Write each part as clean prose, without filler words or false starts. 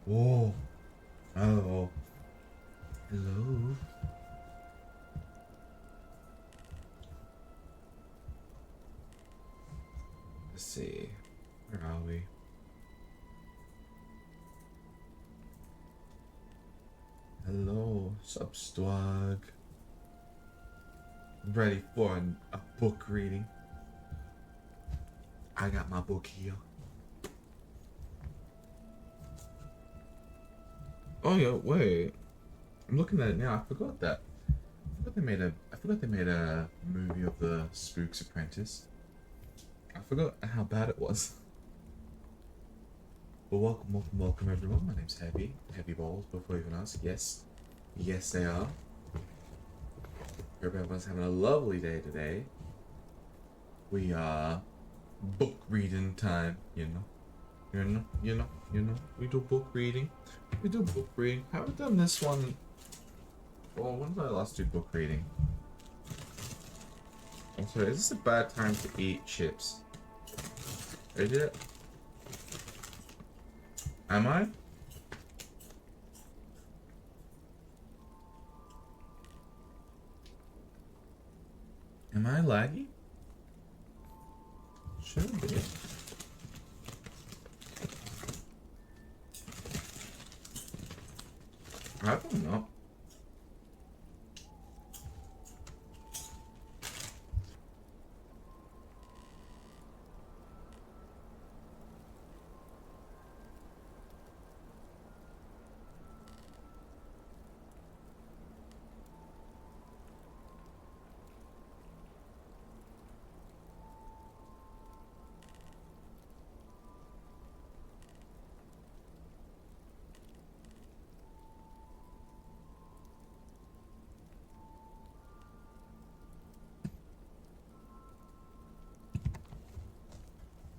Oh, oh, hello. Let's see. Where are we? Hello, Substwag. Ready for a book reading? I got my book here. Oh yeah, wait. I'm looking at it now. I forgot that. I forgot they made a movie of the Spooks Apprentice. I forgot how bad it was. Well, welcome everyone. My name's Heavy Balls. Before you even ask, yes they are. Hope everyone's having a lovely day today. We are book reading time, We do book reading. We do book reading. Haven't done this one. Well, when did I last do book reading? I'm sorry, is this a bad time to eat chips? Is it? Am I? Am I laggy? Should be. I don't know.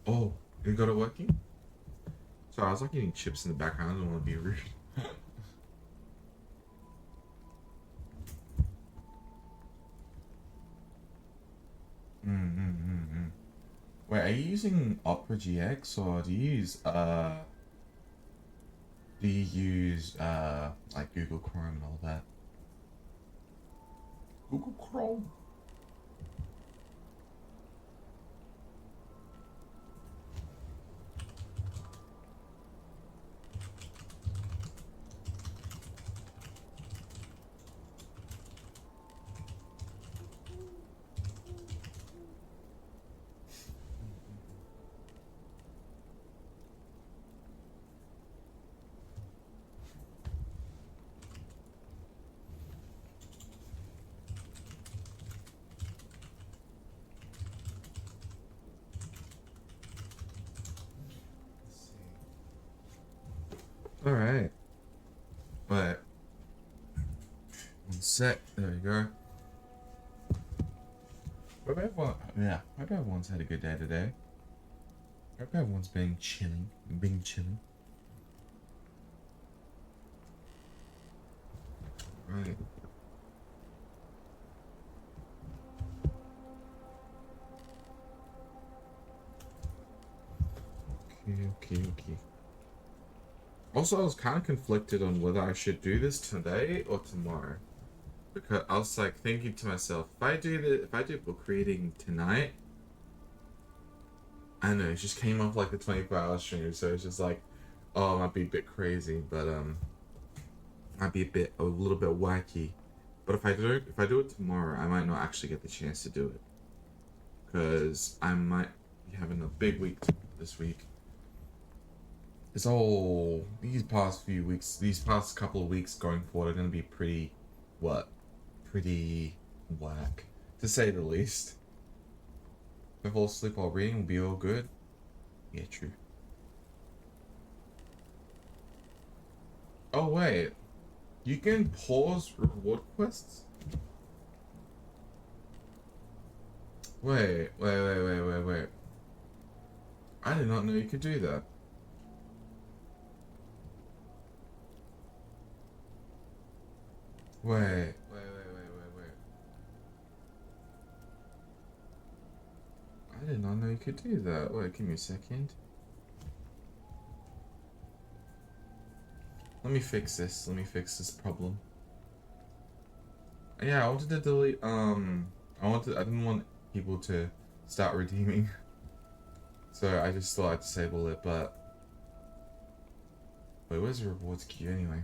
Oh, you got it working? Sorry, I was like eating chips in the background. I don't want to be rude. Wait, are you using Opera GX or do you use like Google Chrome and all that? Google Chrome. All right, but one sec. There we go. Hope everyone, yeah, hope everyone's had a good day today. Hope everyone's been chilling, Right. Okay. Also, I was kind of conflicted on whether I should do this today or tomorrow, because I was like thinking to myself, if I do book reading tonight, I don't know, it just came off like the 24-hour stream, so it's just like, oh, it might be a bit crazy, but might be a little bit wacky. But if I do it tomorrow, I might not actually get the chance to do it, because I might be having a big week this week. It's all these past couple of weeks going forward are going to be pretty whack, to say the least. If I fall asleep while reading, will be all good. Yeah, true. Oh wait, you can pause reward quests. Wait. I did not know you could do that. Wait. I did not know you could do that. Wait, give me a second. Let me fix this. Let me fix this problem. Yeah, I wanted to delete. I didn't want people to start redeeming, so I just thought I'd disable it. But wait, where's the rewards queue anyway?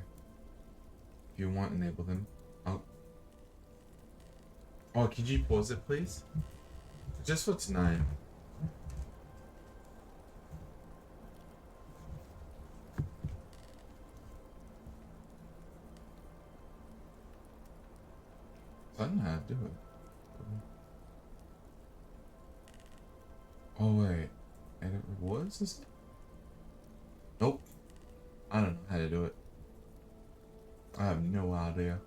If you want, enable them. Oh, could you pause it, please? Just for tonight. I don't know how to do it. Oh wait, edit rewards? Is it? Nope. I don't know how to do it. I have no idea.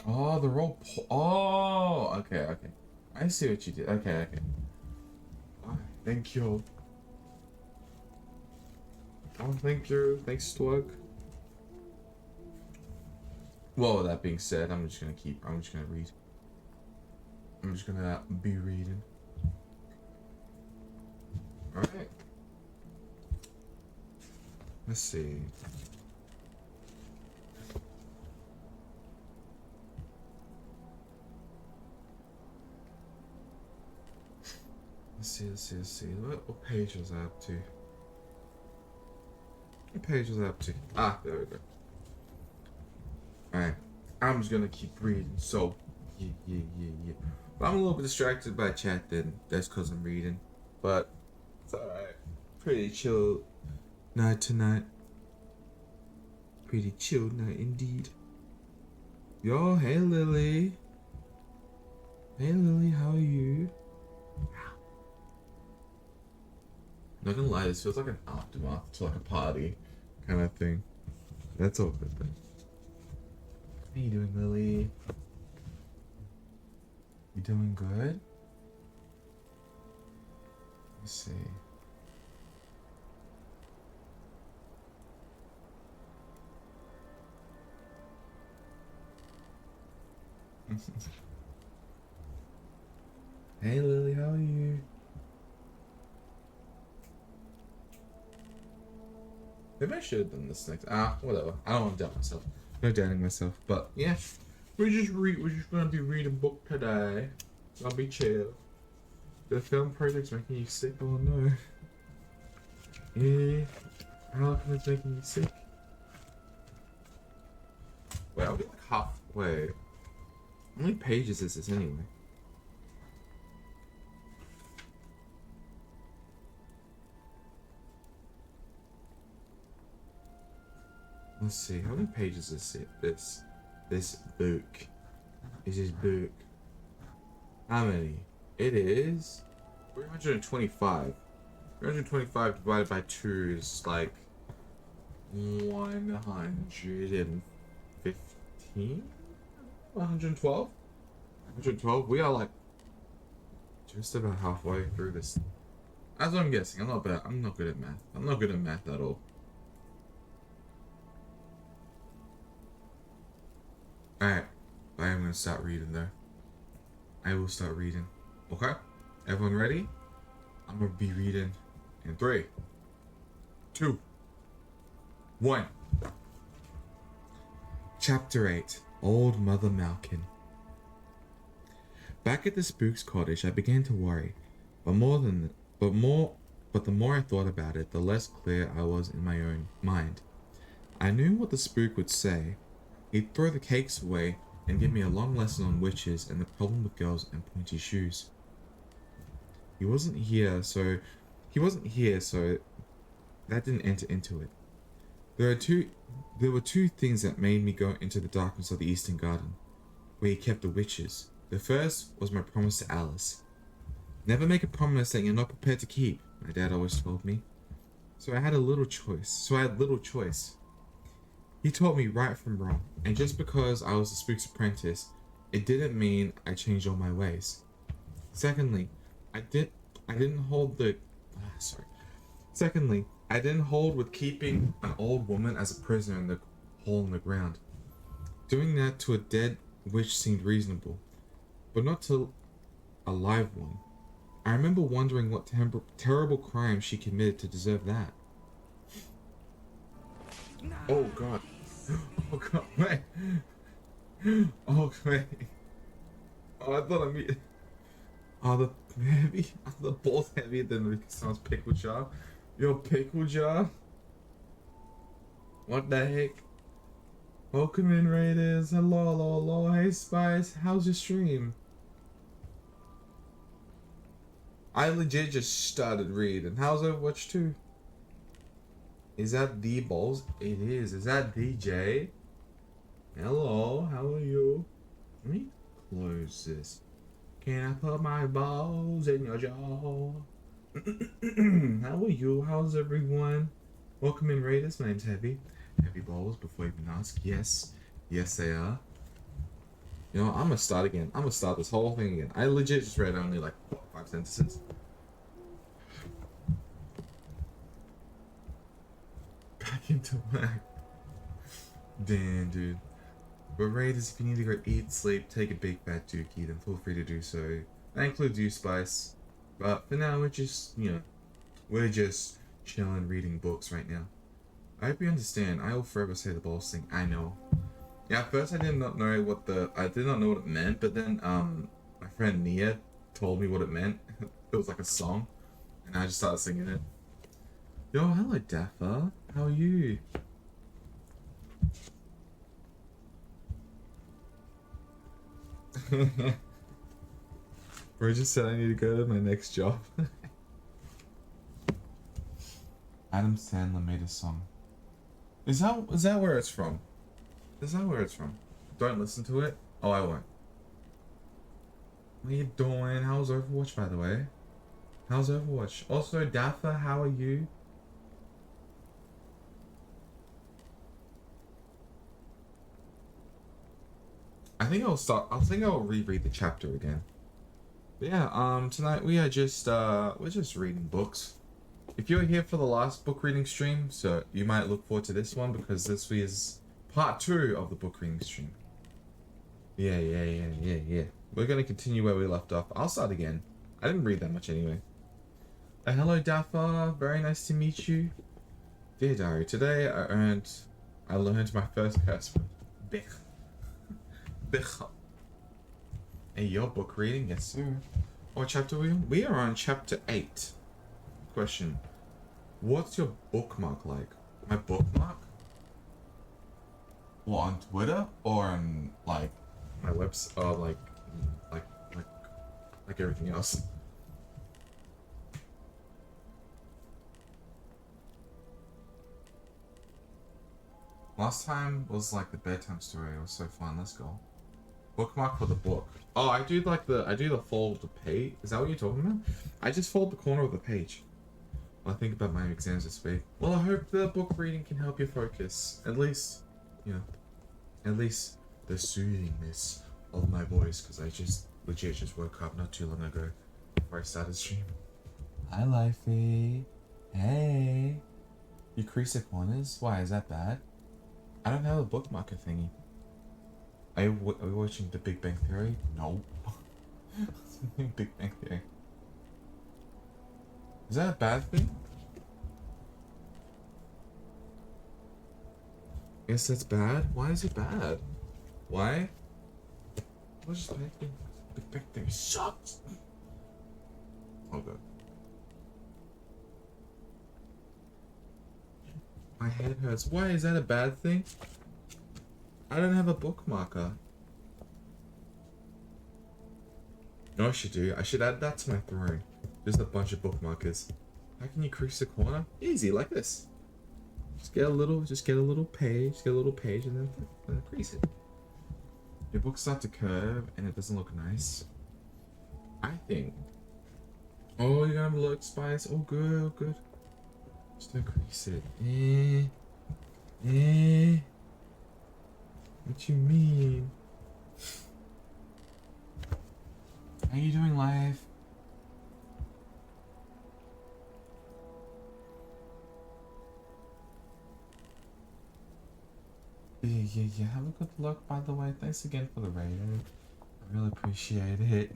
Oh, the roll. Oh, okay. I see what you did. Okay. Oh, thank you. Oh, thank you. Thanks, Slug. Well, with that being said, I'm just gonna read. I'm just gonna be reading. Alright. Let's see. Let's see. What page was I up to? What page was I up to? Ah, there we go. Alright. I'm just gonna keep reading, so yeah. But I'm a little bit distracted by chat then. That's cause I'm reading. But it's alright. Pretty chill night tonight. Pretty chill night indeed. Yo, hey Lily. Hey Lily, how are you? Not gonna lie, this feels like an aftermath to like a party kind of thing. That's all good then. How you doing, Lily? You doing good? Let's see. Hey Lily, how are you? Maybe I should have done this next. Whatever. I don't want to doubt myself. No doubting myself. But yeah, we're just gonna be reading a book today. I'll be chill. The film project's making you sick. Oh no. Yeah. How come it's making you sick? Wait, I'll be like halfway. How many pages is this anyway? Let's see, how many pages is it? This book. Is this book? How many? It is 325. 325 divided by 2 is like 115? 112? 112? We are like just about halfway through this. That's what I'm guessing. I'm not good at math. I'm not good at math at all. Alright, I am gonna start reading though. I will start reading. Okay? Everyone ready? I'm gonna be reading in 3, 2, 1. Chapter 8, Old Mother Malkin. Back at the Spooks cottage, I began to worry, but the more I thought about it, the less clear I was in my own mind. I knew what the spook would say. He'd throw the cakes away and give me a long lesson on witches and the problem with girls and pointy shoes. He wasn't here, so that didn't enter into it. There were two things that made me go into the darkness of the Eastern Garden, where he kept the witches. The first was my promise to Alice. Never make a promise that you're not prepared to keep, my dad always told me. So I had little choice. He taught me right from wrong, and just because I was a Spooks Apprentice, it didn't mean I changed all my ways. Secondly, I didn't hold with keeping an old woman as a prisoner in the hole in the ground. Doing that to a dead witch seemed reasonable, but not to a live one. I remember wondering what terrible crime she committed to deserve that. Oh god. Oh god, wait. Oh wait. Oh, I thought I mean. Are the heavy? Are the balls heavier than Rikusan's pickle jar? Your pickle jar? What the heck? Welcome in, Raiders. Hello, hello, hello. Hey, Spice. How's your stream? I legit just started reading. How's Overwatch 2? Is that the balls? It is. Is that DJ? Hello, how are you? Let me close this. Can I put my balls in your jaw? How are you? How's everyone? Welcome in, Raiders. My name's Heavy. Heavy balls, before you even ask. Yes. Yes, they are. You know, I'm gonna start again. I'm gonna start this whole thing again. I legit just read only like, what, 5 sentences? Back into whack. Damn, dude. But Raiders, if you need to go eat, sleep, take a big fat dookie, then feel free to do so. That includes you, Spice. But for now, we're just, you know, we're just chilling, reading books right now. I hope you understand. I will forever say the boss thing. I know. Yeah, at first I did not know what it meant, but then my friend Nia told me what it meant. It was like a song, and I just started singing it. Yo, hello Dapper. How are you? Bro just said I need to go to my next job. Adam Sandler made a song. Is that where it's from? Is that where it's from? Don't listen to it? Oh, I won't. What are you doing? How's Overwatch, by the way? How's Overwatch? Also, Dapper, how are you? I think I'll reread the chapter again. But yeah, tonight we are just we're just reading books. If you were here for the last book reading stream, so you might look forward to this one because this is part 2 of the book reading stream. Yeah. We're gonna continue where we left off. I'll start again. I didn't read that much anyway. Hello Dapper, very nice to meet you. Dear Diary, today I learned my first curse word. Bich. Bich. Hey, your book reading? Yes, sir. What chapter are we on? We are on chapter 8. Question. What's your bookmark like? My bookmark? Well, on Twitter or on like my website or like everything else? Last time was like the bedtime story. It was so fun. Let's go. Bookmark for the book. Oh, I do the fold of the page. Is that what you're talking about? I just fold the corner of the page. I think about my exams this week. Well, I hope the book reading can help you focus. At least, you know, at least the soothingness of my voice, because I just legit just woke up not too long ago before I started stream. Hi, Lifey. Hey. You crease the corners? Why, is that bad? I don't have a bookmarker thingy. Are we watching The Big Bang Theory? No. Big Bang Theory. Is that a bad thing? Yes, that's bad. Why is it bad? Why? What's just Big Bang Theory sucks. Oh god. My head hurts. Why is that a bad thing? I don't have a bookmarker. No, I should do. I should add that to my throne. Just a bunch of bookmarkers. How can you crease the corner? Easy, like this. Just get a little page, and then crease it. Your books start to curve and it doesn't look nice. I think. Oh, you're gonna look Spice. Oh, good, oh, good. Just don't crease it. What you mean? How you doing, life? Yeah. Have a good luck, by the way. Thanks again for the raid. I really appreciate it.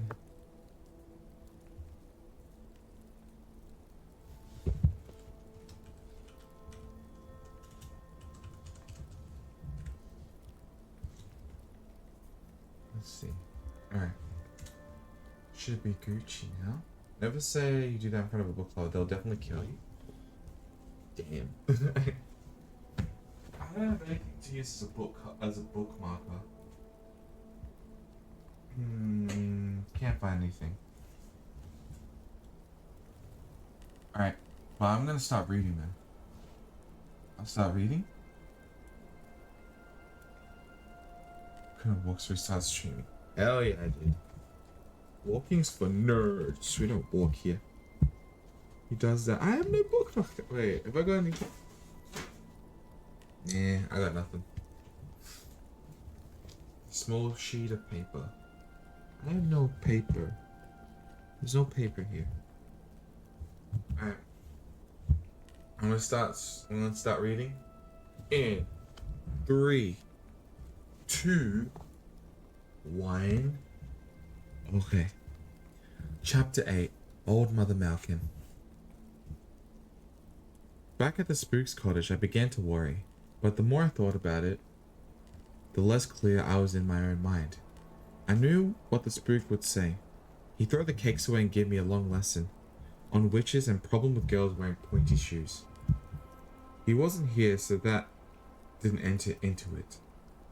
should be Gucci now. Never say you do that in front of a book club. They'll definitely kill you. Damn. I don't have anything to use as a bookmarker. Can't find anything. Alright, well, I'm gonna start reading then. I'll start reading. Couldn't walk, so we started streaming. Hell yeah, I did. Walking's for nerds. We don't walk here. He does that. I have no bookmarker. Wait, have I got any? Nah, I got nothing. Small sheet of paper. I have no paper. There's no paper here. Alright. I'm gonna start reading. In 3, 2, 1. Okay. Chapter 8. Old Mother Malkin. Back at the Spooks cottage, I began to worry, but the more I thought about it, the less clear I was in my own mind. I knew what the spook would say. He'd throw the cakes away and give me a long lesson on witches and problem with girls wearing pointy shoes. He wasn't here, so that didn't enter into it.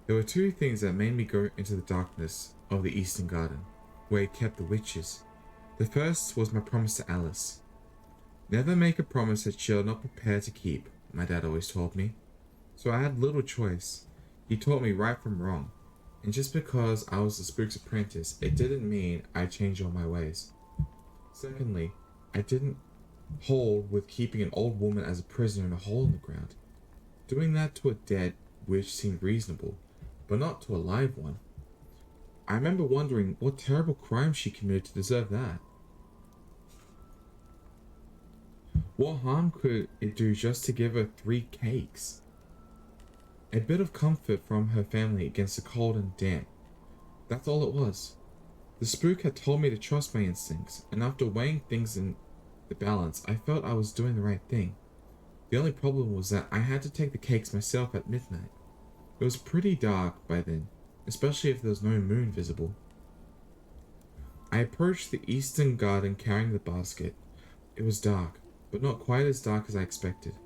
There were two things that made me go into the darkness of the Eastern Garden, where he kept the witches. The first was my promise to Alice. Never make a promise that you're not prepared to keep, my dad always told me. So I had little choice. He taught me right from wrong. And just because I was the Spooks Apprentice, it didn't mean I changed all my ways. Secondly, I didn't hold with keeping an old woman as a prisoner in a hole in the ground. Doing that to a dead witch seemed reasonable, but not to a live one. I remember wondering what terrible crime she committed to deserve that. What harm could it do just to give her 3 cakes? A bit of comfort from her family against the cold and damp. That's all it was. The spook had told me to trust my instincts, and after weighing things in the balance, I felt I was doing the right thing. The only problem was that I had to take the cakes myself at midnight. It was pretty dark by then, especially if there was no moon visible. I approached the eastern garden carrying the basket. It was dark, but not quite as dark as I expected.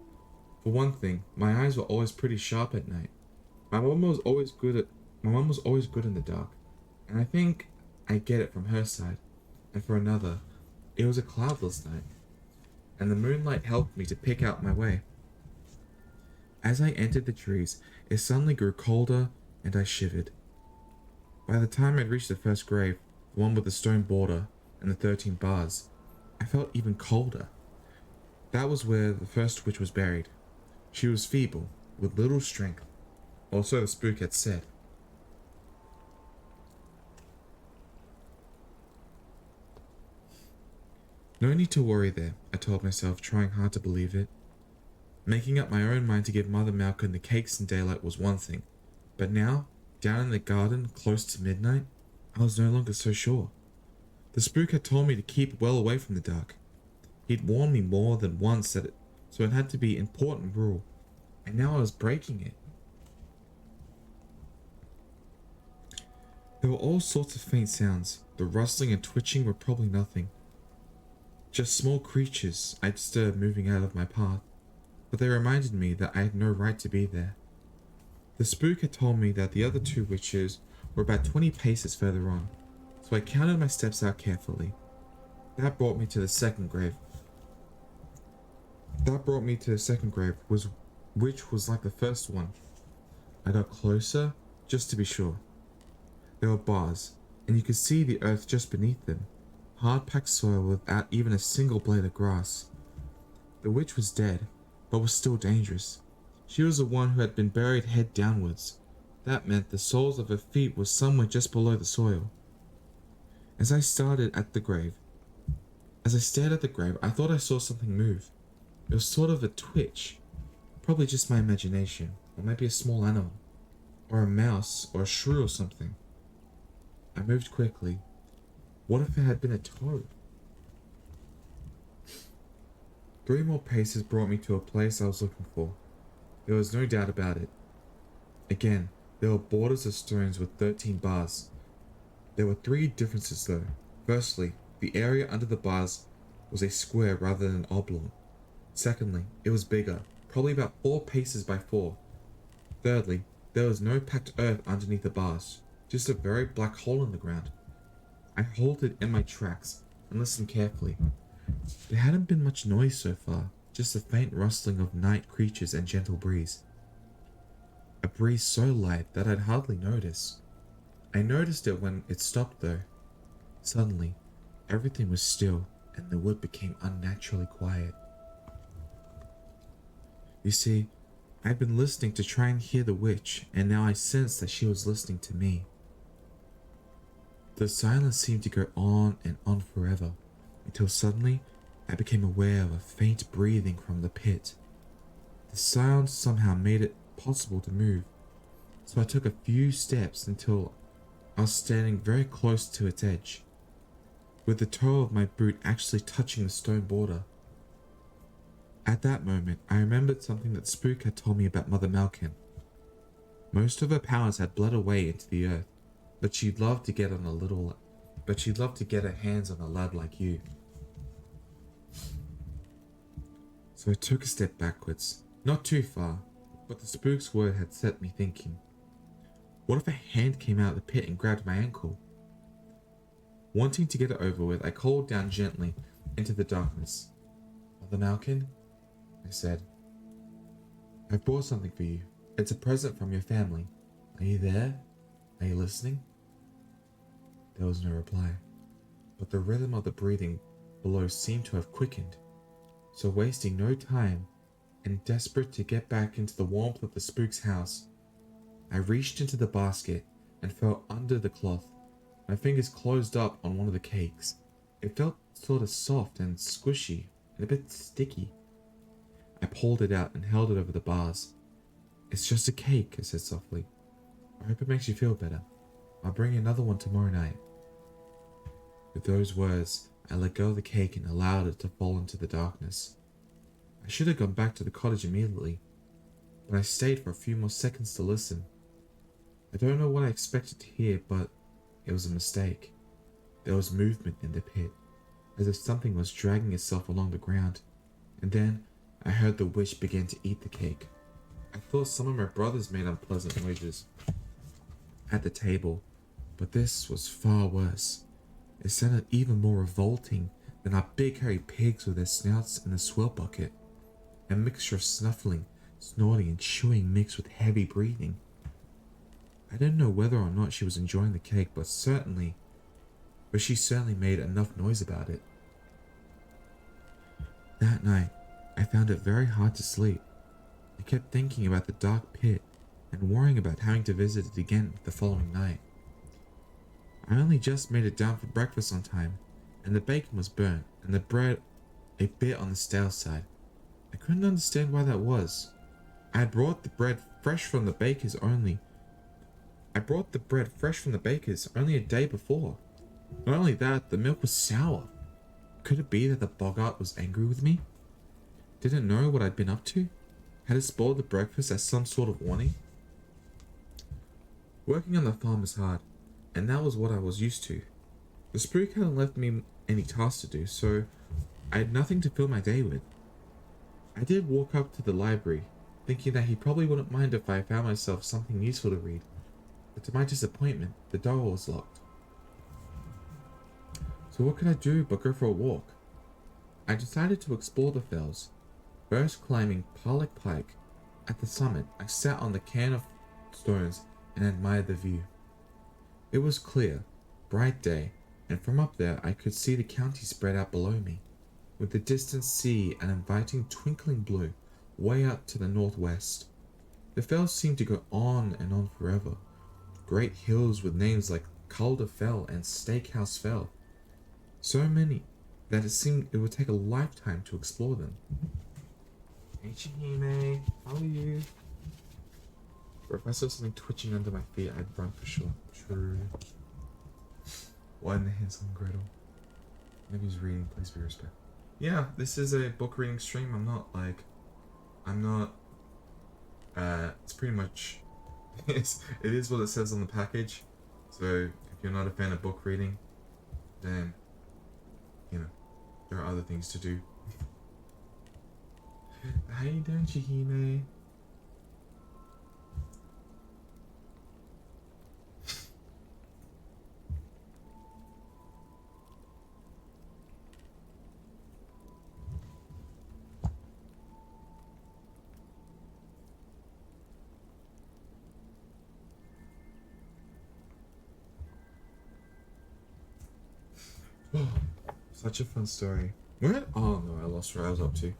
For one thing, my eyes were always pretty sharp at night. My mum was always good in the dark, and I think I get it from her side. And for another, it was a cloudless night, and the moonlight helped me to pick out my way. As I entered the trees, it suddenly grew colder, and I shivered. By the time I'd reached the first grave, the one with the stone border and the 13 bars, I felt even colder. That was where the first witch was buried. She was feeble, with little strength, or so the spook had said. No need to worry there, I told myself, trying hard to believe it. Making up my own mind to give Mother Malkin the cakes in daylight was one thing, but now, down in the garden, close to midnight, I was no longer so sure. The spook had told me to keep well away from the dark. He'd warned me more than once that so it had to be an important rule, and now I was breaking it. There were all sorts of faint sounds. The rustling and twitching were probably nothing. Just small creatures I disturbed moving out of my path, but they reminded me that I had no right to be there. The spook had told me that the other 2 witches were about 20 paces further on, so I counted my steps out carefully. That brought me to the second grave. Which was like the first one. I got closer, just to be sure. There were bars, and you could see the earth just beneath them. Hard-packed soil without even a single blade of grass. The witch was dead, but was still dangerous. She was the one who had been buried head downwards. That meant the soles of her feet were somewhere just below the soil. As I stared at the grave, I thought I saw something move. It was sort of a twitch. Probably just my imagination, or maybe a small animal, or a mouse, or a shrew or something. I moved quickly. What if it had been a toad? 3 more paces brought me to a place I was looking for. There was no doubt about it. Again, there were borders of stones with 13 bars. There were 3 differences though. Firstly, the area under the bars was a square rather than an oblong. Secondly, it was bigger, probably about 4 paces by 4. Thirdly, there was no packed earth underneath the bars, just a very black hole in the ground. I halted in my tracks and listened carefully. There hadn't been much noise so far, just the faint rustling of night creatures and gentle breeze. A breeze so light that I'd hardly notice. I noticed it when it stopped though. Suddenly, everything was still and the wood became unnaturally quiet. You see, I'd been listening to try and hear the witch, and now I sensed that she was listening to me. The silence seemed to go on and on forever, until suddenly I became aware of a faint breathing from the pit. The sound somehow made it possible to move, so I took a few steps until I was standing very close to its edge, with the toe of my boot actually touching the stone border. At that moment, I remembered something that Spook had told me about Mother Malkin. Most of her powers had bled away into the earth, but she'd love to get her hands on a lad like you. So I took a step backwards, not too far, but the Spook's word had set me thinking. What if a hand came out of the pit and grabbed my ankle? Wanting to get it over with, I called down gently into the darkness. Mother Malkin? I said. I've brought something for you. It's a present from your family. Are you there? Are you listening? There was no reply, but the rhythm of the breathing below seemed to have quickened. So wasting no time, and desperate to get back into the warmth of the Spook's house, I reached into the basket and fell under the cloth. My fingers closed up on one of the cakes. It felt sort of soft and squishy and a bit sticky. I pulled it out and held it over the bars. It's just a cake, I said softly. I hope it makes you feel better. I'll bring you another one tomorrow night. With those words, I let go of the cake and allowed it to fall into the darkness. I should have gone back to the cottage immediately, but I stayed for a few more seconds to listen. I don't know what I expected to hear, but it was a mistake. There was movement in the pit, as if something was dragging itself along the ground, and then I heard the witch begin to eat the cake. I thought some of my brothers made unpleasant noises at the table, but this was far worse. It sounded even more revolting than our big hairy pigs with their snouts in the swill bucket, a mixture of snuffling, snorting, and chewing mixed with heavy breathing. I didn't know whether or not she was enjoying the cake, but she certainly made enough noise about it. That night, I found it very hard to sleep. I kept thinking about the dark pit and worrying about having to visit it again the following night. I only just made it down for breakfast on time, and the bacon was burnt and the bread a bit on the stale side. I couldn't understand why that was. I brought the bread fresh from the baker's only a day before. Not only that, the milk was sour. Could it be that the boggart was angry with me? Didn't know what I'd been up to? Had it spoiled the breakfast as some sort of warning? Working on the farm is hard, and that was what I was used to. The Spook hadn't left me any tasks to do, so I had nothing to fill my day with. I did walk up to the library, thinking that he probably wouldn't mind if I found myself something useful to read, but to my disappointment, the door was locked. So what could I do but go for a walk? I decided to explore the fells. First climbing Parlick Pike, at the summit, I sat on the cairn of stones and admired the view. It was clear, bright day, and from up there I could see the county spread out below me, with the distant sea an inviting twinkling blue way out to the northwest. The fells seemed to go on and on forever. Great hills with names like Calder Fell and Steakhouse Fell. So many that it seemed it would take a lifetime to explore them. Hey Chihime, how are you? Or if I saw something twitching under my feet, I'd run for sure. True. Why in the Hansel and Gretel? Maybe he's reading, please be respectful. Yeah, this is a book reading stream. It's pretty much, it is what it says on the package. So if you're not a fan of book reading, then, you know, there are other things to do. How you doing, Chihime? Such a fun story. What? Oh no, I lost where I was up to.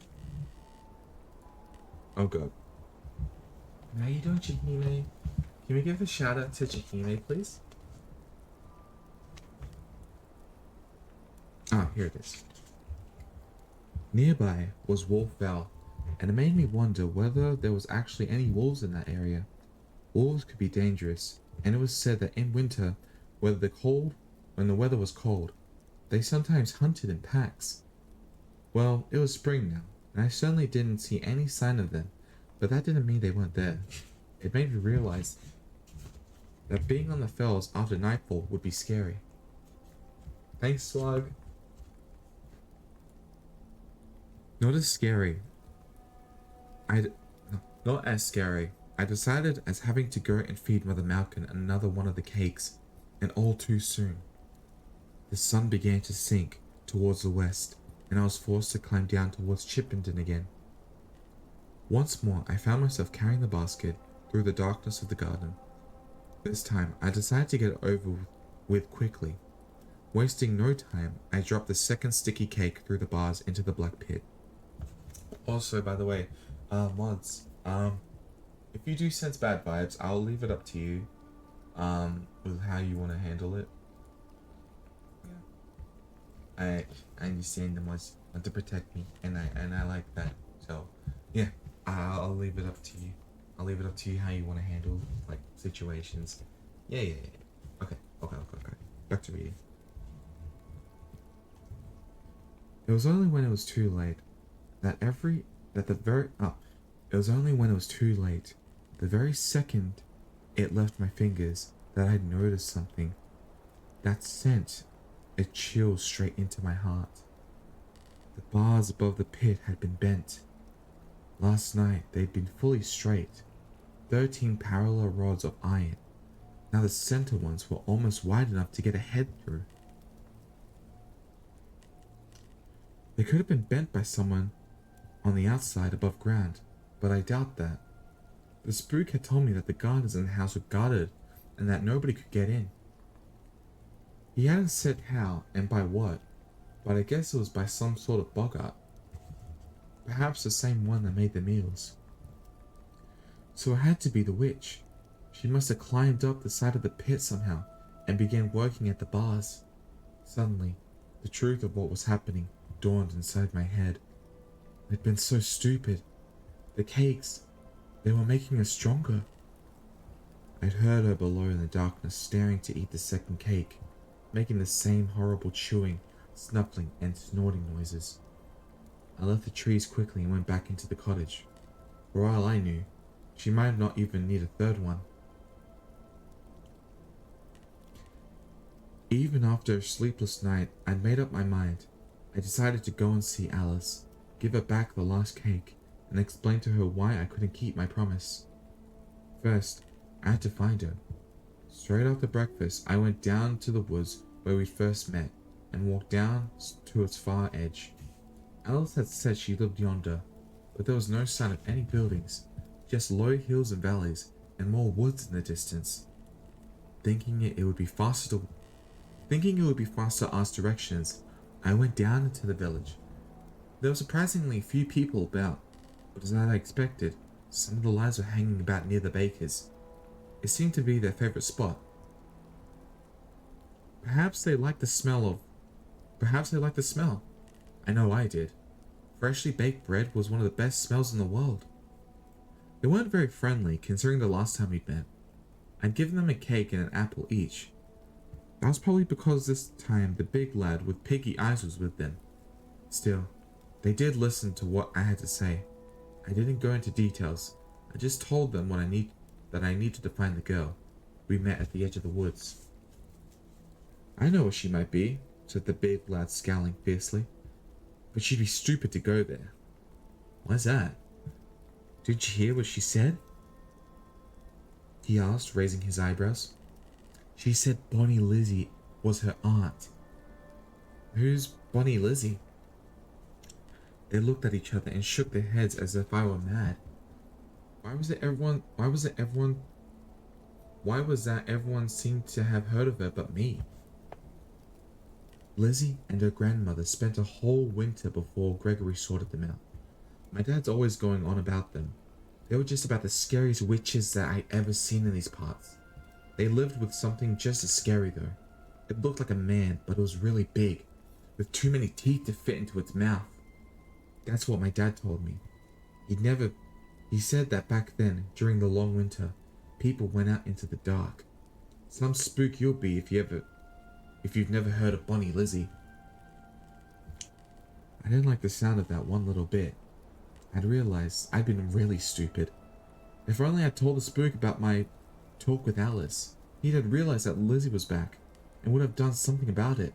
Oh god. How you doing, Chihime? Can we give a shout out to Chihime, please? Ah, here it is. Nearby was Wolf Vale, and it made me wonder whether there was actually any wolves in that area. Wolves could be dangerous, and it was said that in winter, when the weather was cold, they sometimes hunted in packs. Well, it was spring now, and I certainly didn't see any sign of them, but that didn't mean they weren't there. It made me realize that being on the fells after nightfall would be scary. Thanks, Slug. Not as scary. Not as scary. I decided as having to go and feed Mother Malkin another one of the cakes, and all too soon. The sun began to sink towards the west, and I was forced to climb down towards Chippenden again. Once more, I found myself carrying the basket through the darkness of the garden. This time, I decided to get it over with quickly. Wasting no time, I dropped the second sticky cake through the bars into the black pit. Also, by the way, mods, if you do sense bad vibes, I'll leave it up to you, with how you want to handle it. Yeah. I understand the mods want to protect me, and I like that. So, yeah, I'll leave it up to you. I'll leave it up to you how you want to handle like situations. Yeah. Okay. Back to reading. It was only when it was too late it was only when it was too late, the very second it left my fingers, that I had noticed something that sent a chill straight into my heart. The bars above the pit had been bent. Last night they'd been fully straight, 13 parallel rods of iron. Now the center ones were almost wide enough to get a head through. They could have been bent by someone on the outside above ground, but I doubt that. The spook had told me that the gardens in the house were guarded and that nobody could get in. He hadn't said how and by what, but I guess it was by some sort of boggart. Perhaps the same one that made the meals. So it had to be the witch. She must have climbed up the side of the pit somehow and began working at the bars. Suddenly, the truth of what was happening dawned inside my head. I'd been so stupid. The cakes, they were making us stronger. I'd heard her below in the darkness staring to eat the second cake, making the same horrible chewing, snuffling, and snorting noises. I left the trees quickly and went back into the cottage. For all I knew, she might not even need a third one. Even after a sleepless night, I'd made up my mind. I decided to go and see Alice, give her back the last cake, and explain to her why I couldn't keep my promise. First, I had to find her. Straight after breakfast, I went down to the woods where we first met and walked down to its far edge. Alice had said she lived yonder, but there was no sign of any buildings, just low hills and valleys and more woods in the distance. Thinking it would be faster to ask directions, I went down into the village. There were surprisingly few people about, but as I expected, some of the lads were hanging about near the baker's. It seemed to be their favorite spot. Perhaps they liked the smell. I know I did. Freshly baked bread was one of the best smells in the world. They weren't very friendly, considering the last time we'd met. I'd given them a cake and an apple each. That was probably because this time the big lad with piggy eyes was with them. Still, they did listen to what I had to say. I didn't go into details. I just told them that I needed to find the girl we met at the edge of the woods. I know where she might be. said the big lad, scowling fiercely. But she'd be stupid to go there. Why's that? Did you hear what she said? He asked, raising his eyebrows. She said Bonnie Lizzie was her aunt. Who's Bonnie Lizzie? They looked at each other and shook their heads as if I were mad. Why was that everyone seemed to have heard of her but me? Lizzie and her grandmother spent a whole winter before Gregory sorted them out. My dad's always going on about them. They were just about the scariest witches that I'd ever seen in these parts. They lived with something just as scary though. It looked like a man, but it was really big, with too many teeth to fit into its mouth. That's what my dad told me. He said that back then, during the long winter, people went out into the dark. Some spook you'll be if you've never heard of Bonnie Lizzie. I didn't like the sound of that one little bit. I'd realized I'd been really stupid. If only I'd told the spook about my talk with Alice, he'd have realized that Lizzie was back and would have done something about it.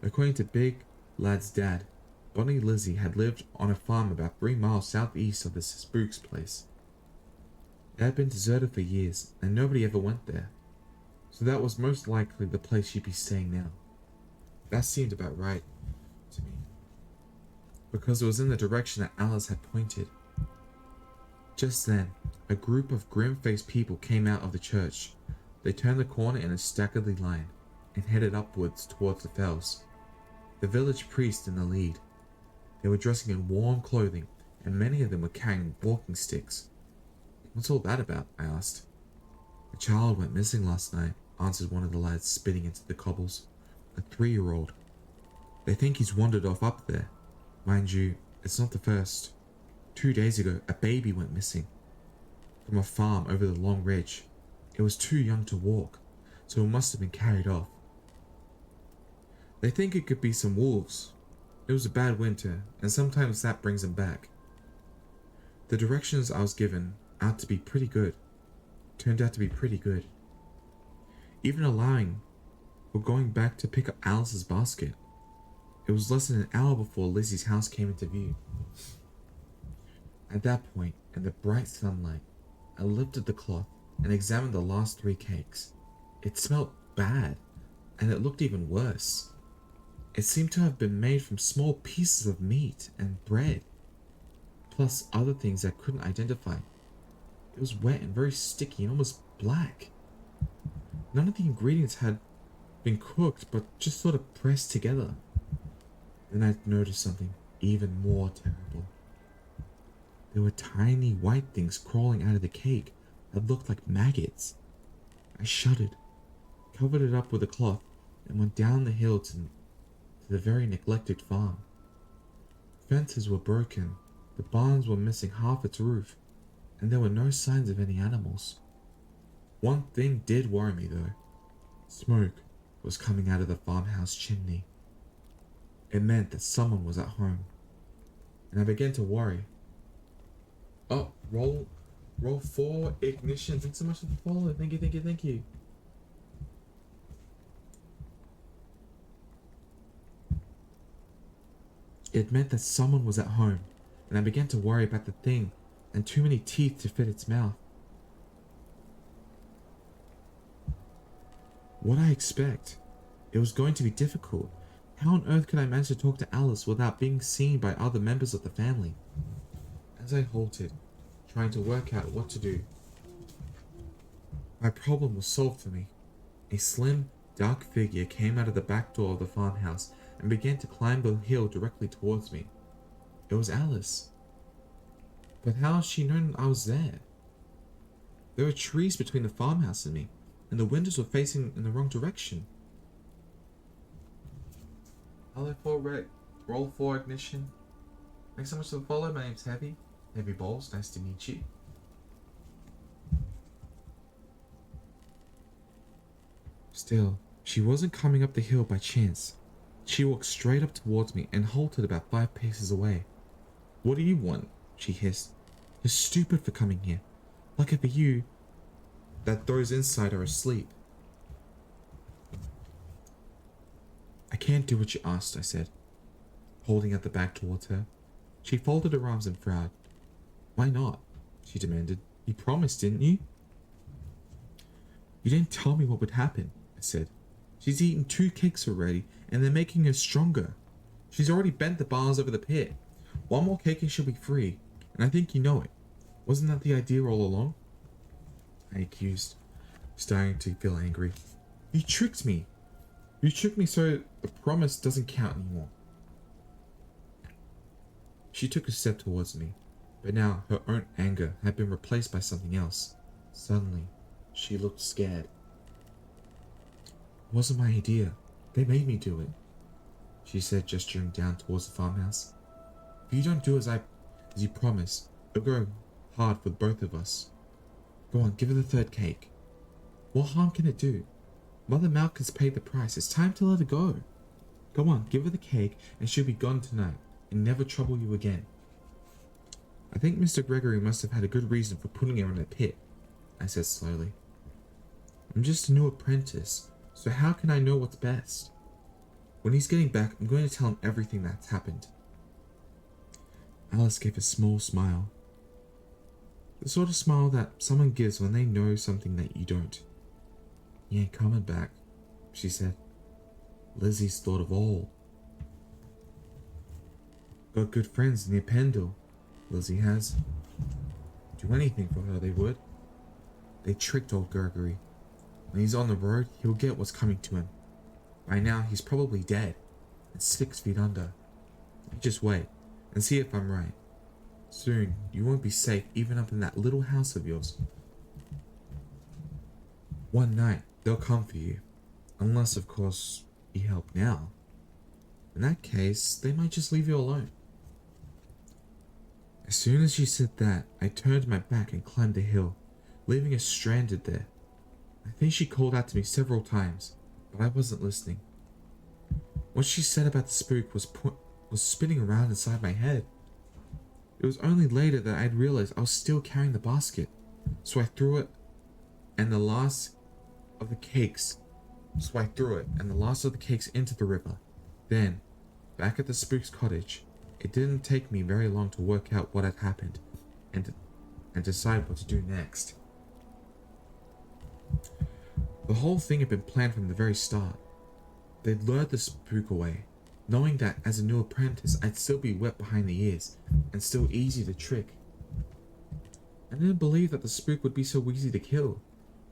According to Big Lad's dad, Bonnie Lizzie had lived on a farm about 3 miles southeast of the Spooks place. It had been deserted for years and nobody ever went there, so that was most likely the place she'd be staying now. That seemed about right to me, because it was in the direction that Alice had pointed. Just then, a group of grim-faced people came out of the church. They turned the corner in a staggered line and headed upwards towards the fells, the village priest in the lead. They were dressing in warm clothing, and many of them were carrying walking sticks. What's all that about? I asked. A child went missing last night, answered one of the lads, spitting into the cobbles. A 3-year-old. They think he's wandered off up there. Mind you, it's not the first. 2 days ago, a baby went missing from a farm over the long ridge. It was too young to walk, so it must have been carried off. They think it could be some wolves. It was a bad winter, and sometimes that brings them back. The directions I was given turned out to be pretty good. Even allowing for going back to pick up Alice's basket. It was less than an hour before Lizzie's house came into view. At that point, in the bright sunlight, I lifted the cloth and examined the last 3 cakes. It smelled bad, and it looked even worse. It seemed to have been made from small pieces of meat and bread, plus other things I couldn't identify. It was wet and very sticky and almost black. None of the ingredients had been cooked, but just sort of pressed together. Then I noticed something even more terrible. There were tiny white things crawling out of the cake that looked like maggots. I shuddered, covered it up with a cloth, and went down the hill to the very neglected farm. Fences were broken, the barns were missing half its roof, and there were no signs of any animals. One thing did worry me though. Smoke was coming out of the farmhouse chimney. It meant that someone was at home, and I began to worry. Oh, roll 4 ignition. Thanks so much for the follow. Thank you. It meant that someone was at home, and I began to worry about the thing and too many teeth to fit its mouth. What I expect? It was going to be difficult. How on earth could I manage to talk to Alice without being seen by other members of the family? As I halted, trying to work out what to do, my problem was solved for me. A slim, dark figure came out of the back door of the farmhouse and began to climb the hill directly towards me. It was Alice. But how had she known I was there? There were trees between the farmhouse and me, and the windows were facing in the wrong direction. Roll 4 ignition. Thanks so much for the follow. My name's Heavy Balls. Nice to meet you. Still, she wasn't coming up the hill by chance. She walked straight up towards me and halted about 5 paces away. What do you want? She hissed. You're stupid for coming here. Lucky for you that those inside are asleep. can't do what you asked, I said, holding out the bag towards her. She folded her arms and frowned. Why not? She demanded. You promised, didn't you? You didn't tell me what would happen, I said. She's eaten 2 cakes already, and they're making her stronger. She's already bent the bars over the pit. 1 more cake and she'll be free, and I think you know it. Wasn't that the idea all along? I accused, starting to feel angry. You tricked me. You tricked me so the promise doesn't count anymore. She took a step towards me, but now her own anger had been replaced by something else. Suddenly, she looked scared. It wasn't my idea. They made me do it, she said, gesturing down towards the farmhouse. If you don't do as you promised, it'll go hard for both of us. Go on, give her the 3rd cake. What harm can it do? Mother Malk has paid the price. It's time to let her go. Go on, give her the cake and she'll be gone tonight and never trouble you again. I think Mr. Gregory must have had a good reason for putting her in a pit, I said slowly. I'm just a new apprentice, so how can I know what's best? When he's getting back, I'm going to tell him everything that's happened. Alice gave a small smile. The sort of smile that someone gives when they know something that you don't. He ain't coming back, she said. Lizzie's thought of all. Got good friends in the Appendal, Lizzie has. Do anything for her, they would. They tricked old Gregory. When he's on the road, he'll get what's coming to him. By now, he's probably dead and 6 feet under. You just wait and see if I'm right. Soon, you won't be safe even up in that little house of yours. One night, they'll come for you. Unless, of course, you help now. In that case, they might just leave you alone. As soon as she said that, I turned my back and climbed the hill, leaving us stranded there. I think she called out to me several times, but I wasn't listening. What she said about the spook was spinning around inside my head. It was only later that I'd realized I was still carrying the basket, so I threw it and the last of the cakes into the river. Then, back at the spook's cottage, it didn't take me very long to work out what had happened and decide what to do next. The whole thing had been planned from the very start. They'd lured the spook away, knowing that as a new apprentice I'd still be wet behind the ears and still easy to trick. I didn't believe that the spook would be so easy to kill,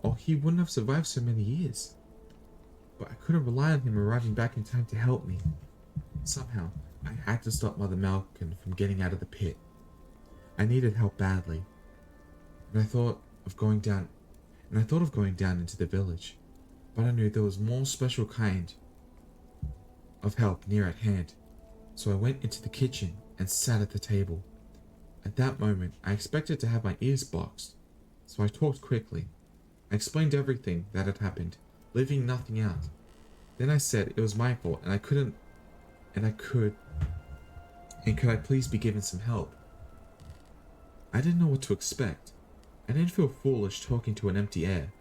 or he wouldn't have survived so many years. But I couldn't rely on him arriving back in time to help me. Somehow, I had to stop Mother Malkin from getting out of the pit. I needed help badly, and I thought of going down into the village, but I knew there was more special kind of help near at hand, so I went into the kitchen and sat at the table. At that moment, I expected to have my ears boxed, so I talked quickly. I explained everything that had happened, leaving nothing out. Then I said it was my fault and could I please be given some help? I didn't know what to expect. I didn't feel foolish talking to an empty air,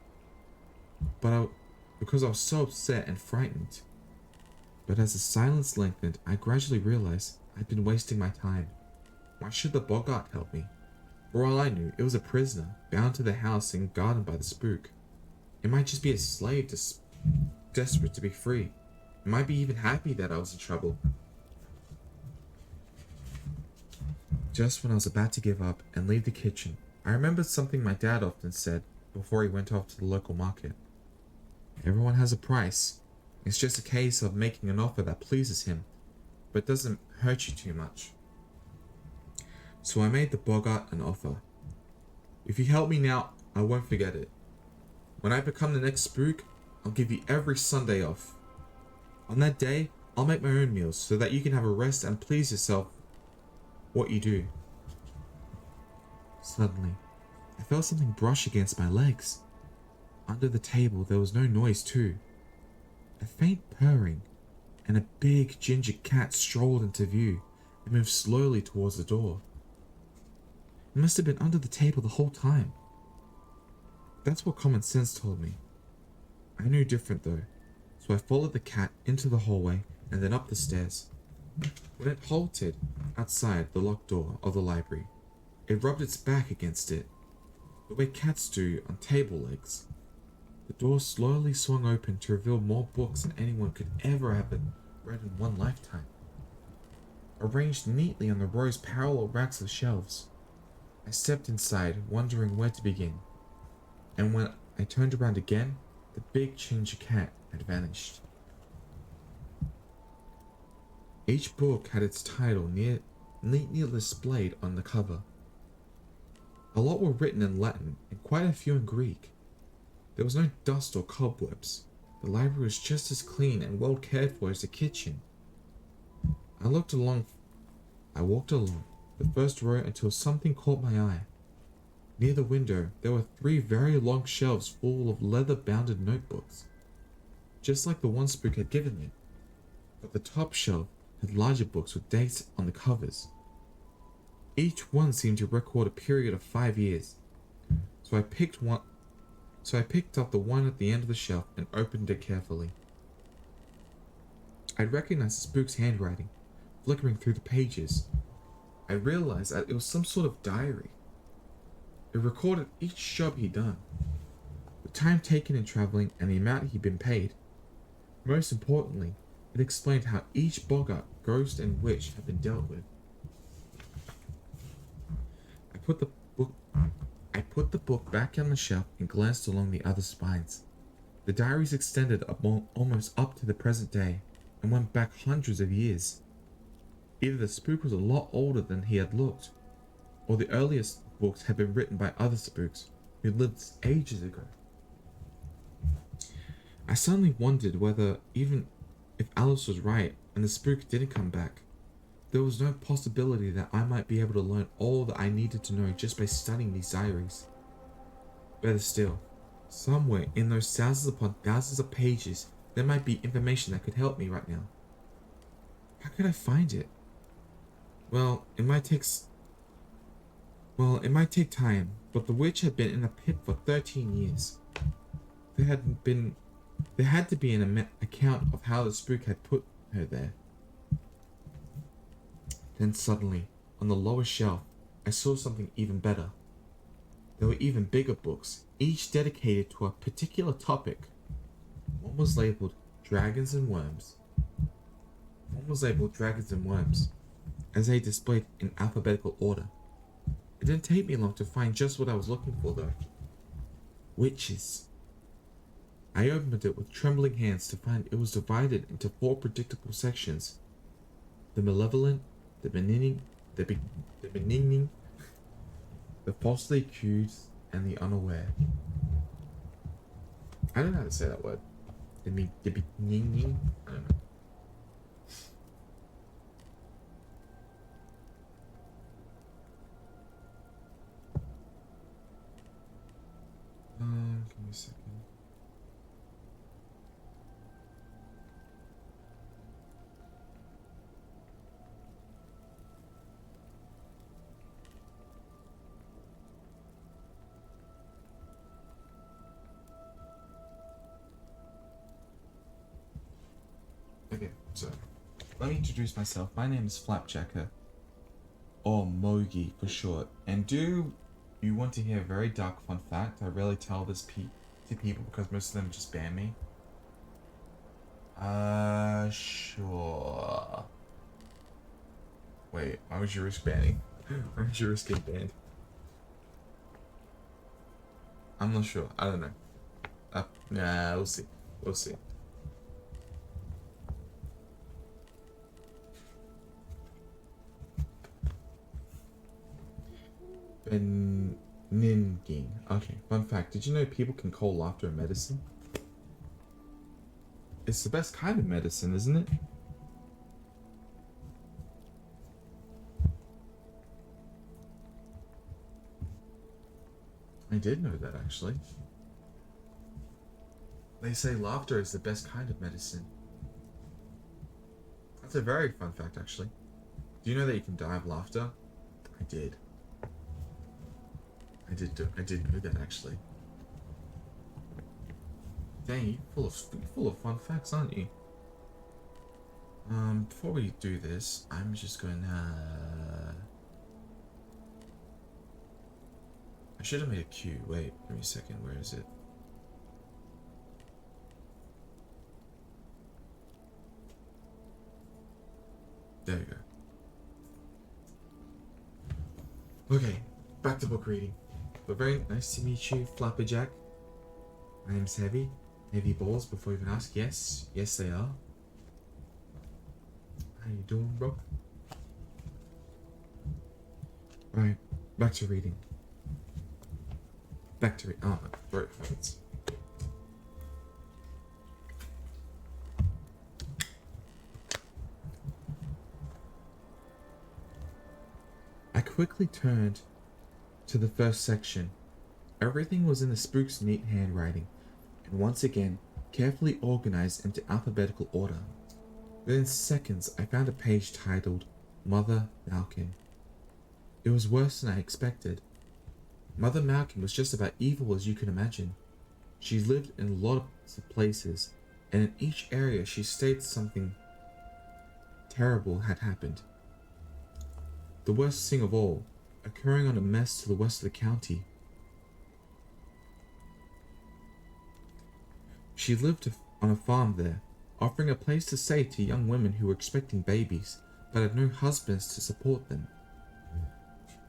because I was so upset and frightened. But as the silence lengthened, I gradually realized I'd been wasting my time. Why should the Boggart help me? For all I knew, it was a prisoner, bound to the house and guarded by the spook. It might just be a slave desperate to be free. It might be even happy that I was in trouble. Just when I was about to give up and leave the kitchen, I remembered something my dad often said before he went off to the local market. Everyone has a price. It's just a case of making an offer that pleases him, but doesn't hurt you too much. So I made the Boggart an offer. If you help me now, I won't forget it. When I become the next spook, I'll give you every Sunday off. On that day, I'll make my own meals so that you can have a rest and please yourself what you do. Suddenly, I felt something brush against my legs. Under the table, there was no noise too. A faint purring, and a big ginger cat strolled into view and moved slowly towards the door. It must have been under the table the whole time. That's what common sense told me. I knew different though, so I followed the cat into the hallway and then up the stairs. When it halted outside the locked door of the library, it rubbed its back against it, the way cats do on table legs. The door slowly swung open to reveal more books than anyone could ever have read in one lifetime, arranged neatly on the rows parallel racks of shelves. I stepped inside, wondering where to begin, and when I turned around again, the big ginger cat had vanished. Each book had its title neatly displayed on the cover. A lot were written in Latin and quite a few in Greek. There was no dust or cobwebs. The library was just as clean and well cared for as the kitchen. I walked along the first row until something caught my eye. Near the window, there were 3 very long shelves full of leather-bounded notebooks, just like the one Spook had given me. But the top shelf had larger books with dates on the covers. Each one seemed to record a period of 5 years. So I picked up the one at the end of the shelf and opened it carefully. I recognized Spook's handwriting, flickering through the pages. I realized that it was some sort of diary. It recorded each job he'd done, the time taken in traveling and the amount he'd been paid. Most importantly, it explained how each boggart, ghost, and witch had been dealt with. I put the book back on the shelf and glanced along the other spines. The diaries extended almost up to the present day and went back hundreds of years. Either the Spook was a lot older than he had looked, or the earliest books had been written by other Spooks who lived ages ago. I suddenly wondered whether, even if Alice was right and the Spook didn't come back, there was no possibility that I might be able to learn all that I needed to know just by studying these diaries. Better still, somewhere in those thousands upon thousands of pages, there might be information that could help me right now. How could I find it? Well, it might take time, but the witch had been in a pit for 13 years. There had to be an account of how the Spook had put her there. Then suddenly, on the lower shelf, I saw something even better. There were even bigger books, each dedicated to a particular topic. One was labeled Dragons and Worms. As they displayed in alphabetical order. It didn't take me long to find just what I was looking for, though. Witches. I opened it with trembling hands to find it was divided into 4 predictable sections. The malevolent, the benigning, the falsely accused, and the unaware. I don't know how to say that word. The benigning? I don't know. Give me a second. Okay, so let me introduce myself. My name is Flapjacker, or Mogi for short. And do you want to hear a very dark fun fact? I rarely tell this to people because most of them just ban me. Sure. Wait, why would you risk banning? Why would you risk getting banned? I'm not sure. I don't know. Nah, we'll see. We'll see. Beninging. Okay, fun fact. Did you know people can call laughter a medicine? It's the best kind of medicine, isn't it? I did know that, actually. They say laughter is the best kind of medicine. That's a very fun fact, actually. Do you know that you can die of laughter? I did. I did know that, actually. Dang, you're full of fun facts, aren't you? Before we do this, I'm just gonna... I should have made a queue. Wait, give me a second. Where is it? There you go. Okay, back to book reading. But very nice to meet you, Flapperjack. My name's Heavy. Heavy balls, before you even ask. Yes, yes they are. How you doing, bro? Right, back to reading. Back to reading. Oh, my throat hurts. I quickly turned to the first section. Everything was in the spook's neat handwriting, and once again, carefully organized into alphabetical order. Within seconds, I found a page titled Mother Malkin. It was worse than I expected. Mother Malkin was just about evil as you can imagine. She lived in lots of places, and in each area she states something terrible had happened. The worst thing of all, occurring on a mess to the west of the county. She lived on a farm there, offering a place to stay to young women who were expecting babies, but had no husbands to support them.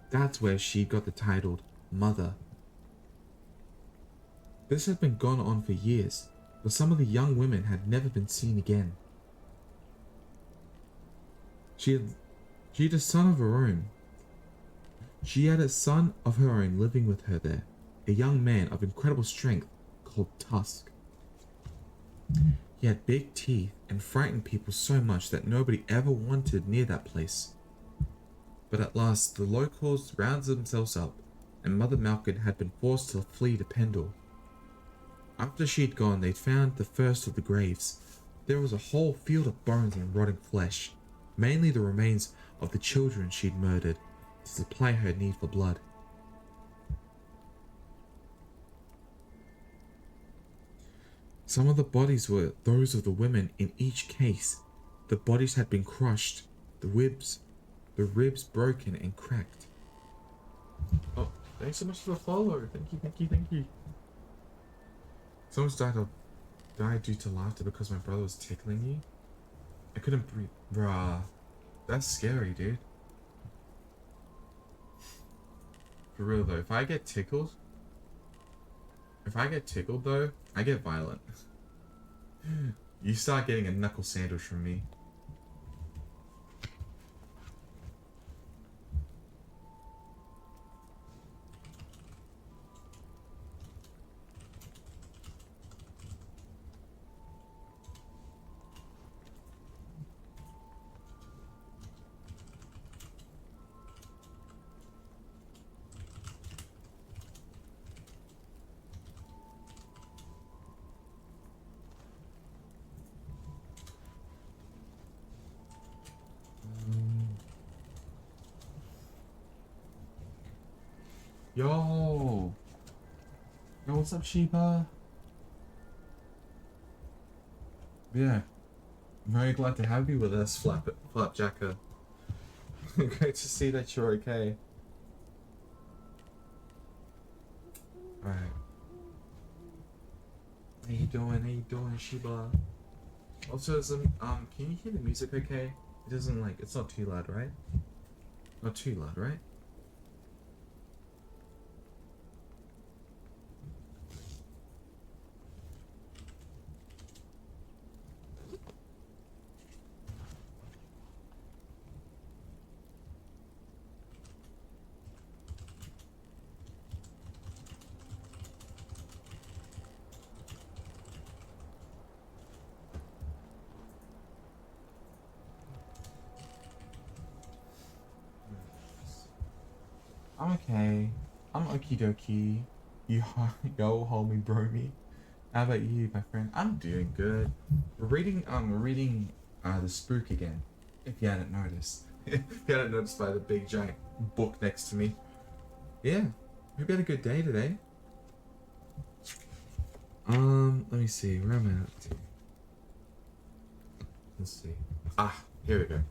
That's where she got the title Mother. This had been gone on for years, but some of the young women had never been seen again. She had a son of her own. She had a son of her own living with her there, a young man of incredible strength called Tusk. He had big teeth and frightened people so much that nobody ever wanted near that place. But at last the locals rounded themselves up, and Mother Malkin had been forced to flee to Pendle. After she'd gone, they'd found the first of the graves. There was a whole field of bones and rotting flesh, mainly the remains of the children she'd murdered to supply her need for blood. Some of the bodies were those of the women in each case. The bodies had been crushed, the ribs broken and cracked. Oh, thanks so much for the follow. Thank you. Someone's died due to laughter because my brother was tickling you. I couldn't breathe. Bruh. That's scary, dude. For real though, if I get tickled though, I get violent. You start getting a knuckle sandwich from me. Yo, what's up, Sheba? Yeah, I'm very glad to have you with us, Flapjacker. Great to see that you're okay. Alright. How you doing, Sheba? Also, can you hear the music okay? It doesn't it's not too loud, right? Not too loud, right? I'm okay. I'm okie dokie. Yo, homie, bromie. How about you, my friend? I'm doing good. We're reading the Spook again. If you hadn't noticed. If you hadn't noticed by the big giant book next to me. Yeah. Hope you had a good day today. Let me see. Where am I at to? Let's see. Ah, here we go.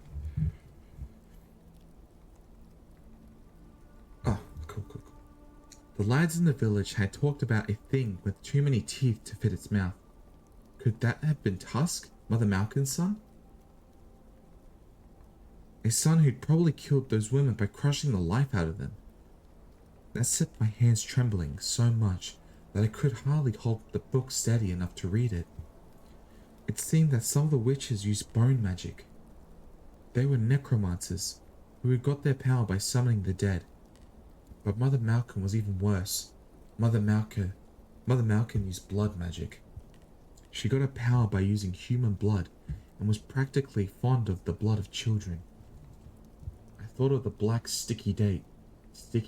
Oh, cool. The lads in the village had talked about a thing with too many teeth to fit its mouth. Could that have been Tusk, Mother Malkin's son? A son who'd probably killed those women by crushing the life out of them. That set my hands trembling so much that I could hardly hold the book steady enough to read it. It seemed that some of the witches used bone magic. They were necromancers who had got their power by summoning the dead. But Mother Malkin was even worse. Mother Malkin used blood magic. She got her power by using human blood and was practically fond of the blood of children. I thought of the black sticky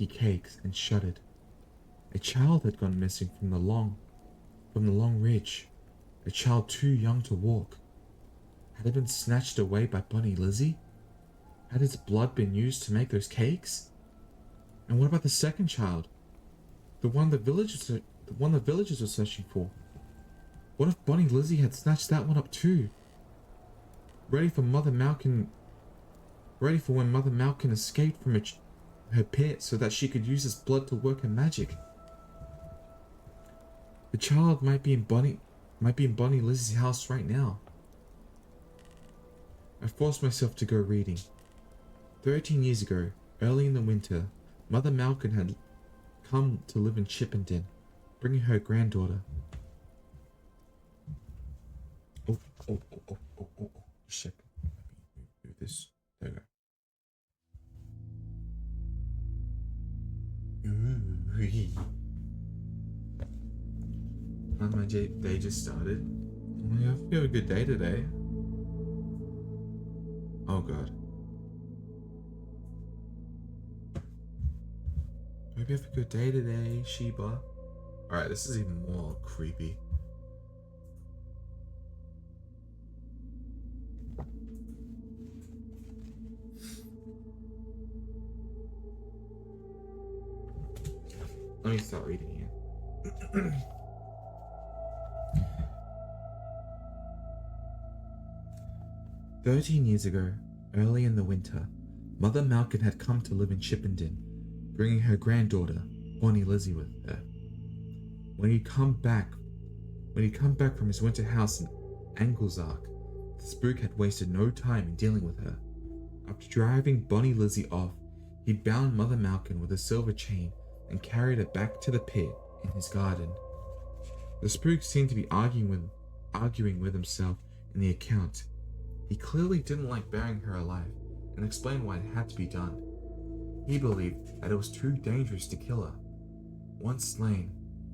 cakes and shuddered. A child had gone missing from the long ridge. A child too young to walk. Had it been snatched away by Bunny Lizzie? Had its blood been used to make those cakes? And what about the second child? The one the villagers were searching for? What if Bunny Lizzie had snatched that one up too? Ready for when Mother Malkin escaped from her pit so that she could use his blood to work her magic. The child might be in Bunny Lizzie's house right now. I forced myself to go reading. 13 years ago, early in the winter, Mother Malkin had come to live in Chippenden, bringing her granddaughter. Oh, shit. Let me move this. There we go. My day just started. I hope you have a good day today. Oh god. Hope you have a good day today, Sheba. Alright, this is even more creepy. Let me start reading here. 13 years ago, early in the winter, Mother Malkin had come to live in Chippenden, bringing her granddaughter, Bonnie Lizzie, with her. When he'd come back from his winter house in Anglezark, the spook had wasted no time in dealing with her. After driving Bonnie Lizzie off, he bound Mother Malkin with a silver chain and carried her back to the pit in his garden. The spook seemed to be arguing with himself in the account. He clearly didn't like burying her alive and explained why it had to be done. He believed that it was too dangerous to kill her. Once slain,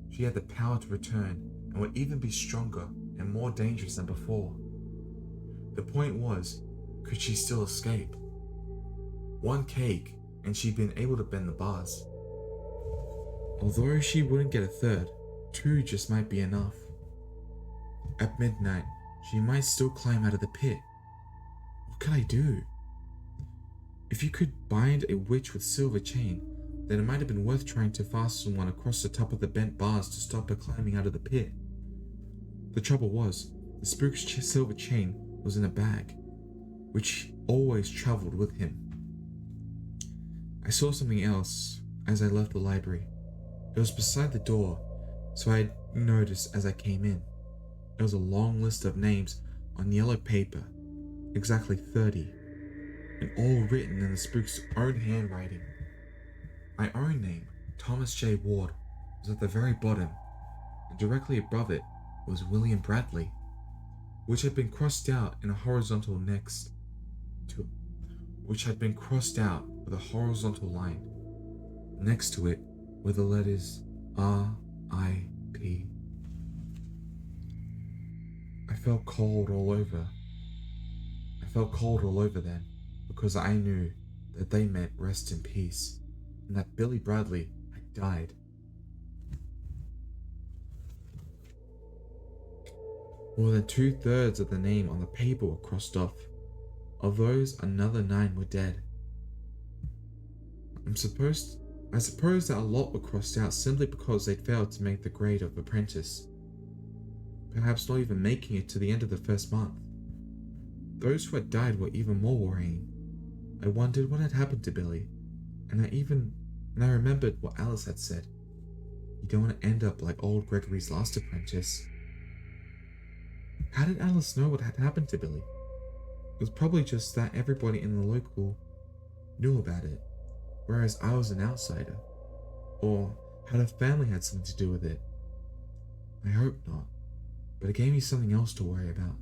she had the power to return and would even be stronger and more dangerous than before. The point was, could she still escape? One cake and she'd been able to bend the bars. Although she wouldn't get a third, 2 just might be enough. At midnight, she might still climb out of the pit. What could I do? If you could bind a witch with silver chain, then it might have been worth trying to fasten one across the top of the bent bars to stop her climbing out of the pit. The trouble was, the spook's silver chain was in a bag, which always traveled with him. I saw something else as I left the library. It was beside the door, so I noticed as I came in. It was a long list of names on yellow paper, exactly 30, and all written in the spook's own handwriting. My own name, Thomas J. Ward, was at the very bottom, and directly above it was William Bradley, which had been crossed out in a horizontal with a horizontal line. Next to it were the letters R.I.P. I felt cold all over then, because I knew that they meant rest in peace, and that Billy Bradley had died. More than 2/3 of the name on the paper were crossed off. Of those, another 9 were dead. I suppose that a lot were crossed out simply because they'd failed to make the grade of apprentice, perhaps not even making it to the end of the first month. Those who had died were even more worrying. I wondered what had happened to Billy, and I remembered what Alice had said. You don't want to end up like old Gregory's last apprentice. How did Alice know what had happened to Billy? It was probably just that everybody in the local knew about it, whereas I was an outsider. Or had her family had something to do with it? I hope not, but it gave me something else to worry about.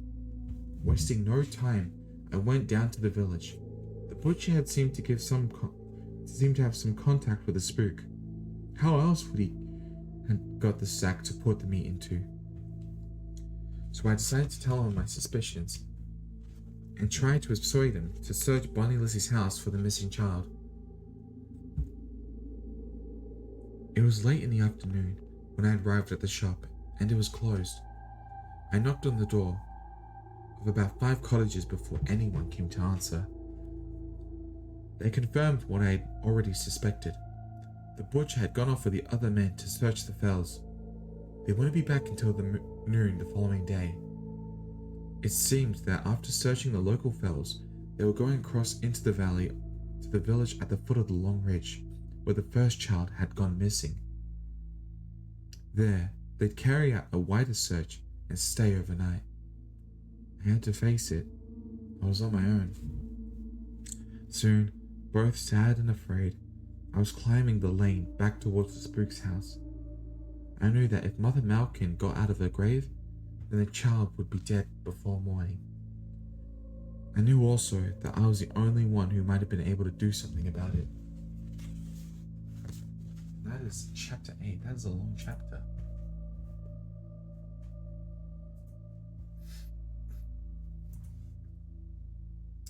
Wasting no time, I went down to the village. The butcher had seemed to have some contact with the spook. How else would he have got the sack to put the meat into? So I decided to tell him my suspicions and tried to persuade him to search Bonnie Lizzie's house for the missing child. It was late in the afternoon when I arrived at the shop, and it was closed. I knocked on the door of about 5 cottages before anyone came to answer. They confirmed what I had already suspected. The butcher had gone off with the other men to search the fells. They wouldn't be back until noon the following day. It seemed that after searching the local fells, they were going across into the valley to the village at the foot of the long ridge, where the first child had gone missing. There, they'd carry out a wider search and stay overnight. I had to face it. I was on my own. Soon, both sad and afraid, I was climbing the lane back towards the spook's house. I knew that if Mother Malkin got out of her grave, then the child would be dead before morning. I knew also that I was the only one who might have been able to do something about it. That is chapter 8. That is a long chapter.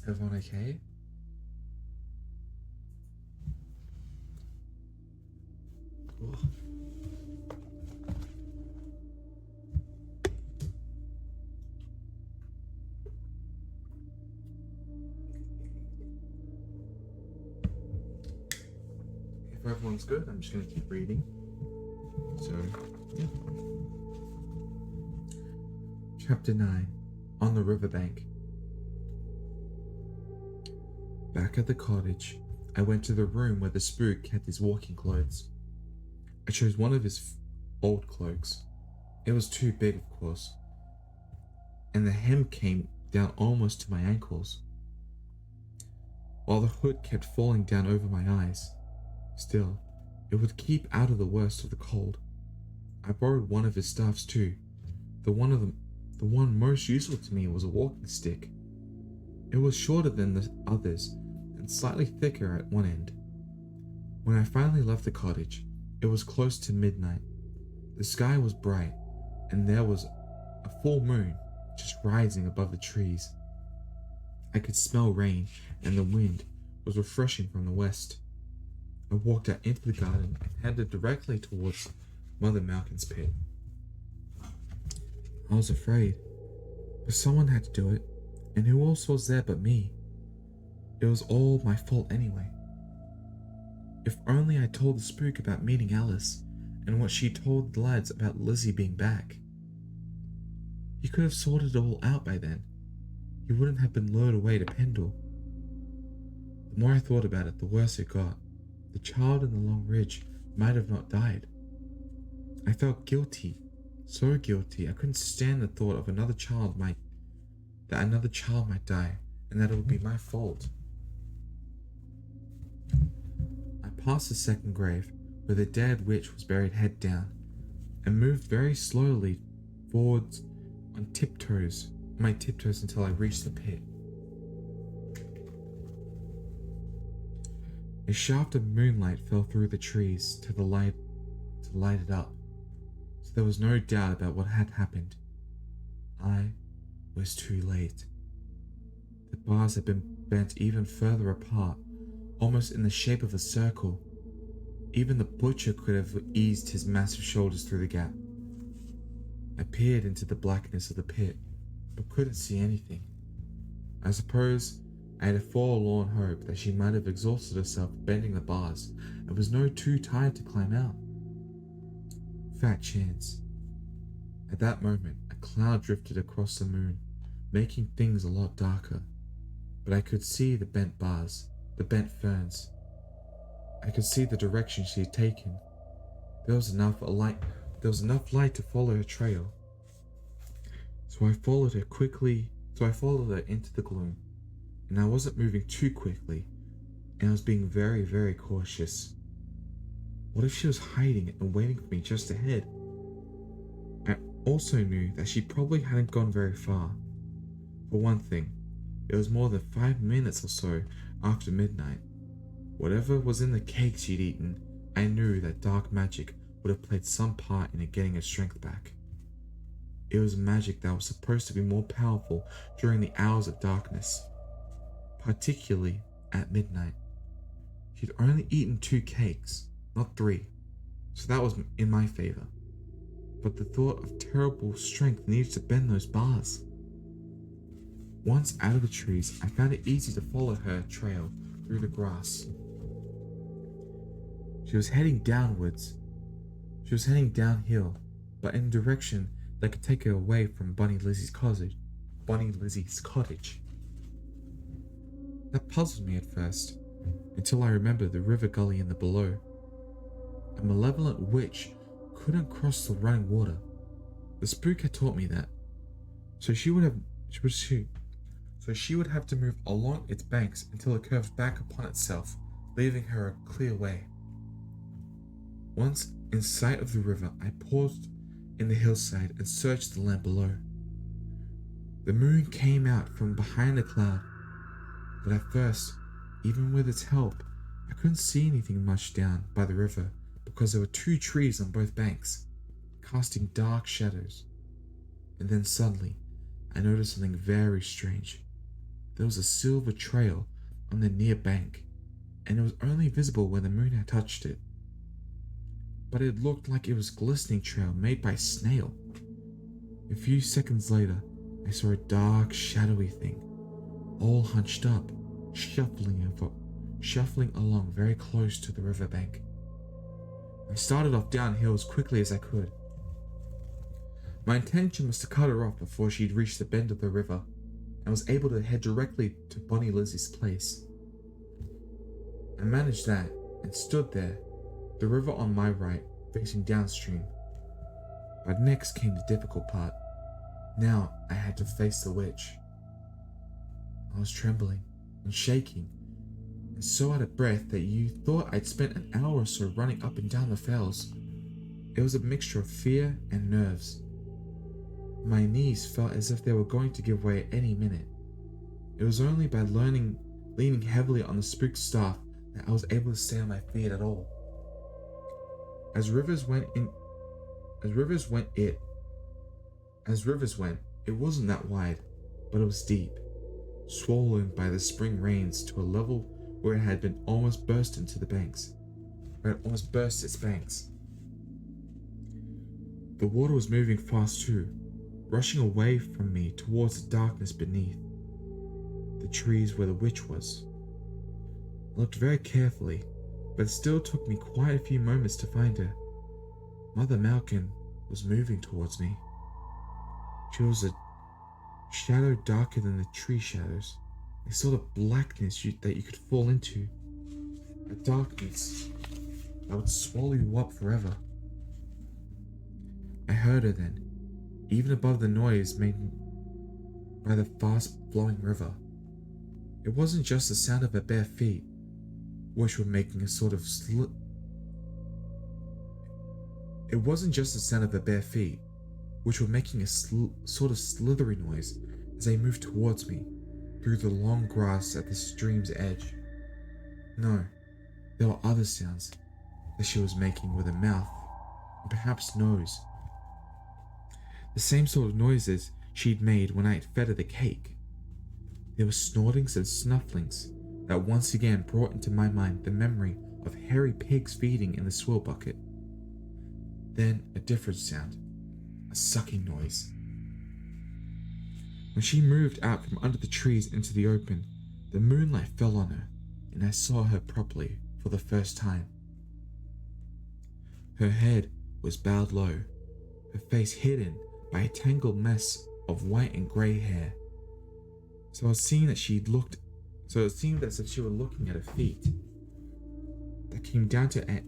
Everyone okay? Ugh. If everyone's good, I'm just going to keep reading. So, yeah. Chapter 9. On the Riverbank. Back at the cottage, I went to the room where the spook kept his walking clothes. I chose one of his old cloaks. It was too big, of course, and the hem came down almost to my ankles, while the hood kept falling down over my eyes. Still, it would keep out of the worst of the cold. I borrowed one of his staffs too. The one most useful to me was a walking stick. It was shorter than the others and slightly thicker at one end. When I finally left the cottage, it was close to midnight. The sky was bright, and there was a full moon just rising above the trees. I could smell rain, and the wind was refreshing from the west. I walked out into the garden and headed directly towards Mother Malkin's pit. I was afraid, but someone had to do it, and who else was there but me? It was all my fault anyway. If only I told the spook about meeting Alice and what she told the lads about Lizzie being back. He could have sorted it all out by then. He wouldn't have been lured away to Pendle. The more I thought about it, the worse it got. The child in the long ridge might have not died. I felt guilty, so guilty. I couldn't stand the thought of another child might die, and that it would be my fault. I passed the second grave, where the dead witch was buried head down, and moved very slowly forwards on my tiptoes until I reached the pit. A shaft of moonlight fell through the trees to light it up, so there was no doubt about what had happened. I was too late. The bars had been bent even further apart, almost in the shape of a circle. Even the butcher could have eased his massive shoulders through the gap. I peered into the blackness of the pit, but couldn't see anything. I suppose I had a forlorn hope that she might have exhausted herself bending the bars and was no too tired to climb out. Fat chance. At that moment, a cloud drifted across the moon, making things a lot darker. But I could see the bent bars, the bent ferns. I could see the direction she had taken. There was enough light to follow her trail. So I followed her into the gloom, and I wasn't moving too quickly, and I was being very, very cautious. What if she was hiding and waiting for me just ahead? I also knew that she probably hadn't gone very far. For one thing, it was more than 5 minutes or so after midnight. Whatever was in the cake she'd eaten, I knew that dark magic would have played some part in it getting her strength back. It was magic that was supposed to be more powerful during the hours of darkness, particularly at midnight. She'd only eaten 2 cakes, not 3, so that was in my favor. But the thought of terrible strength needed to bend those bars. Once out of the trees, I found it easy to follow her trail through the grass. She was heading downhill, but in a direction that could take her away from Bunny Lizzie's cottage. That puzzled me at first, until I remembered the river gully in the below. A malevolent witch couldn't cross the running water. The spook had taught me that. So she would have to move along its banks until it curved back upon itself, leaving her a clear way. Once in sight of the river, I paused in the hillside and searched the land below. The moon came out from behind a cloud, but at first, even with its help, I couldn't see anything much down by the river because there were 2 trees on both banks, casting dark shadows. And then suddenly, I noticed something very strange. There was a silver trail on the near bank, and it was only visible when the moon had touched it. But it looked like it was a glistening trail made by a snail. A few seconds later, I saw a dark, shadowy thing, all hunched up, shuffling along very close to the riverbank. I started off downhill as quickly as I could. My intention was to cut her off before she'd reached the bend of the river, and was able to head directly to Bunny Lizzie's place. I managed that and stood there, the river on my right, facing downstream. But next came the difficult part. Now I had to face the witch. I was trembling and shaking, and so out of breath that you thought I'd spent an hour or so running up and down the fells. It was a mixture of fear and nerves. My knees felt as if they were going to give way at any minute. It was only by leaning heavily on the spook's staff that I was able to stay on my feet at all. As rivers went, it wasn't that wide, but it was deep, swollen by the spring rains to a level where it had been almost burst its banks. The water was moving fast too, rushing away from me towards the darkness beneath the trees where the witch was. I looked very carefully, but it still took me quite a few moments to find her. Mother Malkin was moving towards me. She was a shadow darker than the tree shadows, a sort of blackness that you could fall into, a darkness that would swallow you up forever. I heard her then, even above the noise made by the fast-flowing river. It wasn't just the sound of her bare feet, which were making a sort of sort of slithery noise as they moved towards me through the long grass at the stream's edge. No, there were other sounds that she was making with her mouth and perhaps nose. The same sort of noises she'd made when I had fed her the cake. There were snortings and snufflings that once again brought into my mind the memory of hairy pigs feeding in the swill bucket. Then a different sound, a sucking noise. When she moved out from under the trees into the open, the moonlight fell on her, and I saw her properly for the first time. Her head was bowed low, her face hidden by a tangled mess of white and grey hair, So it seemed as if she were looking at her feet that came down to it,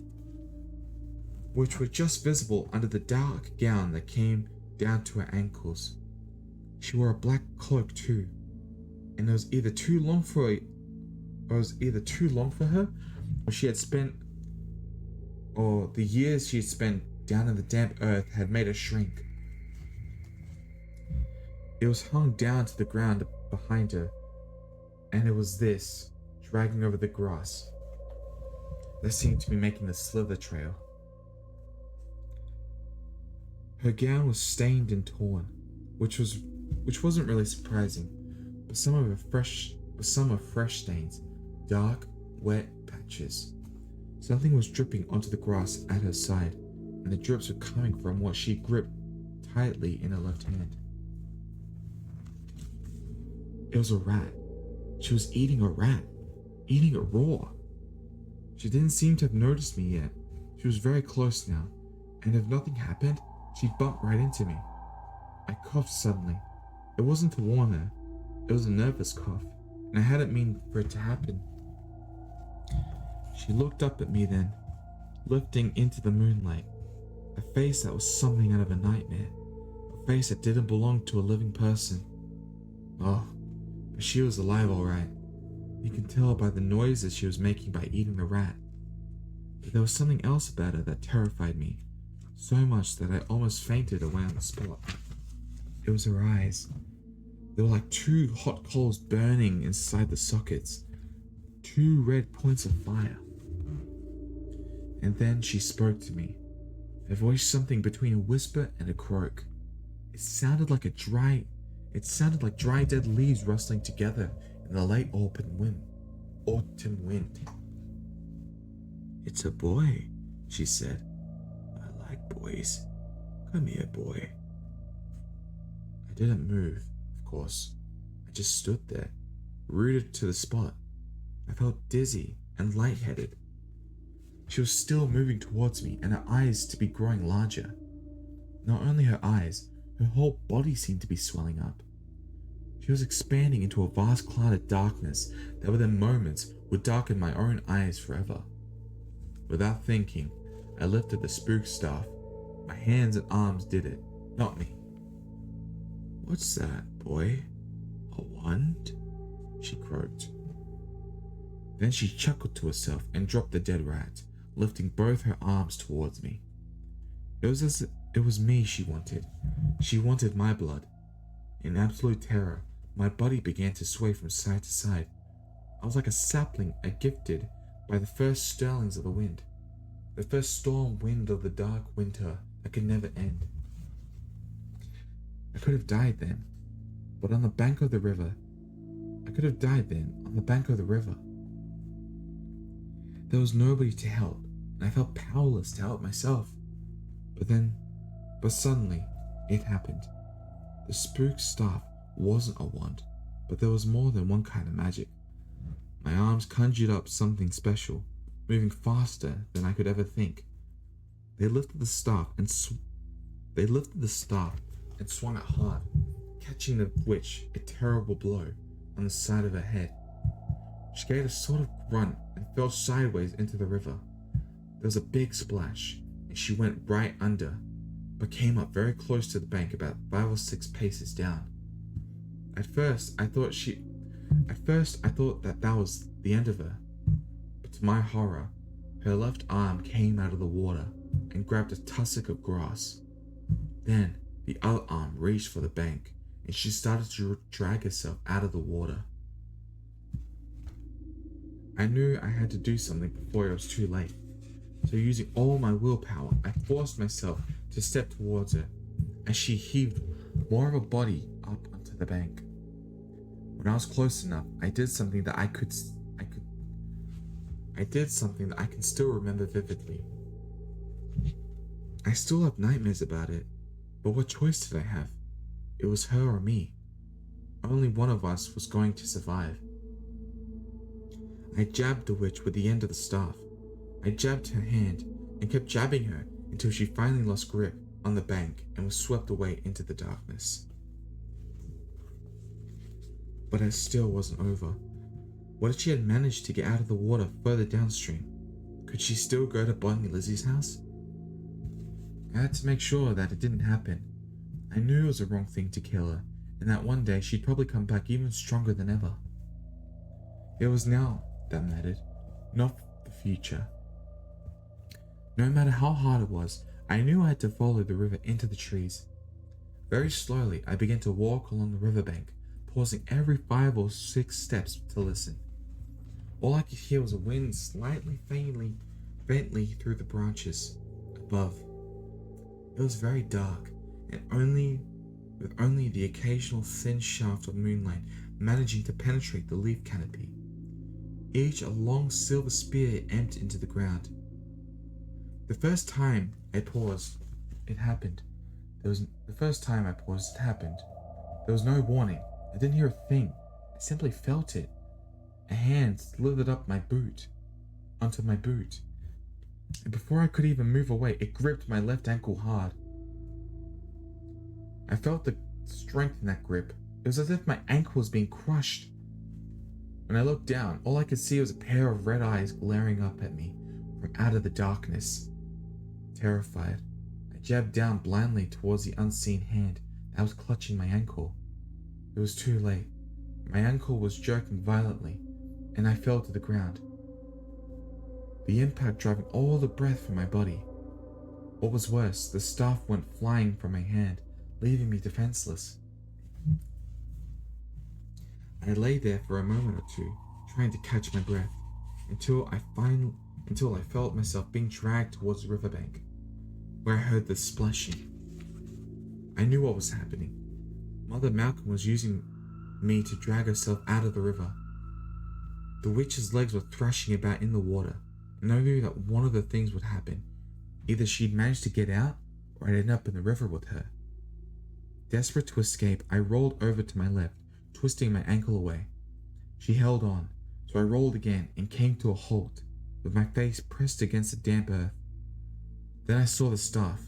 which were just visible under the dark gown that came down to her ankles. She wore a black cloak too, and it was either too long for her, or the years she had spent down in the damp earth had made her shrink. It was hung down to the ground behind her, and it was this, dragging over the grass, that seemed to be making the slither trail. Her gown was stained and torn, which wasn't really surprising, but some were fresh stains, dark, wet patches. Something was dripping onto the grass at her side, and the drips were coming from what she gripped tightly in her left hand. It was a rat. She was eating a rat, eating it raw. She didn't seem to have noticed me yet. She was very close now, and if nothing happened, she'd bump right into me. I coughed suddenly. It wasn't to warn her. It was a nervous cough, and I hadn't meant for it to happen. She looked up at me then, lifting into the moonlight, a face that was something out of a nightmare, a face that didn't belong to a living person. Oh, but she was alive all right. You can tell by the noises she was making by eating the rat. But there was something else about her that terrified me, so much that I almost fainted away on the spot. It was her eyes. They were like two hot coals burning inside the sockets, two red points of fire. And then she spoke to me, her voice something between a whisper and a croak. It sounded like dry dead leaves rustling together in the late autumn wind. "It's a boy," she said. "I like boys. Come here, boy." I didn't move, of course. I just stood there, rooted to the spot. I felt dizzy and lightheaded. She was still moving towards me, and her eyes to be growing larger. Not only her eyes, her whole body seemed to be swelling up. She was expanding into a vast cloud of darkness that within moments would darken my own eyes forever. Without thinking, I lifted the spook staff. My hands and arms did it, not me. "What's that, boy? A wand?" she croaked. Then she chuckled to herself and dropped the dead rat, lifting both her arms towards me. It was as if it was me she wanted. She wanted my blood. In absolute terror, my body began to sway from side to side. I was like a sapling gifted by the first stirrings of the wind, the first storm wind of the dark winter that could never end. I could have died then, but on the bank of the river. There was nobody to help, and I felt powerless to help myself. But suddenly, it happened. The spook staff wasn't a wand, but there was more than one kind of magic. My arms conjured up something special, moving faster than I could ever think. They lifted the staff and swung it hard, catching the witch a terrible blow on the side of her head. She gave a sort of grunt and fell sideways into the river. There was a big splash, and she went right under, but came up very close to the bank about 5 or 6 paces down. At first, I thought that was the end of her, but to my horror, her left arm came out of the water and grabbed a tussock of grass. Then the other arm reached for the bank, and she started to drag herself out of the water. I knew I had to do something before it was too late, so using all my willpower, I forced myself to step towards her as she heaved more of her body up onto the bank. When I was close enough, I did something that I can still remember vividly. I still have nightmares about it, but what choice did I have? It was her or me. Only one of us was going to survive. I jabbed the witch with the end of the staff. I jabbed her hand and kept jabbing her until she finally lost grip on the bank and was swept away into the darkness. But it still wasn't over. What if she had managed to get out of the water further downstream? Could she still go to Bonnie Lizzie's house? I had to make sure that it didn't happen. I knew it was the wrong thing to kill her, and that one day she'd probably come back even stronger than ever. It was now that mattered, not the future. No matter how hard it was, I knew I had to follow the river into the trees. Very slowly, I began to walk along the riverbank, pausing every 5 or 6 steps to listen. All I could hear was a wind slightly faintly through the branches above. It was very dark, and with only the occasional thin shaft of moonlight managing to penetrate the leaf canopy. Each a long silver spear aimed into the ground. The first time I paused, it happened. There was no warning. I didn't hear a thing. I simply felt it. A hand slithered up onto my boot. And before I could even move away, it gripped my left ankle hard. I felt the strength in that grip. It was as if my ankle was being crushed. When I looked down, all I could see was a pair of red eyes glaring up at me from out of the darkness. Terrified, I jabbed down blindly towards the unseen hand that was clutching my ankle. It was too late. My ankle was jerking violently, and I fell to the ground, the impact driving all the breath from my body. What was worse, the staff went flying from my hand, leaving me defenseless. I lay there for a moment or two, trying to catch my breath, until I felt myself being dragged towards the riverbank, where I heard the splashing. I knew what was happening. Mother Malcolm was using me to drag herself out of the river. The witch's legs were thrashing about in the water, and I knew that one of the things would happen. Either she'd manage to get out, or I'd end up in the river with her. Desperate to escape, I rolled over to my left, twisting my ankle away. She held on, so I rolled again and came to a halt, with my face pressed against the damp earth. Then I saw the staff,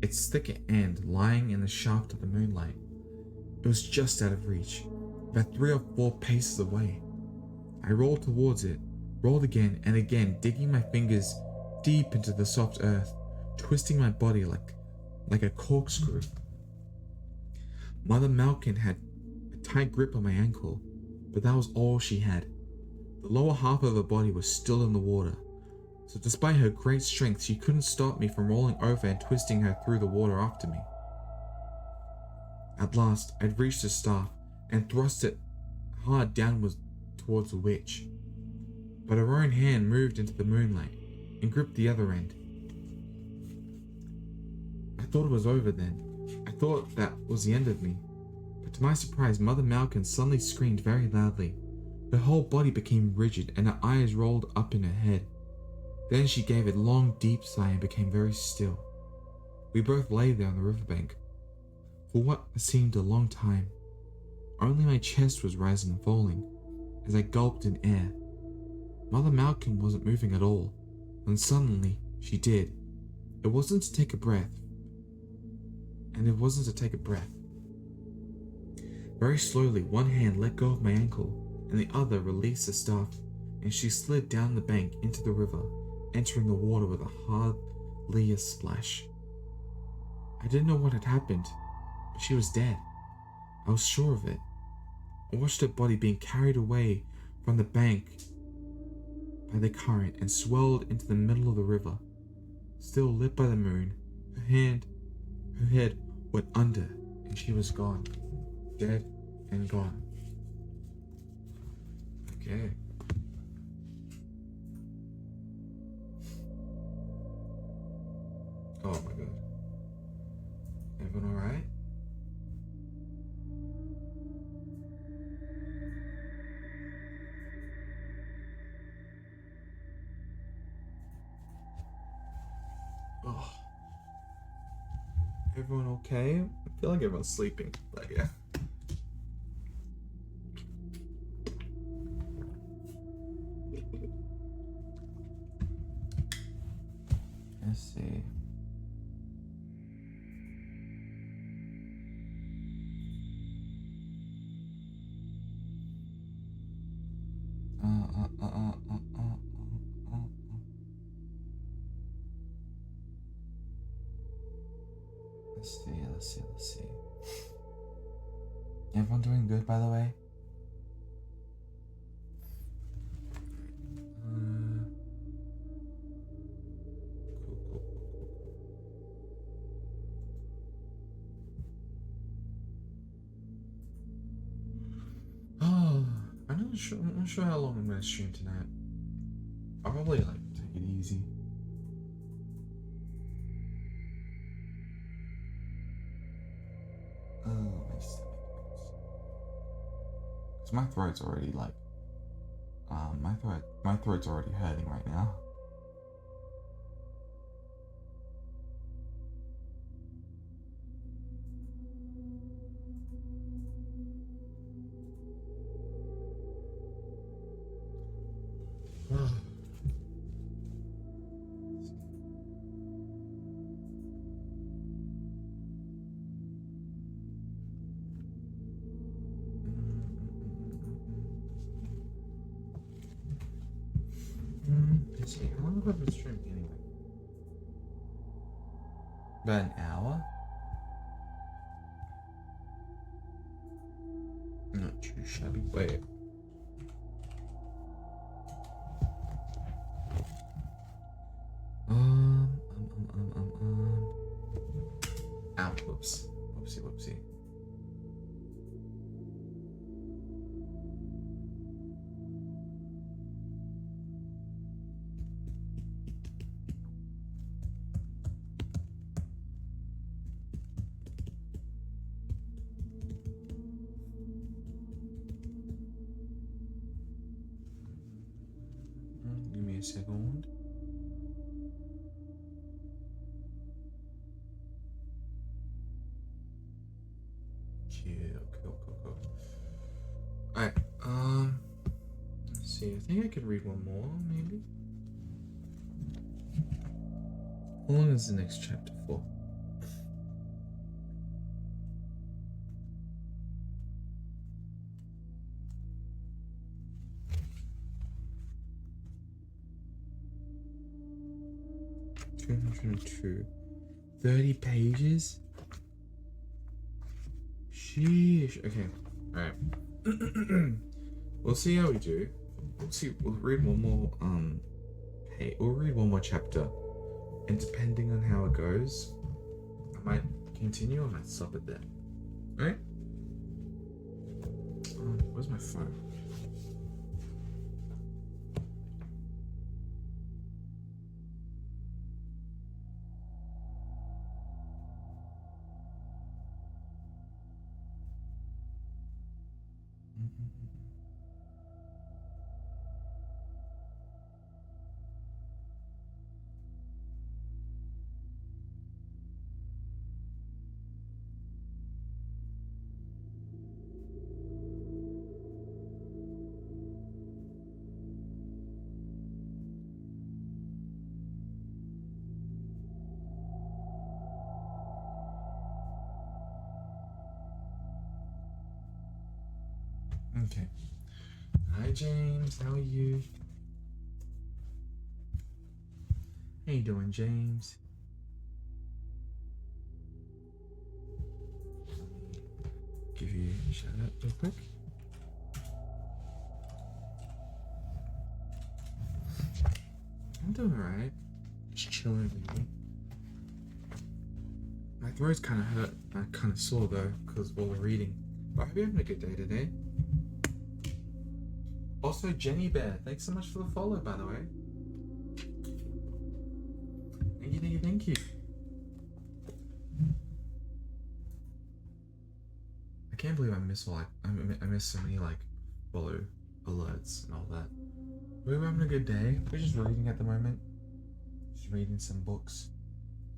its thick end lying in the shaft of the moonlight. It was just out of reach, about 3 or 4 paces away. I rolled towards it, rolled again and again, digging my fingers deep into the soft earth, twisting my body like a corkscrew. Mother Malkin had a tight grip on my ankle, but that was all she had. The lower half of her body was still in the water, so despite her great strength, she couldn't stop me from rolling over and twisting her through the water after me. At last, I'd reached the staff and thrust it hard downwards towards the witch, but her own hand moved into the moonlight and gripped the other end. I thought it was over then. I thought that was the end of me, but to my surprise, Mother Malkin suddenly screamed very loudly. Her whole body became rigid and her eyes rolled up in her head. Then she gave a long, deep sigh and became very still. We both lay there on the riverbank for what seemed a long time. Only my chest was rising and falling as I gulped in air. Mother Malkin wasn't moving at all, when suddenly she did. It wasn't to take a breath. Very slowly, one hand let go of my ankle, and the other released the staff, and she slid down the bank into the river, entering the water with a hardly a splash. I didn't know what had happened, but she was dead. I was sure of it. I watched her body being carried away from the bank by the current and swirled into the middle of the river. Still lit by the moon, her head went under, and she was gone. Dead and gone. Okay. Oh my god. Everyone alright? Oh. Everyone okay? I feel like everyone's sleeping, but yeah. Let's see. Let's see. Everyone doing good, by the way? Oh, I'm not sure how long I'm gonna stream tonight. I'll probably like take it easy. Oh, my stomach hurts. Cause my throat's already like, my throat's already hurting right now. Let's see, how long have I been streaming anyway? About an hour? Not too shabby. Wait. Ow, whoops. Whoopsie. Give me a second. Cool. Alright, let's see, I think I could read one more, maybe? How long is the next chapter for? $202. 30 pages? Sheesh. Okay. Alright. We'll see how we do. We'll read one more we'll read one more chapter. And depending on how it goes, I might continue or I might stop it there. Alright? Where's my phone? Okay. Hi James, how are you? How you doing, James? Give you a shout out real quick. I'm doing alright. Just chilling, really. My throat's kind of hurt. I'm kind of sore though, because of all the reading. But I hope you're having a good day today. Also, Jenny Bear, thanks so much for the follow, by the way. Thank you. I can't believe I miss I miss so many like follow alerts and all that. We're having a good day. We're just reading at the moment. Just reading some books.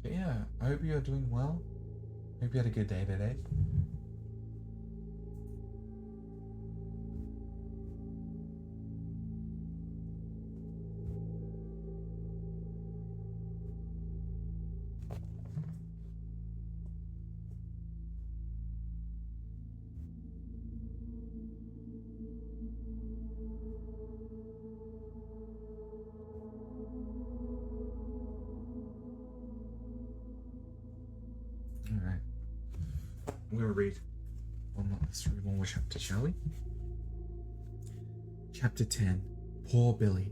But yeah, I hope you're doing well. Hope you had a good day today. Alright. I'm gonna read let's read one more chapter, shall we? Chapter 10. Poor Billy.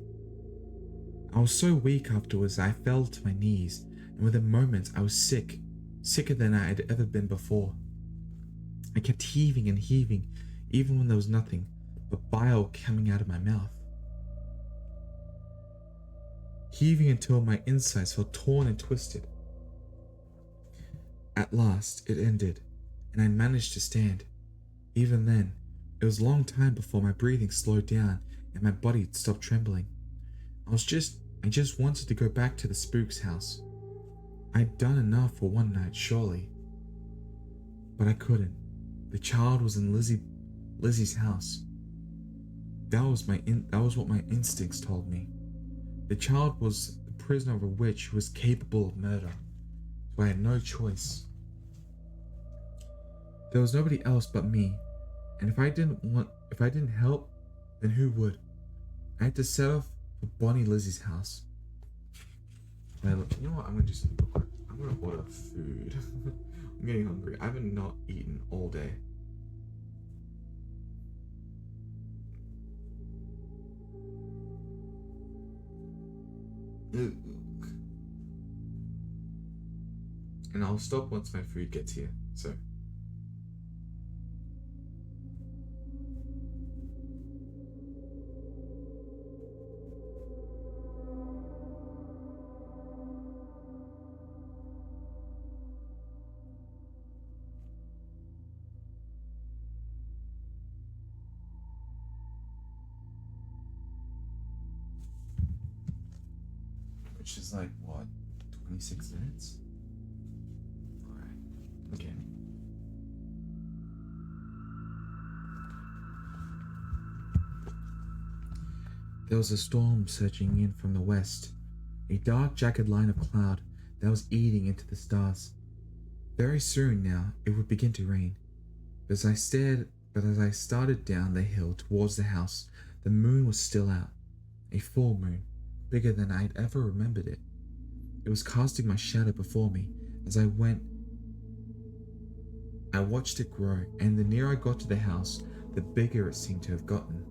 I was so weak afterwards I fell to my knees, and within moments I was sick, sicker than I had ever been before. I kept heaving and heaving, even when there was nothing but bile coming out of my mouth. Heaving until my insides felt torn and twisted. At last, it ended, and I managed to stand. Even then, it was a long time before my breathing slowed down and my body stopped trembling. I just wanted to go back to the Spooks' house. I'd done enough for one night, surely. But I couldn't. The child was in Lizzie's house. That was what my instincts told me. The child was the prisoner of a witch who was capable of murder, so I had no choice. There was nobody else but me, and if I didn't help, then who would? I had to set off for Bonnie Lizzie's house. Well, you know what? I'm gonna do something real quick. I'm gonna order food. I'm getting hungry. I haven't not eaten all day. And I'll stop once my food gets here. So. Which is like, what, 26 minutes? Alright, okay. There was a storm surging in from the west, a dark, jagged line of cloud that was eating into the stars. Very soon now, it would begin to rain. But as I started down the hill towards the house, the moon was still out, a full moon, bigger than I'd ever remembered it. It was casting my shadow before me as I went. I watched it grow, and the nearer I got to the house, the bigger it seemed to have gotten.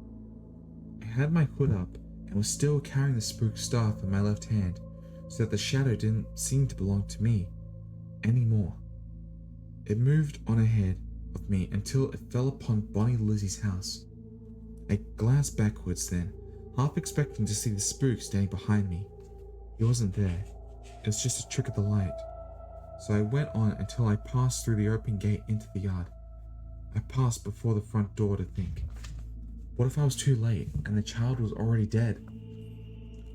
I had my hood up and was still carrying the spook staff in my left hand, so that the shadow didn't seem to belong to me anymore. It moved on ahead of me until it fell upon Bonnie Lizzie's house. I glanced backwards then, half expecting to see the spook standing behind me. He wasn't there. It was just a trick of the light. So I went on until I passed through the open gate into the yard. I paused before the front door to think, what if I was too late and the child was already dead?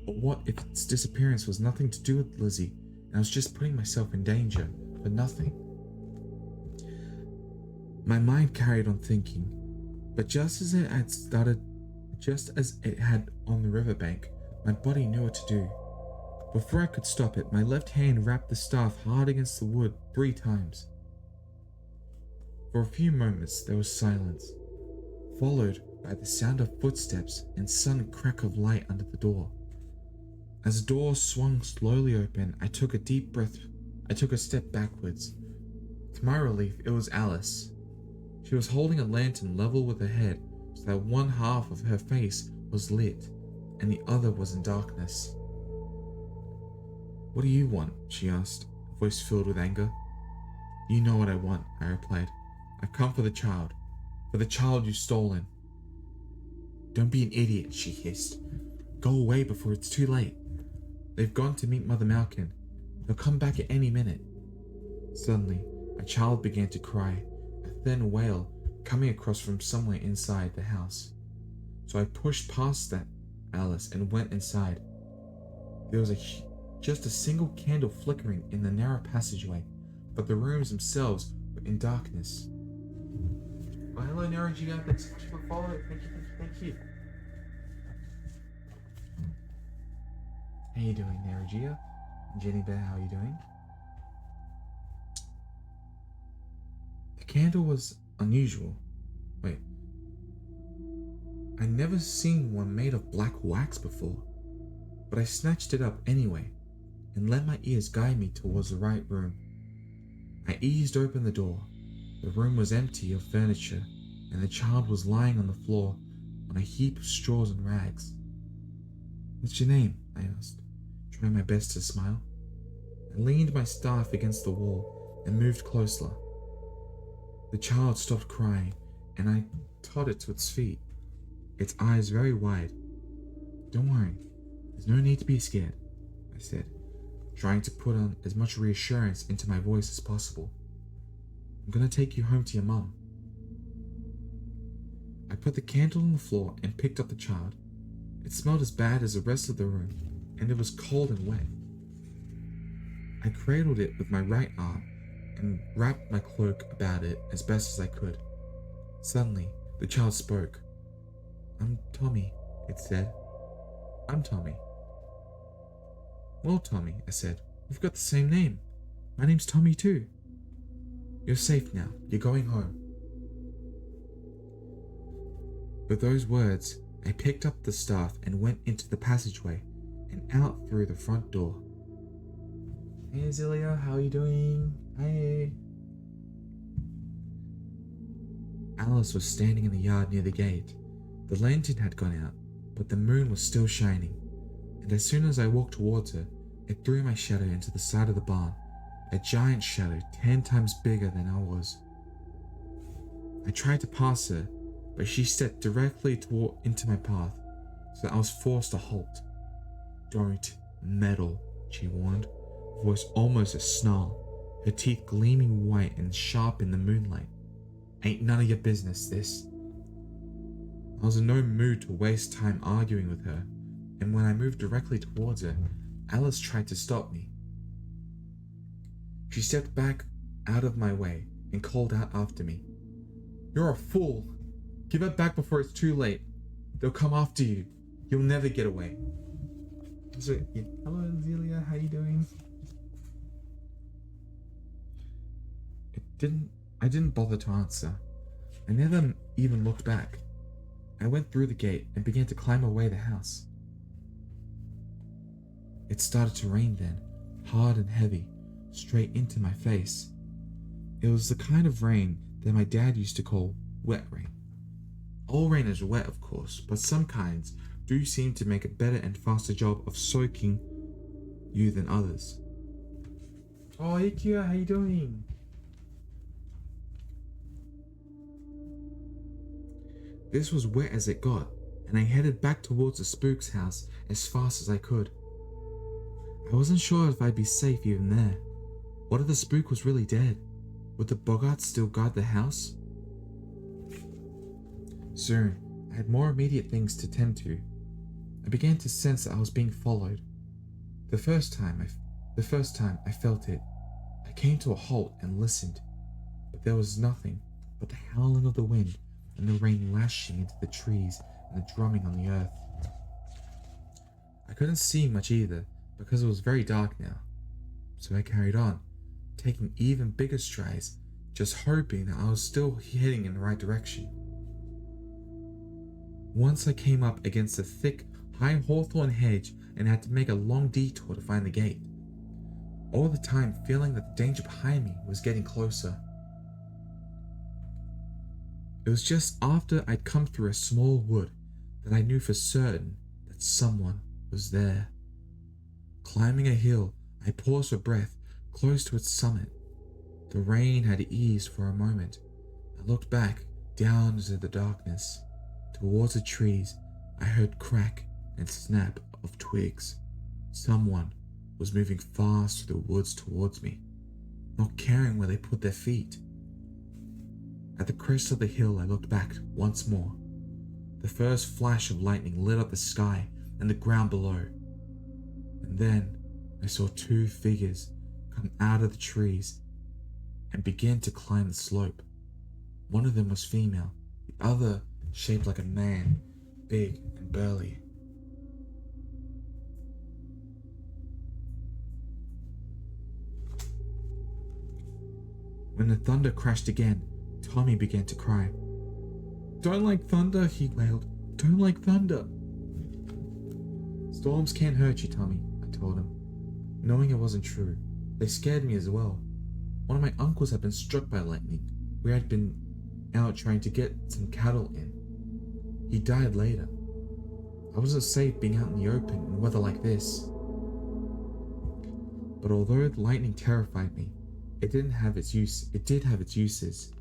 Or what if its disappearance was nothing to do with Lizzie and I was just putting myself in danger for nothing? My mind carried on thinking, but just as it had on the riverbank, my body knew what to do. Before I could stop it, my left hand rapped the staff hard against the wood 3 times. For a few moments there was silence, followed by the sound of footsteps and sudden crack of light under the door. As the door swung slowly open, I took a deep breath. I took a step backwards. To my relief, it was Alice. She was holding a lantern level with her head, so that one half of her face was lit and the other was in darkness. "What do you want?" she asked, a voice filled with anger. "You know what I want," I replied. "I've come for the child you've stolen." "Don't be an idiot," she hissed. "Go away before it's too late. They've gone to meet Mother Malkin. They'll come back at any minute." Suddenly, a child began to cry, a thin wail coming across from somewhere inside the house. So I pushed past that Alice and went inside. There was just a single candle flickering in the narrow passageway, but the rooms themselves were in darkness. Oh, hello, Narajia. Thanks so much for following. Thank you. How you doing, Narajia? Jenny Bear, how are you doing? The candle was unusual. Wait. I'd never seen one made of black wax before, but I snatched it up anyway and let my ears guide me towards the right room. I eased open the door. The room was empty of furniture, and the child was lying on the floor on a heap of straws and rags. "What's your name?" I asked, trying my best to smile. I leaned my staff against the wall and moved closer. The child stopped crying, and I tottered to its feet, its eyes very wide. "Don't worry, there's no need to be scared," I said, trying to put on as much reassurance into my voice as possible. "I'm gonna take you home to your mum." I put the candle on the floor and picked up the child. It smelled as bad as the rest of the room, and it was cold and wet. I cradled it with my right arm and wrapped my cloak about it as best as I could. Suddenly, the child spoke. "I'm Tommy," it said. "I'm Tommy." "Well, Tommy," I said, "we've got the same name. My name's Tommy too." "You're safe now. You're going home." With those words, I picked up the staff and went into the passageway and out through the front door. "Hey, Azealia, how are you doing? Hey." Alice was standing in the yard near the gate. The lantern had gone out, but the moon was still shining, and as soon as I walked towards her, it threw my shadow into the side of the barn, a giant shadow 10 times bigger than I was. I tried to pass her, but she stepped directly into my path, so I was forced to halt. "Don't meddle," she warned, voice almost a snarl, her teeth gleaming white and sharp in the moonlight. "Ain't none of your business, this." I was in no mood to waste time arguing with her, and when I moved directly towards her, Alice tried to stop me. She stepped back out of my way and called out after me, "You're a fool! Give it back before it's too late. They'll come after you. You'll never get away." So, yeah. "Hello, Azealia, how you doing?" I didn't bother to answer. I never even looked back. I went through the gate and began to climb away the house. It started to rain then, hard and heavy, straight into my face. It was the kind of rain that my dad used to call wet rain. All rain is wet, of course, but some kinds do seem to make a better and faster job of soaking you than others. "Oh, hey Kia, how you doing?" This was wet as it got, and I headed back towards the Spooks house as fast as I could. I wasn't sure if I'd be safe even there. What if the spook was really dead? Would the boggarts still guard the house? Soon, I had more immediate things to tend to. I began to sense that I was being followed. The first time I felt it, I came to a halt and listened, but there was nothing but the howling of the wind and the rain lashing into the trees and the drumming on the earth. I couldn't see much either because it was very dark now, so I carried on, taking even bigger strides, just hoping that I was still heading in the right direction. Once I came up against a thick, high hawthorn hedge and had to make a long detour to find the gate, all the time feeling that the danger behind me was getting closer. It was just after I'd come through a small wood that I knew for certain that someone was there. Climbing a hill, I paused for breath close to its summit. The rain had eased for a moment. I looked back down into the darkness. Towards the trees, I heard crack and snap of twigs. Someone was moving fast through the woods towards me, not caring where they put their feet. At the crest of the hill, I looked back once more. The first flash of lightning lit up the sky and the ground below. And then I saw 2 figures come out of the trees and begin to climb the slope. One of them was female, the other shaped like a man, big and burly. When the thunder crashed again, Tommy began to cry. "Don't like thunder," he wailed. "Don't like thunder." "Storms can't hurt you, Tommy," I told him, knowing it wasn't true. They scared me as well. One of my uncles had been struck by lightning, we had been out trying to get some cattle in. He died later. I wasn't safe being out in the open in weather like this. But although the lightning terrified me, it did have its uses.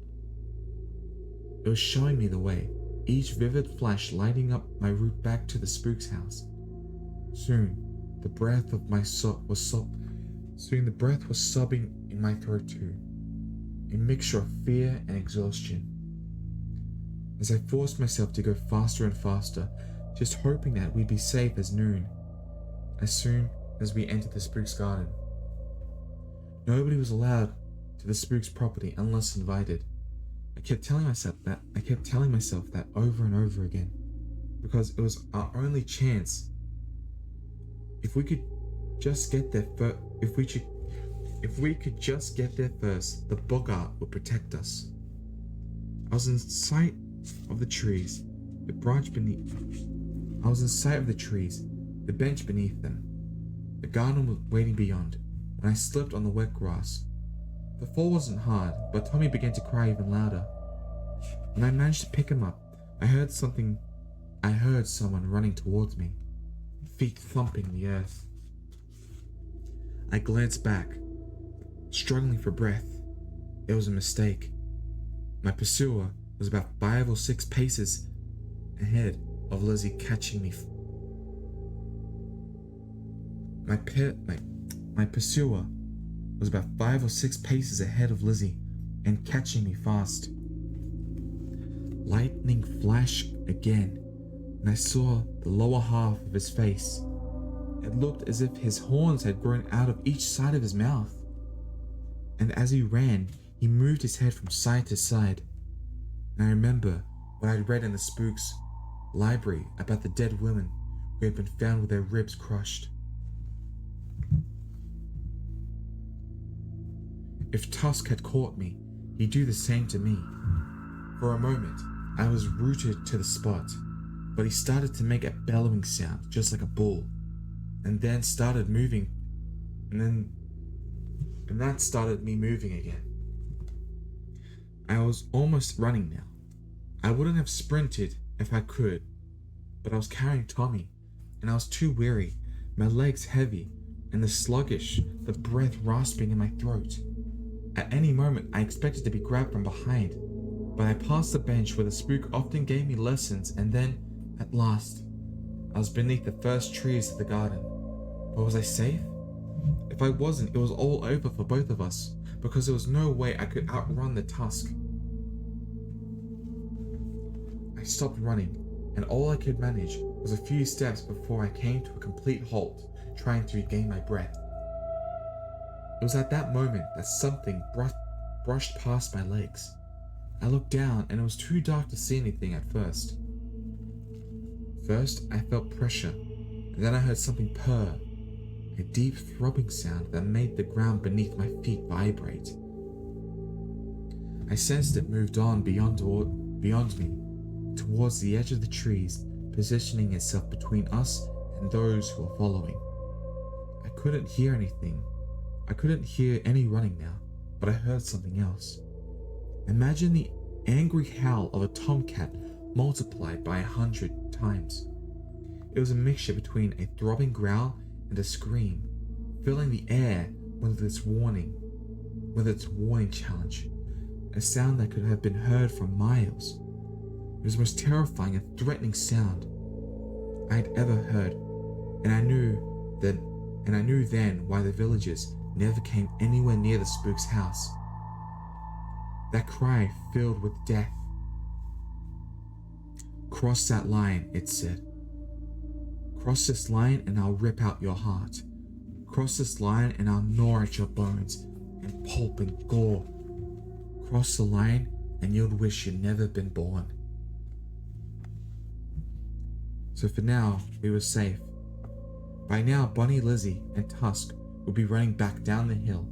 It was showing me the way, each vivid flash lighting up my route back to the Spooks house. Soon, the breath was sobbing in my throat too, a mixture of fear and exhaustion. As I forced myself to go faster and faster, just hoping that we'd be safe as noon, as soon as we entered the Spooks garden. Nobody was allowed to the Spooks property unless invited. I kept telling myself that over and over again, because it was our only chance. If we could just get there first, the book art would protect us. I was in sight of the trees, the bench beneath them. The garden was waiting beyond, when I slipped on the wet grass. The fall wasn't hard, but Tommy began to cry even louder. When I managed to pick him up, I heard someone running towards me, feet thumping the earth. I glanced back, struggling for breath. It was a mistake. My pursuer was about 5 or 6 paces ahead of Lizzie, catching me. My pursuer was about 5 or 6 paces ahead of Lizzie and catching me fast. Lightning flashed again, and I saw the lower half of his face. It looked as if his horns had grown out of each side of his mouth. And as he ran, he moved his head from side to side. And I remember what I'd read in the Spooks library about the dead women who had been found with their ribs crushed. If Tusk had caught me, he'd do the same to me. For a moment, I was rooted to the spot, but he started to make a bellowing sound, just like a bull, and then started moving, and that started me moving again. I was almost running now. I wouldn't have sprinted if I could, but I was carrying Tommy, and I was too weary, my legs heavy, and the breath rasping in my throat. At any moment, I expected to be grabbed from behind, but I passed the bench where the spook often gave me lessons, and then, at last, I was beneath the first trees of the garden. But was I safe? If I wasn't, it was all over for both of us, because there was no way I could outrun the Tusk. I stopped running, and all I could manage was a few steps before I came to a complete halt, trying to regain my breath. It was at that moment that something brushed past my legs. I looked down, and it was too dark to see anything at first. First, I felt pressure, and then I heard something purr, a deep throbbing sound that made the ground beneath my feet vibrate. I sensed it moved on beyond me, towards the edge of the trees, positioning itself between us and those who were following. I couldn't hear anything. I couldn't hear any running now, but I heard something else. Imagine the angry howl of a tomcat multiplied by 100 times. It was a mixture between a throbbing growl and a scream, filling the air with its warning challenge, a sound that could have been heard from miles. It was the most terrifying and threatening sound I had ever heard, and I knew then why the villagers never came anywhere near the Spooks' house. That cry filled with death. "Cross that line," it said. "Cross this line and I'll rip out your heart. Cross this line and I'll gnaw at your bones and pulp and gore. Cross the line and you'll wish you'd never been born." So for now, we were safe. By now, Bunny, Lizzie, and Tusk would be running back down the hill.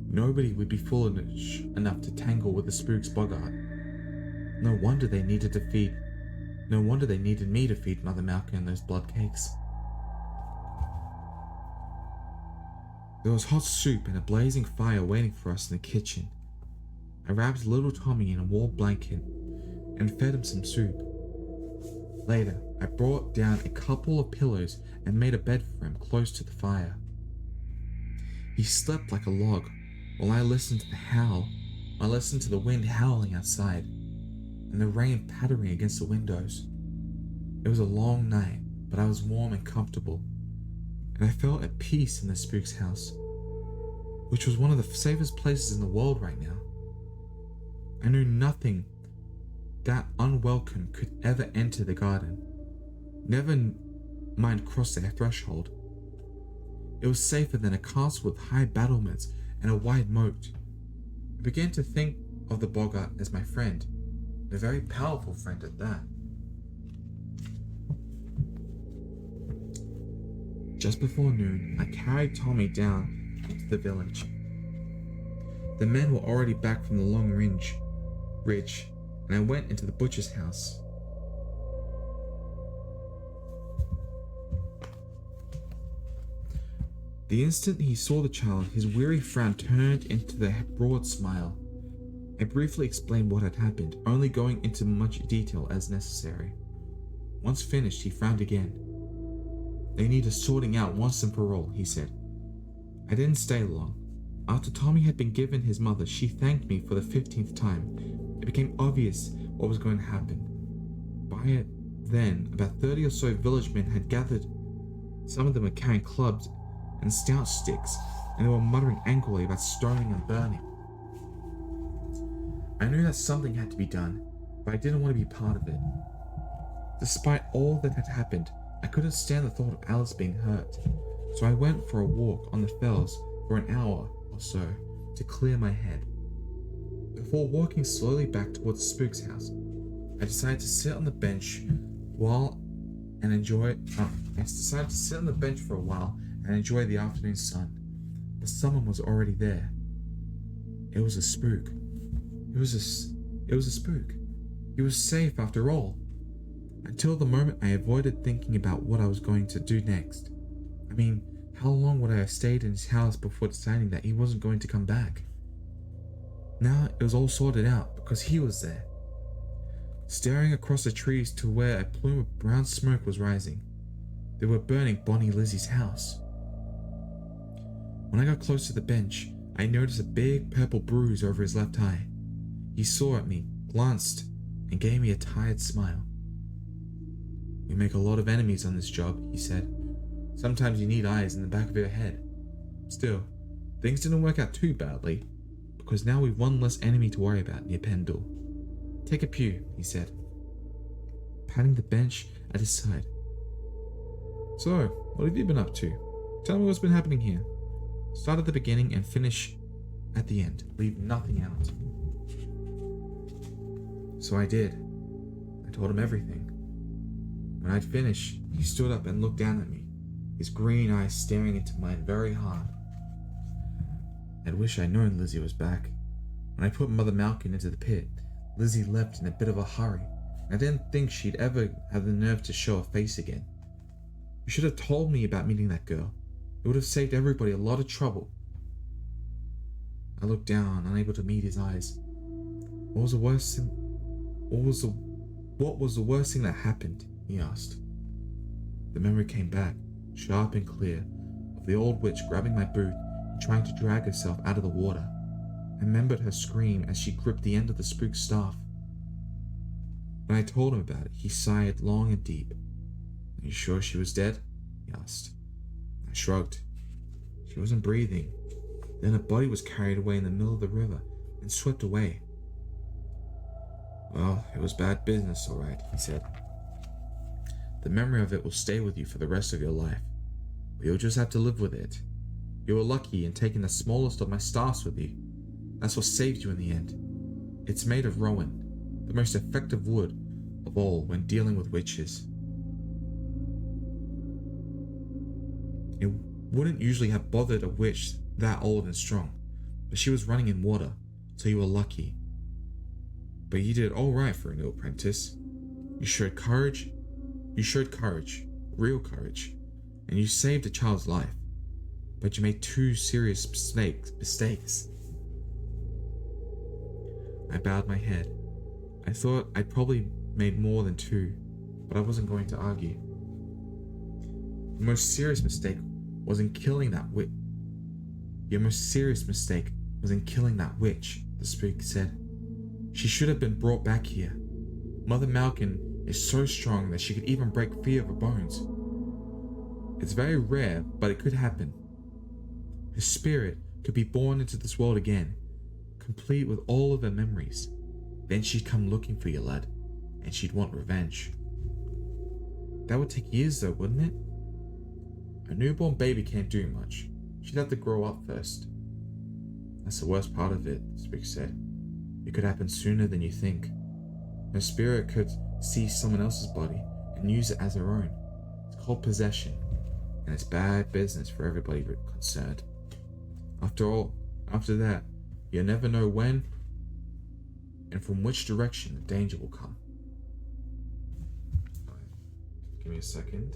Nobody would be foolish enough to tangle with the Spooks Boggart. No wonder they needed me to feed Mother Malcolm and those blood cakes. There was hot soup and a blazing fire waiting for us in the kitchen. I I wrapped little Tommy in a warm blanket and fed him some soup. Later, I brought down a couple of pillows and made a bed for him close to the fire. He slept like a log while I listened to the wind howling outside and the rain pattering against the windows. It was a long night, but I was warm and comfortable, and I felt at peace in the Spooks house, which was one of the safest places in the world right now. I knew nothing that unwelcome could ever enter the garden, never mind cross their threshold. It was safer than a castle with high battlements and a wide moat. I began to think of the boggart as my friend, and a very powerful friend at that. Just before noon, I carried Tommy down into the village. The men were already back from the long ridge, and I went into the butcher's house. The instant he saw the child, his weary frown turned into a broad smile. I briefly explained what had happened, only going into much detail as necessary. Once finished, he frowned again. They need a sorting out once and for all, he said. I didn't stay long. After Tommy had been given his mother, she thanked me for the 15th time. It became obvious what was going to happen. By it then, about 30 or so village men had gathered. Some of them were carrying clubs and stout sticks, and they were muttering angrily about stoning and burning. I knew that something had to be done, but I didn't want to be part of it. Despite all that had happened, I couldn't stand the thought of Alice being hurt, so I went for a walk on the fells for an hour or so to clear my head. Before walking slowly back towards the Spooks house, I decided to sit on the bench for a while and enjoy the afternoon sun, but someone was already there. It was a spook. It was a spook. He was safe after all. Until the moment I avoided thinking about what I was going to do next. I mean, how long would I have stayed in his house before deciding that he wasn't going to come back? Now it was all sorted out because he was there, staring across the trees to where a plume of brown smoke was rising. They were burning Bonnie Lizzie's house. When I got close to the bench, I noticed a big purple bruise over his left eye. He saw at me, glanced, and gave me a tired smile. We make a lot of enemies on this job, he said. Sometimes you need eyes in the back of your head. Still, things didn't work out too badly, because now we've one less enemy to worry about near Pendle. Take a pew, he said, patting the bench at his side. So, what have you been up to? Tell me what's been happening here. Start at the beginning and finish at the end. Leave nothing out. So I did. I told him everything. When I'd finished, he stood up and looked down at me, his green eyes staring into mine very hard. I'd wish I'd known Lizzie was back. When I put Mother Malkin into the pit, Lizzie left in a bit of a hurry, and I didn't think she'd ever have the nerve to show her face again. You should have told me about meeting that girl. It would have saved everybody a lot of trouble. I looked down, unable to meet his eyes. What was the worst thing that happened? He asked. The memory came back, sharp and clear, of the old witch grabbing my boot and trying to drag herself out of the water. I remembered her scream as she gripped the end of the spook's staff. When I told him about it, he sighed long and deep. Are you sure she was dead? He asked. I shrugged. She wasn't breathing. Then her body was carried away in the middle of the river and swept away. Well, it was bad business, all right, he said. The memory of it will stay with you for the rest of your life, but you'll just have to live with it. You were lucky in taking the smallest of my staffs with you. That's what saved you in the end. It's made of rowan, the most effective wood of all when dealing with witches. It wouldn't usually have bothered a witch that old and strong, but she was running in water, so you were lucky. But you did all right for a new apprentice. You showed courage, real courage, and you saved a child's life. But you made two serious mistakes. I bowed my head. I thought I'd probably made more than 2, but I wasn't going to argue. The most serious mistake was in killing that witch. Your most serious mistake was in killing that witch, the spook said. She should have been brought back here. Mother Malkin is so strong that she could even break free of her bones. It's very rare, but it could happen. Her spirit could be born into this world again, complete with all of her memories. Then she'd come looking for you, lad, and she'd want revenge. That would take years though, wouldn't it? A newborn baby can't do much. She'd have to grow up first. That's the worst part of it, Spook said. It could happen sooner than you think. Her spirit could seize someone else's body and use it as her own. It's called possession, and it's bad business for everybody concerned. After all, after that, you never know when and from which direction the danger will come. Give me a second.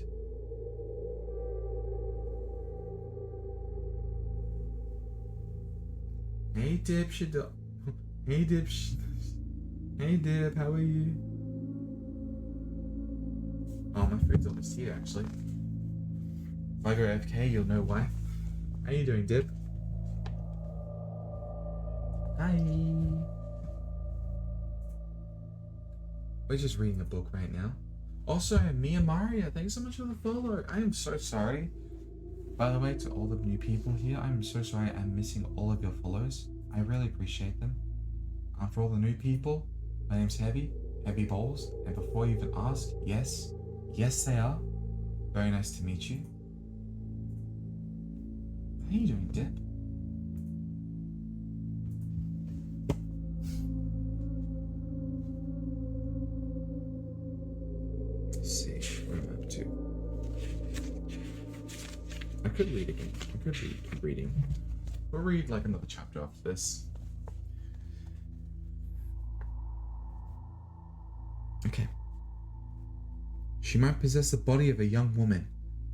Hey Dip, hey Dip, hey Dip, how are you? Oh, my food's almost here actually. If I go AFK, you'll know why. How you doing, Dip? Hi. We're just reading a book right now. Also, Mia Maria, thanks so much for the follow. I am so sorry. By the way, to all the new people here, I'm so sorry I'm missing all of your follows. I really appreciate them. For all the new people, my name's Heavy Bowls, and before you even ask, yes they are. Very nice to meet you. How are you doing, Dip? Let's see, what am I up to? I could read again. I could keep reading. We'll read like another chapter after this. Okay. She might possess the body of a young woman,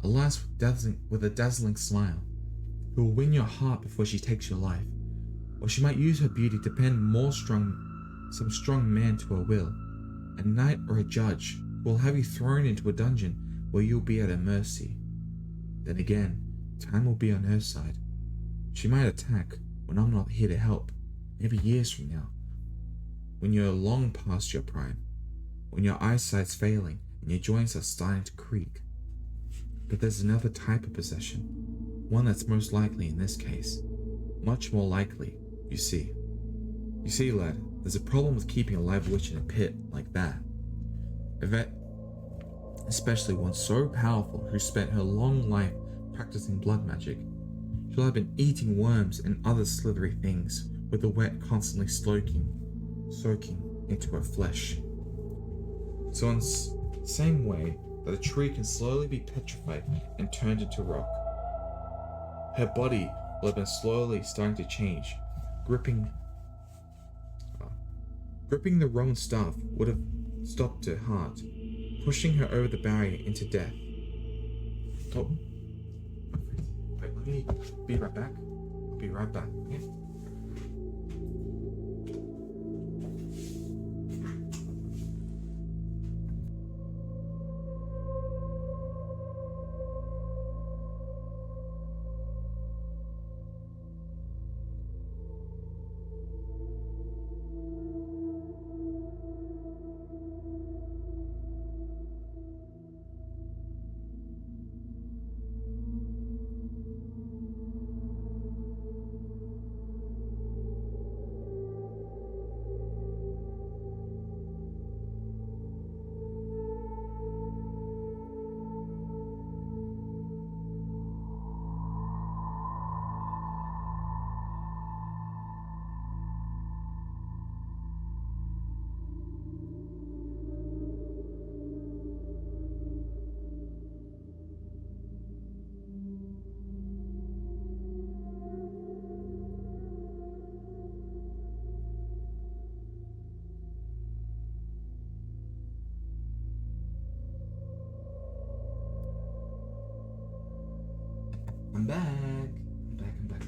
a lass with a dazzling smile, who will win your heart before she takes your life. Or she might use her beauty to pen some strong man to her will, a knight or a judge who will have you thrown into a dungeon where you'll be at her mercy. Then again, time will be on her side. She might attack when I'm not here to help, maybe years from now, when you're long past your prime, when your eyesight's failing and your joints are starting to creak. But there's another type of possession, one that's most likely in this case, much more likely, you see. You see, lad, there's a problem with keeping a live witch in a pit like that. Especially one so powerful who spent her long life practicing blood magic. She'll have been eating worms and other slithery things, with the wet constantly soaking into her flesh. So in the same way that a tree can slowly be petrified and turned into rock, her body will have been slowly starting to change. Gripping the Roman staff would have stopped her heart, pushing her over the barrier into death. Oh. Wait, let me be right back. I'll be right back, okay? I'm back. I'm back.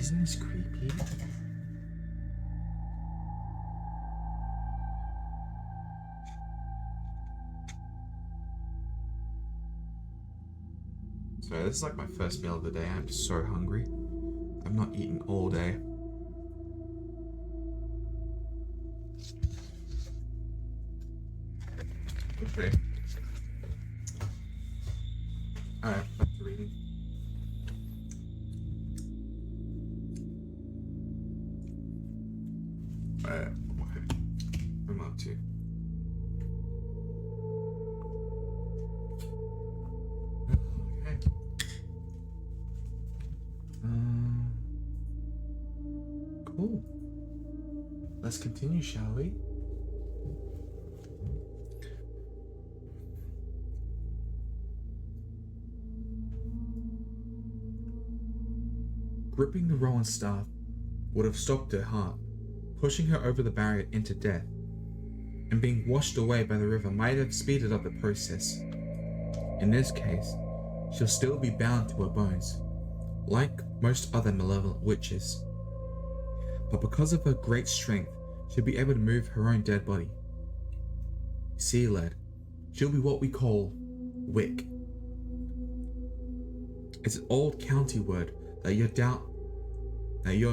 Isn't this creepy? Sorry, this is like my first meal of the day. I'm so hungry. I've not eaten all day. Okay. Alright, back to reading. What am I up to? Okay. Cool. Let's continue, shall we? Gripping the Rowan staff would have stopped her heart, pushing her over the barrier into death, and being washed away by the river might have speeded up the process. In this case, she'll still be bound to her bones, like most other malevolent witches. But because of her great strength, she'll be able to move her own dead body. See, lad, she'll be what we call Wick. It's an old county word that you're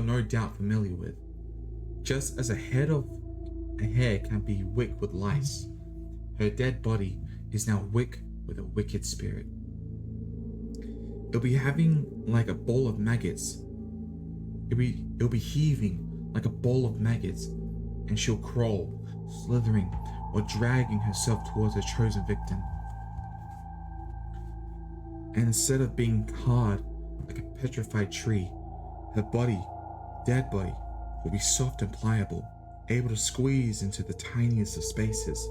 no doubt familiar with. Just as a hare can be wick with lice, her dead body is now wick with a wicked spirit. It'll be having like a bowl of maggots. It'll be heaving like a bowl of maggots, and she'll crawl, slithering or dragging herself towards her chosen victim. And instead of being hard like a petrified tree, her dead body, will be soft and pliable, able to squeeze into the tiniest of spaces.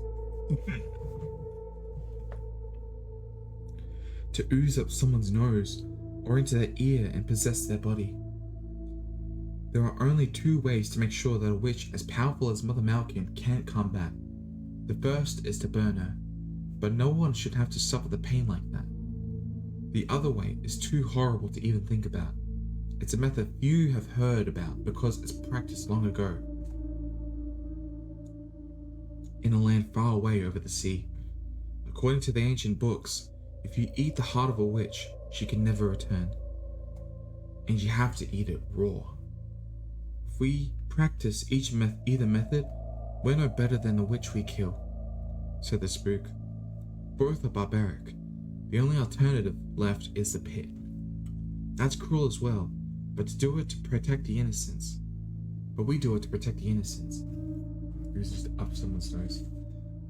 To ooze up someone's nose or into their ear and possess their body. There are only two ways to make sure that a witch as powerful as Mother Malkin can't come back. The first is to burn her, but no one should have to suffer the pain like that. The other way is too horrible to even think about. It's a method few have heard about because it's practiced long ago, in a land far away over the sea. According to the ancient books, if you eat the heart of a witch, she can never return, and you have to eat it raw. If we practice either method, we're no better than the witch we kill, said the spook. Both are barbaric. The only alternative left is the pit. That's cruel as well, but to do it to protect the innocents. But we do it to protect the innocents. It was just up someone's nose.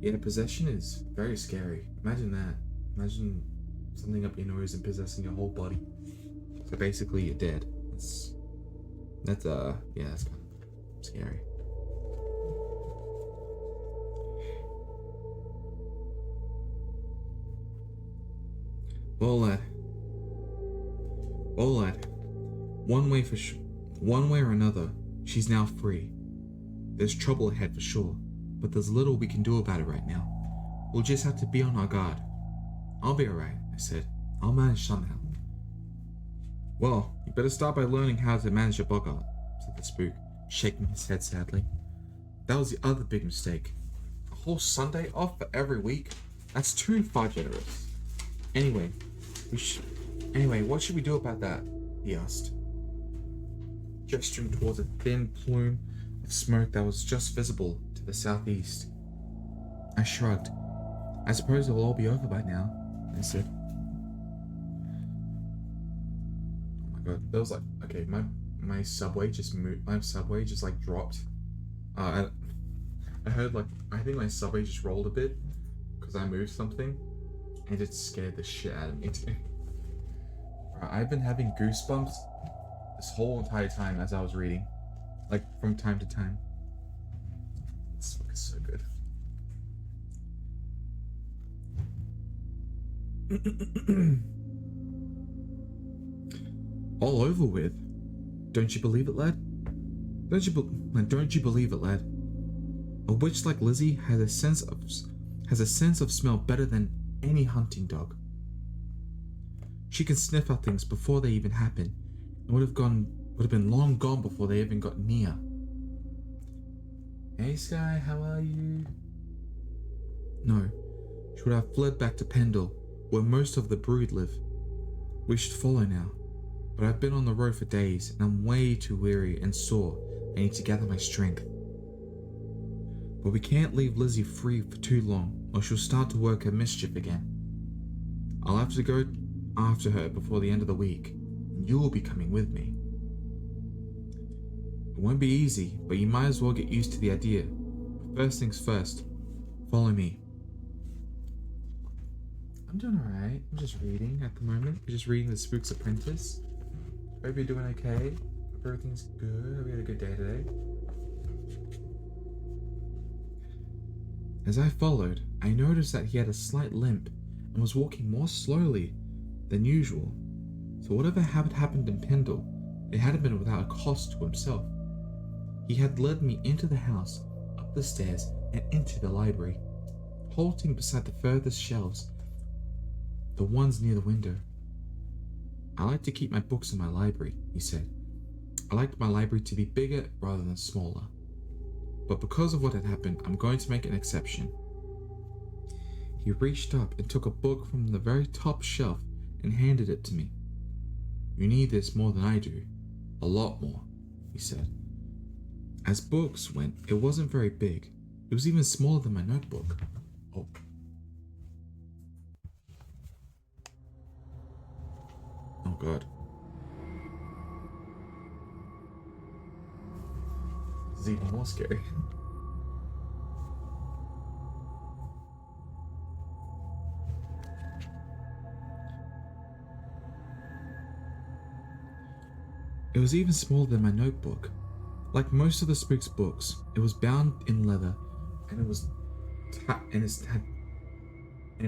Yeah, possession is very scary. Imagine that. Imagine something up your nose and possessing your whole body. So basically you're dead. That's kind of scary. Well, lad. One way or another, she's now free. There's trouble ahead for sure, but there's little we can do about it right now. We'll just have to be on our guard. I'll be alright, I said. I'll manage somehow. Well, you better start by learning how to manage a boggart, said the spook, shaking his head sadly. That was the other big mistake. A whole Sunday off for every week? That's too far generous. Anyway, what should we do about that? He asked, gesturing towards a thin plume of smoke that was just visible to the southeast. I shrugged. I suppose it'll all be over by now, I said. Oh my god, that was like, okay, my subway just moved, my subway just like dropped. I heard like, I think my subway just rolled a bit because I moved something, and it scared the shit out of me too. I've been having goosebumps this whole entire time as I was reading, like from time to time. This book is so good. All over with? Don't you believe it, lad? Don't you believe it, lad? A witch like Lizzie has a sense of smell better than any hunting dog. She can sniff out things before they even happen, and would have gone would have been long gone before they even got near. Hey Sky, how are you? No, she would have fled back to Pendle, where most of the brood live. We should follow now, but I've been on the road for days and I'm way too weary and sore. I need to gather my strength. But we can't leave Lizzie free for too long or she'll start to work her mischief again. I'll have to go after her before the end of the week, and you will be coming with me. It won't be easy, but you might as well get used to the idea. But first things first, follow me. I'm doing alright. I'm just reading at the moment. We're just reading the Spooks Apprentice. Hope you're doing okay. Hope everything's good. Hope you had a good day today. As I followed, I noticed that he had a slight limp and was walking more slowly than usual. So whatever had happened in Pendle, it hadn't been without a cost to himself. He had led me into the house, up the stairs, and into the library, halting beside the furthest shelves, the ones near the window. I like to keep my books in my library, he said. I liked my library to be bigger rather than smaller. But because of what had happened, I'm going to make an exception. He reached up and took a book from the very top shelf and handed it to me. You need this more than I do. A lot more, he said. As books went, it wasn't very big. It was even smaller than my notebook. Oh. Oh God. This is even more scary. It was even smaller than my notebook. Like most of the Spooks books, it was bound in leather, and it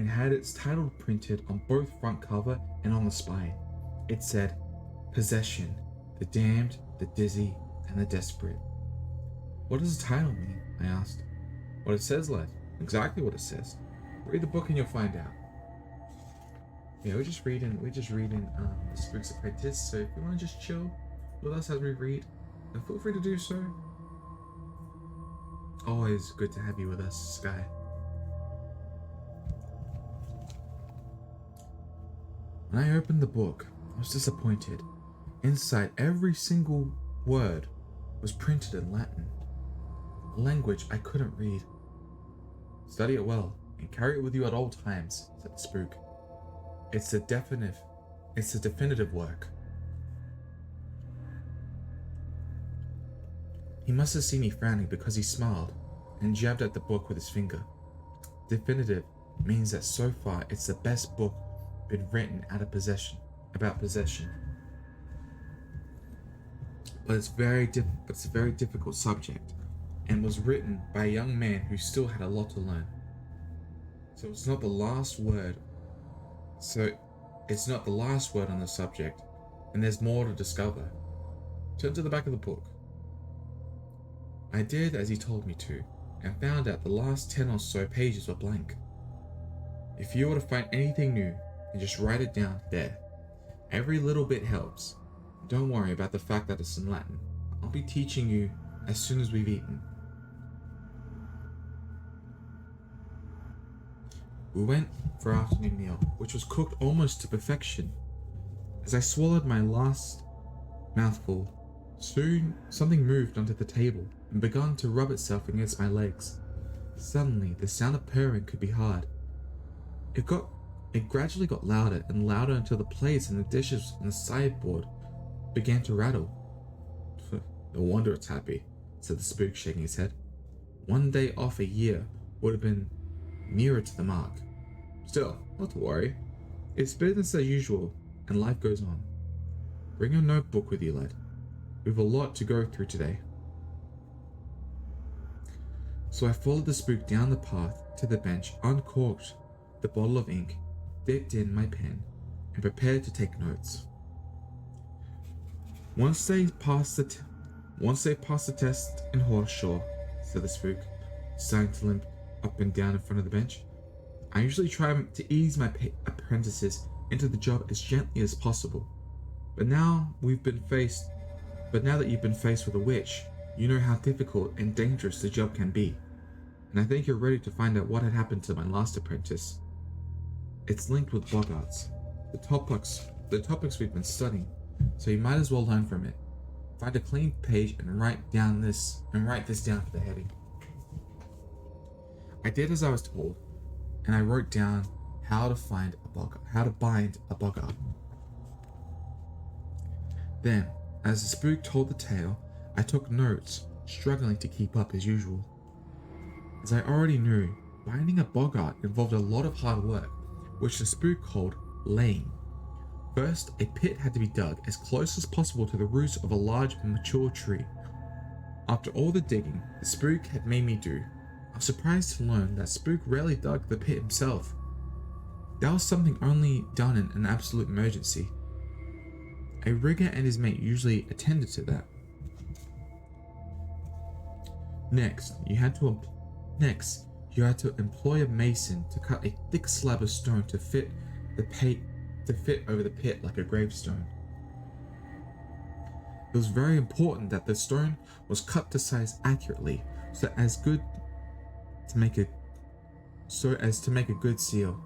had its title printed on both front cover and on the spine. It said, "Possession, the damned, the dizzy, and the desperate." What does the title mean? I asked. What it says, lad. Exactly what it says. Read the book and you'll find out. Yeah, we're just reading the Spooks Apprentice, so if you want to just chill with us as we read, then feel free to do so. Always good to have you with us, Sky. When I opened the book, I was disappointed. Inside, every single word was printed in Latin, a language I couldn't read. Study it well and carry it with you at all times, said the spook. It's a definitive work. He must have seen me frowning because he smiled and jabbed at the book with his finger. Definitive means that so far it's the best book been written about possession. But it's a very difficult subject and was written by a young man who still had a lot to learn. So it's not the last word on the subject, and there's more to discover. Turn to the back of the book. I did as he told me to, and found out the last 10 or so pages were blank. If you were to find anything new, then just write it down there. Every little bit helps. Don't worry about the fact that it's in Latin. I'll be teaching you as soon as we've eaten. We went for our afternoon meal, which was cooked almost to perfection. As I swallowed my last mouthful, soon something moved onto the table and began to rub itself against my legs. Suddenly, the sound of purring could be heard. It gradually got louder and louder until the plates and the dishes on the sideboard began to rattle. No wonder it's happy, said the spook, shaking his head. 1 day off a year would have been nearer to the mark. Still, not to worry. It's business as usual, and life goes on. Bring your notebook with you, lad. We have a lot to go through today. So I followed the spook down the path to the bench, uncorked the bottle of ink, dipped in my pen, and prepared to take notes. Once they passed the test in Horseshaw, said the spook, starting to limp up and down in front of the bench. I usually try to ease my apprentices into the job as gently as possible, but now we've been faced But now that you've been faced with a witch, you know how difficult and dangerous the job can be. And I think you're ready to find out what had happened to my last apprentice. It's linked with boggarts, the topics we've been studying, so you might as well learn from it. Find a clean page and write this down for the heading. I did as I was told, and I wrote down how to bind a boggart. Then, as the spook told the tale, I took notes, struggling to keep up as usual. As I already knew, binding a boggart involved a lot of hard work, which the spook called laying. First, a pit had to be dug as close as possible to the roots of a large mature tree. After all the digging the spook had made me do, I was surprised to learn that Spook rarely dug the pit himself. That was something only done in an absolute emergency. A rigger and his mate usually attended to that. Next, you had to employ a mason to cut a thick slab of stone to fit over the pit like a gravestone. It was very important that the stone was cut to size accurately so as to make a good seal.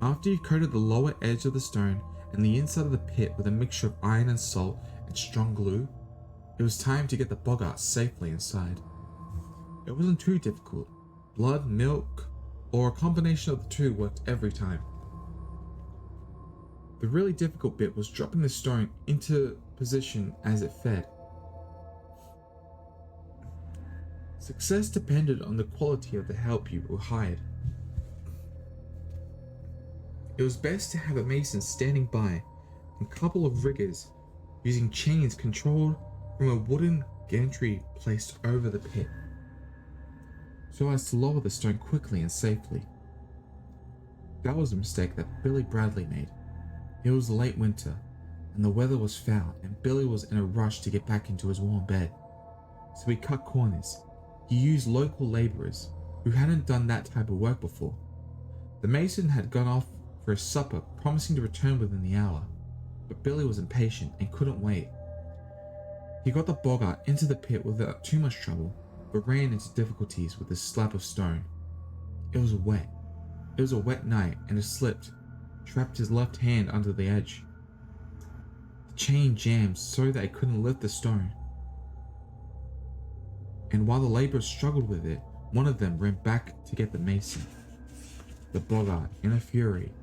After you coated the lower edge of the stone and the inside of the pit with a mixture of iron and salt and strong glue, it was time to get the boggart safely inside. It wasn't too difficult. Blood, milk, or a combination of the two worked every time. The really difficult bit was dropping the stone into position as it fed. Success depended on the quality of the help you hired. It was best to have a mason standing by and a couple of riggers using chains controlled from a wooden gantry placed over the pit, so as to lower the stone quickly and safely. That was a mistake that Billy Bradley made. It was late winter, and the weather was foul, and Billy was in a rush to get back into his warm bed. So he cut corners. He used local laborers who hadn't done that type of work before. The mason had gone off for his supper, promising to return within the hour, but Billy was impatient and couldn't wait. He got the boggart into the pit without too much trouble, but ran into difficulties with the slab of stone. It was wet. It was a wet night, and it slipped, trapped his left hand under the edge. The chain jammed so that he couldn't lift the stone. And while the laborers struggled with it, one of them ran back to get the mason. The boggart, in a fury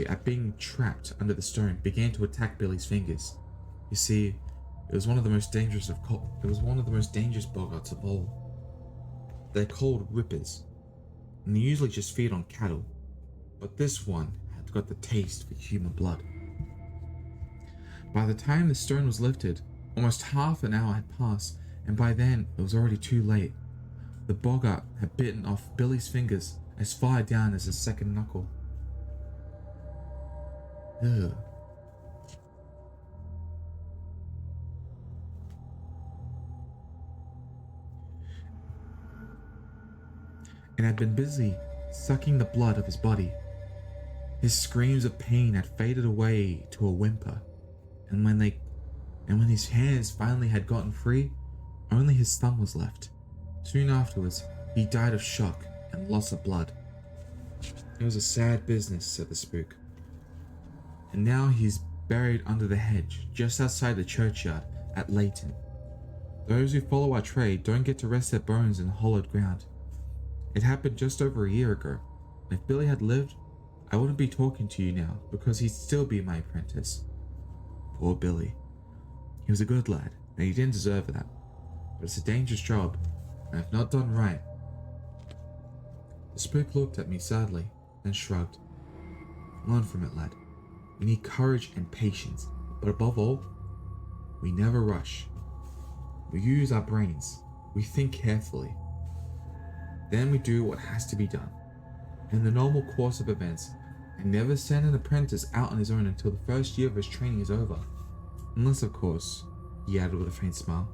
at being trapped under the stone, began to attack Billy's fingers. You see, it was one of the most dangerous boggarts of all. They're called rippers, and they usually just feed on cattle, but this one had got the taste for human blood. By the time the stone was lifted, almost half an hour had passed, and by then it was already too late. The boggart had bitten off Billy's fingers as far down as his second knuckle. Ugh. And had been busy sucking the blood of his body. His screams of pain had faded away to a whimper, and when his hands finally had gotten free, only his thumb was left. Soon afterwards, he died of shock and loss of blood. It was a sad business, said the spook. And now he's buried under the hedge, just outside the churchyard at Leighton. Those who follow our trade don't get to rest their bones in hollowed ground. It happened just over a year ago, and if Billy had lived, I wouldn't be talking to you now, because he'd still be my apprentice. Poor Billy. He was a good lad, and he didn't deserve that. But it's a dangerous job, and I've not done right. The spook looked at me sadly, then shrugged. Learn from it, lad. We need courage and patience, but above all, we never rush. We use our brains. We think carefully. Then we do what has to be done. In the normal course of events, I never send an apprentice out on his own until the first year of his training is over. Unless, of course, he added with a faint smile,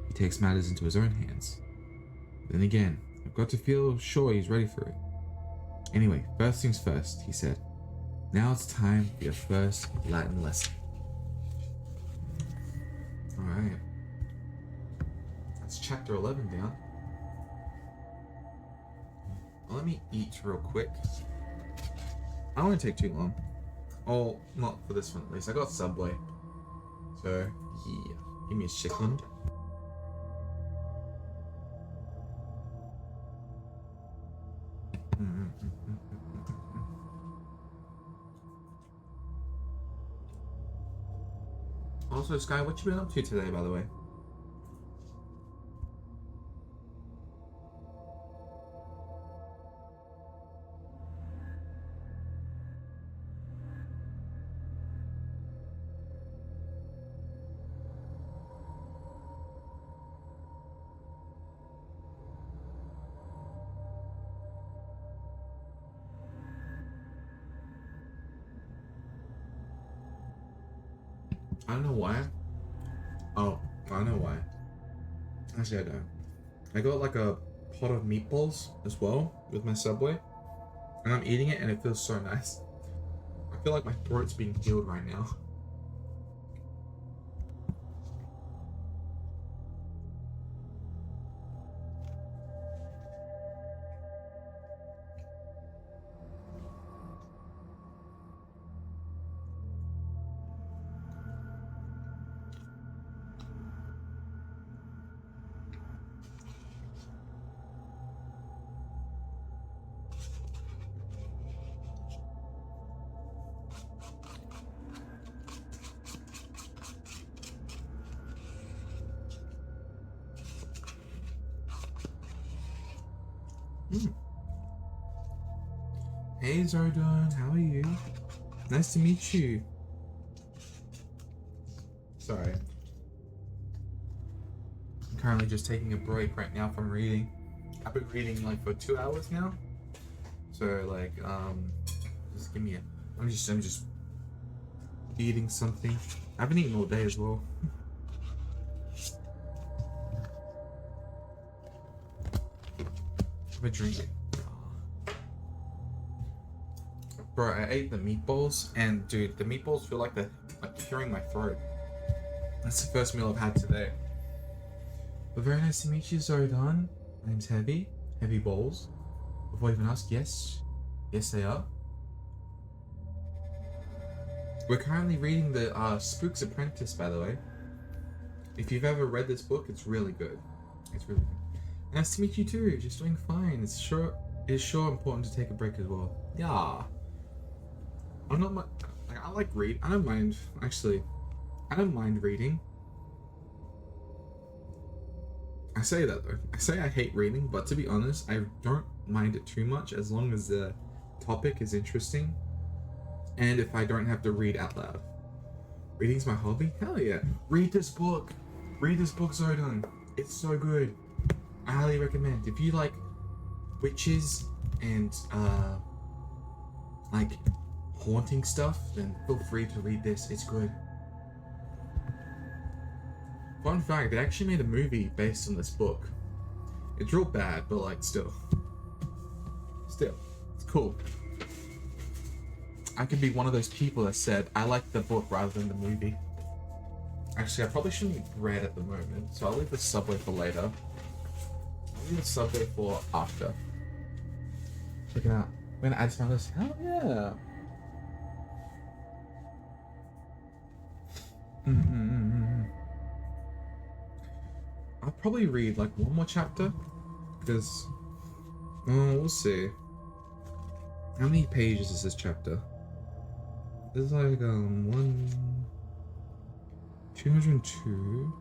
he takes matters into his own hands. Then again, I've got to feel sure he's ready for it. Anyway, first things first, he said. Now it's time for your first Latin lesson. Alright. That's chapter 11 down. Well, let me eat real quick. I don't want to take too long. Oh, not for this one at least. I got Subway. So, yeah. Give me a second. Also, Sky, what you been up to today, by the way? I don't know why. Oh, I know why. Actually, I don't. I got like a pot of meatballs as well with my Subway, and I'm eating it, and it feels so nice. I feel like my throat's being healed right now. Hey Zardon, how are you? Nice to meet you. Sorry. I'm currently just taking a break right now from reading. I've been reading like for 2 hours now. So like, just give me a, I'm just eating something. I've been eating all day as well. Have a drink. Bro, I ate the meatballs, and dude, the meatballs feel like they're like curing my throat. That's the first meal I've had today. But very nice to meet you, Zordon. My name's Heavy. Heavy Balls. Before I even ask, yes. Yes, they are. We're currently reading the Spooks Apprentice, by the way. If you've ever read this book, it's really good. It's really good. Nice to meet you too. Just doing fine. It's sure important to take a break as well. Yeah. I'm not like I like read. I don't mind actually. I don't mind reading. I say that though. I say I hate reading, but to be honest, I don't mind it too much as long as the topic is interesting, and if I don't have to read out loud. Reading's my hobby. Hell yeah! Read this book. Read this book, Zodon. It's so good. I highly recommend. If you like witches and like haunting stuff, then feel free to read this. It's good. Fun fact, they actually made a movie based on this book. It's real bad, but like still, it's cool. I could be one of those people that said I like the book rather than the movie. Actually, I probably shouldn't eat bread at the moment, so I'll leave the Subway for later. I'll leave the Subway for after. Check it out. I'm gonna add some of this. Hell yeah. I'll probably read like one more chapter because we'll see. How many pages is this chapter? There's like 202.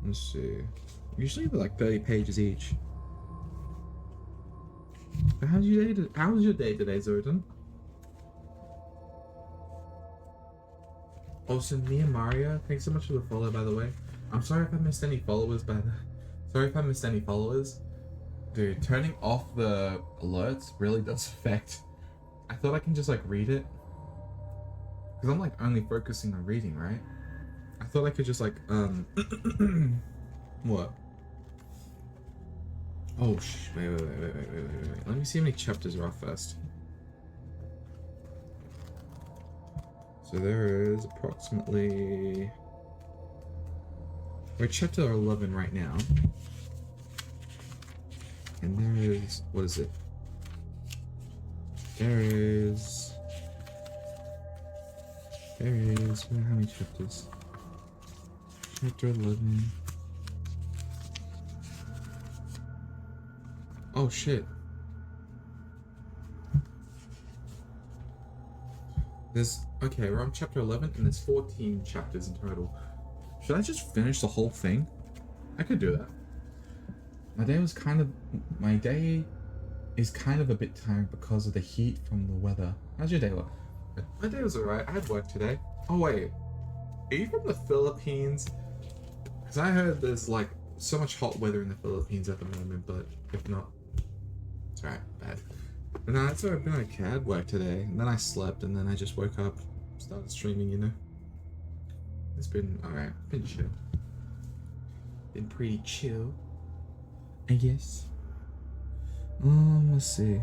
Let's see. Usually they're like 30 pages each. But how's your day today, Zordon? Also, Mia Maria, thanks so much for the follow, by the way. I'm sorry if I missed any followers, Dude, turning off the alerts really does affect. I thought I can just like read it. Because I'm like only focusing on reading, right? I thought I could just like, what? Oh, wait. Let me see how many chapters are off first. So there is approximately We're at chapter 11 right now. And there is... What is it? There is... How many chapters? Chapter 11. Oh shit. Okay, we're on chapter 11 and there's 14 chapters in total. Should I just finish the whole thing? I could do that. My day is kind of a bit tired because of the heat from the weather. How's your day look? My day was alright. I had work today. Oh wait, are you from the Philippines? Because I heard there's like so much hot weather in the Philippines at the moment, but if not, it's alright, bad. But no, it's alright, been okay. I had work today, and then I slept, and then I just woke up, started streaming, you know? It's been alright, been chill. Been pretty chill, I guess. Let's see.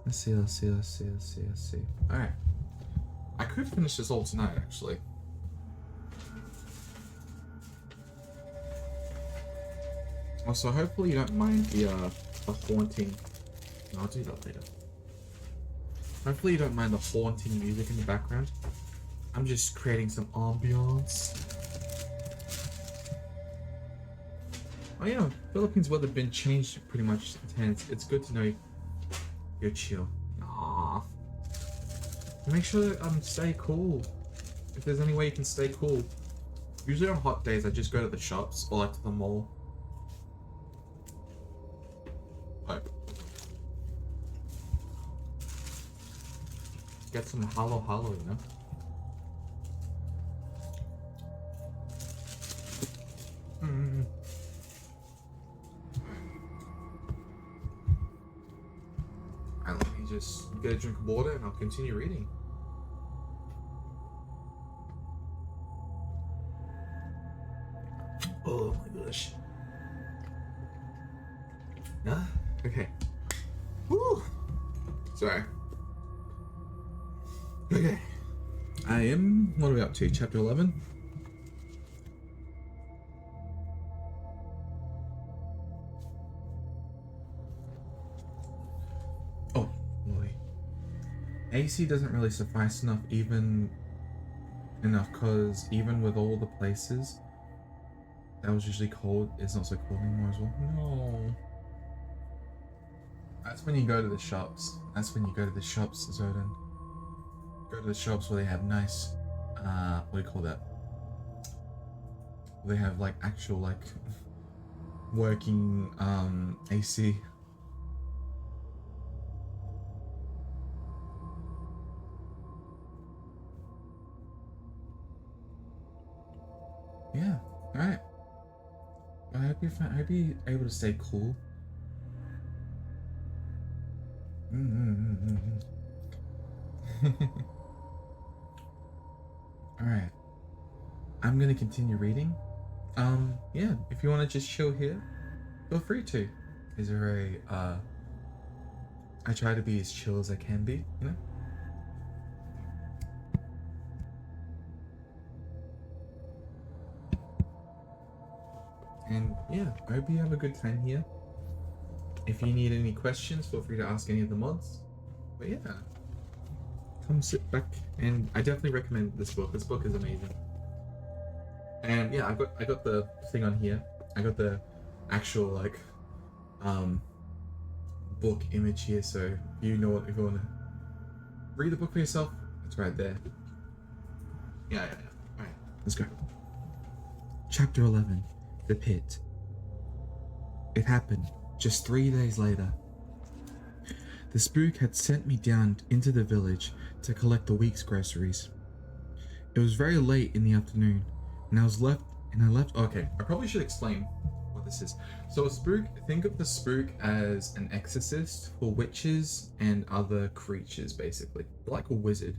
Let's see. Alright. I could finish this all tonight, actually. Also, hopefully you don't mind the haunting... No, I'll do that later. Hopefully you don't mind the haunting music in the background. I'm just creating some ambiance. Oh yeah, Philippines weather been changed pretty much intense. It's good to know you're chill. Aww. Make sure that stay cool. If there's any way you can stay cool. Usually on hot days I just go to the shops or like to the mall. Get some halo, you know? And let me just get a drink of water and I'll continue reading. Oh my gosh. Nah? Okay. Woo! Sorry. Okay. What are we up to? Chapter 11? Oh, boy. AC doesn't really suffice enough because even with all the places that was usually cold, it's not so cold anymore as well. No. That's when you go to the shops. Zoden. Go to the shops where they have nice, what do you call that? They have like actual like working AC. Yeah, alright. I hope you're fine. I hope you're able to stay cool. Alright. I'm gonna continue reading. Yeah, if you wanna just chill here, feel free to. It's a very, I try to be as chill as I can be, you know? And yeah, I hope you have a good time here. If you need any questions, feel free to ask any of the mods. But yeah, come sit back, and I definitely recommend this book. This book is amazing. And yeah, I got the thing on here. I got the actual like book image here, so if you want to read the book for yourself, it's right there. Yeah. Alright, let's go. Chapter 11. The Pit. It happened just 3 days later. The spook had sent me down into the village to collect the week's groceries. It was very late in the afternoon, and I left. Okay, I probably should explain what this is. So a spook, think of the spook as an exorcist for witches and other creatures, basically. They're like a wizard,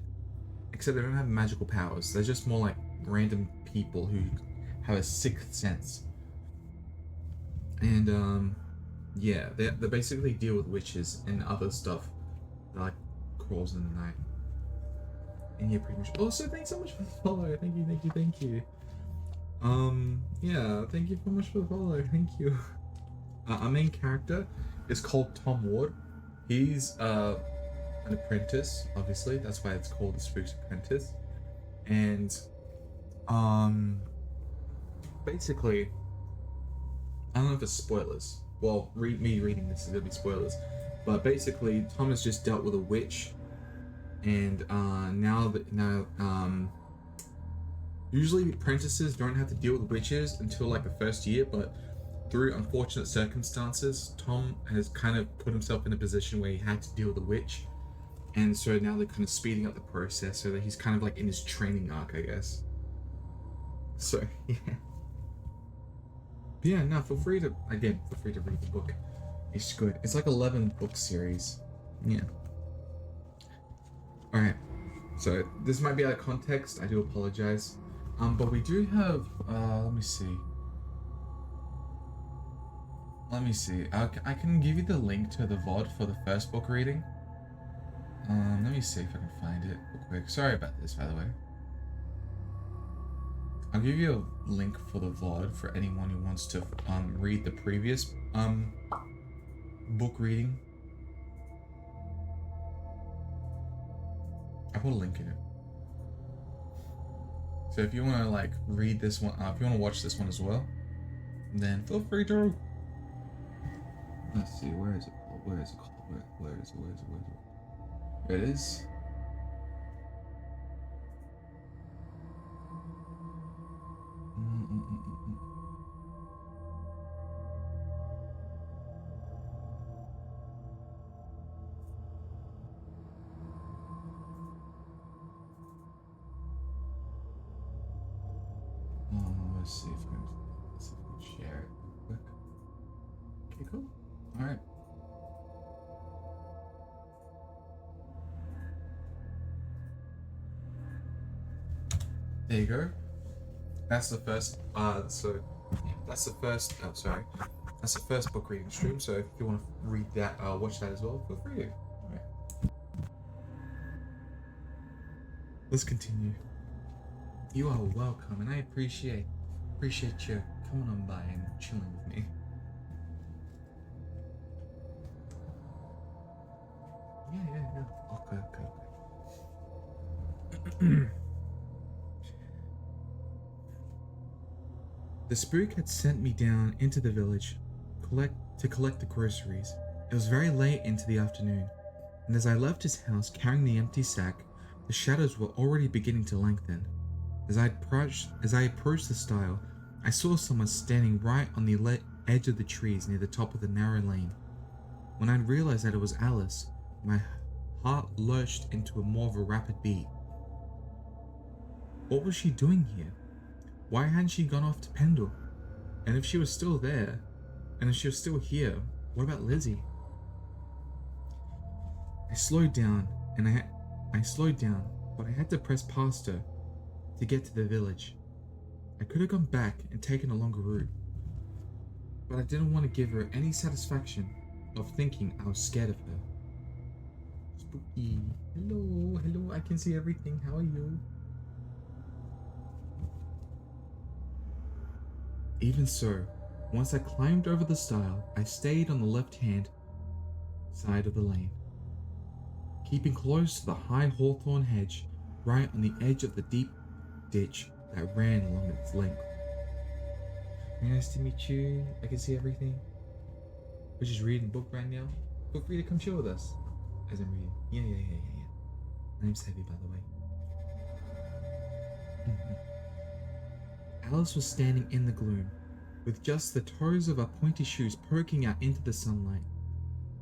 except they don't have magical powers. They're just more like random people who have a sixth sense. And yeah, they basically deal with witches and other stuff that like crawls in the night. And yeah, pretty much. Also, thanks so much for the follow. Thank you. Yeah, thank you so much for the follow. Thank you. Our main character is called Tom Ward. He's an apprentice, obviously. That's why it's called the Spooks Apprentice. And um, basically, I don't know if it's spoilers. Well, me reading this is gonna be spoilers. But basically, Tom has just dealt with a witch, and usually apprentices don't have to deal with witches until like the first year, but through unfortunate circumstances, Tom has kind of put himself in a position where he had to deal with a witch, and so now they're kind of speeding up the process so that he's kind of like in his training arc, I guess. So yeah. But yeah, no, feel free to read the book. It's good. It's like 11 book series. Yeah. Alright. So this might be out of context, I do apologize. But we do have let me see. I can give you the link to the VOD for the first book reading. Let me see if I can find it real quick. Sorry about this, by the way. I'll give you a link for the VOD for anyone who wants to read the previous book reading. I put a link in it. So if you want to like read this one, if you want to watch this one as well, then feel free to. Let's see, where is it called? Where is it? There it is. Let's see if I can share it real quick. Okay, cool. Alright. There you go. That's the first that's the first book reading stream, so if you want to read that, watch that as well, feel free to. Alright. Let's continue. You are welcome, and I appreciate you coming on by and chilling with me. Yeah. Okay. The spook had sent me down into the village to collect the groceries. It was very late into the afternoon, and as I left his house carrying the empty sack, the shadows were already beginning to lengthen. As I approached the stile, I saw someone standing right on the edge of the trees near the top of the narrow lane. When I realized that it was Alice, my heart lurched into more of a rapid beat. What was she doing here? Why hadn't she gone off to Pendle? And if she was still there, and if she was still here, what about Lizzie? I slowed down, but I had to press past her to get to the village. I could have gone back and taken a longer route, but I didn't want to give her any satisfaction of thinking I was scared of her. Spooky. Hello, I can see everything. How are you? Even so, once I climbed over the stile, I stayed on the left-hand side of the lane, keeping close to the high hawthorn hedge right on the edge of the deep ditch that ran along its length. Nice to meet you. I can see everything. We're just reading a book right now. Feel free to come chill with us as I'm reading. Yeah. My name's Heavy, by the way. Alice was standing in the gloom, with just the toes of her pointy shoes poking out into the sunlight.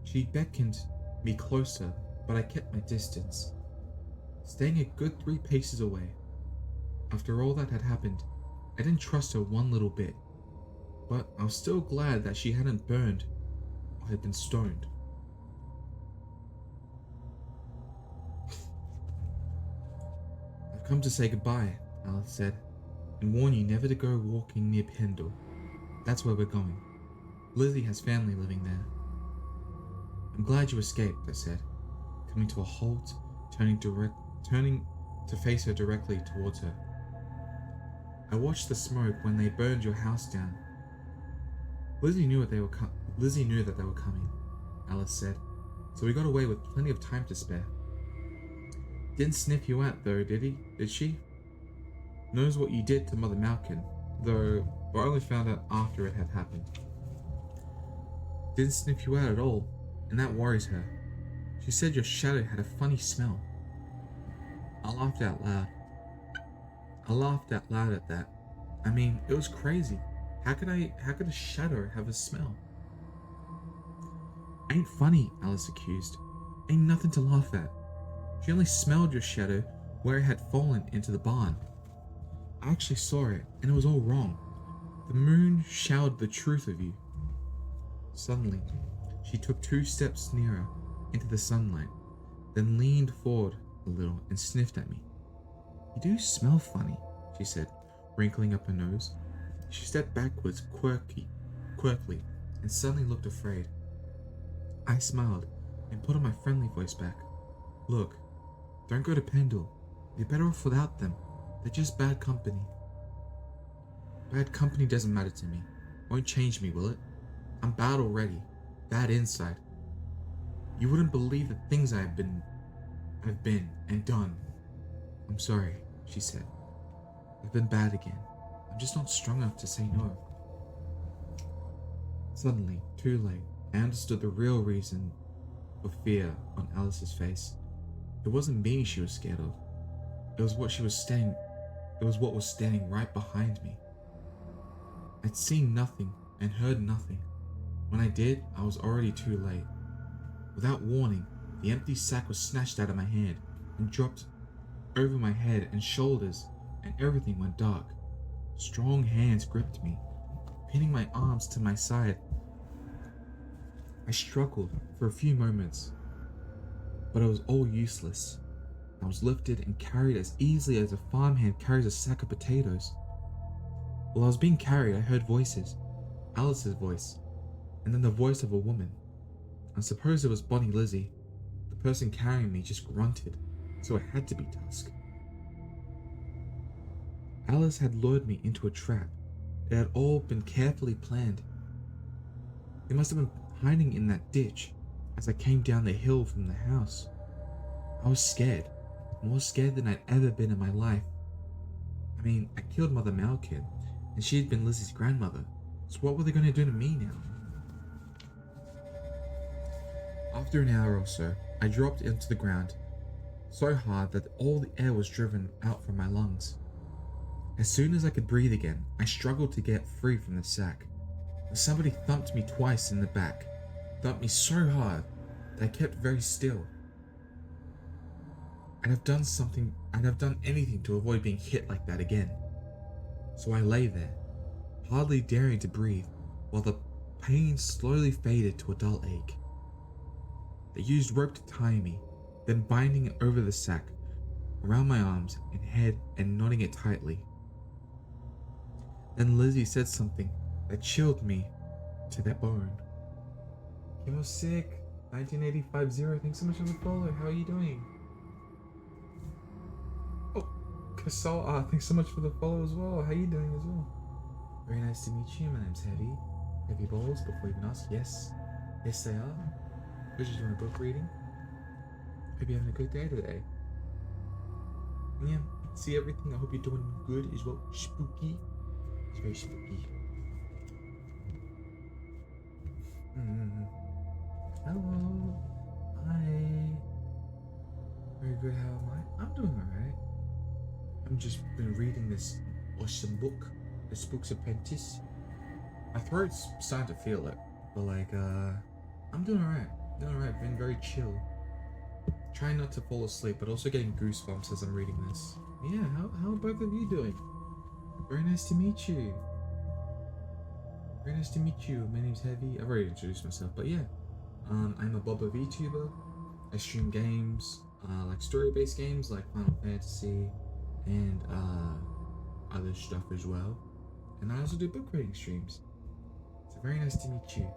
She beckoned me closer, but I kept my distance, staying a good 3 paces away. After all that had happened, I didn't trust her one little bit, but I was still glad that she hadn't burned or had been stoned. I've come to say goodbye, Alice said, and warn you never to go walking near Pendle. That's where we're going. Lizzie has family living there. I'm glad you escaped, I said, coming to a halt, turning to face her directly towards her. I watched the smoke when they burned your house down. Lizzie knew that they were coming, Alice said, so we got away with plenty of time to spare. Didn't sniff you out though, did she? Knows what you did to Mother Malkin, though I only found out after it had happened. Didn't sniff you out at all, and that worries her. She said your shadow had a funny smell. I laughed out loud. At that. I mean, it was crazy. How could a shadow have a smell? Ain't funny, Alice accused. Ain't nothing to laugh at. She only smelled your shadow where it had fallen into the barn. I actually saw it, and it was all wrong. The moon showered the truth of you. Suddenly, she took 2 steps nearer into the sunlight, then leaned forward a little and sniffed at me. You do smell funny, she said, wrinkling up her nose. She stepped backwards quirkily, and suddenly looked afraid. I smiled and put on my friendly voice back. Look, don't go to Pendle. You're better off without them. They're just bad company. Bad company doesn't matter to me. Won't change me, will it? I'm bad already. Bad inside. You wouldn't believe the things I've been and done. I'm sorry, she said. I've been bad again. I'm just not strong enough to say no. Suddenly, too late, I understood the real reason for fear on Alice's face. It wasn't me she was scared of. It was what was standing right behind me. I'd seen nothing and heard nothing. When I did, I was already too late. Without warning, the empty sack was snatched out of my hand and dropped over my head and shoulders, and everything went dark. Strong hands gripped me, pinning my arms to my side. I struggled for a few moments, but it was all useless. I was lifted and carried as easily as a farmhand carries a sack of potatoes. While I was being carried, I heard voices. Alice's voice, and then the voice of a woman. I suppose it was Bonnie Lizzie. The person carrying me just grunted, so it had to be Tusk. Alice had lured me into a trap. It had all been carefully planned. They must have been hiding in that ditch as I came down the hill from the house. I was scared, more scared than I'd ever been in my life. I mean, I killed Mother Malkin, and she had been Lizzie's grandmother, so what were they going to do to me now? After an hour or so, I dropped into the ground, so hard that all the air was driven out from my lungs. As soon as I could breathe again, I struggled to get free from the sack. Somebody thumped me twice in the back, thumped me so hard that I kept very still. I'd have done anything to avoid being hit like that again. So I lay there, hardly daring to breathe, while the pain slowly faded to a dull ache. They used rope to tie me, then binding it over the sack, around my arms and head and knotting it tightly. Then Lizzie said something that chilled me to the bone. Chemo Sick, 1985-0, thanks so much for the follow. How are you doing? Oh, Kasal, thanks so much for the follow as well. How are you doing as well? Very nice to meet you. My name's Heavy. Heavy Balls, before you even ask. Yes. Yes, they are. We're just doing a book reading. Hope you're having a good day today. Yeah, see everything. I hope you're doing good as well. Spooky. It's very spooky. Hello. Hi. Very good. How am I? I'm doing alright. I've just been reading this awesome book, The Spooks Apprentice. My throat's starting to feel it, but I'm doing alright. Been very chill. Trying not to fall asleep, but also getting goosebumps as I'm reading this. Yeah, how are both of you doing? Very nice to meet you. Very nice to meet you. My name's Heavy. I've already introduced myself, but yeah. I'm a Boba Vtuber. I stream games, like story-based games like Final Fantasy and other stuff as well. And I also do book reading streams. So very nice to meet you.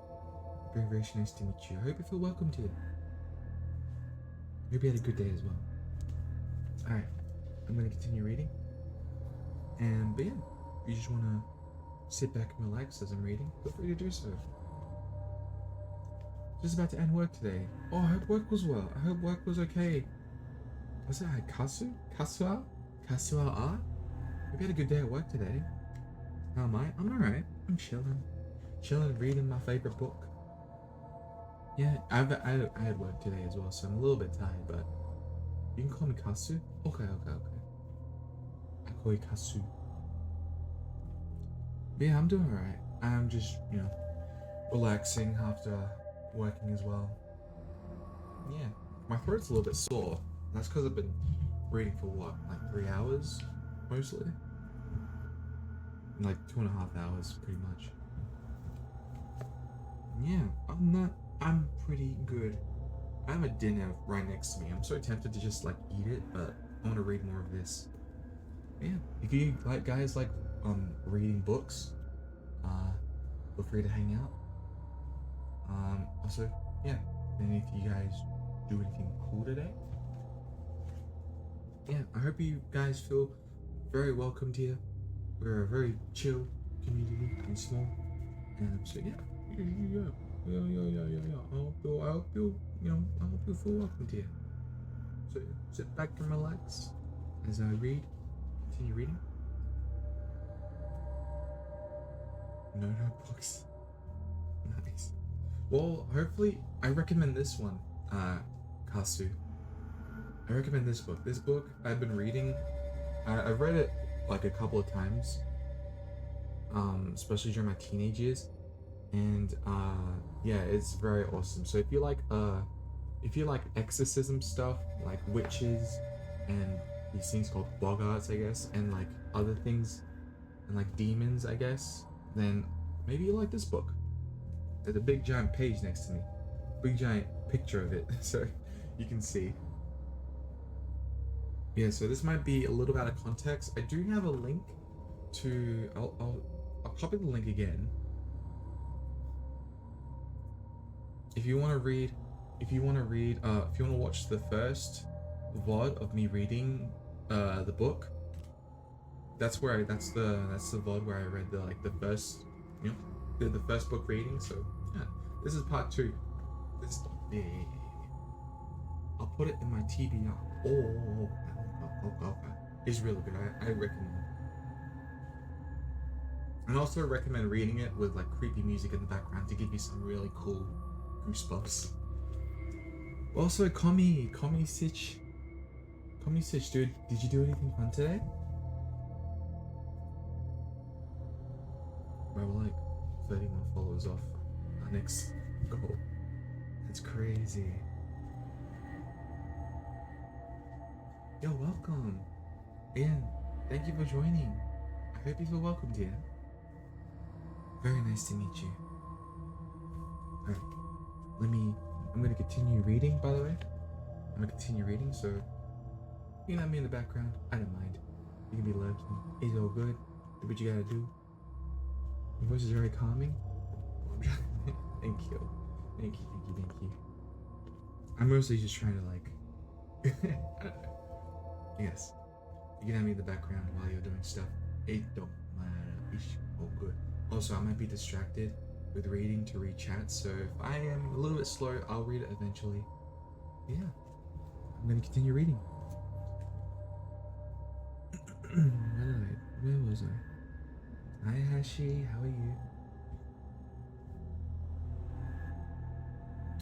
Very, very nice to meet you. I hope you feel welcomed here. Hope you had a good day as well. Alright, I'm going to continue reading. But yeah, you just want to sit back and relax as I'm reading, feel free to do so. Just about to end work today. Oh, I hope work was well. I hope work was okay. Was it Kasu? Kasua? Kasua? Hope you had a good day at work today. How am I? I'm alright. I'm chilling. Chilling, reading my favorite book. Yeah, I had work today as well, so I'm a little bit tired, but you can call me Kasu? Okay. I call you Kasu. But yeah, I'm doing alright. I'm just, relaxing after working as well. Yeah, my throat's a little bit sore. That's because I've been reading for what, like 3 hours, mostly? Like 2.5 hours, pretty much. Yeah, I'm pretty good. I have a dinner right next to me. I'm so tempted to just like eat it, but I want to read more of this. Yeah, if you guys like reading books, feel free to hang out. Also, yeah, and if you guys do anything cool today, yeah, I hope you guys feel very welcomed here. We're a very chill community and small, and so yeah. I hope you feel welcomed here. So sit back and relax as I continue reading. No notebooks. Nice. Well, hopefully, I recommend this one, Kasu. I recommend this book. This book I've been reading. I've read it like a couple of times, especially during my teenage years, and yeah, it's very awesome. So if you like exorcism stuff, like witches and these things called boggarts, I guess, and like other things, and like demons, I guess, then maybe you like this book. There's a big giant page next to me, big giant picture of it, so you can see. Yeah, so this might be a little out of context. I do have a link to. I'll copy the link again. If you want to watch the first VOD of me reading the book, that's the VOD where I read the first the first book reading. So yeah, this is part 2. I'll put it in my TBR. Oh, it's really good. I recommend. And also recommend reading it with like creepy music in the background to give you some really cool goosebumps. Also, Komi Sitch, dude, did you do anything fun today? Bro, we're like 31 followers off our next goal. That's crazy. Yo, welcome. Ian, thank you for joining. I hope you feel welcomed here. Very nice to meet you. Alright, I'm gonna continue reading, by the way. I'm gonna continue reading, so you can have me in the background. I don't mind. You can be loud. It's all good. Do what you gotta do. Your voice is very calming. Thank you. I'm mostly just trying to like yes. You can have me in the background while you're doing stuff. It don't matter. It's all good. Also, I might be distracted with reading to read chat, so if I am a little bit slow, I'll read it eventually. Yeah. I'm gonna continue reading. Alright, where was I? Hi Hashi, how are you?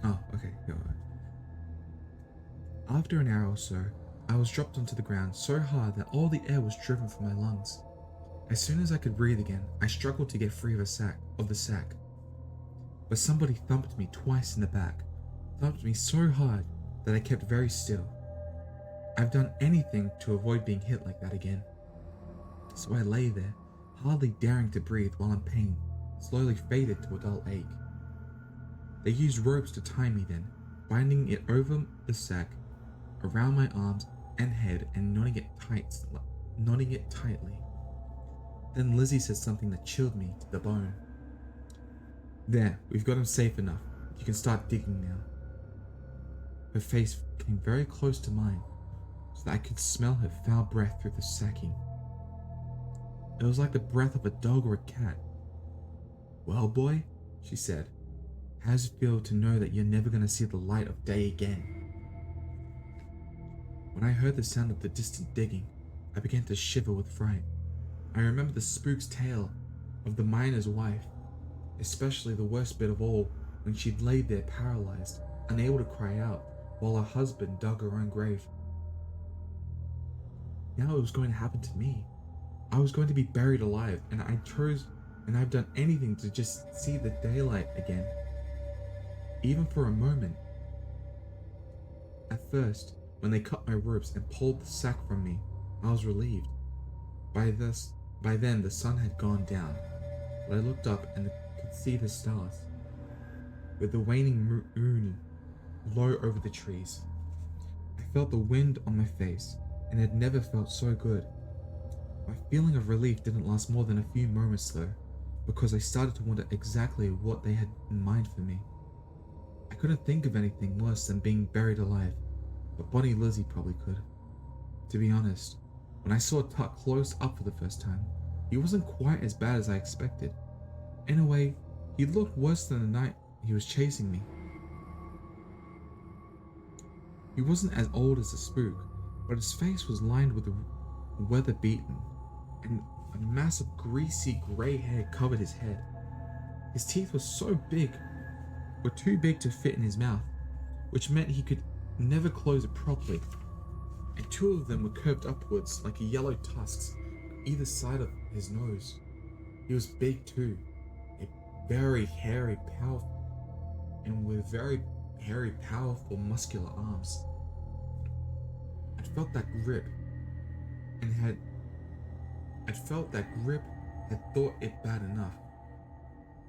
Oh, okay, go on. After an hour or so, I was dropped onto the ground so hard that all the air was driven from my lungs. As soon as I could breathe again, I struggled to get free of the sack. But somebody thumped me twice in the back, thumped me so hard that I kept very still. I've done anything to avoid being hit like that again. So I lay there, hardly daring to breathe while in pain slowly faded to a dull ache. They used ropes to tie me then, binding it over the sack, around my arms and head and knotting it tightly. Then Lizzie said something that chilled me to the bone. There, we've got him safe enough. You can start digging now. Her face came very close to mine, so that I could smell her foul breath through the sacking. It was like the breath of a dog or a cat. "Well, boy," she said, "how does it feel to know that you're never going to see the light of day again?" When I heard the sound of the distant digging, I began to shiver with fright. I remember the spook's tale of the miner's wife, especially the worst bit of all, when she'd laid there paralyzed, unable to cry out, while her husband dug her own grave. Now it was going to happen to me. I was going to be buried alive, and I've done anything to just see the daylight again. Even for a moment. At first, when they cut my ropes and pulled the sack from me, I was relieved. By then the sun had gone down, but I looked up and could see the stars, with the waning moon low over the trees. I felt the wind on my face, and had never felt so good. My feeling of relief didn't last more than a few moments though, because I started to wonder exactly what they had in mind for me. I couldn't think of anything worse than being buried alive, but Bonnie Lizzie probably could. To be honest, when I saw Tuck close up for the first time, he wasn't quite as bad as I expected. In a way, he looked worse than the night he was chasing me. He wasn't as old as the spook, but his face was lined with weather-beaten, and a mass of greasy grey hair covered his head. His teeth were too big to fit in his mouth, which meant he could never close it properly, and two of them were curved upwards like yellow tusks on either side of his nose. He was big too, very hairy, powerful, and with very hairy, powerful, muscular arms. I felt that grip had thought it bad enough.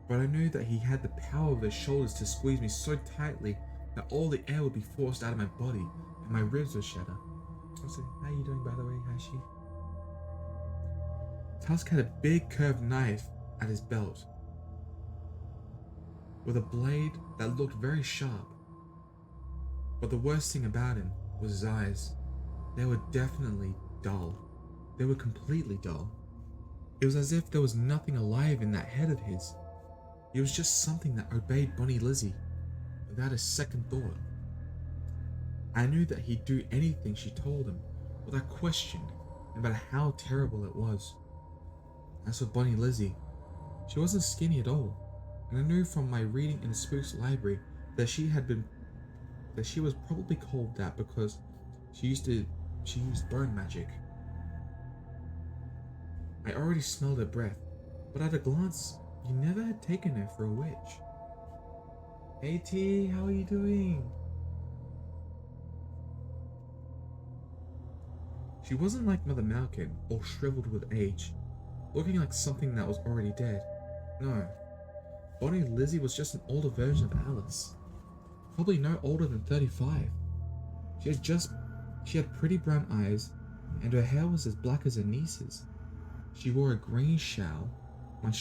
But I knew that he had the power of his shoulders to squeeze me so tightly that all the air would be forced out of my body and my ribs would shatter. So, how you doing, by the way, Hashi? Tusk had a big curved knife at his belt, with a blade that looked very sharp. But the worst thing about him was his eyes. They were definitely dull. They were completely dull. It was as if there was nothing alive in that head of his. It was just something that obeyed Bonnie Lizzie without a second thought. I knew that he'd do anything she told him without question, no matter how terrible it was. As for Bonnie Lizzie, she wasn't skinny at all, and I knew from my reading in the Spooks library that she was probably called that because she used burn magic. I already smelled her breath, but at a glance, you never had taken her for a witch. Hey T, how are you doing? She wasn't like Mother Malkin, all shriveled with age, looking like something that was already dead. No, Bonnie Lizzie was just an older version of Alice. Probably no older than 35. She had pretty brown eyes, and her hair was as black as her niece's. She wore a green shawl, and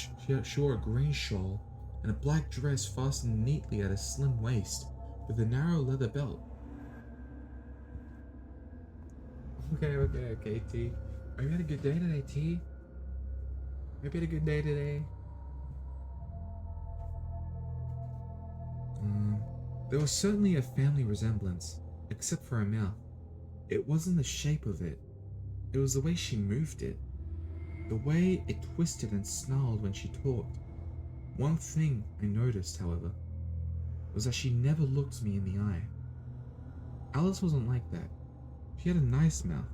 a black dress fastened neatly at a slim waist with a narrow leather belt. Okay, T. Have you had a good day today, T? Have you had a good day today? There was certainly a family resemblance, except for her mouth. It wasn't the shape of it. It was the way she moved it. The way it twisted and snarled when she talked. One thing I noticed, however, was that she never looked me in the eye. Alice wasn't like that. She had a nice mouth,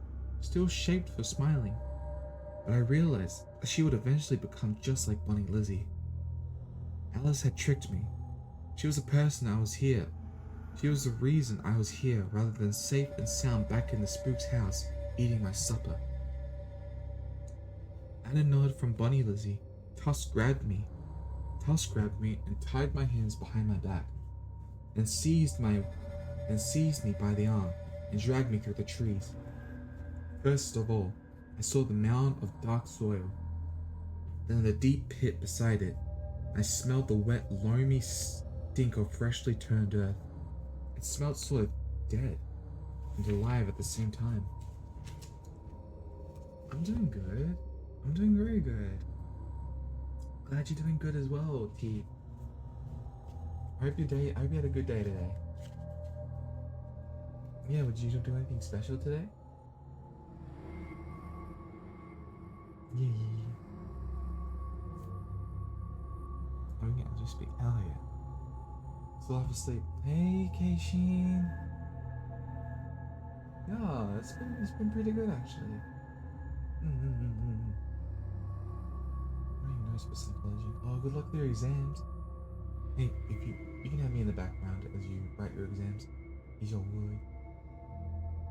still shaped for smiling, but I realized that she would eventually become just like Bonnie Lizzie. Alice had tricked me. She was the person I was here. She was the reason I was here rather than safe and sound back in the Spook's house eating my supper. At a nod from Bonnie Lizzie, Tusk grabbed me and tied my hands behind my back, and seized me by the arm and dragged me through the trees. First of all, I saw the mound of dark soil, then the deep pit beside it. I smelled the wet, loamy stink of freshly turned earth. It smelled sort of dead and alive at the same time. I'm doing good. I'm doing very good. Glad you're doing good as well, T. I hope you had a good day today. Yeah, would you do anything special today? Yeah. Oh yeah, I'll just speak. Hell yeah. Still half asleep. Hey, Keishin. Yeah, it's been pretty good actually. Very nice for psychology. Oh, good luck with your exams. Hey, if you can have me in the background as you write your exams. Is your wood.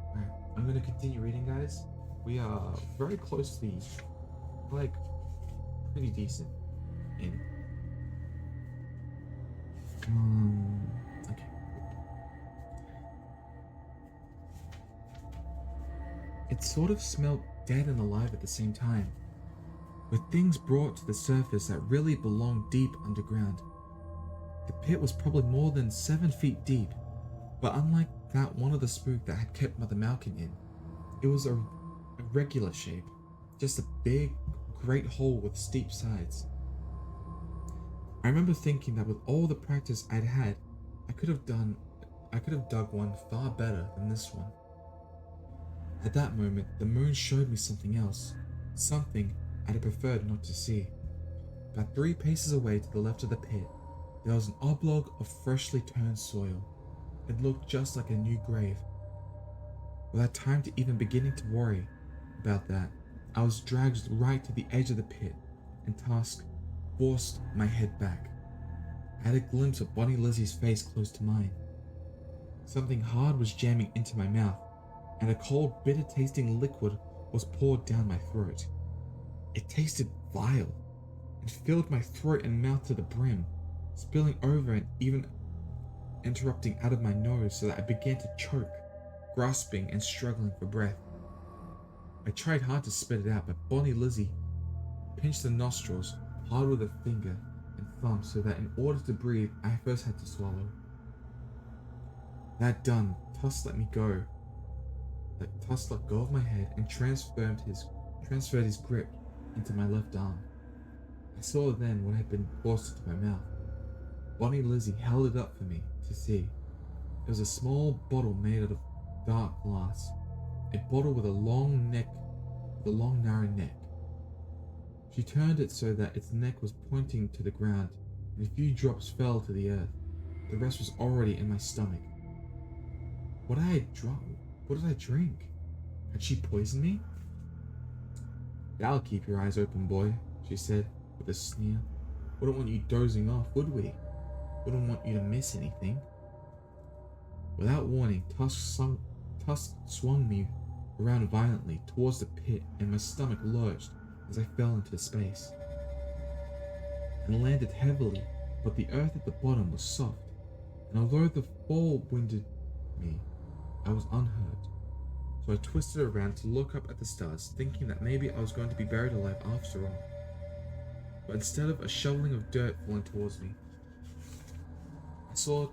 Alright, I'm gonna continue reading, guys. We are very closely, like, pretty decent in. Okay. It sort of smelled dead and alive at the same time, with things brought to the surface that really belonged deep underground. The pit was probably more than 7 feet deep, but unlike that one of the spook that had kept Mother Malkin in, it was a regular shape, just a big, great hole with steep sides. I remember thinking that with all the practice I'd had, I could have dug one far better than this one. At that moment, the moon showed me something else, something I'd have preferred not to see. About 3 paces away to the left of the pit, there was an oblong of freshly turned soil. It looked just like a new grave. Without time to even beginning to worry about that, I was dragged right to the edge of the pit, and Tusk forced my head back. I had a glimpse of Bonnie Lizzie's face close to mine. Something hard was jamming into my mouth, and a cold, bitter-tasting liquid was poured down my throat. It tasted vile, and filled my throat and mouth to the brim, spilling over and even interrupting out of my nose so that I began to choke, grasping and struggling for breath. I tried hard to spit it out, but Bonnie Lizzie pinched the nostrils hard with a finger and thumb so that in order to breathe, I first had to swallow. That done, Tusk let go of my head and transferred his grip into my left arm. I saw then what had been forced into my mouth. Bonnie Lizzie held it up for me to see. It was a small bottle made out of dark glass, a bottle with a long narrow neck. She turned it so that its neck was pointing to the ground, and a few drops fell to the earth. The rest was already in my stomach. What did I drink? Had she poisoned me? That'll keep your eyes open, boy, she said with a sneer. Wouldn't want you dozing off, would we? Wouldn't want you to miss anything. Without warning, Tusk swung me around violently towards the pit, and my stomach lurched as I fell into space and landed heavily, but the earth at the bottom was soft, and although the fall winded me, I was unhurt. So I twisted around to look up at the stars, thinking that maybe I was going to be buried alive after all. But instead of a shoveling of dirt falling towards me, I saw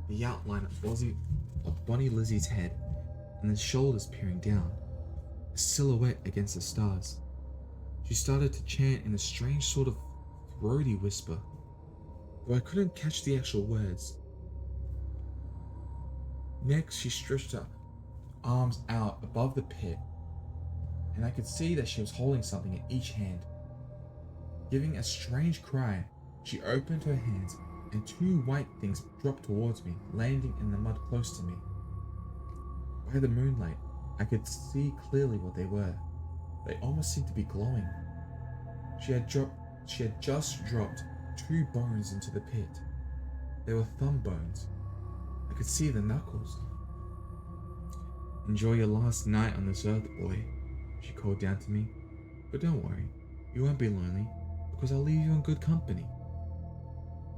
the outline of Bonnie Lizzie's head and the shoulders peering down, a silhouette against the stars. She started to chant in a strange sort of throaty whisper, though I couldn't catch the actual words. Next, she stretched her arms out above the pit, and I could see that she was holding something in each hand. Giving a strange cry, she opened her hands, and 2 white things dropped towards me, landing in the mud close to me. By the moonlight, I could see clearly what they were. They almost seemed to be glowing. She had just dropped 2 bones into the pit. They were thumb bones. I could see the knuckles. Enjoy your last night on this earth, boy, she called down to me. But don't worry, you won't be lonely, because I'll leave you in good company.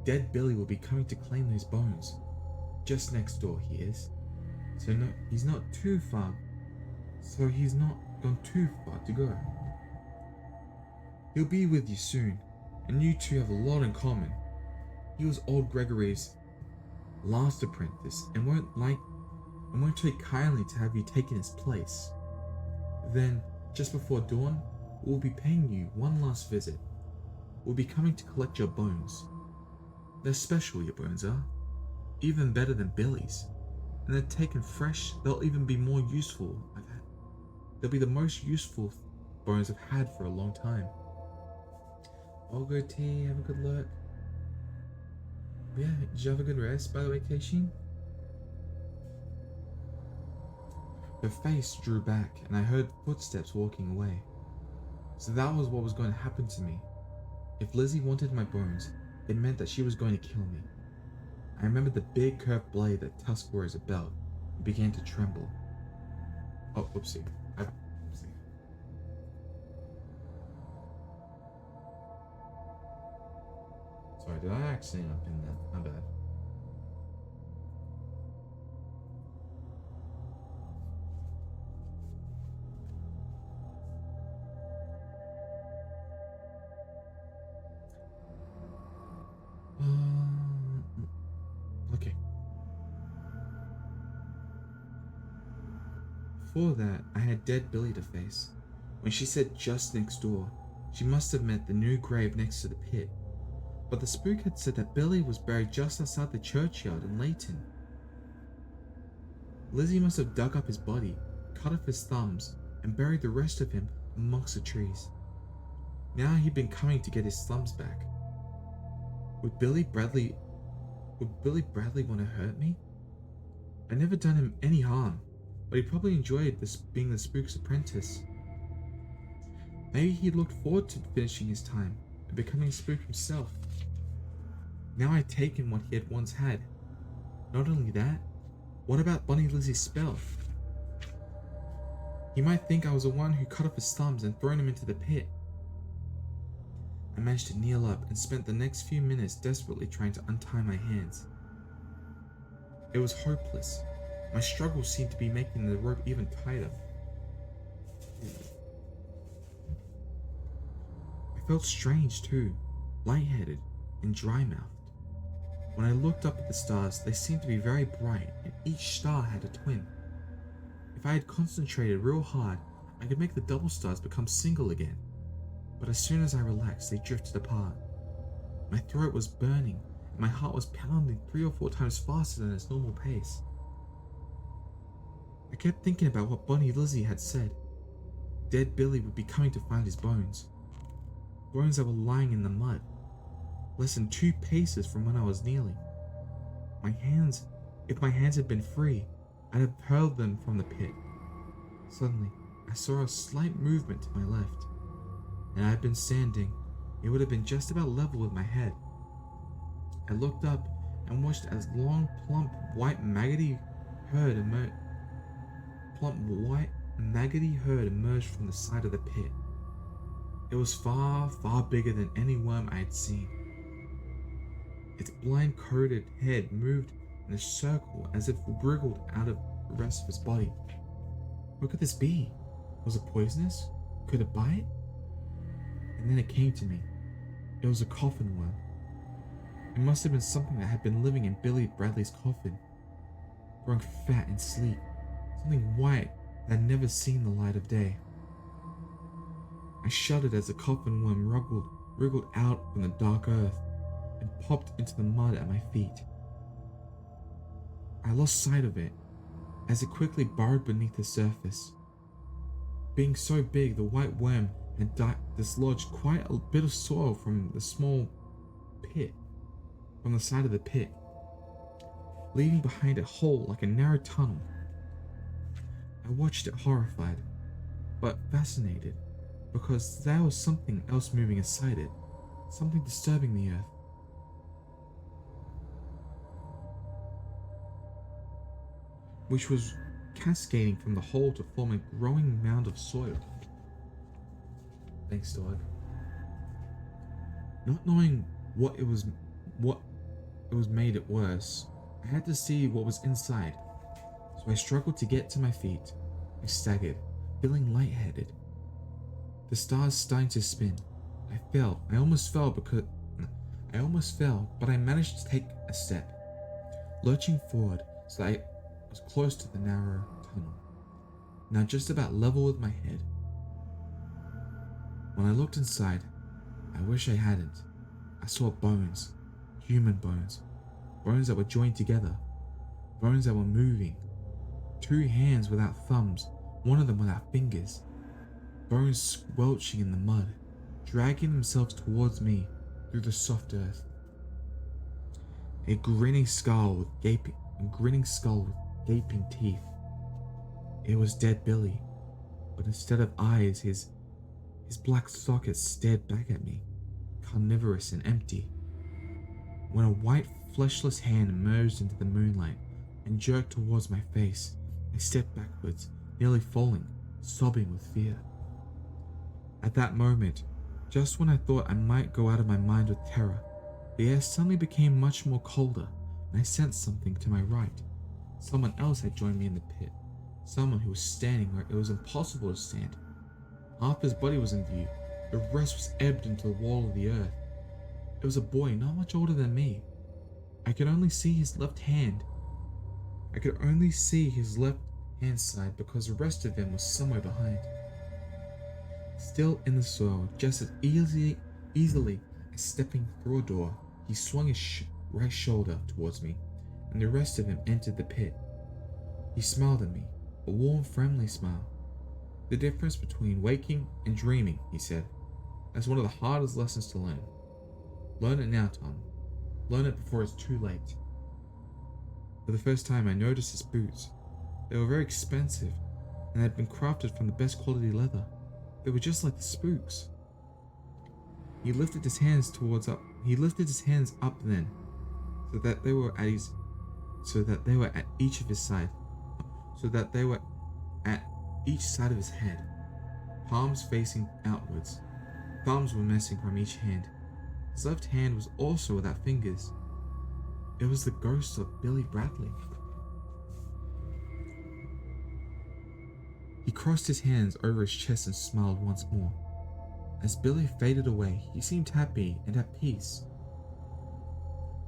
Dead Billy will be coming to claim those bones. Just next door he is. So no, he's not gone too far to go. He'll be with you soon, and you two have a lot in common. He was old Gregory's last apprentice and won't take kindly to have you taken his place. Then, just before dawn, We'll be paying you one last visit. We'll be coming to collect your bones. They're special, your bones are. Even better than Billy's. And they're taken fresh, they'll even be more useful. They'll be the most useful bones I've had for a long time. All good tea, have a good look. Yeah, did you have a good rest, by the way, Keishin? Her face drew back, and I heard footsteps walking away. So that was what was going to happen to me. If Lizzie wanted my bones, it meant that she was going to kill me. I remembered the big curved blade that Tusk wore as a belt, and began to tremble. Oh, whoopsie. Whoopsie. Sorry, did I accidentally pin that? My bad. Okay. Before that, I had dead Billy to face. When she said just next door, she must have meant the new grave next to the pit. But the spook had said that Billy was buried just outside the churchyard in Layton. Lizzie must have dug up his body, cut off his thumbs, and buried the rest of him amongst the trees. Now he'd been coming to get his thumbs back. Would Billy Bradley want to hurt me? I'd never done him any harm, but he probably enjoyed this being the Spooks Apprentice. Maybe he looked forward to finishing his time and becoming a spook himself. Now I'd taken what he had once had. Not only that, what about Bunny Lizzie's spell? He might think I was the one who cut off his thumbs and thrown him into the pit. I managed to kneel up and spent the next few minutes desperately trying to untie my hands. It was hopeless. My struggle seemed to be making the rope even tighter. I felt strange too, lightheaded and dry-mouthed. When I looked up at the stars, they seemed to be very bright, and each star had a twin. If I had concentrated real hard, I could make the double stars become single again. But as soon as I relaxed, they drifted apart. My throat was burning, and my heart was pounding 3 or 4 times faster than its normal pace. I kept thinking about what Bunny Lizzie had said. Dead Billy would be coming to find his bones. Bones that were lying in the mud, less than 2 paces from when I was kneeling. If my hands had been free, I'd have hurled them from the pit. Suddenly, I saw a slight movement to my left, and I had been standing. It would have been just about level with my head. I looked up and watched as long, plump, white, maggoty herd emerged from the side of the pit. It was far, far bigger than any worm I had seen. Its blind-coated head moved in a circle as if wriggled out of the rest of its body. What could this be? Was it poisonous? Could it bite? And then it came to me. It was a coffin worm. It must have been something that had been living in Billy Bradley's coffin, growing fat and sleek, something white that had never seen the light of day. I shuddered as the coffin worm wriggled out from the dark earth and popped into the mud at my feet. I lost sight of it as it quickly burrowed beneath the surface. Being so big, the white worm had dislodged quite a bit of soil from the small pit, from the side of the pit, leaving behind a hole like a narrow tunnel. I watched it horrified, but fascinated, because there was something else moving inside it, something disturbing the earth. Which was cascading from the hole to form a growing mound of soil. Thanks, dog. Not knowing what it was made it worse, I had to see what was inside. So I struggled to get to my feet. I staggered, feeling lightheaded. The stars starting to spin. I fell. I almost fell, but I managed to take a step, lurching forward so that I was close to the narrow tunnel, now just about level with my head. When I looked inside, I wish I hadn't. I saw bones, human bones, bones that were joined together, bones that were moving, 2 hands without thumbs, one of them without fingers, bones squelching in the mud, dragging themselves towards me through the soft earth. A grinning skull with gaping teeth. It was dead Billy, but instead of eyes, his black sockets stared back at me, carnivorous and empty. When a white, fleshless hand emerged into the moonlight and jerked towards my face, I stepped backwards, nearly falling, sobbing with fear. At that moment, just when I thought I might go out of my mind with terror, the air suddenly became much more colder, and I sensed something to my right. Someone else had joined me in the pit. Someone who was standing where it was impossible to stand. Half his body was in view, the rest was ebbed into the wall of the earth. It was a boy not much older than me. I could only see his left hand. I could only see his left hand side because the rest of him was somewhere behind. Still in the soil, just as easily as stepping through a door, he swung his right shoulder towards me, and the rest of him entered the pit. He smiled at me, a warm, friendly smile. The difference between waking and dreaming, he said. That's one of the hardest lessons to learn. Learn it now, Tom. Learn it before it's too late. For the first time, I noticed his boots. They were very expensive, and had been crafted from the best quality leather. They were just like the Spooks. He lifted his hands up then, so that they were at each side of his head, palms facing outwards. Thumbs were missing from each hand. His left hand was also without fingers. It was the ghost of Billy Bradley. He crossed his hands over his chest and smiled once more. As Billy faded away, he seemed happy and at peace.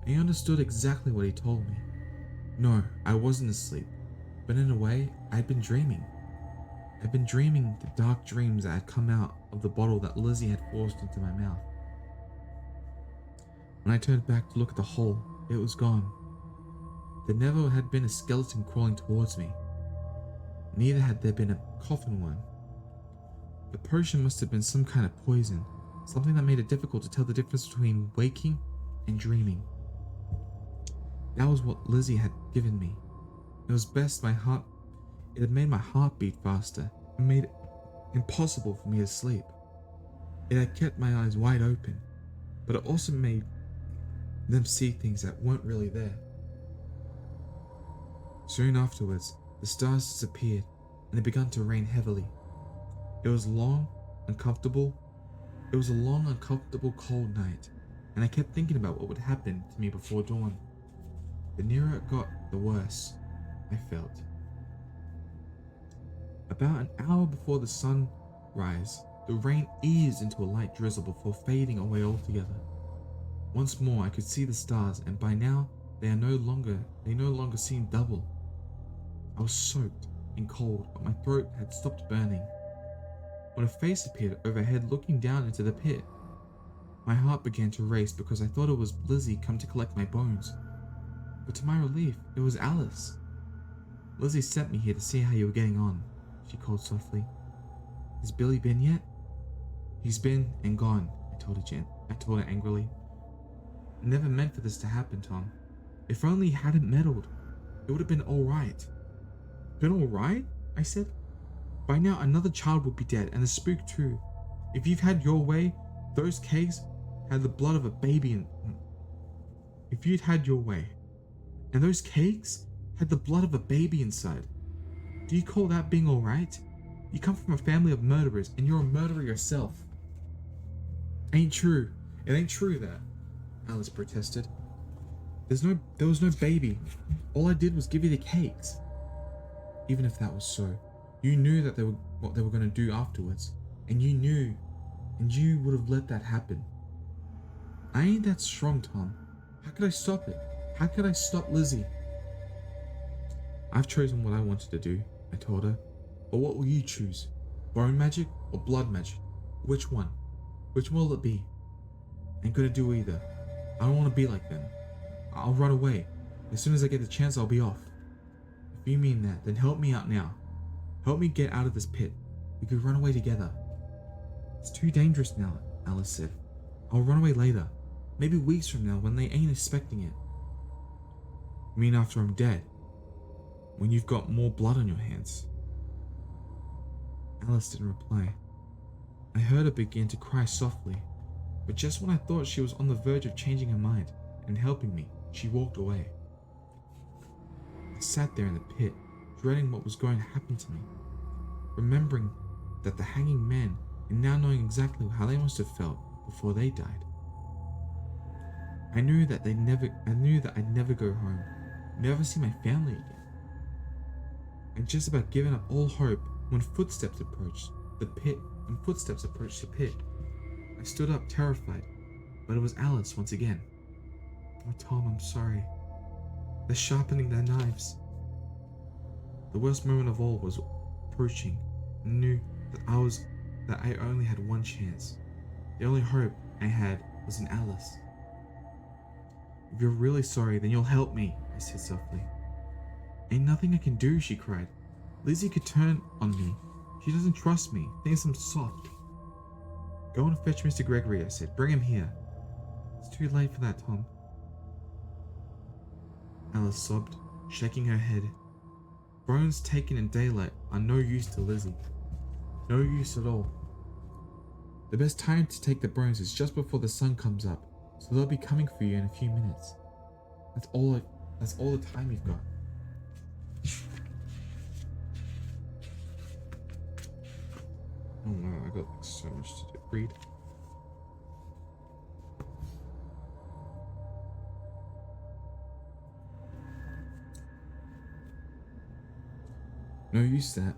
I understood exactly what he told me. No, I wasn't asleep, but in a way, I'd been dreaming. I'd been dreaming the dark dreams that had come out of the bottle that Lizzie had forced into my mouth. When I turned back to look at the hole, it was gone. There never had been a skeleton crawling towards me. Neither had there been a coffin one. The potion must have been some kind of poison, something that made it difficult to tell the difference between waking and dreaming. That was what Lizzie had given me. It was best it had made my heart beat faster and made it impossible for me to sleep. It had kept my eyes wide open, but it also made them see things that weren't really there. Soon afterwards, the stars disappeared and it began to rain heavily. It was a long, uncomfortable cold night, and I kept thinking about what would happen to me before dawn. The nearer it got, the worse I felt. About an hour before the sunrise, the rain eased into a light drizzle before fading away altogether. Once more I could see the stars, and by now they no longer seemed double. I was soaked and cold, but my throat had stopped burning. When a face appeared overhead looking down into the pit, my heart began to race because I thought it was Lizzie come to collect my bones. But to my relief, it was Alice. Lizzie sent me here to see how you were getting on, she called softly. Has Billy been yet? He's been and gone, I told her angrily. I never meant for this to happen, Tom. If only he hadn't meddled, it would have been alright. Been alright? I said. By now another child would be dead, and the spook too. If you've had your way, those cakes had the blood of a baby in. If you'd had your way, and those cakes had the blood of a baby inside, do you call that being alright? You come from a family of murderers, and you're a murderer yourself. Ain't true. It ain't true that, Alice protested. There was no baby. All I did was give you the cakes. Even if that was so, you knew that what they were going to do afterwards, and you would have let that happen. I ain't that strong, Tom. How could I stop it? How could I stop Lizzie? I've chosen what I wanted to do, I told her. But what will you choose? Bone magic or blood magic? Which one? Which one will it be? Ain't gonna do either. I don't want to be like them. I'll run away. As soon as I get the chance, I'll be off. If you mean that, then help me out now. Help me get out of this pit. We could run away together. It's too dangerous now, Alice said. I'll run away later. Maybe weeks from now when they ain't expecting it. You mean after I'm dead? When you've got more blood on your hands? Alice didn't reply. I heard her begin to cry softly, but just when I thought she was on the verge of changing her mind and helping me, she walked away. I sat there in the pit, dreading what was going to happen to me, remembering that the hanging men and now knowing exactly how they must have felt before they died. I knew that I'd never go home, never see my family again. I'd just about given up all hope when footsteps approached the pit. I stood up terrified, but it was Alice once again. Oh, Tom, I'm sorry. They're sharpening their knives. The worst moment of all was approaching, and knew that I only had one chance. The only hope I had was in Alice. If you're really sorry, then you'll help me, I said softly. Ain't nothing I can do, she cried. Lizzie could turn on me. She doesn't trust me, thinks I'm soft. Go and fetch Mr. Gregory, I said. Bring him here. It's too late for that, Tom. Alice sobbed, shaking her head. Bones taken in daylight are no use to Lizzie. No use at all. The best time to take the bones is just before the sun comes up, so they'll be coming for you in a few minutes. That's all the time you've got. Oh wow, I got so much to do. Read. No use that.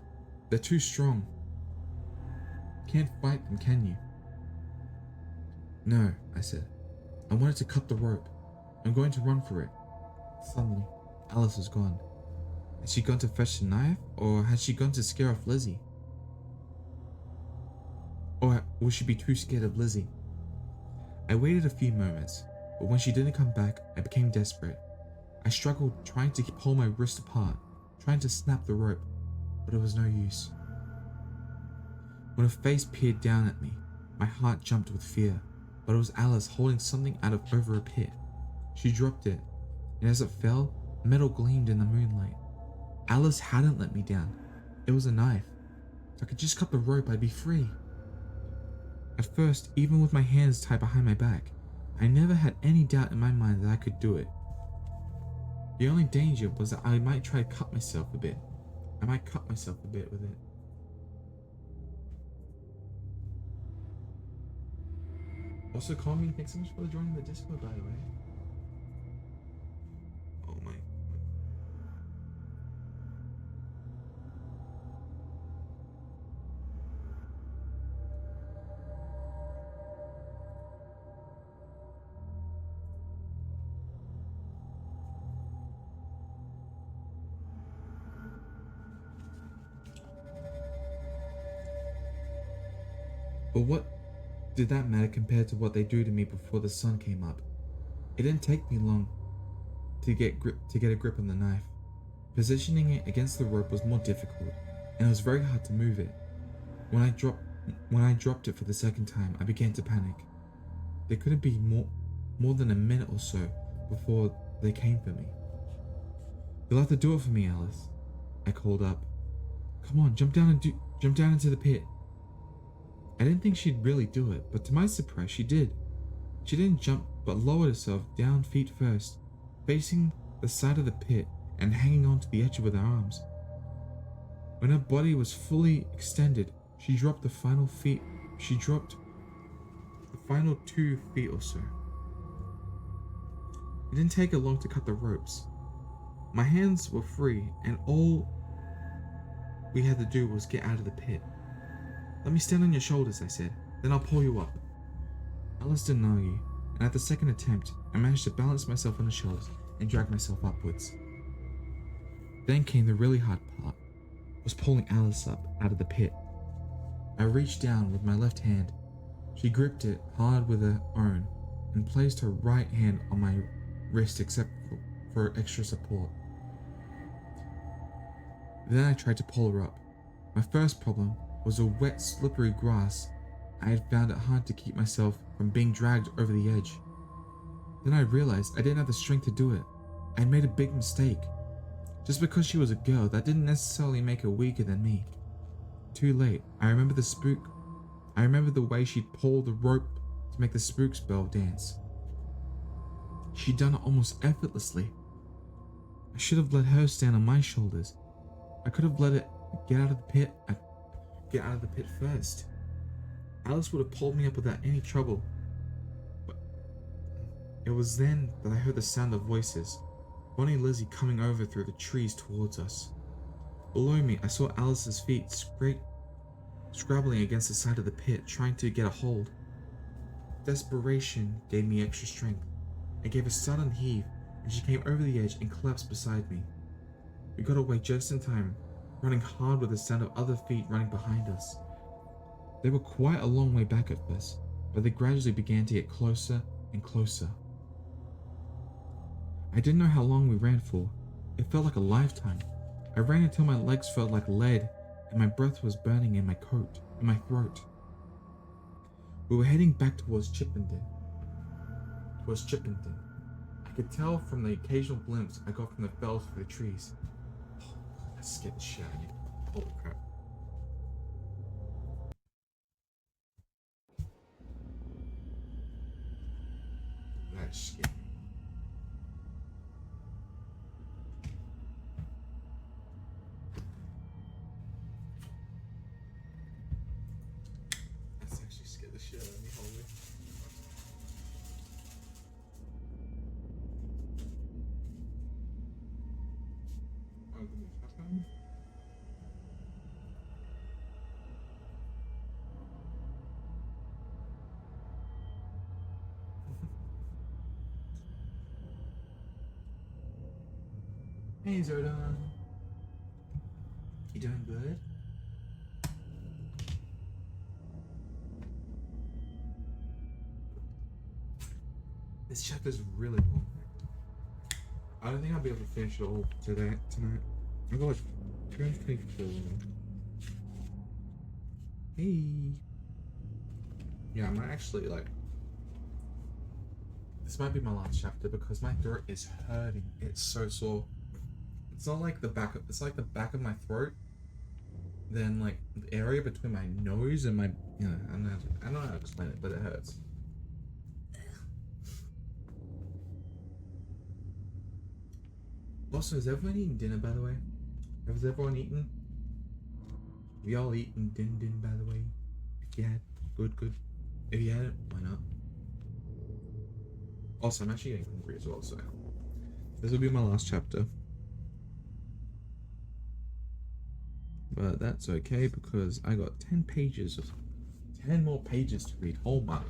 They're too strong. Can't fight them, can you? No, I said. I wanted to cut the rope. I'm going to run for it. Suddenly, Alice was gone. Had she gone to fetch the knife, or had she gone to scare off Lizzie? Or would she be too scared of Lizzie? I waited a few moments, but when she didn't come back, I became desperate. I struggled, trying to pull my wrist apart, trying to snap the rope, but it was no use. When a face peered down at me, my heart jumped with fear, but it was Alice holding something out of over a pit. She dropped it, and as it fell, metal gleamed in the moonlight. Alice hadn't let me down. It was a knife. If I could just cut the rope, I'd be free. At first, even with my hands tied behind my back, I never had any doubt in my mind that I could do it. The only danger was that I might try to cut myself a bit. I might cut myself a bit with it. Also, Colleen, thanks so much for joining the Discord, by the way. Oh my. But what did that matter compared to what they do to me before the sun came up? It didn't take me long to get a grip on the knife. Positioning it against the rope was more difficult, and it was very hard to move it. When I dropped it for the second time, I began to panic. There couldn't be more than a minute or so before they came for me. You'll have to do it for me, Alice, I called up. Come on, jump down into the pit. I didn't think she'd really do it, but to my surprise, she did. She didn't jump, but lowered herself down feet first, facing the side of the pit and hanging on to the edge with her arms. When her body was fully extended, she dropped the final 2 feet or so. It didn't take her long to cut the ropes. My hands were free, and all we had to do was get out of the pit. Let me stand on your shoulders, I said, then I'll pull you up. Alice didn't argue, and at the second attempt, I managed to balance myself on her shoulders and drag myself upwards. Then came the really hard part, was pulling Alice up out of the pit. I reached down with my left hand. She gripped it hard with her own and placed her right hand on my wrist except for extra support. Then I tried to pull her up. My first problem was the wet, slippery grass. I had found it hard to keep myself from being dragged over the edge. Then I realized I didn't have the strength to do it. I had made a big mistake. Just because she was a girl, that didn't necessarily make her weaker than me. Too late. I remember the spook. I remember the way she'd pulled the rope to make the spook spell dance. She'd done it almost effortlessly. I should have let her stand on my shoulders. I could have let it get out of the pit first. Alice would have pulled me up without any trouble. But it was then that I heard the sound of voices. Bonnie and Lizzie coming over through the trees towards us. Below me, I saw Alice's feet scrabbling against the side of the pit, trying to get a hold. Desperation gave me extra strength. I gave a sudden heave, and she came over the edge and collapsed beside me. We got away just in time, running hard with the sound of other feet running behind us. They were quite a long way back at first, but they gradually began to get closer and closer. I didn't know how long we ran for. It felt like a lifetime. I ran until my legs felt like lead and my breath was burning in my throat. We were heading back towards Chippenden. I could tell from the occasional glimpse I got from the fells through the trees. Oh, that scared the shit out of me. Holy crap. That scared me. That's actually scared the shit out of me, holy. Hey Zordon, you doing good? This chapter's really long. I don't think I'll be able to finish it all tonight. I've got like 224. Hey. Yeah, I might actually like. This might be my last chapter because my throat is hurting. It's so sore. It's not like it's like the back of my throat. Then like the area between my nose and my, I don't know how to explain it, but it hurts. Also, has everyone eaten dinner, by the way? Has everyone eaten? We all eaten din, by the way. If you had, good. If you hadn't, why not? Also, I'm actually getting hungry as well, so this will be my last chapter. But that's okay because I got 10 more pages to read. Oh my god.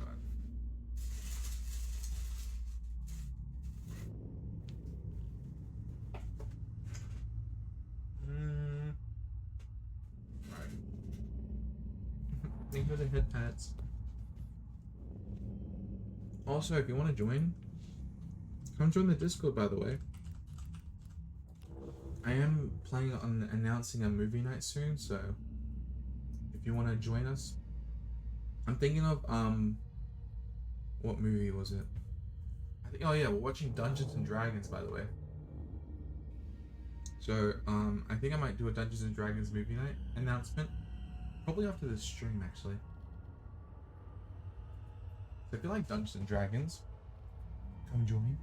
Right. Thank you for the head pats. Also, if you want to join, come join the Discord, by the way. I am planning on announcing a movie night soon, so if you want to join us. I'm thinking of, what movie was it? Oh yeah, we're watching Dungeons and Dragons, by the way. So, I think I might do a Dungeons and Dragons movie night announcement. Probably after this stream, actually. So if you like Dungeons and Dragons, come join.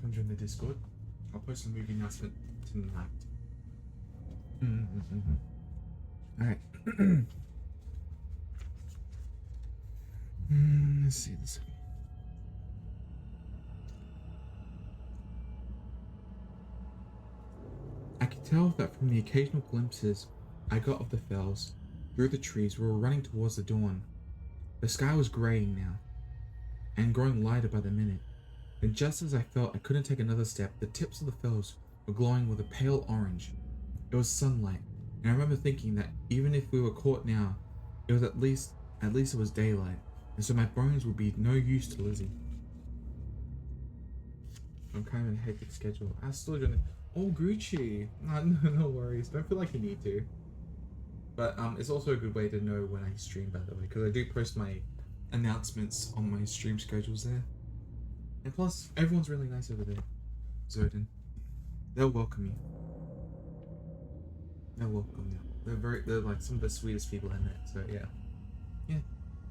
Come join the Discord. I'll post a movie announcement tonight. Alright. Let's see this. I could tell that from the occasional glimpses I got of the fells through the trees we were running towards the dawn. The sky was graying now, and growing lighter by the minute. And just as I felt I couldn't take another step, the tips of the fells were glowing with a pale orange. It was sunlight, And I remember thinking that even if we were caught now, it was at least it was daylight, and so my bones would be no use to Lizzie. I'm kind of in a hectic schedule. I still gonna. Oh, Gucci. No worries. Don't feel like you need to. But it's also a good way to know when I stream, by the way, because I do post my announcements on my stream schedules there. And plus, everyone's really nice over there. Zodin. They'll welcome you. They'll welcome you. They're like some of the sweetest people I met. So yeah. Yeah.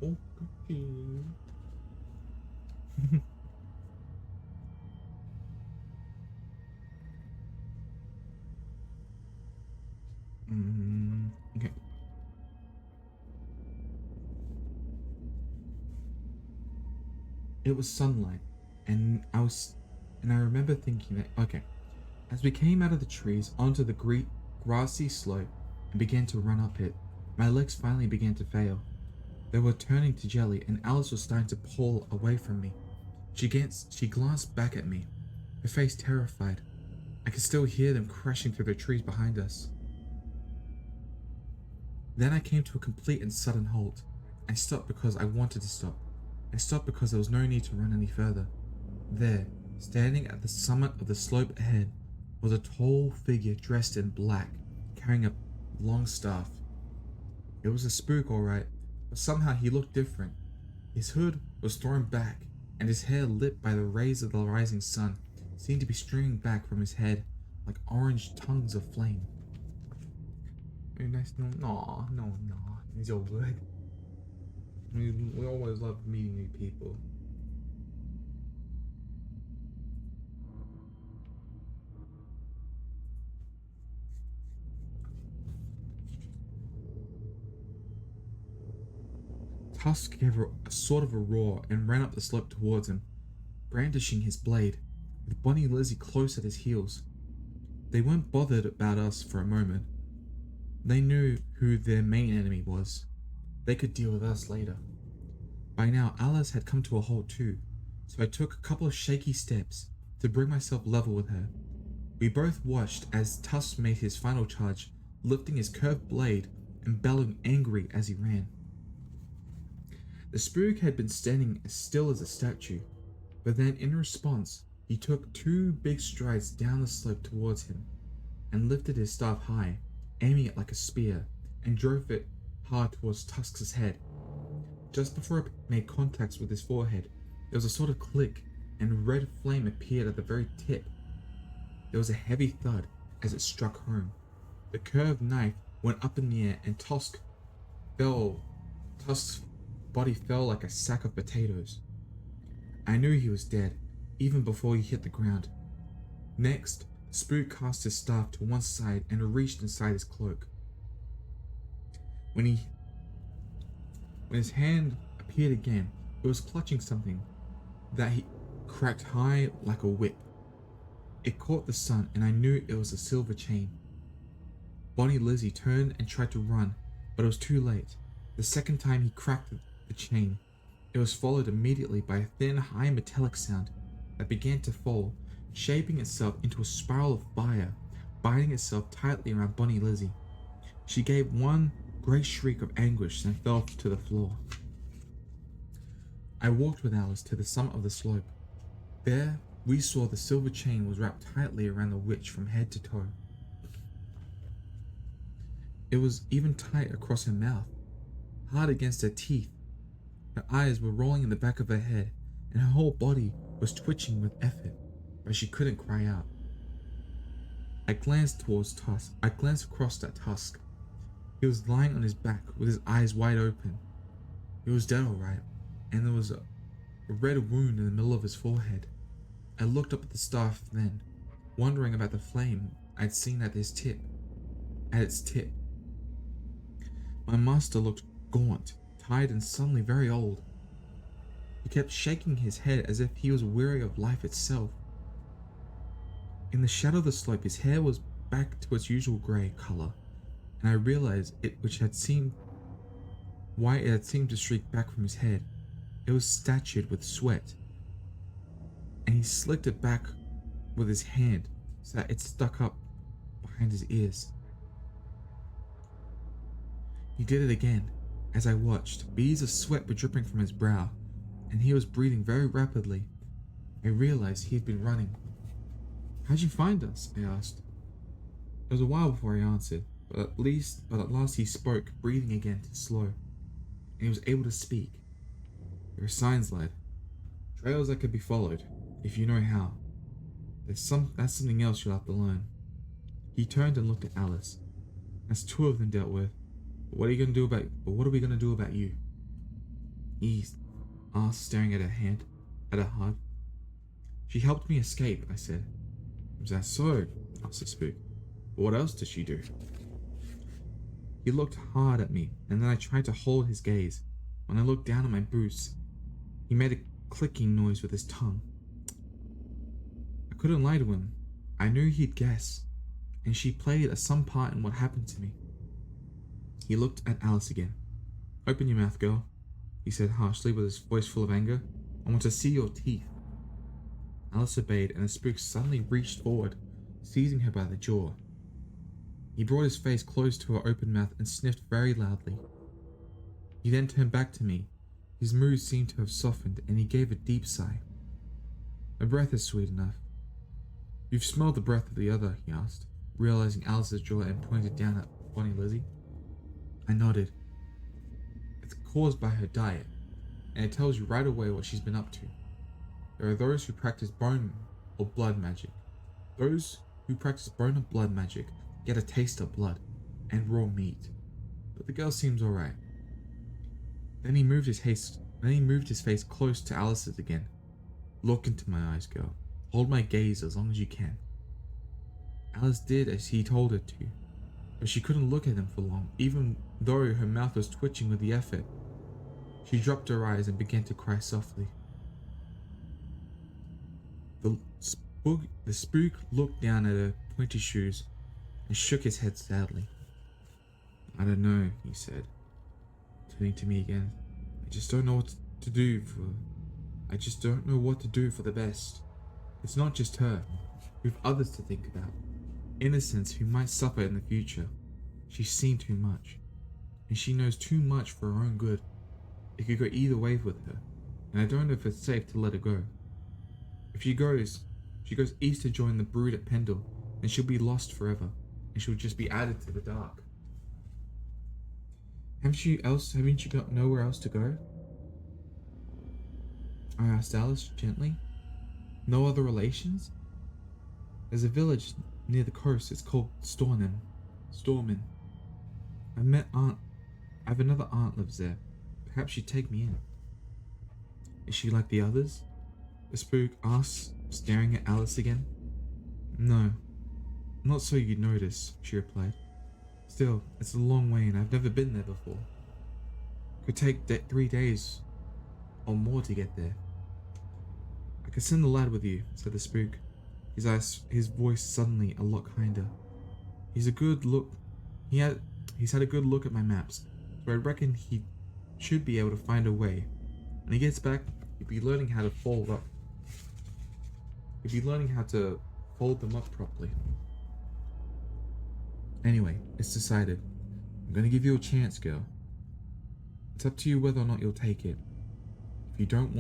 Oh, Gucci. Okay. It was sunlight, and I remember thinking that, okay, as we came out of the trees onto the grassy slope and began to run up it, my legs finally began to fail. They were turning to jelly, and Alice was starting to pull away from me. She glanced back at me, her face terrified. I could still hear them crashing through the trees behind us. Then I came to a complete and sudden halt. I stopped because I wanted to stop. I stopped because there was no need to run any further. There, standing at the summit of the slope ahead, was a tall figure dressed in black, carrying a long staff. It was a spook, all right, but somehow he looked different. His hood was thrown back, and his hair, lit by the rays of the rising sun, seemed to be streaming back from his head like orange tongues of flame. Very nice. No. He's all good. We always love meeting new people. Tusk gave a sort of a roar and ran up the slope towards him, brandishing his blade, with Bonnie and Lizzie close at his heels. They weren't bothered about us for a moment. They knew who their main enemy was. They could deal with us later. By now, Alice had come to a halt too, so I took a couple of shaky steps to bring myself level with her. We both watched as Tusk made his final charge, lifting his curved blade and bellowing angry as he ran. The spook had been standing as still as a statue, but then in response, he took 2 big strides down the slope towards him and lifted his staff high, aiming it like a spear, and drove it hard towards Tusk's head. Just before it made contact with his forehead, there was a sort of click, and red flame appeared at the very tip. There was a heavy thud as it struck home. The curved knife went up in the air, and Tusk's body fell like a sack of potatoes. I knew he was dead, even before he hit the ground. Next, Spook cast his staff to one side and reached inside his cloak. When his hand appeared again, it was clutching something that he cracked high like a whip. It caught the sun, and I knew it was a silver chain. Bonnie Lizzie turned and tried to run, but it was too late. The second time he cracked the chain, it was followed immediately by a thin, high metallic sound that began to fall, shaping itself into a spiral of fire, binding itself tightly around Bonnie Lizzie. She gave one great shriek of anguish and fell to the floor. I walked with Alice to the summit of the slope. There, we saw the silver chain was wrapped tightly around the witch from head to toe. It was even tight across her mouth, hard against her teeth. Her eyes were rolling in the back of her head, and her whole body was twitching with effort, but she couldn't cry out. I glanced across at Tusk. He was lying on his back with his eyes wide open. He was dead all right, and there was a red wound in the middle of his forehead. I looked up at the staff then, wondering about the flame I'd seen at its tip. My master looked gaunt, tired, and suddenly very old. He kept shaking his head as if he was weary of life itself. In the shadow of the slope, his hair was back to its usual grey colour, and I realized why it had seemed to streak back from his head. It was statured with sweat, and he slicked it back with his hand so that it stuck up behind his ears. He did it again. As I watched, beads of sweat were dripping from his brow, and he was breathing very rapidly. I realized he'd been running. "How'd you find us?" I asked. It was a while before he answered, but at last he spoke, breathing again too slow, and he was able to speak. "There are signs, lad. Trails that could be followed, if you know how. That's something else you'll have to learn." He turned and looked at Alice. "That's two of them dealt with. But what are we gonna do about you?" He asked, staring at her hard. "She helped me escape," I said. "Was that so?" asked the spook. "But what else did she do?" He looked hard at me, and then I tried to hold his gaze. When I looked down at my boots, he made a clicking noise with his tongue. I couldn't lie to him. I knew he'd guess, and she played some part in what happened to me. He looked at Alice again. "Open your mouth, girl," he said harshly with his voice full of anger. "I want to see your teeth." Alice obeyed, and the spook suddenly reached forward, seizing her by the jaw. He brought his face close to her open mouth and sniffed very loudly. He then turned back to me. His mood seemed to have softened, and he gave a deep sigh. "My breath is sweet enough." "You've smelled the breath of the other?" he asked, realizing Alice's jaw, and pointed down at Bonnie Lizzie. I nodded. "It's caused by her diet, and it tells you right away what she's been up to. There are those who practice bone or blood magic. Those who practice bone or blood magic get a taste of blood and raw meat, but the girl seems alright." Then he moved his face close to Alice's again. "Look into my eyes, girl. Hold my gaze as long as you can." Alice did as he told her to, but she couldn't look at him for long, even though her mouth was twitching with the effort. She dropped her eyes and began to cry softly. The spook looked down at her pointy shoes and shook his head sadly. "I don't know," he said, turning to me again. I just don't know what to do for the best. It's not just her. We've others to think about. Innocents who might suffer in the future. She's seen too much, and she knows too much for her own good. It could go either way with her, and I don't know if it's safe to let her go. If she goes east to join the brood at Pendle, then she'll be lost forever, and she'll just be added to the dark." Haven't you got nowhere else to go?" I asked Alice gently. "No other relations? There's a village near the coast. It's called Stormin. I have another aunt lives there. Perhaps she'd take me in." "Is she like the others?" the spook asked, staring at Alice again. "No, not so you'd notice," she replied. "Still, it's a long way and I've never been there before. Could take 3 days or more to get there." "I could send the lad with you," said the spook, his voice suddenly a lot kinder. He's had a good look at my maps, so I reckon he should be able to find a way. When he gets back, he'll be learning how to fold them up properly. Anyway, it's decided. I'm gonna give you a chance, girl. It's up to you whether or not you'll take it. If you don't,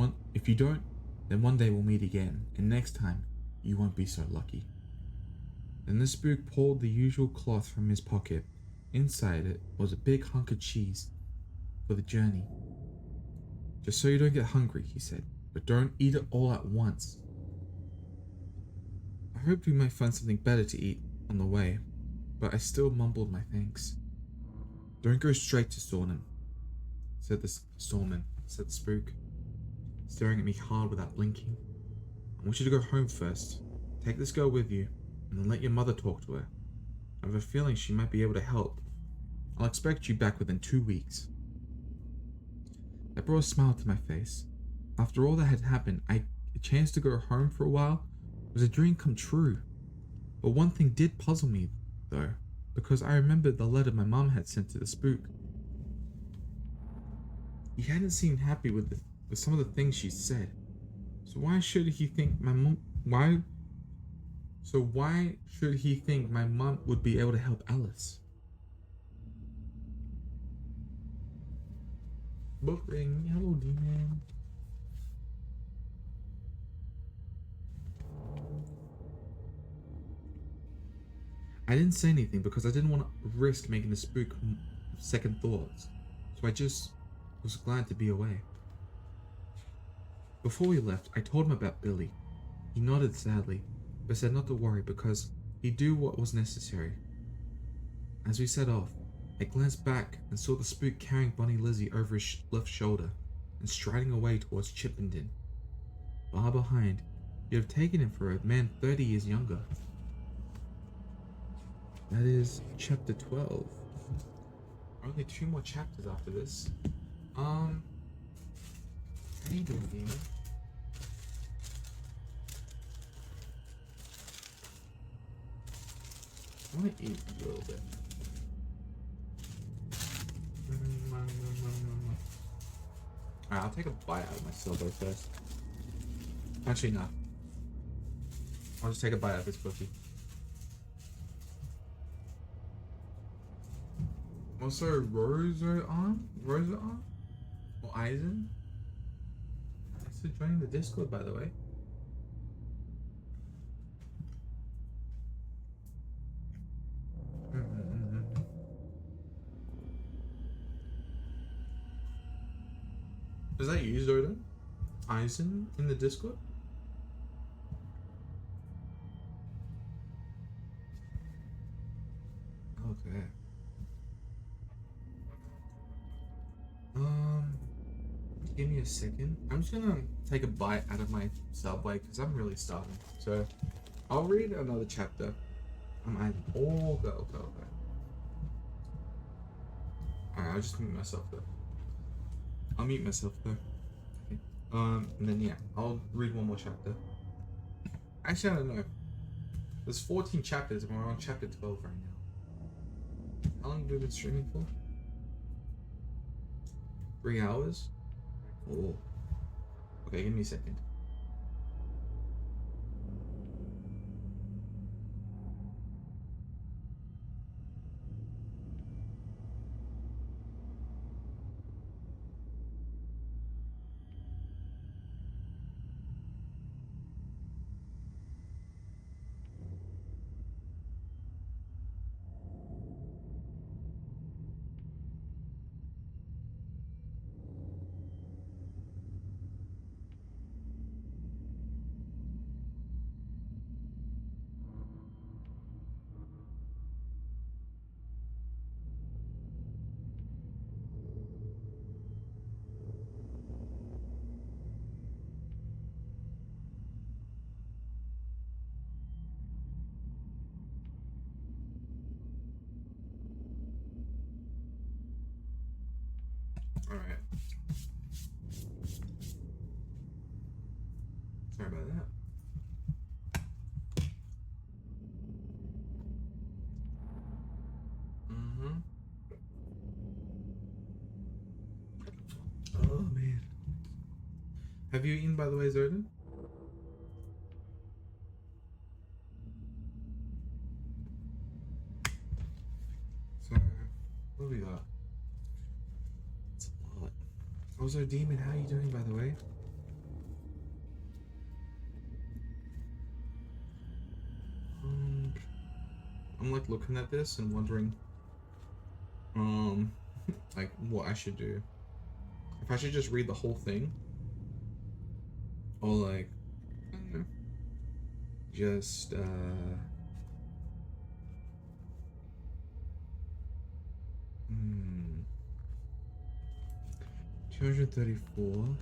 then one day we'll meet again, and next time you won't be so lucky." Then the spook pulled the usual cloth from his pocket. Inside it was a big hunk of cheese for the journey. "Just so you don't get hungry," he said, "but don't eat it all at once." I hoped we might find something better to eat on the way, but I still mumbled my thanks. "Don't go straight to Stormin," said the spook, staring at me hard without blinking. "I want you to go home first. Take this girl with you, and then let your mother talk to her. I have a feeling she might be able to help. I'll expect you back within 2 weeks." That brought a smile to my face. After all that had happened, a chance to go home for a while was a dream come true. But one thing did puzzle me, though, because I remembered the letter my mom had sent to the spook. He hadn't seemed happy with some of the things she said. So why should he think my mom would be able to help Alice? Book ring. Hello, D-Man. I didn't say anything because I didn't want to risk making the spook second thoughts, so I just was glad to be away. Before we left, I told him about Billy. He nodded sadly, but said not to worry because he'd do what was necessary. As we set off, I glanced back and saw the spook carrying Bunny Lizzie over his left shoulder and striding away towards Chippenden. Far behind, you'd have taken him for a man 30 years younger. That is chapter 12. Only 2 more chapters after this. How you doing, Demon? I want to eat a little bit. Alright, I'll take a bite out of my Subway first. Actually, no. I'll just take a bite out of this cookie. Also, Rosa on? Or Eisen? Thanks for joining the Discord, by the way. Is that you, Zoda? Eisen in the Discord? Okay. Give me a second. I'm just gonna take a bite out of my Subway because I'm really starving. So, I'll read another chapter. Okay. Alright, I'll just mute myself though. I'll mute myself though. Okay. And then yeah, I'll read one more chapter. Actually, I don't know. There's 14 chapters and we're on chapter 12 right now. How long have we been streaming for? 3 hours? Oh. Okay, give me a second. Alright. Sorry about that. Oh man. Have you eaten, by the way, Zerdan? So, what do we got? It's a lot. Also, Demon, how are you doing, by the way? I'm like looking at this and wondering, like what I should do. If I should just read the whole thing, or like, I don't know, just 234.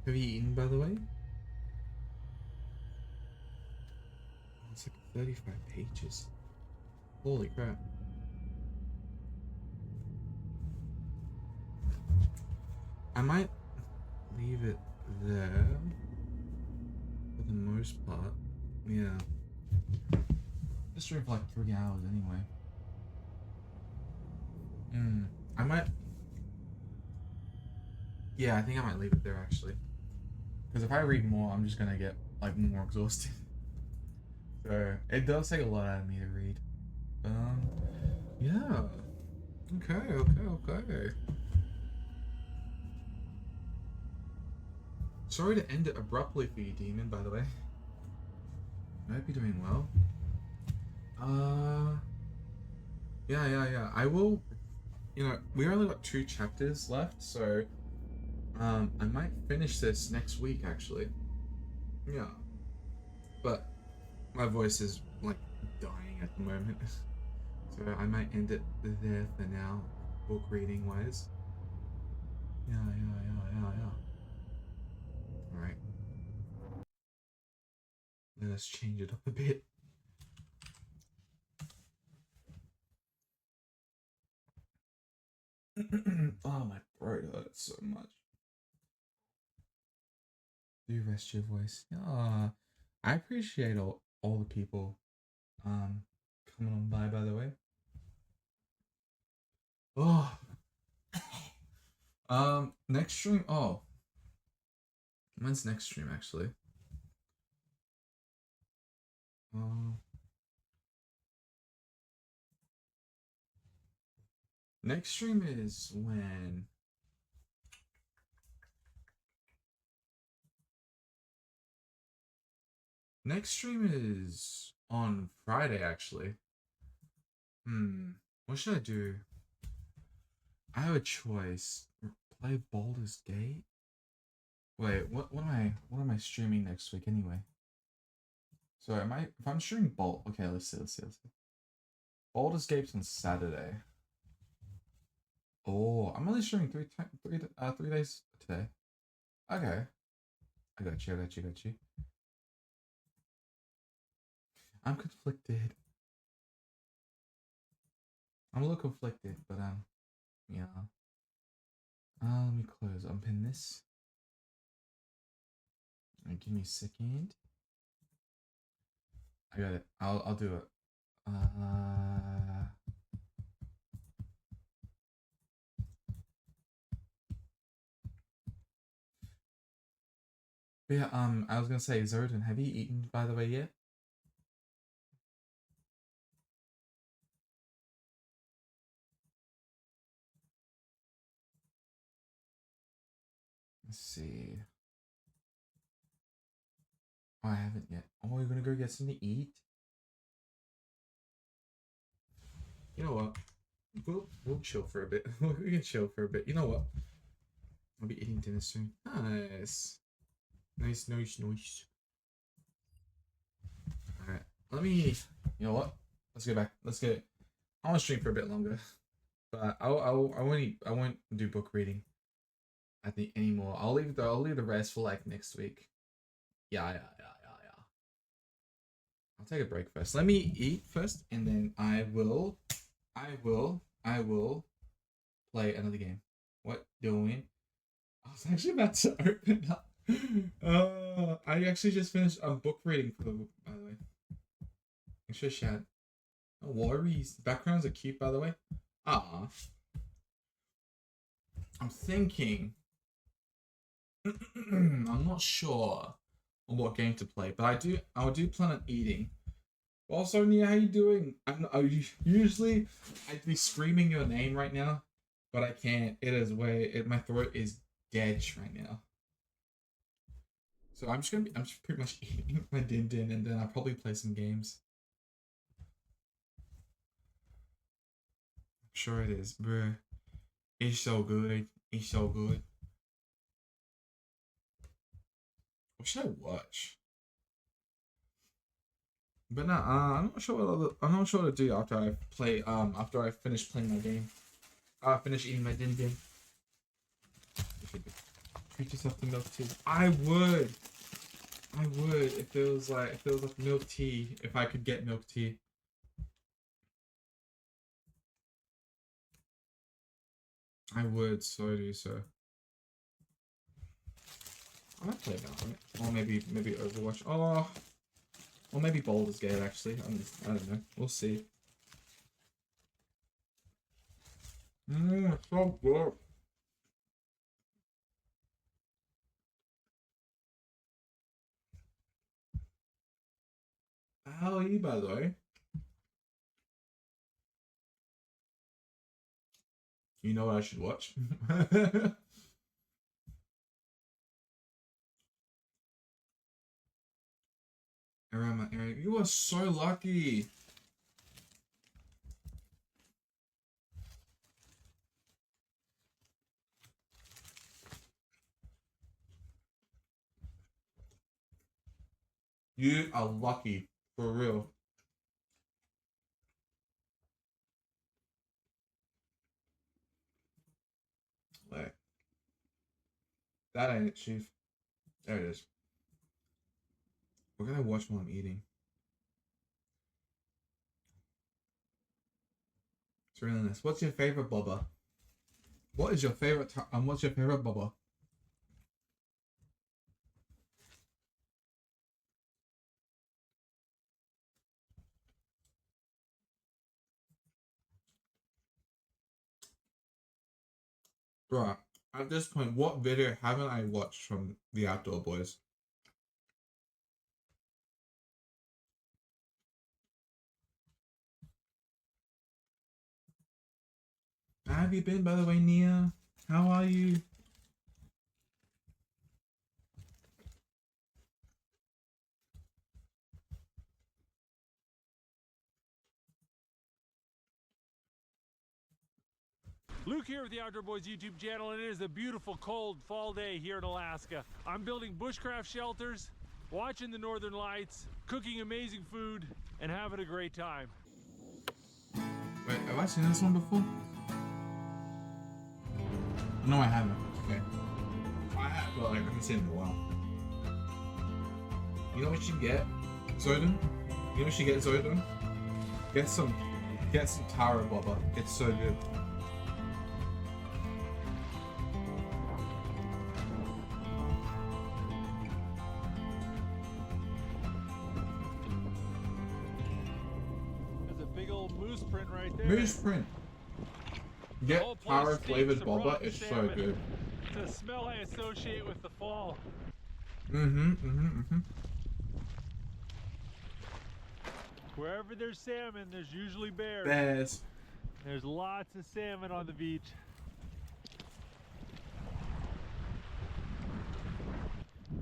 Have you eaten, by the way? Oh, it's like 35 pages. Holy crap. I might leave it there for the most part. Yeah. Just stream for like 3 hours anyway. I might. Yeah, I think I might leave it there actually. Because if I read more, I'm just gonna get like more exhausted. So it does take a lot out of me to read. Yeah. Okay. Sorry to end it abruptly for you, Demon, by the way. I hope you're doing well. Yeah. I will, we only got 2 chapters left, so I might finish this next week actually. Yeah. But my voice is like dying at the moment. So I might end it there for now, book reading wise. Yeah. Alright. Let us change it up a bit. Oh, my throat hurts so much. Do you rest your voice? Yeah. I appreciate all the people coming on by the way. Oh. Next stream. Oh, when's next stream actually? Next stream is when. Next stream is on Friday actually. What should I do? I have a choice. Play Baldur's Gate. Wait, what am I streaming next week anyway? So if I'm streaming okay, let's see. Baldur's Gate's on Saturday. Oh, I'm only streaming 3 days today. Okay. I got you. I'm conflicted. I'm a little conflicted, but yeah. Let me close. Unpin this. Right, give me a second. I got it. I'll do it. But yeah, I was gonna say, Zerdan, have you eaten by the way yet? Let's see. Oh, I haven't yet. Oh, you're gonna go get something to eat? You know what? We'll chill for a bit. We can chill for a bit. You know what? I'll be eating dinner soon. Nice. Alright. Let me, you know what? Let's go back. Let's get, I want to stream for a bit longer. But I won't do book reading, I think, anymore. I'll leave the rest for like next week. Yeah. I'll take a break first. Let me eat first, and then I will play another game. What doing? I was actually about to open up. I actually just finished a book reading for the book, by the way. Make sure shout. No worries. The backgrounds are cute, by the way. I'm thinking. I'm not sure on what game to play, but I do plan on eating. Also, Nia, how you doing? Usually I'd be screaming your name right now, but I can't. My throat is dead right now. So I'm just pretty much eating my din din, and then I'll probably play some games. I'm sure it is, bruh. It's so good. What should I watch? But nah, I'm not sure what to do after I finish playing my game. Finish eating my din din. Treat yourself to milk tea. I would if there was like milk tea, if I could get milk tea. I would so do so. I might play Valorant. Or maybe Overwatch. Oh, or maybe Baldur's Gate actually. I don't know. We'll see. So good. hell are you, by the way? You know what I should watch? Around my area. You are so lucky. You are lucky, for real. Wait. That ain't it, Chief. There it is. We're gonna watch while I'm eating. It's really nice. What's your favorite boba? What is your favorite what's your favorite boba? Bruh, at this point, what video haven't I watched from the Outdoor Boys? How have you been, by the way, Nia? How are you? Luke here with the Outdoor Boys YouTube channel, and it is a beautiful cold fall day here in Alaska. I'm building bushcraft shelters, watching the northern lights, cooking amazing food, and having a great time. Wait, have I seen this one before? No, I haven't. Okay. I have, but like, I haven't seen it in a while. You know what you get, Zoden? You know what you get, Zoden? Get some taro boba. It's so good. There's a big old moose print right there. Moose print. Get taro flavored boba. It's so good. It's a smell I associate with the fall. Wherever there's salmon, there's usually bears. Bears. There's lots of salmon on the beach.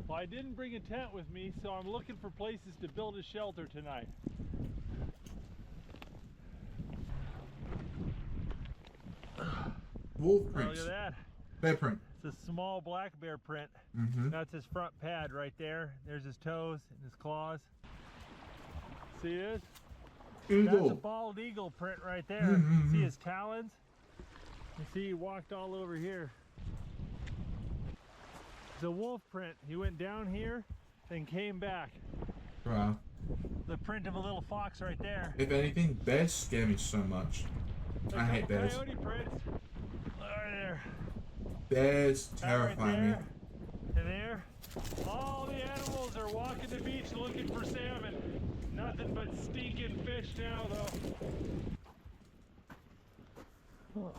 Well, I didn't bring a tent with me, so I'm looking for places to build a shelter tonight. Wolf prints. Look at that. Bear print. It's a small black bear print. That's his front pad right there. There's his toes and his claws. See this? Eagle. That's a bald eagle print right there. See his talons? You see he walked all over here. It's a wolf print. He went down here, then came back. Wow. The print of a little fox right there. If anything, bears scare me so much. I hate bears. Coyote prints. Right there. Bears terrify me. And there. All the animals are walking the beach looking for salmon. Nothing but stinking fish now, though.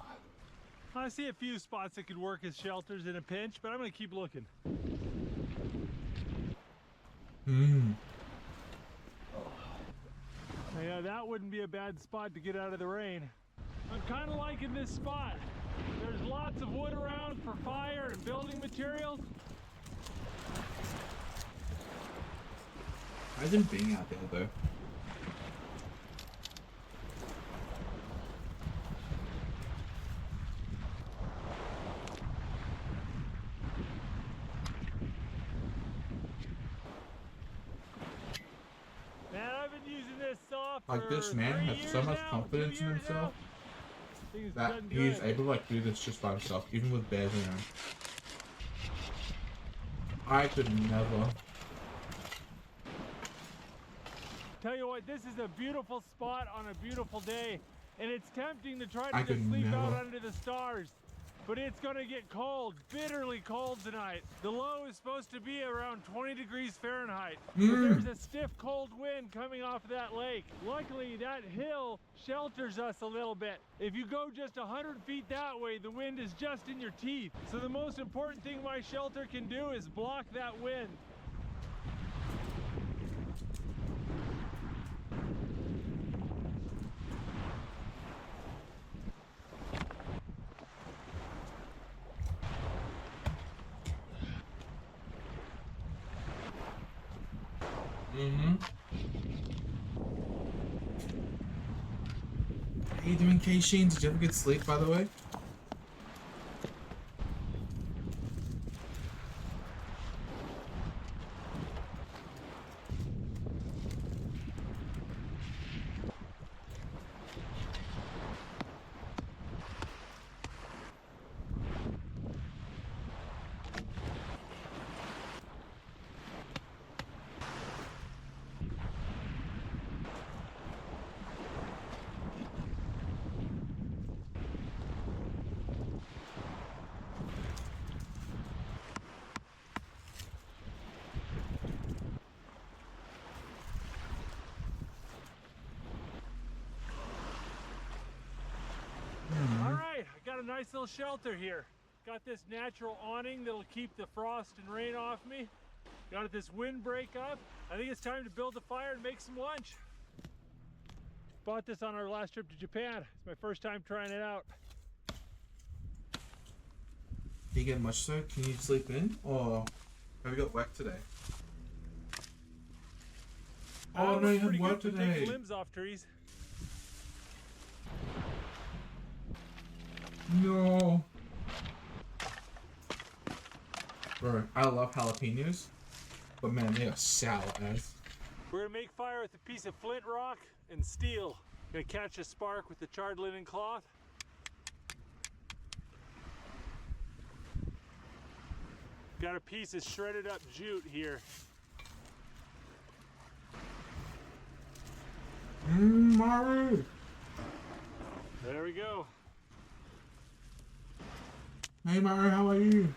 I see a few spots that could work as shelters in a pinch, but I'm going to keep looking. Yeah, that wouldn't be a bad spot to get out of the rain. I'm kind of liking this spot. There's lots of wood around for fire and building materials. Imagine being out there though. Man, I've been using this saw for Like this man 3 has years so much now, confidence 2 in years himself now. that he's able to like do this just by himself, even with bears around. I could never. Tell you what, this is a beautiful spot on a beautiful day, and it's tempting to try I to could just sleep out never. under the stars. But it's gonna get cold, bitterly cold tonight. The low is supposed to be around 20 degrees Fahrenheit. But there's a stiff cold wind coming off of that lake. Luckily, that hill shelters us a little bit. If you go just 100 feet that way, the wind is just in your teeth. So the most important thing my shelter can do is block that wind. Mm-hmm. How you doing, K-Sheen? Did you have a good sleep, by the way? All right, I got a nice little shelter here. Got this natural awning that'll keep the frost and rain off me. Got this windbreak up. I think it's time to build a fire and make some lunch. Bought this on our last trip to Japan. It's my first time trying it out. Did you get much, sir? Can you sleep in? Or have you got wet today? Oh no, you had work today. Take limbs off trees. No. Bro, I love jalapenos, but man, they are sour as. We're gonna make fire with a piece of flint rock and steel. Gonna catch a spark with the charred linen cloth. Got a piece of shredded up jute here. Maru. There we go. Hey Maru, how are you?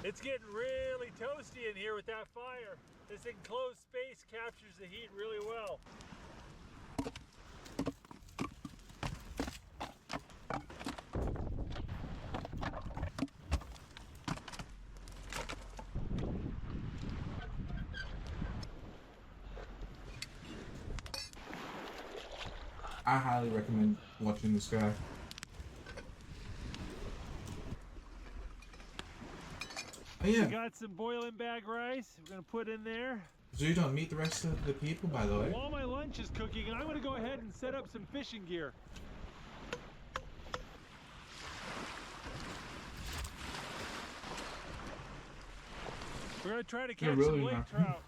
It's getting really toasty in here with that fire. This enclosed space captures the heat really well. I highly recommend watching this guy. Oh yeah. We got some boiling bag rice we're gonna put in there. So you don't meet the rest of the people, by the way. While my lunch is cooking, I'm gonna go ahead and set up some fishing gear. We're gonna try to catch some lake trout.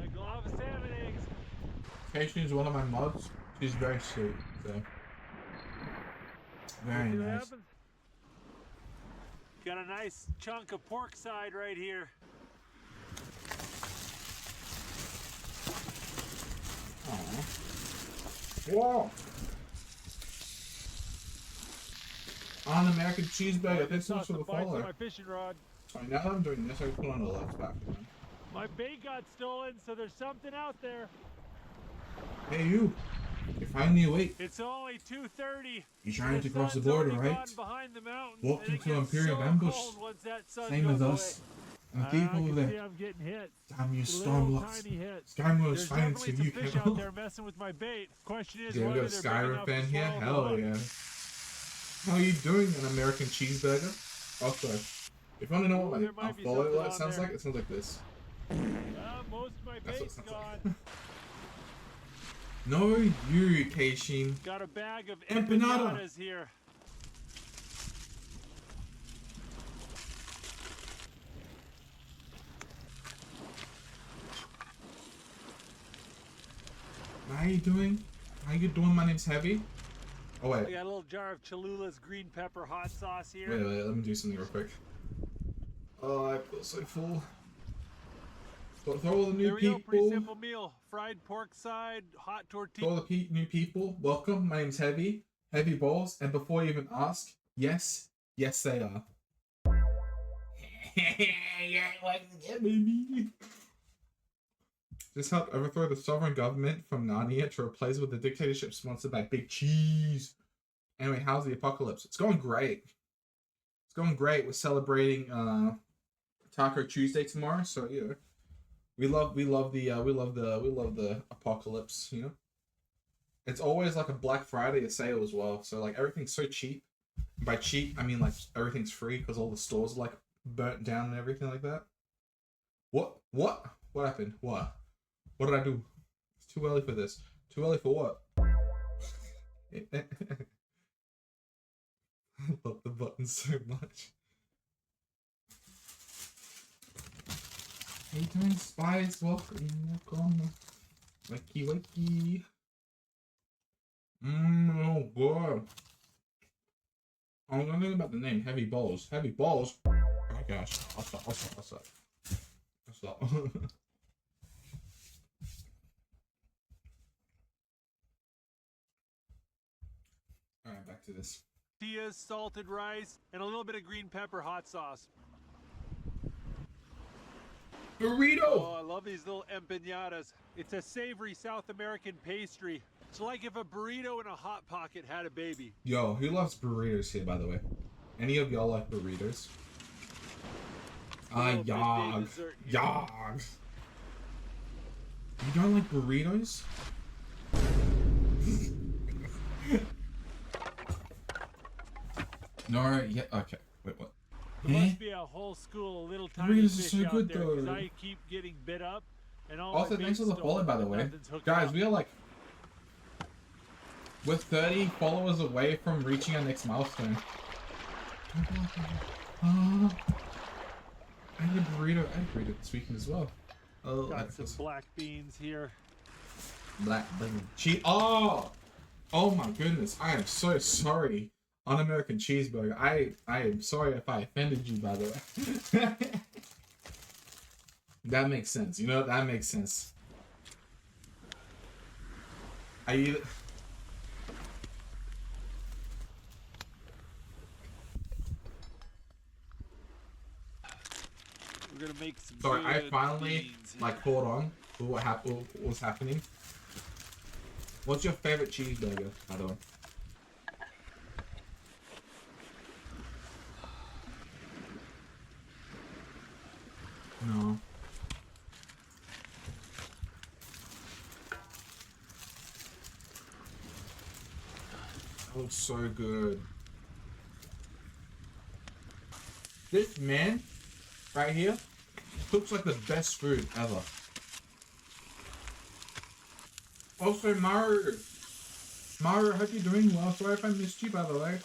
A glob of salmon eggs. Casey is one of my mods. She's very sweet, so very nice. Got a nice chunk of pork side right here. Aww. Whoa! On American cheeseburger. This one's for the follower. My fishing rod. Sorry, now that I'm doing this, I can put on the left back again. My bait got stolen, so there's something out there. Hey you! You're finally awake. It's only 2:30. You're trying to cross the border, right? Walked into Imperial ambush. Same as us. And people over there. I'm getting hit. Damn you, Stormlocks. Skymore is financing you, fish out there messing with my bait. Question is, yeah, we got a Skyrim fan here. Hell yeah. How are you doing, an American cheeseburger? Also, if you want to know what my follow sounds like, it sounds like this. Most of my bait's gone. No, you, Keishin. Got a bag of empanada empanadas here. How you doing? How you doing? My name's Heavy. Oh wait. I got a little jar of Cholula's green pepper hot sauce here. Wait, let me do something real quick. Oh, I feel so full. So for all the new people. Pretty simple meal: fried pork side, hot tortilla. For all the new people, welcome. My name's Heavy. Heavy balls. And before you even ask, yes, they are. Yeah, baby. This helped overthrow the sovereign government from Narnia to replace it with a dictatorship sponsored by Big Cheese. Anyway, how's the apocalypse? It's going great. It's going great. We're celebrating Taco Tuesday tomorrow, so yeah. We love the apocalypse, you know. It's always like a Black Friday sale as well, so like everything's so cheap. By cheap, I mean like everything's free because all the stores are like burnt down and everything like that. What? What? What happened? What? What did I do? It's too early for this. Too early for what? I love the button so much. How you doing, spies? Welcome. Wakey wakey. Oh god. I was wondering about the name. Heavy balls. Heavy balls. Oh gosh. I'll stop. Alright, back to this. Tortillas, salted rice, and a little bit of green pepper hot sauce. Burrito! Oh, I love these little empanadas. It's a savory South American pastry. It's like if a burrito and a Hot Pocket had a baby. Yo, who loves burritos here, by the way? Any of y'all like burritos? Yog. Yog. You don't like burritos? No, yeah, okay. Wait, what? There must be a whole school of little tiny Burritos are fish so out good, there, 'cause though. I keep getting bit up, and all Also, my thanks for the bait's follow, by the stolen, way. nothing's hooked Guys, up. we are like... We're 30 followers away from reaching our next milestone. I need a burrito. I need a burrito this weekend as well. Oh, Got some black beans here. Black bean cheese. Oh! Oh my goodness. I am so sorry. Un-American cheeseburger. I am sorry if I offended you, by the way. That makes sense. You know, that makes sense. We're gonna make some. Sorry, I good finally beans like here. caught on to what was happening. What's your favorite cheeseburger, by the way? No. That looks so good. This man right here cooks like the best food ever. Also, Maru, I hope you're doing well. Sorry if I missed you, by the way.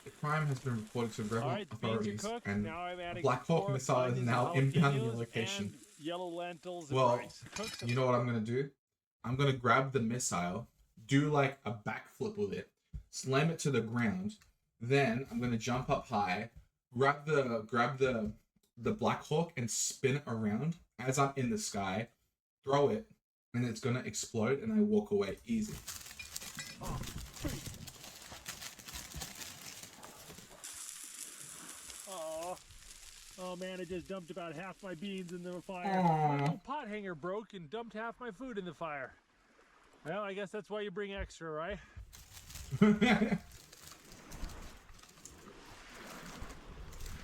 The crime has been reported to rebel Alright, the beans are authorities, cooked. and Now I'm adding Black Hawk pork, missile is onions, now and inbound your jalapenos, location. and yellow lentils and Well, rice. Cook some. you know what I'm gonna do? I'm gonna grab the missile, do like a backflip with it, slam it to the ground, then I'm gonna jump up high, grab the Black Hawk and spin it around as I'm in the sky, throw it, and it's gonna explode, and I walk away easy. Oh man, I just dumped about half my beans in the fire. Aw. My little pot hanger broke and dumped half my food in the fire. Well, I guess that's why you bring extra, right?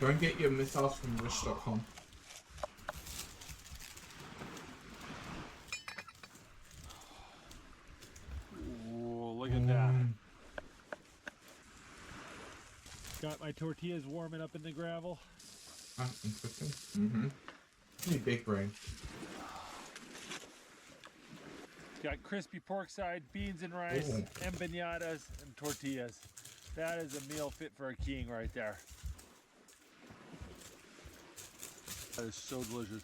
Don't get your missiles from wish.com. Ooh, look at that. Got my tortillas warming up in the gravel. Interesting. Mm-hmm. Pretty big brain. Got crispy pork side, beans and rice, Ooh. empanadas, and tortillas. That is a meal fit for a king right there. That is so delicious.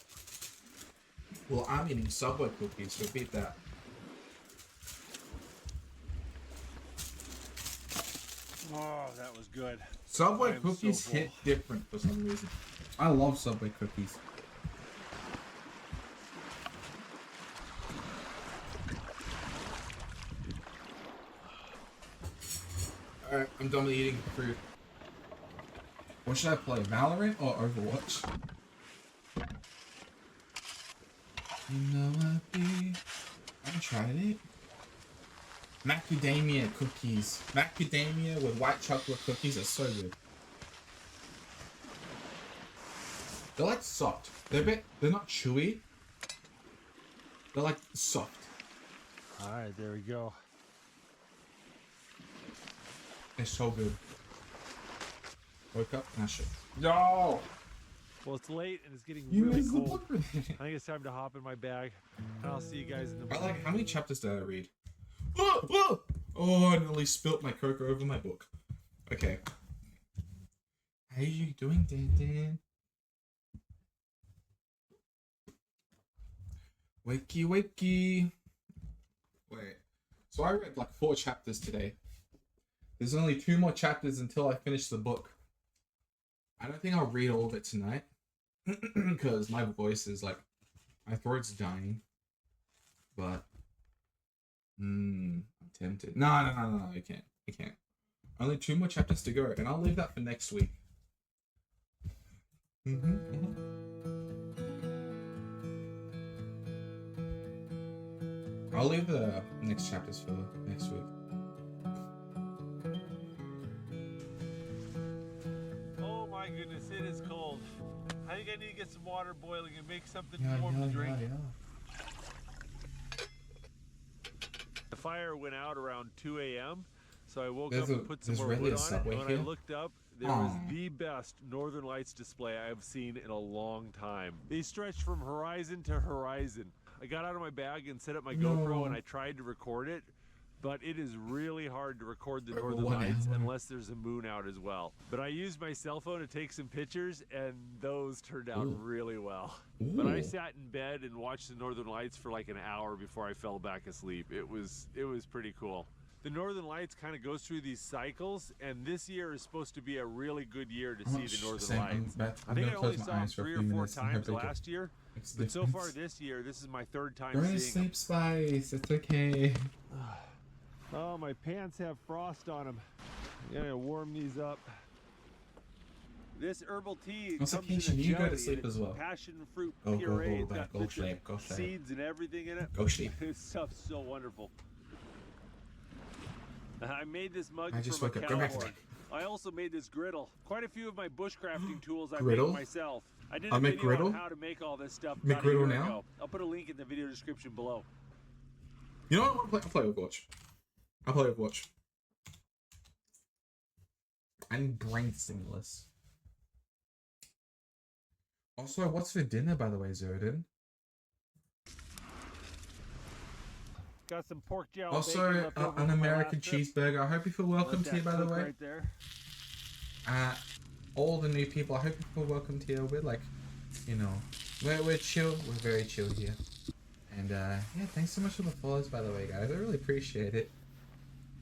Well, I'm eating Subway cookies, so beat that. Oh, that was good. Subway I am so cookies full. hit different for some reason. I love Subway cookies. Alright, I'm done with eating food. What should I play? Valorant or Overwatch? You know I'd be... I haven't tried it. Macadamia cookies. Macadamia with white chocolate cookies are so good. They're like soft. They're not chewy. They're like soft. All right, there we go. It's so good. Wake up, mash it. No! Well, it's late and it's getting You really missed the cold. book. I think it's time to hop in my bag, and I'll see you guys in the I morning. like, how many chapters did I read? Oh, I nearly spilt my cocoa over my book. Okay. How are you doing, Dan Dan? Wakey, wakey. Wait. So I read like 4 chapters today. There's only 2 more chapters until I finish the book. I don't think I'll read all of it tonight. Because my voice is like... My throat's dying. But... I'm tempted. No, I can't. Only 2 more chapters to go. And I'll leave that for next week. I'll leave the next chapters for next week. Oh my goodness, it is cold. I think I need to get some water boiling and make something Yeah. warm to drink. The fire went out around 2 a.m. So I woke up and put some more wood on it. And when I looked up, there was the best Northern Lights display I've seen in a long time. They stretched from horizon to horizon. I got out of my bag and set up my GoPro and I tried to record it, but it is really hard to record the Northern Lights unless there's a moon out as well. But I used my cell phone to take some pictures and those turned out really well. But I sat in bed and watched the Northern Lights for like an hour before I fell back asleep. It was pretty cool. The Northern Lights kind of goes through these cycles, and this year is supposed to be a really good year to see the Northern Lights. I think I only saw them 3 or 4 times last year, but so far this year, this is my 3rd time seeing them. Go to sleep, Spice. It's okay. Oh, my pants have frost on them. I'm gonna warm these up. This herbal tea comes in a jelly. You go to sleep as well. Passion fruit puree. It's got go sleep. seeds and everything in it. Go sleep. This stuff's so wonderful. I made this mug I just from a woke up. cow Go back to horn. I also made this griddle. Quite a few of my bushcrafting tools I Griddle? make myself. I did I'll a make video griddle? on how to make all this stuff Make about a year griddle now? ago. I'll put a link in the video description below. You know what? I'll play Overwatch. I'll play Overwatch. I need brain stimulus. Also, what's for dinner, by the way, Zodin? Got some pork jowl. Also, an American cheeseburger. I hope you feel welcome Let here, that by the cook way. right there. All the new people, I hope you feel welcome here. We're like, you know, we're chill. We're very chill here. And yeah, thanks so much for the follows, by the way, guys. I really appreciate it.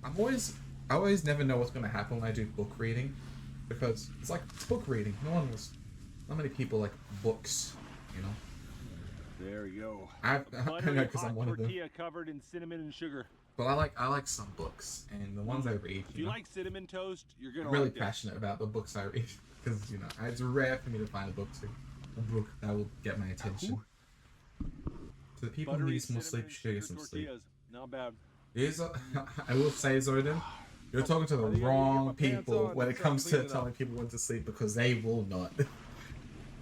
I always never know what's gonna happen when I do book reading, because it's like it's book reading. Not many people like books, you know. There you go. I know because I'm one of them. Tortilla covered in cinnamon and sugar. But I like some books, and the ones I read. If you like cinnamon toast, you're gonna. I'm really like passionate about the books I read, because it's rare for me to find a book that will get my attention. To the people who need some more sleep, should get some sleep. Not bad. I will say, Zodin, you're talking to the wrong people when it comes to telling people when to sleep, because they will not.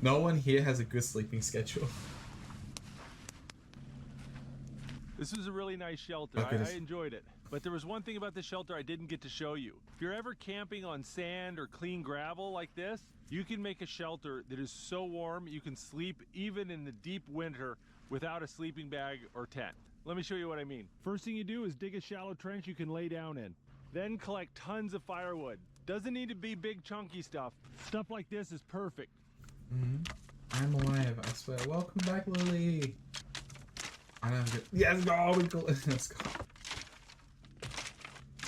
No one here has a good sleeping schedule. This was a really nice shelter. I enjoyed it. But there was one thing about this shelter I didn't get to show you. If you're ever camping on sand or clean gravel like this, you can make a shelter that is so warm you can sleep even in the deep winter without a sleeping bag or tent. Let me show you what I mean. First thing you do is dig a shallow trench you can lay down in. Then collect tons of firewood. Doesn't need to be big chunky stuff. Stuff like this is perfect. I'm alive, I swear. Welcome back, Lily. I don't get. Yes, go. Let's go.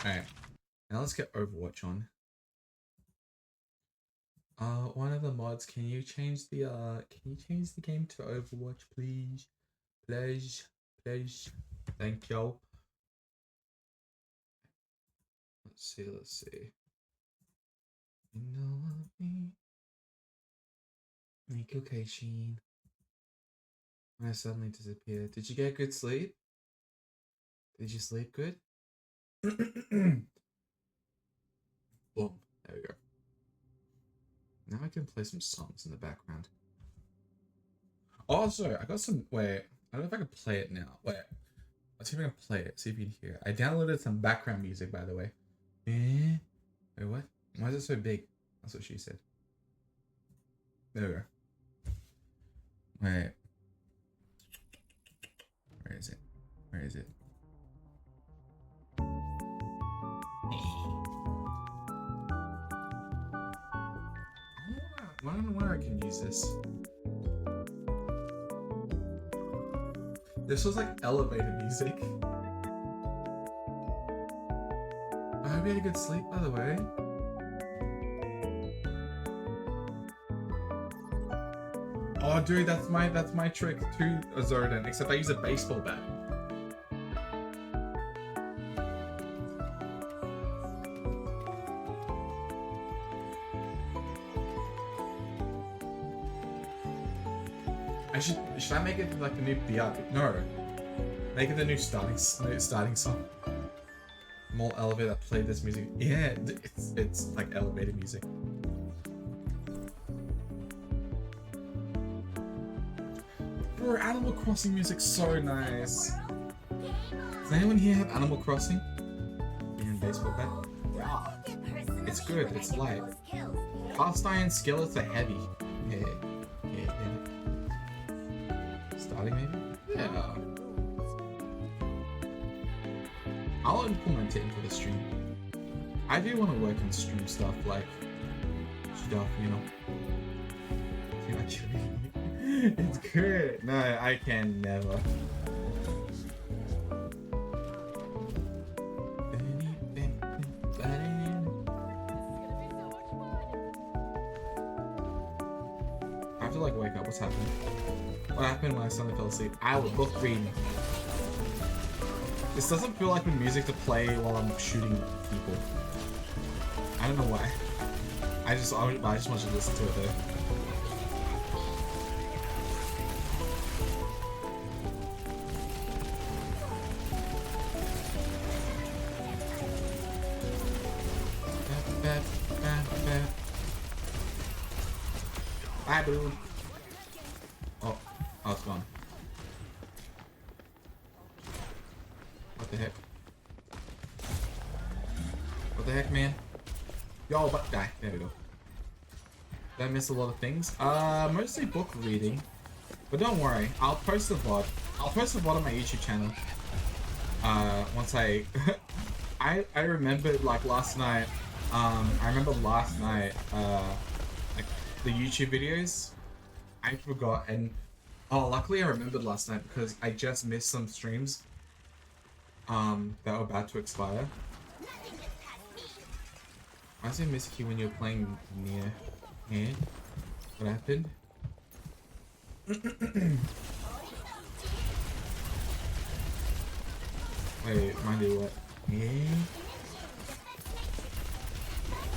Alright. Now let's get Overwatch on. One of the mods, can you change the game to Overwatch, please? Please. Thank you. Let's see. You know me. Make location. When I suddenly disappeared. Did you get good sleep? Did you sleep good? Boom. There we go. Now I can play some songs in the background. Also, I got some. Wait, I don't know if I can play it now. Wait, let's see if I can play it. See if you can hear it. I downloaded some background music, by the way. Wait, what? Why is it so big? That's what she said. There we go. Wait. Where is it? Where is it? I don't know where I can use this. This was like elevator music. I hope you had a good sleep, by the way. Oh, dude, that's my trick to a Zordon, except I use a baseball bat. Should I make it like the new BRB? No. Make it the new starting song. More elevator play this music. Yeah, it's like elevator music. Bro, Animal Crossing music's so nice. Does anyone here have Animal Crossing? In baseball bat? Yeah. It's good, it's light. Cast iron skillets are heavy. Yeah. Starting maybe? Yeah. I'll implement it into the stream. I do want to work on stream stuff, like stuff, you know. It's good. No, I can never. I have to like wake up. What's happening? What happened when I suddenly fell asleep? I was book reading. This doesn't feel like the music to play while I'm shooting people. I don't know why. I just want to listen to it though. Bye, boo. Oh, it's gone. What the heck? What the heck, man? Yo, but die. There we go. Did I miss a lot of things? Mostly book reading. But don't worry, I'll post the VOD. I'll post the VOD on my YouTube channel. Once I... I remembered, like, last night... like, the YouTube videos. I forgot, and... Oh, luckily I remembered last night, because I just missed some streams. That were about to expire. Why does it miss you when you're playing near here? What happened? Wait, mind you what? Yeah.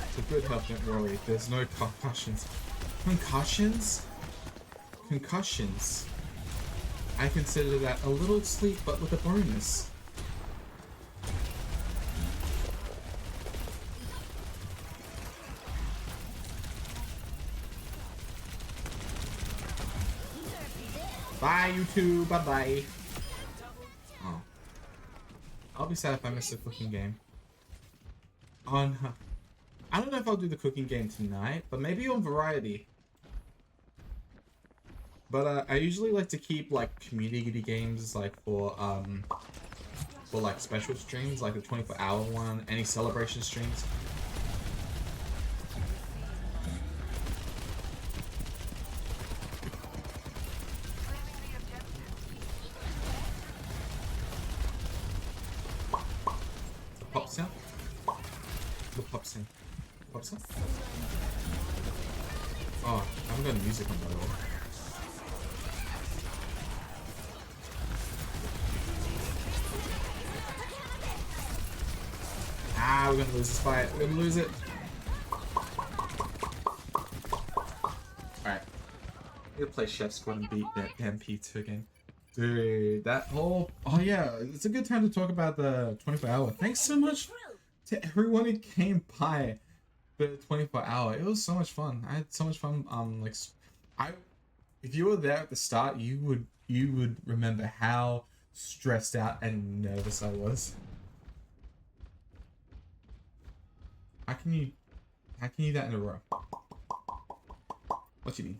It's a good health, don't worry. There's no concussions. Concussions? Concussions. I consider that a little sleep, but with a bonus. Bye, YouTube. Bye-bye. Oh. I'll be sad if I miss the cooking game. Oh, no. I don't know if I'll do the cooking game tonight, but maybe on Variety. But I usually like to keep like community games like for like special streams, like the 24-hour one, any celebration streams. Pop sound? The pop sound. Pop sound? Oh, I haven't got music on by the way. Ah, we're gonna lose this fight. We're gonna lose it. Alright. I'm gonna play Chef Squad and beat that damn pizza again. Dude, that whole... Oh yeah, it's a good time to talk about the 24-hour. Thanks so much to everyone who came by the 24-hour. It was so much fun. I had so much fun. Like, if you were there at the start, you would remember how stressed out and nervous I was. How can you do that in a row? What you mean?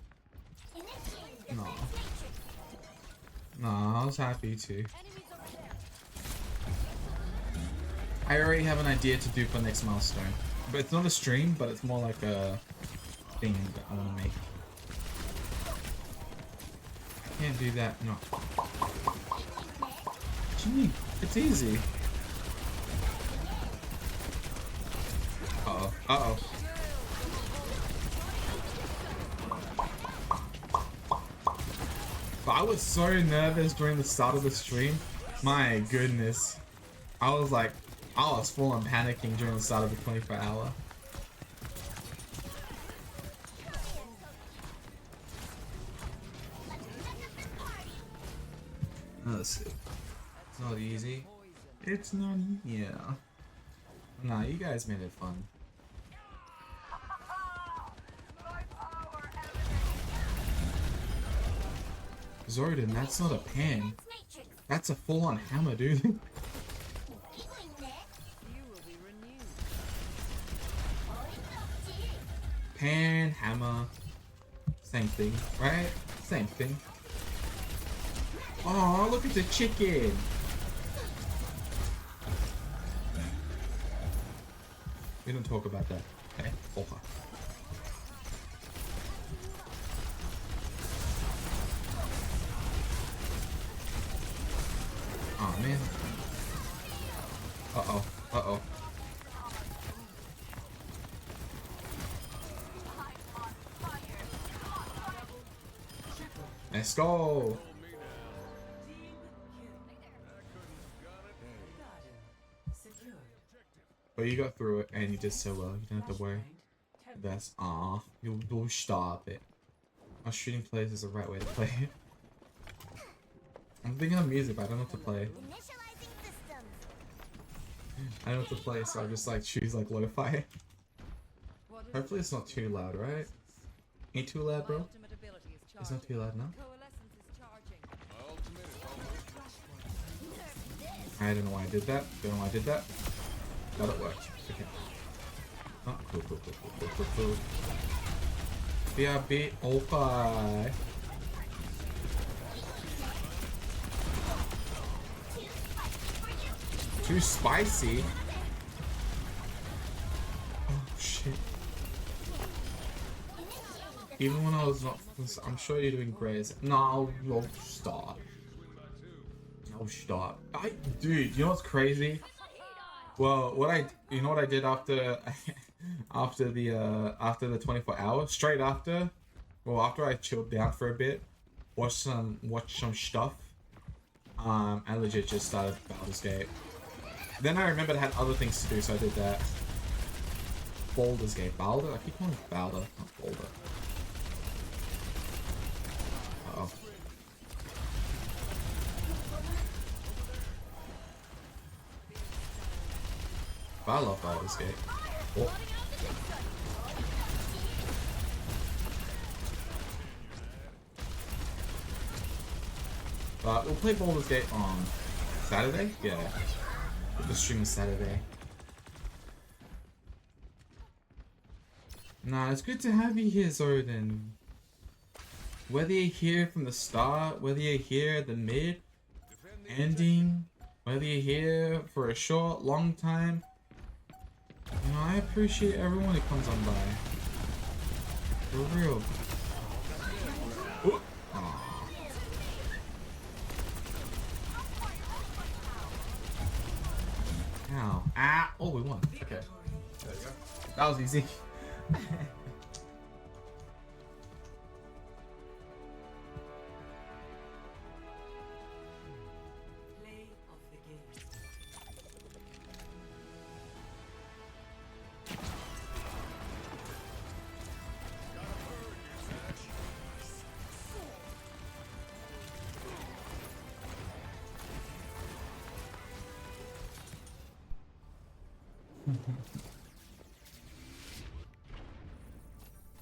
No. No, I was happy too. I already have an idea to do for next milestone. But it's not a stream, but it's more like a thing that I want to make. I can't do that, no. What do you mean? It's easy. Uh-oh. Uh-oh. But I was so nervous during the start of the stream. My goodness. I was full on panicking during the start of the 24-hour. Let's see. It's not easy. It's not, yeah. Nah, you guys made it fun. Zordon, that's not a pan. That's a full-on hammer, dude. Pan, hammer, same thing, right? Same thing. Oh, look at the chicken. We don't talk about that. Okay. Okay. Oh man. Uh-oh. Uh-oh. Let's go. But you got through it and you did so well. You don't have to worry. That's you'll stop it. Our shooting plays is the right way to play it. I'm thinking of music, but I don't know what to play. I don't know what to play, so I just like choose like lo-fi. Hopefully it's not too loud, right? Ain't too loud, bro? It's not too loud now? I don't know why I did that. Don't know why I did that. But it worked. Okay. Oh, cool. BRB, okay. Too spicy. Oh shit. Even when I was not, I'm sure you're doing great. No, stop. No, stop. Dude, you know what's crazy? Well, you know what I did after, after the 24 hours? Straight after, well, after I chilled down for a bit, watched some stuff, and legit just started Baldur's Gate. Then I remembered I had other things to do, so I did that. Baldur's Gate. Baldur? I keep calling it Baldur, not Baldur. Uh-oh. I love Baldur's Gate. Oh. But we'll play Baldur's Gate on Saturday? Yeah. The stream is Saturday. Nah, it's good to have you here, Zordon. Whether you're here from the start, whether you're here at the mid, ending, whether you're here for a short, long time, you know, I appreciate everyone who comes on by. For real. Ooh. Ow. Ah! Oh, we won. Okay. There you go. That was easy.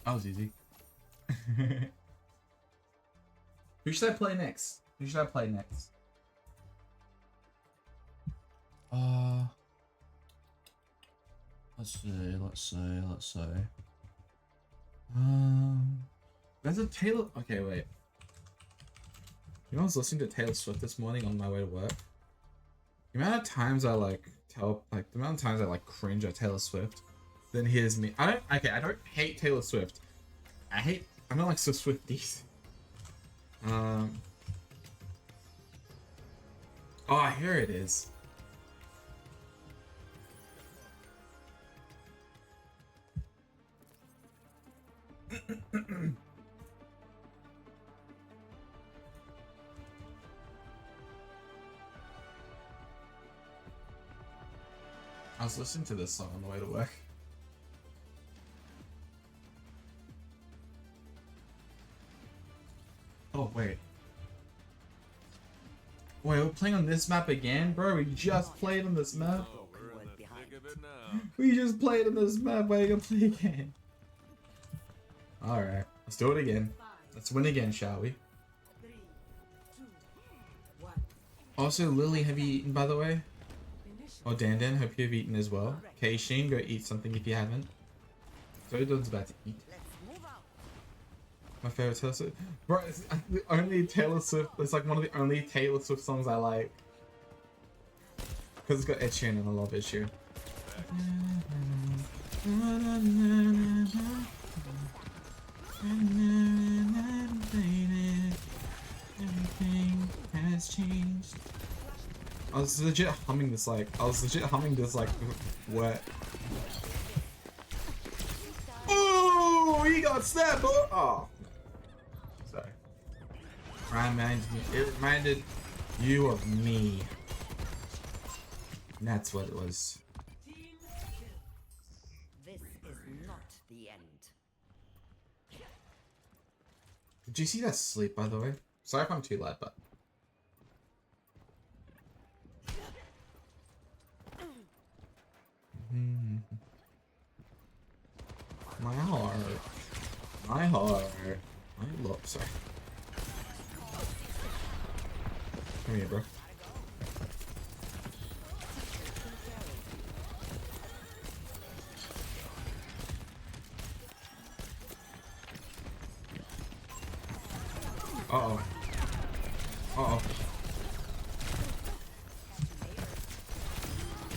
That was easy. Who should I play next? Who should I play next? Let's Let's see. There's a Taylor. Okay, wait. You know, I was listening to Taylor Swift this morning on my way to work. The amount of times I cringe at Taylor Swift. Then here's me. I don't hate Taylor Swift. I don't like Swifties. Oh, here it is. I was listening to this song on the way to work. Oh, wait. Wait, we're playing on this map again? Bro, we just played on this map. Oh, we're in the thick of it now. We just played on this map. Why are you gonna play again? Alright, let's do it again. Let's win again, shall we? 3, 2, 1. Also, Lily, have you eaten, by the way? Oh, Dan, hope you've eaten as well. Okay, Sheen, go eat something if you haven't. Zodan's about to eat. Let's move out. My favorite Taylor Swift. Bro, it's the only Taylor Swift. It's like one of the only Taylor Swift songs I like. Because it's got Ed Sheeran and I love Ed Sheeran. Everything has changed. I was legit humming this wet. Oh, he got snapped. Oh, sorry. It reminded you of me. And that's what it was. This is not the end. Did you see that sleep, by the way? Sorry if I'm too loud, but. My heart. My love. Sorry. Come here, bro. Uh-oh. Uh-oh.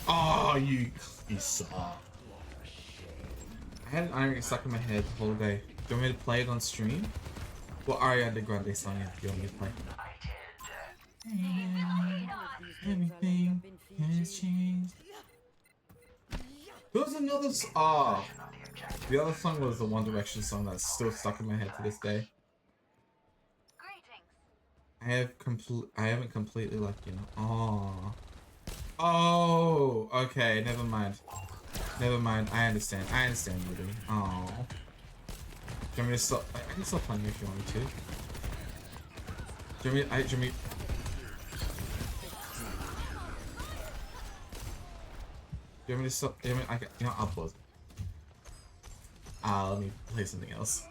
Oh, you saw. I had an iron stuck in my head the whole day. Do you want me to play it on stream? What Ariana Grande song do you want me to play? Everything has changed. There was another the other song was the One Direction song that's still stuck in my head to this day. I haven't completely Oh, okay, never mind. I understand, Ruby. Oh. Do you want me to stop? I can stop playing if you want me to. Do you want me to stop? You know, I'll pause. Let me play something else.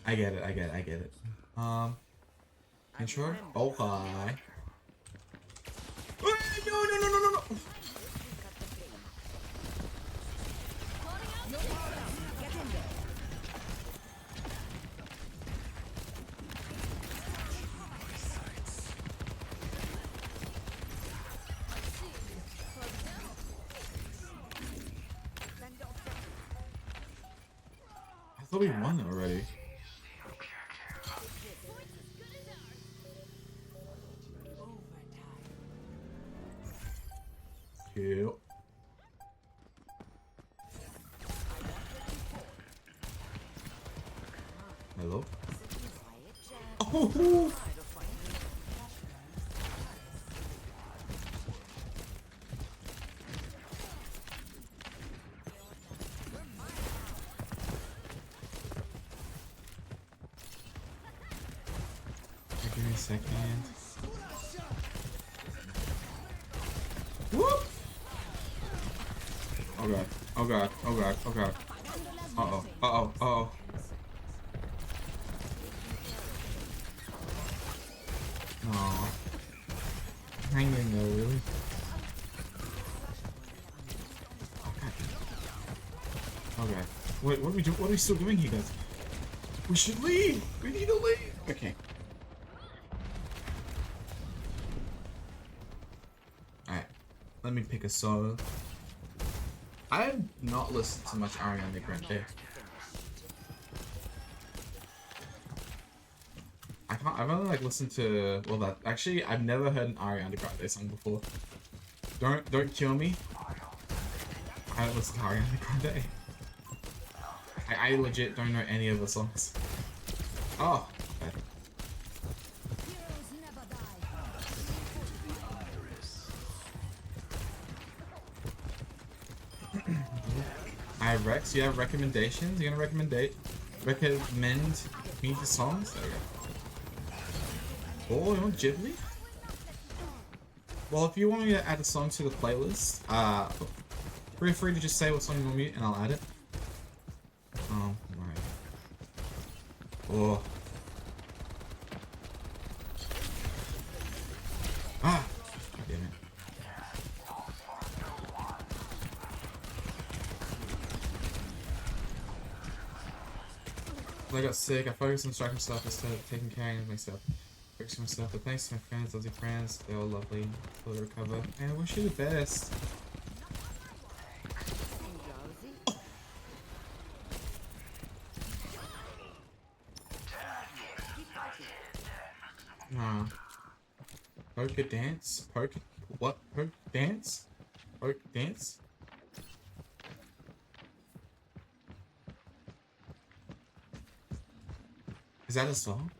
I get it. Intro? Oh, hi. No. I thought we won already. Cute. Hello? Oh! Give me a second. Whoop! Oh god. Uh-oh. Aw. Hang in there, really? Wait, what are we doing? What are we still doing here, guys? We should leave. We need to leave. Okay. Alright. Let me pick a song. I have not listened to much Ariana Grande. I've only like listened to, well, that actually I've never heard an Ariana Grande song before. Don't kill me. I haven't listened to Ariana Grande. I legit don't know any of the songs. Oh. Alright, Rex, you have recommendations? You gonna recommend me the songs? There we go. Oh, you want Ghibli? Well, if you want me to add a song to the playlist, feel free to just say what song you want me and I'll add it. Oh, right. Oh. Ah! God damn it. When I got sick, I focused on distracting myself instead of taking care of myself. Focusing myself, but thanks to my friends, lovely friends, they're all lovely. Will recover. And I wish you the best. Poker dance? Poker? What? Poker dance? Poker dance? Is that a song?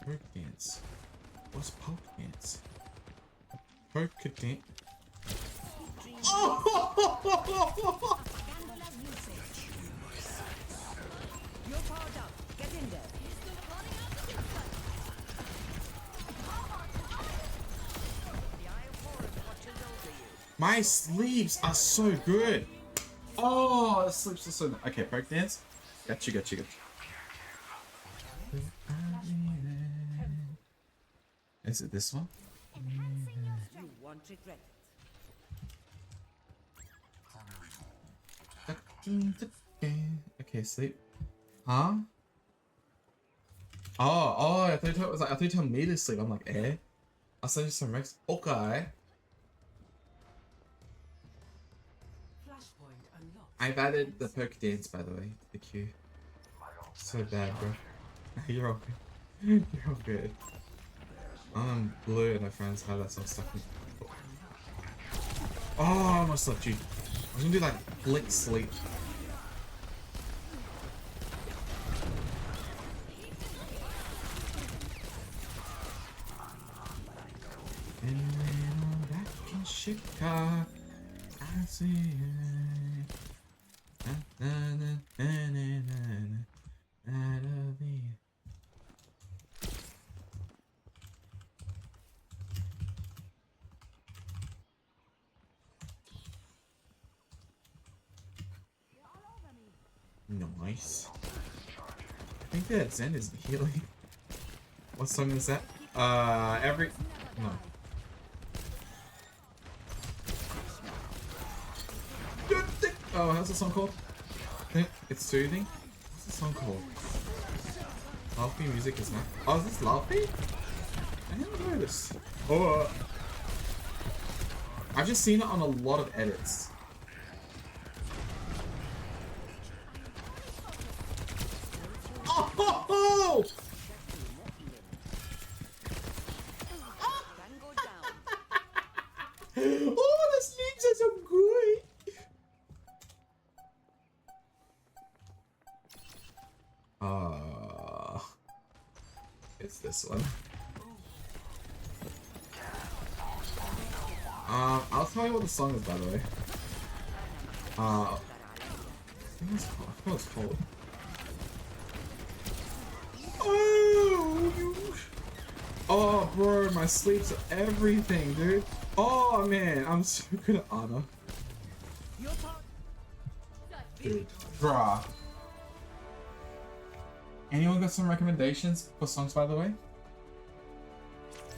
Poke dance. What's poke dance? Poke dance. Oh! You're powered up. Get in there. My sleeves are so good. Oh, the sleeves are so good. Okay, poke dance. Gotcha. Is it this one? You won't regret it. Okay, sleep. Huh? Oh, I thought it was like, I thought you told me to sleep. I'm like, eh? I'll send you some Rex. Okay. I've added the poke dance, by the way, to the queue. So bad, bro. You're all good. You're all good. I'm blue and my friends have that song stuck in. Oh, I almost left you. I was gonna do like blink sleep. And when I'm back in Chicago, I see it. Nice. I think that Zen is healing. What song is that? No. Oh, how's the song called? It's soothing. What's the song called? Laufey music is not. Oh, is this Laufey? I didn't notice. Oh, I've just seen it on a lot of edits. Oh! Oh, the sleeves are so good. It's this one. I'll tell you what the song is, by the way. I think it's called. I forgot what it's called. Oh, bro, my sleeps are everything, dude. Oh man, I'm so good at Anna. Dude, bruh. Anyone got some recommendations for songs, by the way?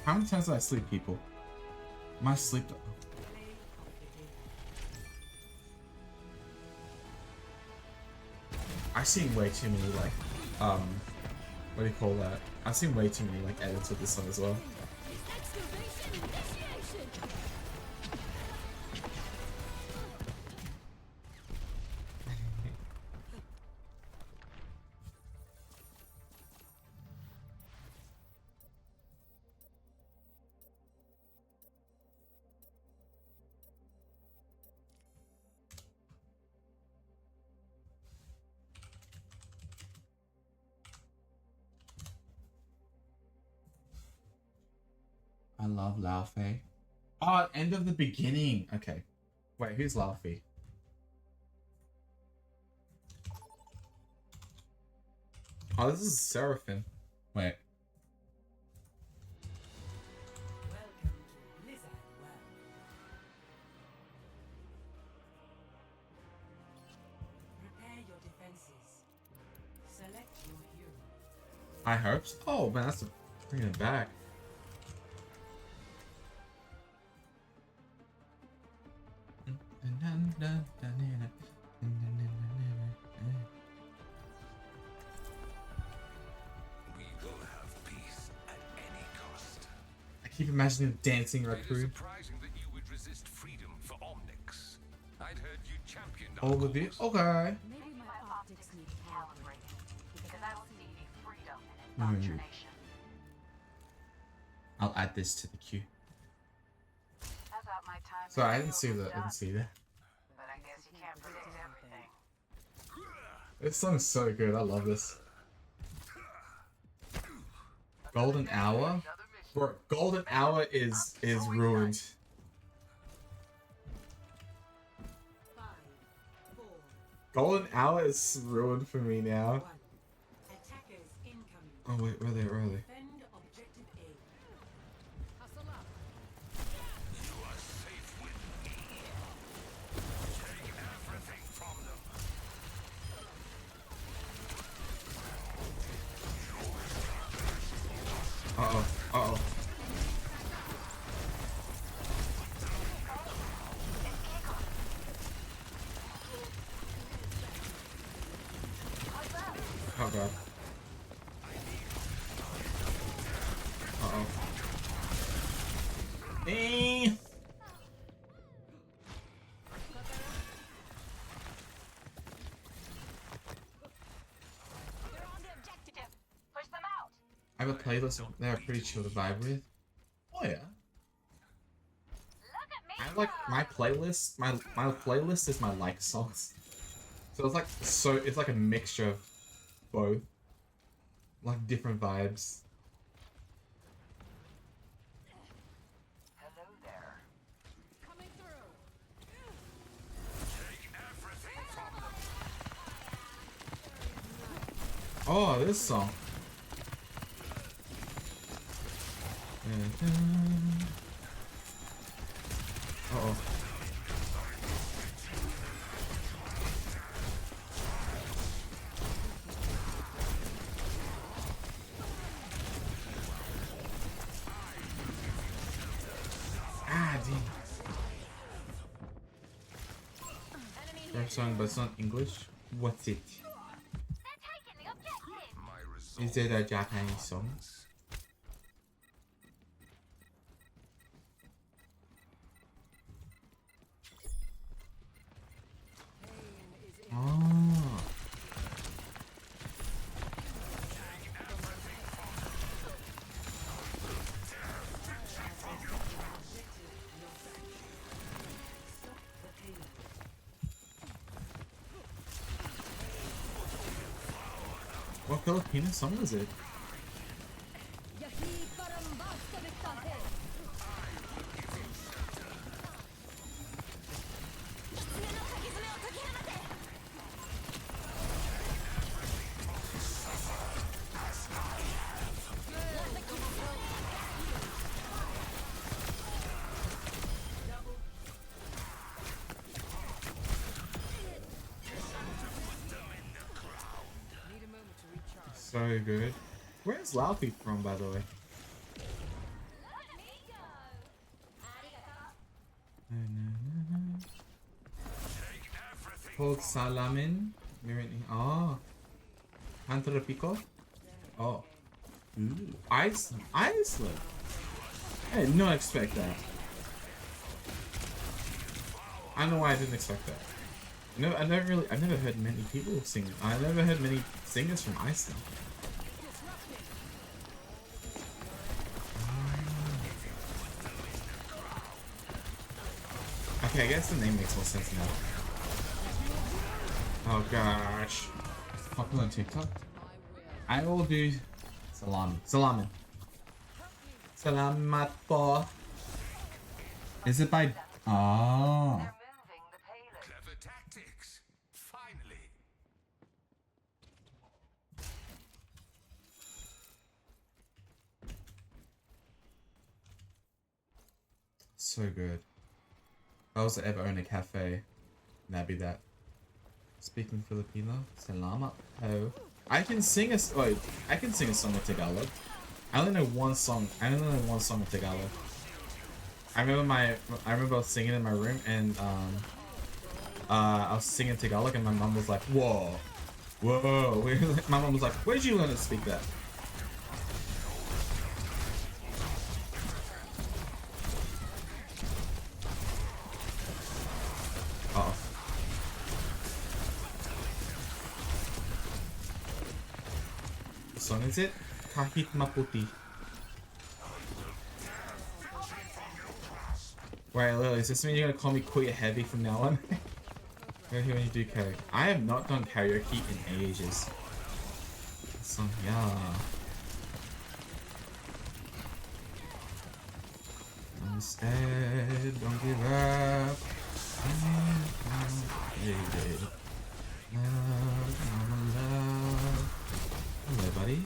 How many times did I sleep, people? My sleep. I've seen way too many like what do you call that? I've seen way too many like edits of this song as well. I love Laufey. Oh, end of the beginning. Okay. Wait, who's Laufey? Oh, this is Seraphim. Wait. Welcome to Blizzard World. Prepare your defenses. Select your hero. I hope so. Oh man, that's bringing it back. We will have peace at any cost. I keep imagining dancing It is raccoon. surprising that you would resist freedom for Omnix. I'd heard you championed All of it. Okay. Maybe my optics need calibrating. Because I will see freedom and Mm. indoctrination. I'll add this to the queue. I thought my time. So in I the didn't see field that. was I didn't done, see that. But I guess you can't predict everything. This song's so good. I love this. Golden Hour? Bro, Golden Hour is ruined. 5, 4, Golden Hour is ruined for me now. 1. Attackers incoming. Oh wait, where are they? Where are they? Defend objective A. Hustle up. You are safe with me. Take everything from them. Uh-oh. Uh-oh. Oh god. Uh-oh. Eh. They're on the objective. Push them out. I have a playlist they're pretty chill to vibe with. Oh yeah. Look at me. I like my playlist. My playlist is my like songs. So it's like a mixture of both. Like different vibes. Hello there. Coming through. Take everything from them. Oh, this song. Uh-oh. Ah, damn. Rap song, but it's not English. What's it? They're taking the objective. My Is it a Japanese song? Oh. What Filipino song is it? So good. Where's Laufey from, by the way? Let me go. Take everything. Called Salamin. Oh. Hunter Pico? Oh. Ooh. Iceland? I did not expect that. I don't know why I didn't expect that. No, I've never heard many people sing. I've never heard many singers from Iceland. Okay, I guess the name makes more sense now. Oh gosh. Popular on TikTok? I will do salami. Salamin. Salamat po. Is it by... Oh. They're moving the payload. Clever tactics. Finally. So good. If I was to ever own a cafe, that'd be that. Speaking Filipino, salamat po. I can sing a song of Tagalog. I only know one song. I only know one song of Tagalog. I remember I was singing in my room and I was singing Tagalog and my mom was like, whoa. Whoa. My mom was like, where did you learn to speak that? Uh-oh. What song is it? Kahit Maputi. Wait, Lily, does this mean you're gonna call me queer heavy from now on? When you do karaoke. I have not done karaoke in ages. So, yeah. Instead, don't give up. Love. Hello, buddy.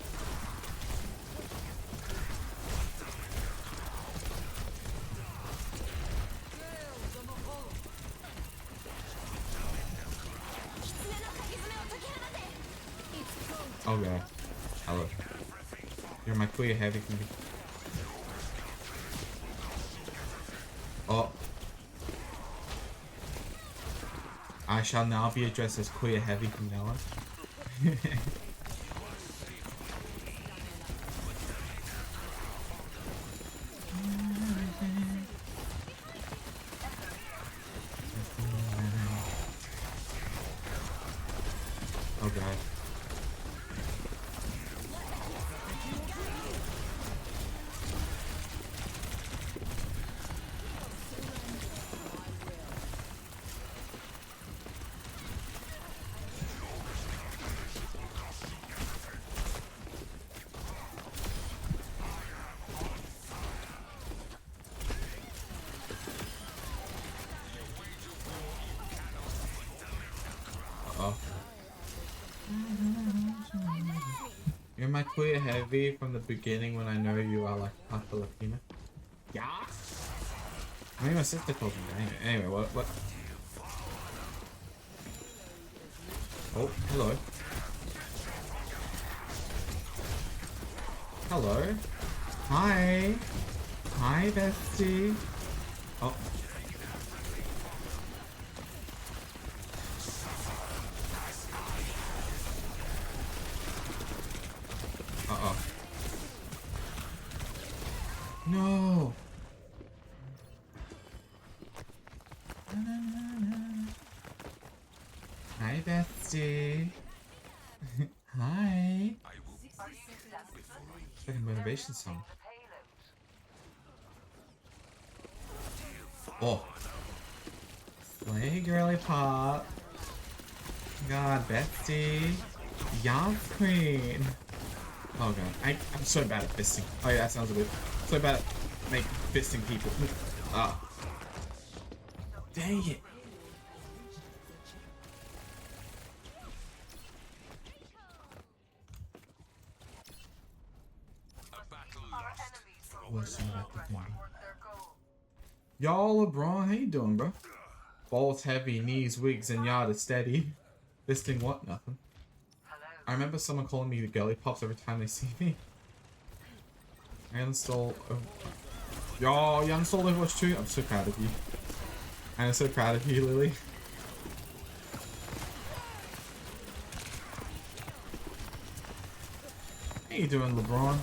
Oh god. Hello. You're my queer heavy from me. Oh. I shall now be addressed as queer heavy from now on. Oh god. You're my queer heavy from the beginning when I know you are like half Filipino. Yeah. I mean, my sister calls me that. Anyway, what? Oh, hello. Hello. Hi. Hi, bestie. Oh. Uh-oh. No. Hi, bestie. Hi. It's like a motivation song. Oh. Slay, girly pop. God, Betsy. Young queen. Oh god, I'm so bad at fisting. Oh yeah, that sounds a bit. So bad at fisting people. Ah. Dang it. Y'all, LeBron, how you doing, bro? Balls heavy, knees wigs, and yard is steady. Fisting what? Nothing. I remember someone calling me the girly pops every time they see me. I uninstall. Yo, you uninstalled Overwatch 2? I'm so proud of you. I'm so proud of you, Lily. How you doing, LeBron?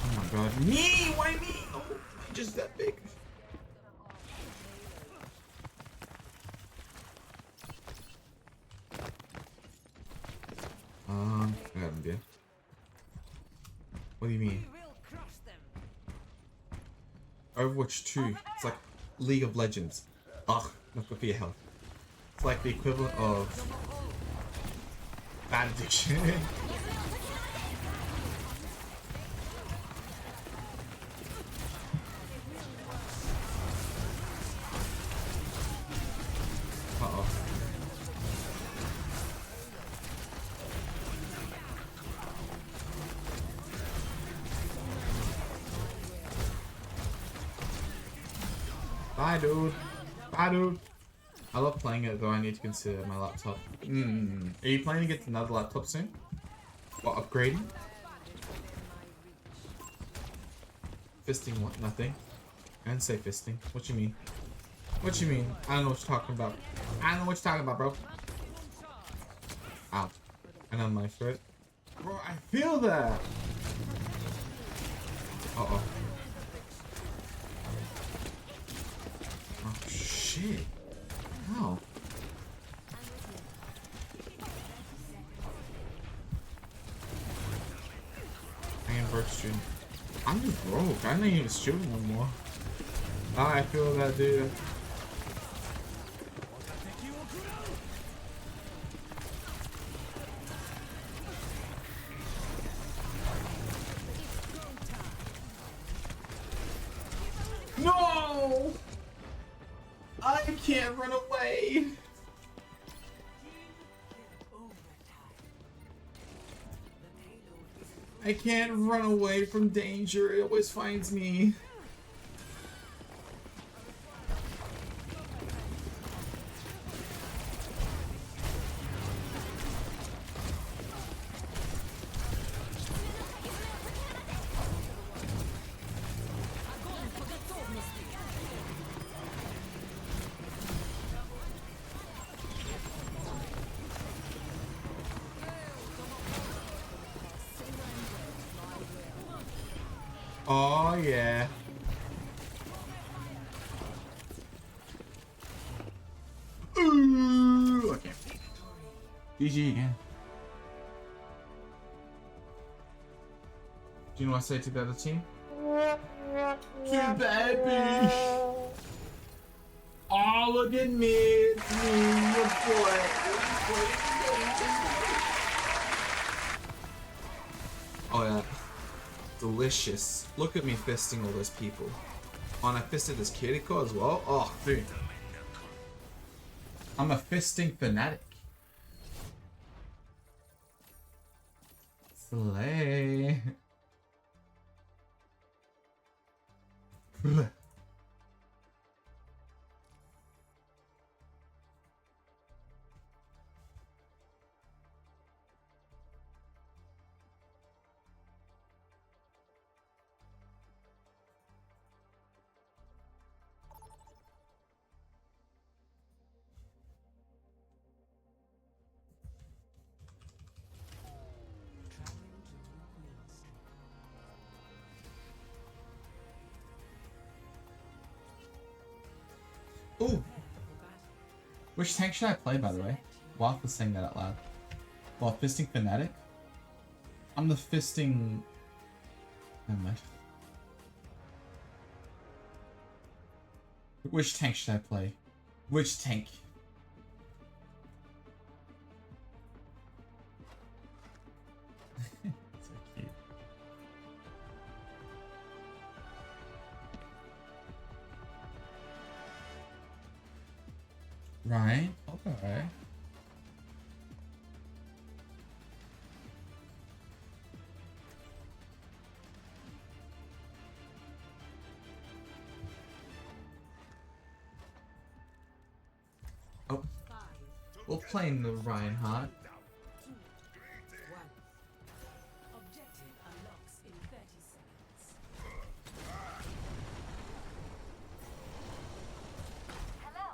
Oh my god. Me? Why me? Oh, I'm just that big. I got an idea. What do you mean? We will crush them. Overwatch 2. It's like League of Legends. Ugh, not good for your health. It's like the equivalent of bad addiction. Uh-oh. Bye, dude. Bye, dude. I love playing it, though I need to consider my laptop. Are you planning to get another laptop soon? What, upgrading? Fisting what? Nothing? I didn't say fisting. What you mean? What you mean? I don't know what you're talking about. I don't know what you're talking about, bro. Ow. And on my foot. Bro, I feel that! Uh-oh. Oh, shit. Ow. I am broke stream. I'm just broke. I ain't even shooting no more. Ah, I feel that, dude. No! I can't run away. I can't run away from danger. It always finds me. Oh yeah. Ooh, okay. GG again. Do you know what I say to the other team? Too baby. Oh, look at me. It's me, your boy. Oh yeah. Delicious. Look at me fisting all those people. Oh, and I fisted this Kiriko as well. Oh, dude. I'm a fisting fanatic. Slay. Ooh. Which tank should I play, by the way? Waff was saying that out loud. Well, fisting fanatic? I'm the fisting... Never mind. Which tank should I play? Which tank? So cute. Right? Okay. Oh. We'll play in the Reinhardt. Objective unlocks in 30 seconds. Hello.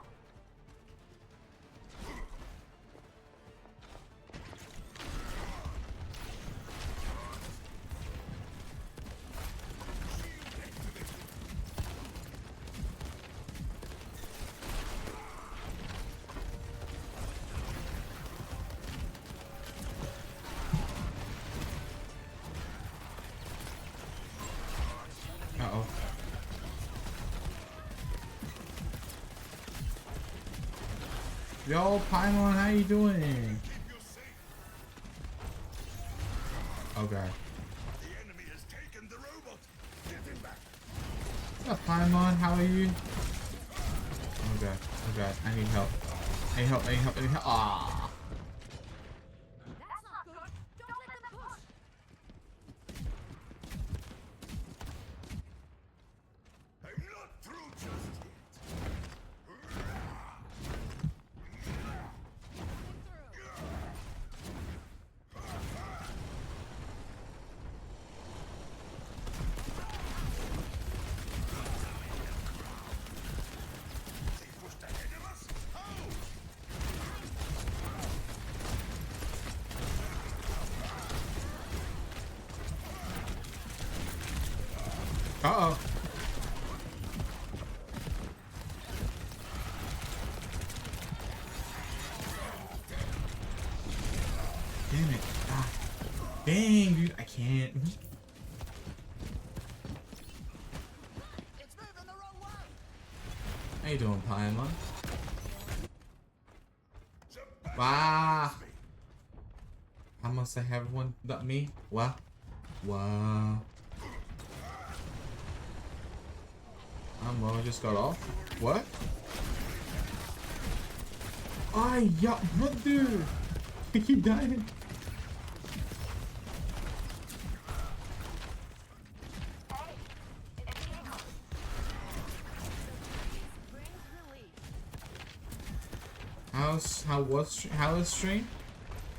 Yo, Paimon, how you doing? Oh god. What's up, Paimon? How are you? Oh god. Oh god. I need help. I need help. I need help. I need help. Ah. That's not good. Don't let them push. I'm not through just yet. Uh-oh. Damn it. Ah. Dang, dude. I can't. It's moving the wrong way. How you doing, Paimon? Wow. How must I have one? Not me? Wow. Wow. I just got off. What? Ay, yeah, brother. I keep dying. Hey, it's Eagle. How is stream?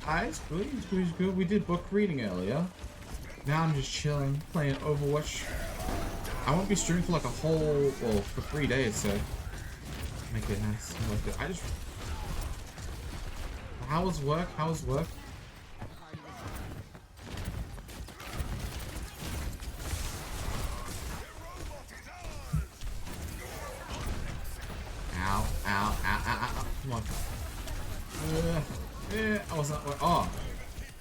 It's good. It's good. It's good. We did book reading earlier. Now I'm just chilling, playing Overwatch. I won't be streaming for like a whole, well, for 3 days, so make it nice. I just. How was work? How was work? Ow, ow, ow, ow, ow, ow. Come on. I was not. Oh.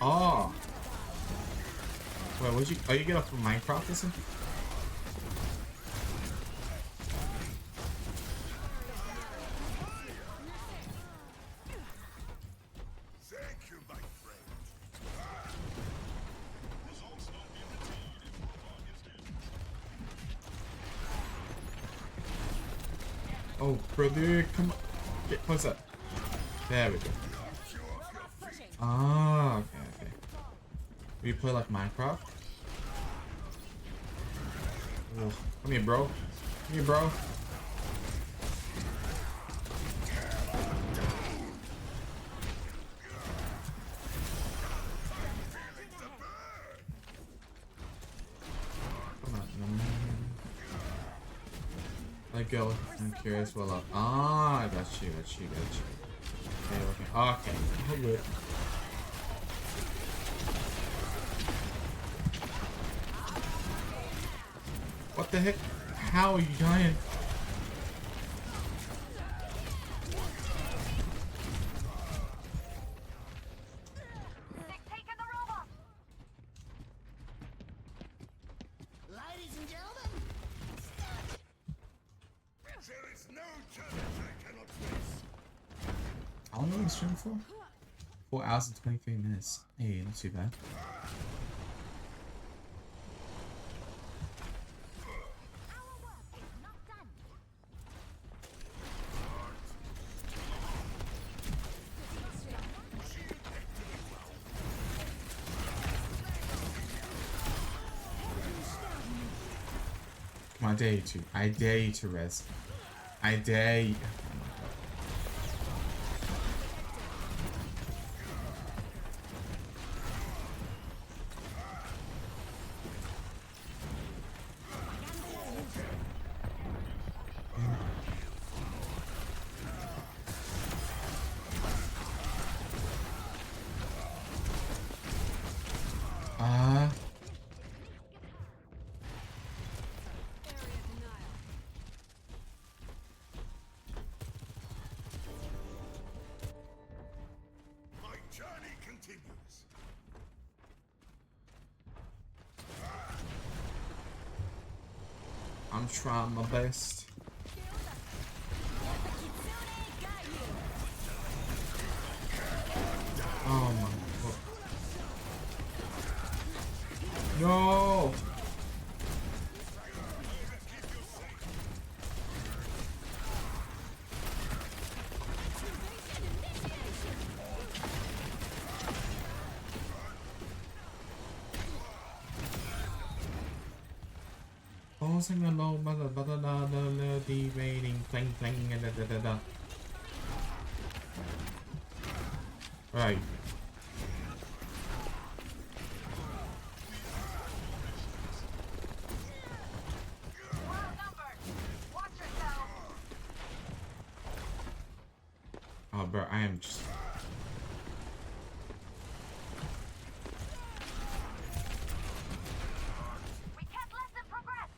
Oh. Wait, would you? Oh, you get off from Minecraft or something? Thank you, my friend. Oh, brother, come on. Get closer. There we go. Ah, okay, okay. We play like Minecraft? Ugh. Come here, bro. Come here, bro. Come on, let go. I'm curious. Well, up. Ah, I got you. Got you. Got you. Okay. Okay. Okay. Oh, good. What the heck? How are you dying? They've taken the robot. Ladies and gentlemen, There is no challenge I cannot face. How long have we streamed for? 4 hours and 23 minutes. Hey, not too bad. Our work is not done. Come on, I dare you to. I dare you to rest. I dare you. My journey continues. I'm trying my best. No! Oh, sing along, the raining, clang, clang, and da da da da. Right. Oh, bro, I am just. We can't let them progress.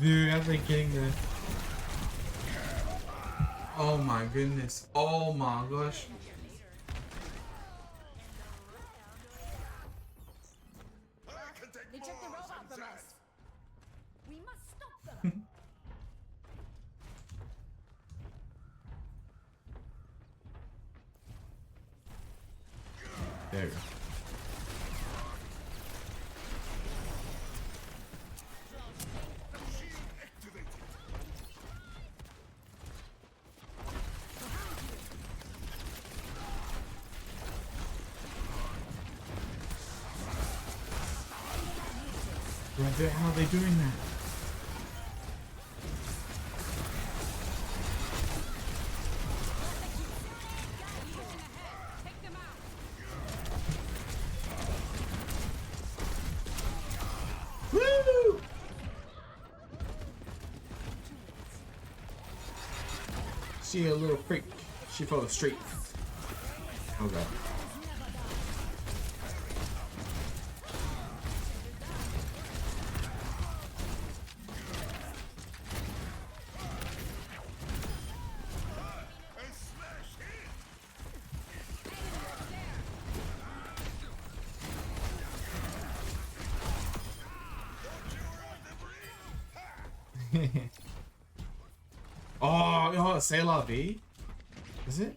Dude, as they getting there. Oh my goodness. Oh my gosh. They took the robot from us. We must stop them. There we go. How are they doing that? Take them out. Woo! She a little freak. She for the streets. Oh god. Oh, C'est La Vie? Is it?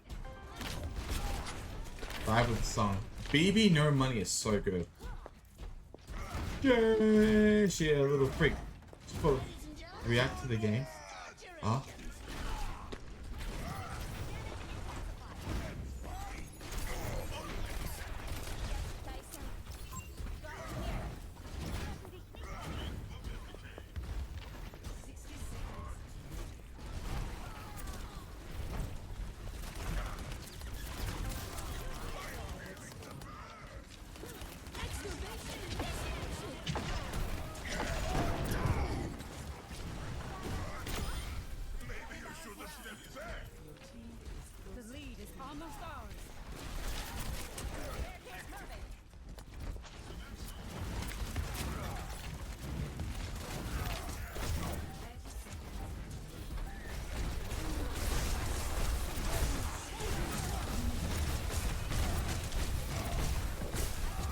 Vibe with the song. BB No Money is so good. Yay! She a little freak. She's supposed to react to the game. Huh? The lead is almost ours.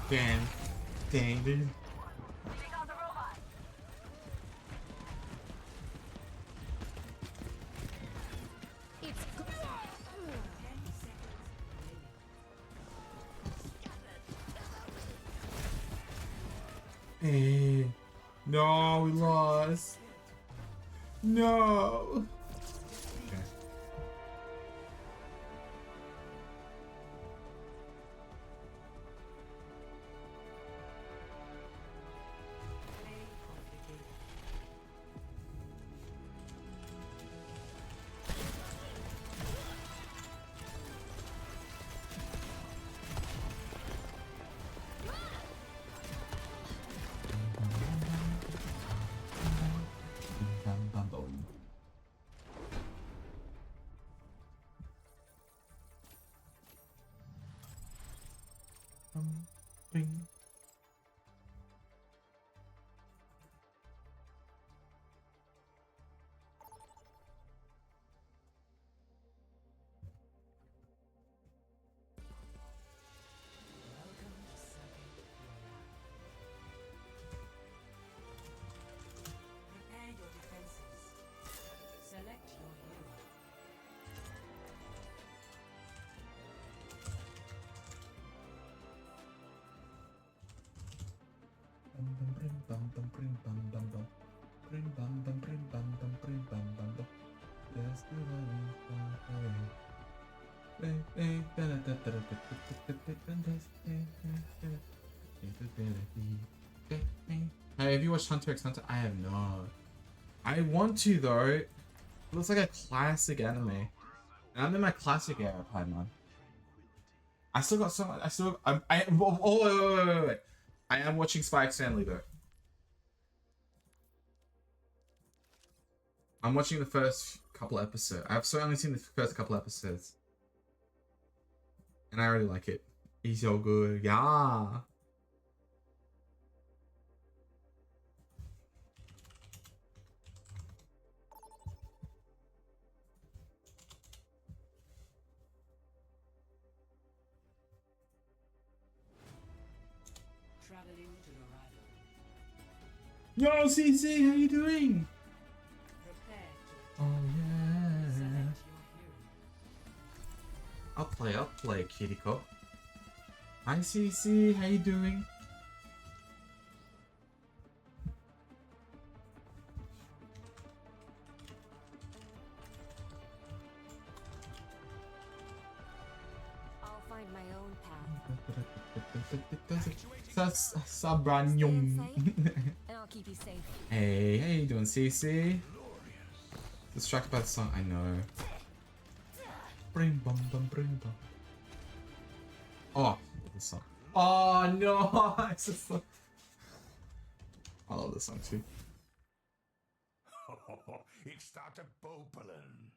Damn. Dang, dude. Take on the robot. It's Hey. No, we lost. No. Okay. Bing. bum brim bum bum bum. Brim bum bum brim bum bum brim bum bum bum. That's the Hey, have you watched Hunter x Hunter? I have not. I want to though. It looks like a classic anime. And I'm in my classic era, Paimon. I still got so much. Wait. I am watching Spy X Family though. I'm watching the first couple episodes. I've only seen the first couple episodes. And I really like it. He's so good. Yeah. Traveling to Dorado. Yo, CC, how you doing? Prepare to Oh yeah. select your hero. I'll play, Kiriko. Hi CC, how you doing? I'll find my own path. Sabranyong. And I'll keep you safe. Hey, how you doing, CC? Distracted by the song, I know. Bring bum bum bring bum. Oh, I love this song. Oh no, it's just so... I love this song too. It started bubbling.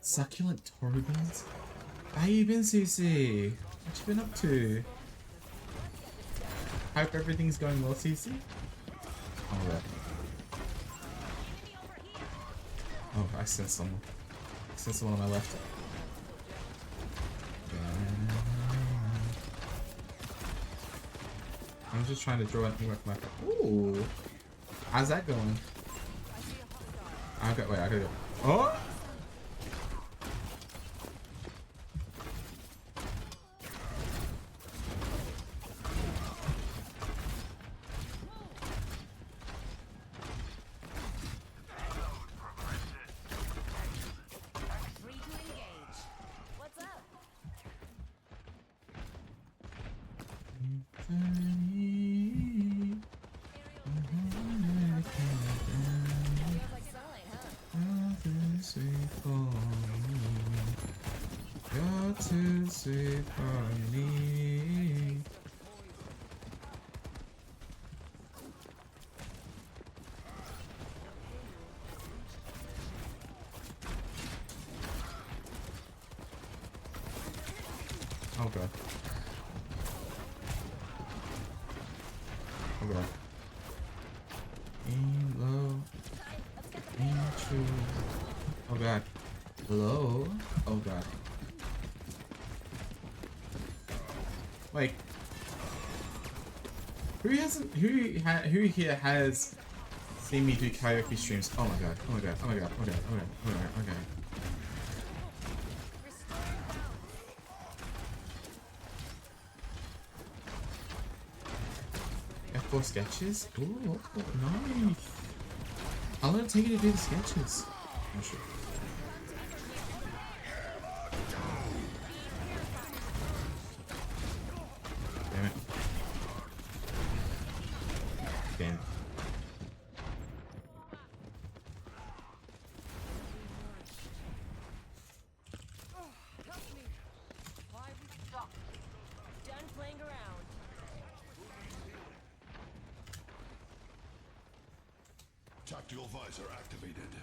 Succulent Toru beans? How you been, CC? What you been up to? Hope everything's going well, CC? Oh, right. Oh, I sense someone. I sense someone on my left. I'm just trying to draw anything with my... Ooh! How's that going? Wait, I gotta go. Oh! Free to engage. What's up? Feels like sunlight, huh? You're too sweet for me. Oh god. Oh god. Low. True. Oh god. Hello? Oh god. Like, who here has seen me do karaoke streams? Oh my god. Oh my god. Oh my god. Oh my god. Oh my god. Oh my god. Oh my god. F4 sketches? Ooh, nice. I'm gonna take you to do the sketches. Oh shit. Damn it. Damn. Help me. Why we stop? Done playing around. Tactical visor activated.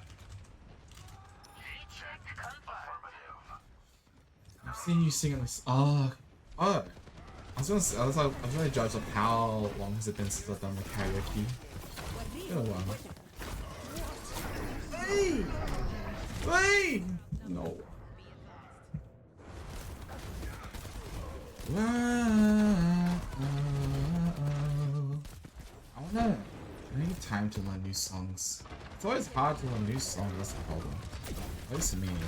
I've seen you sing on this. Oh. I was gonna judge like how long has it been since I've done the karaoke. It's been a while. Hey! Hey! No. to learn new songs. It's always hard to learn new songs, that's the problem. At least to me anyway.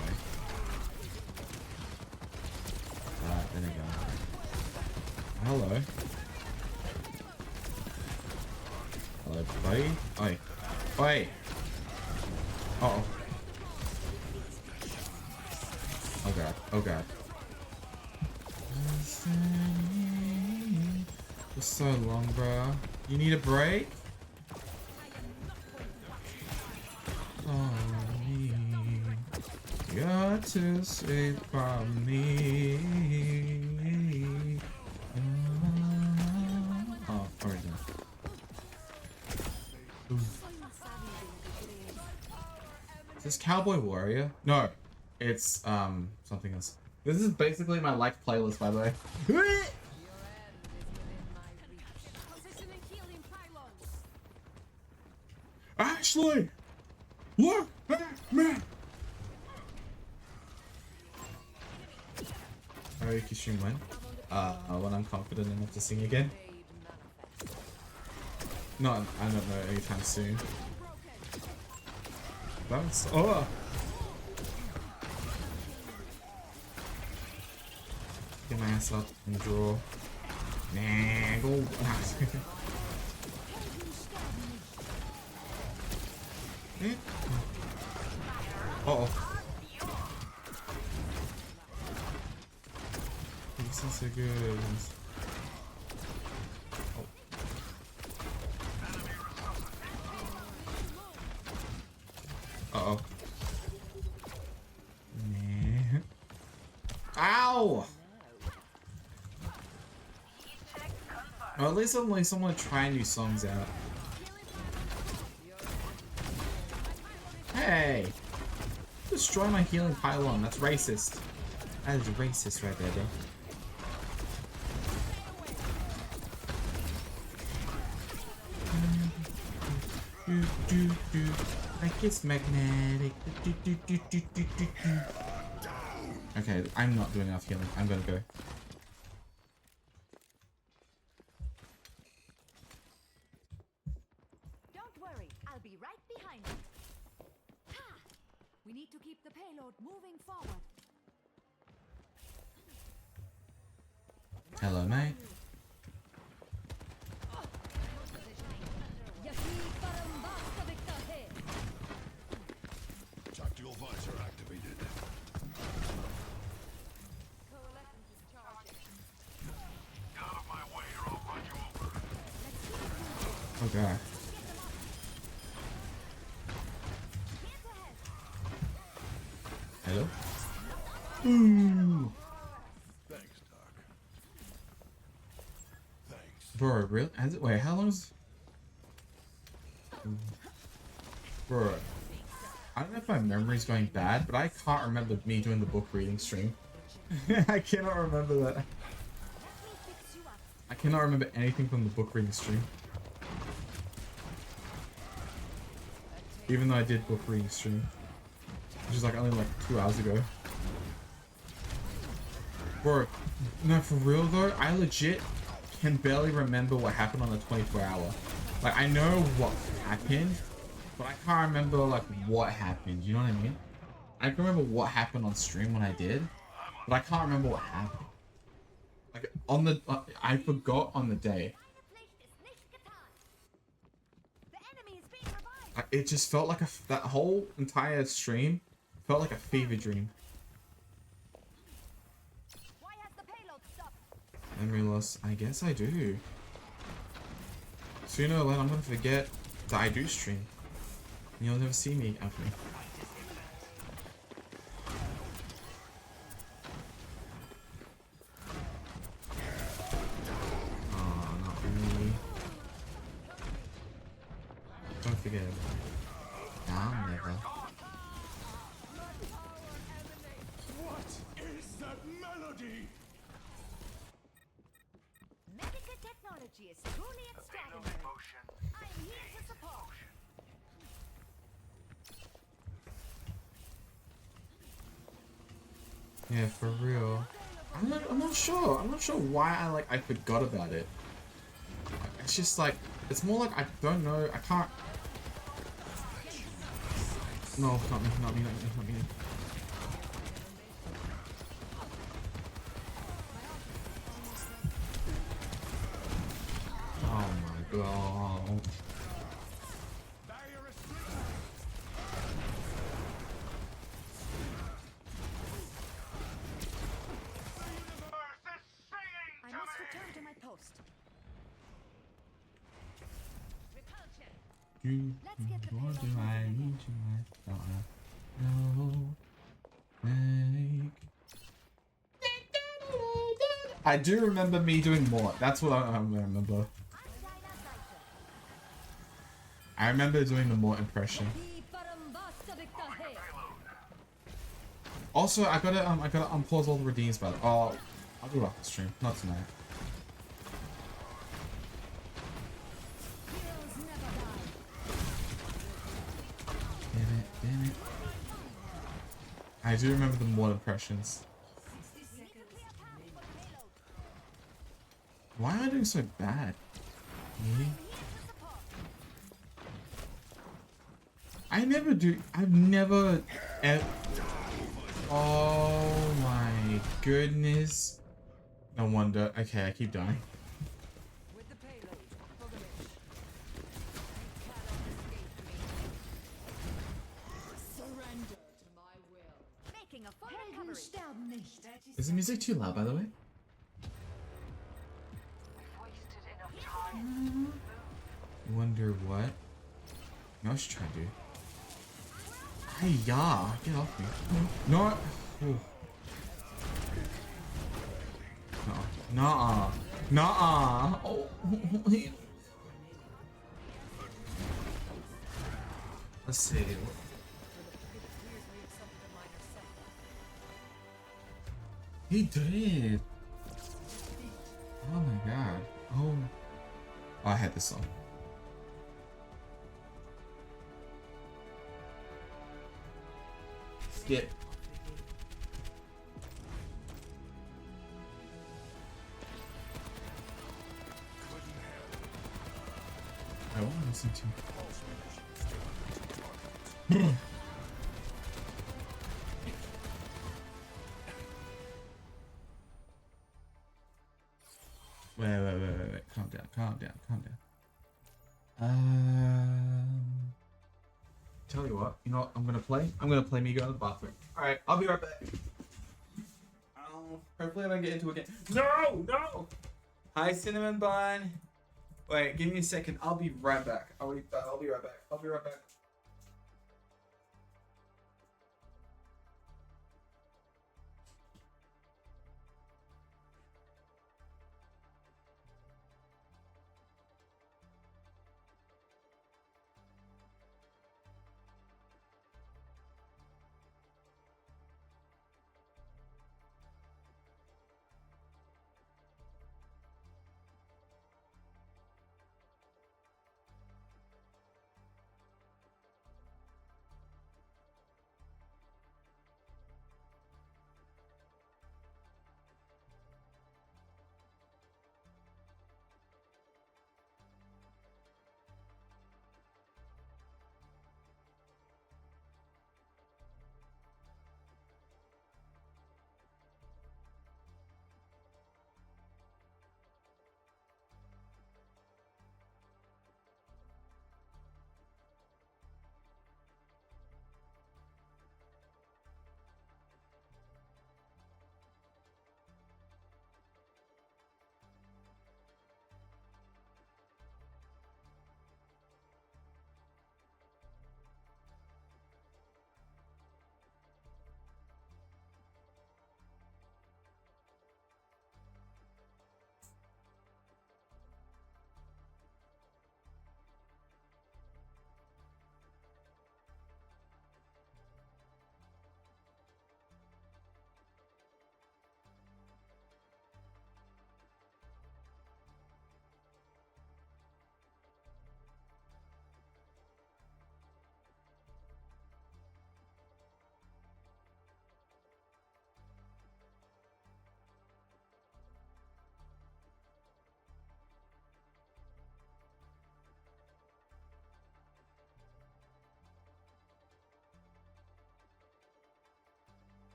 Alright, there we go. Hello. Hello, buddy. Oi. Oi! Uh-oh. Oh god. Oh god. It's so long, bro. You need a break? Oh, me. Got to save from me. Oh, original. Is this Cowboy Warrior? No, it's something else. This is basically my liked playlist, by the way. Ashley! Look at me! How you can stream when? When I'm confident enough to sing again. No, I don't know, anytime soon. That's oh! Get my ass up and draw. Nah, go. Uh-oh. This is so good. Oh. Uh-oh. Nah. Ow! Or at least someone trying new songs out. Hey! Destroy my healing pylon. That's racist. That is racist right there, bro. Like it's magnetic. Okay, I'm not doing enough healing. I'm gonna go. Don't worry, I'll be right behind you. Ha! We need to keep the payload moving forward. Hello, mate. Tactical visor activated. Get out of my way or I'll run you over. Oh god. Hello? Ooh. Thanks, Doc. Thanks. Bro, really? Wait, how long is... Bro. I don't know if my memory's going bad, but I can't remember me doing the book reading stream. I cannot remember that. I cannot remember anything from the book reading stream. Even though I did book reading stream. Which is like only like 2 hours ago. Bro, no, for real though, I legit can barely remember what happened on the 24-hour. Like, I know what happened, but I can't remember like what happened, you know what I mean? I can remember what happened on stream when I did, but I can't remember what happened. Like, on the, I forgot on the day. It just felt like that whole entire stream felt like a fever dream. Memory loss, I guess I do. Sooner or later I'm gonna forget that I do stream. And you'll never see me after me. Oh, not me. Don't forget. Nah, never. What is that melody? Medical technology is truly extraordinary. I'm here to support. Yeah, for real. I'm not sure. I'm not sure why I forgot about it. It's just like, it's more like I don't know. I can't No, not me, not me, not me, not me. Oh my god. I must return to my post. You, what do I need you? I don't know. Make. I do remember me doing more. That's what I remember. I remember doing the more impression. Also, I gotta unpause all the redeems, but I'll do it off the stream, not tonight. Damn it. I do remember the more impressions. Why am I doing so bad? Me? I've never oh my goodness. No wonder. Okay, I keep dying. With the payload for the mission. Surrender to my will. Making a full recovery. sterben nicht. Is the music too loud, by the way? Wonder what? No, I should try to do. Hiya! Get off me. No! Nuh-uh. Nuh-uh. Oh. Let's see. He did. Oh my god. Oh, I had this song. Skip. I want to listen to. Wait. Calm down. Tell you what, you know what I'm gonna play me go to the bathroom. Alright, I'll be right back. Hopefully I don't get into it again. No! Hi, Cinnamon Bun. Wait, give me a second. I'll be right back. I'll be right back.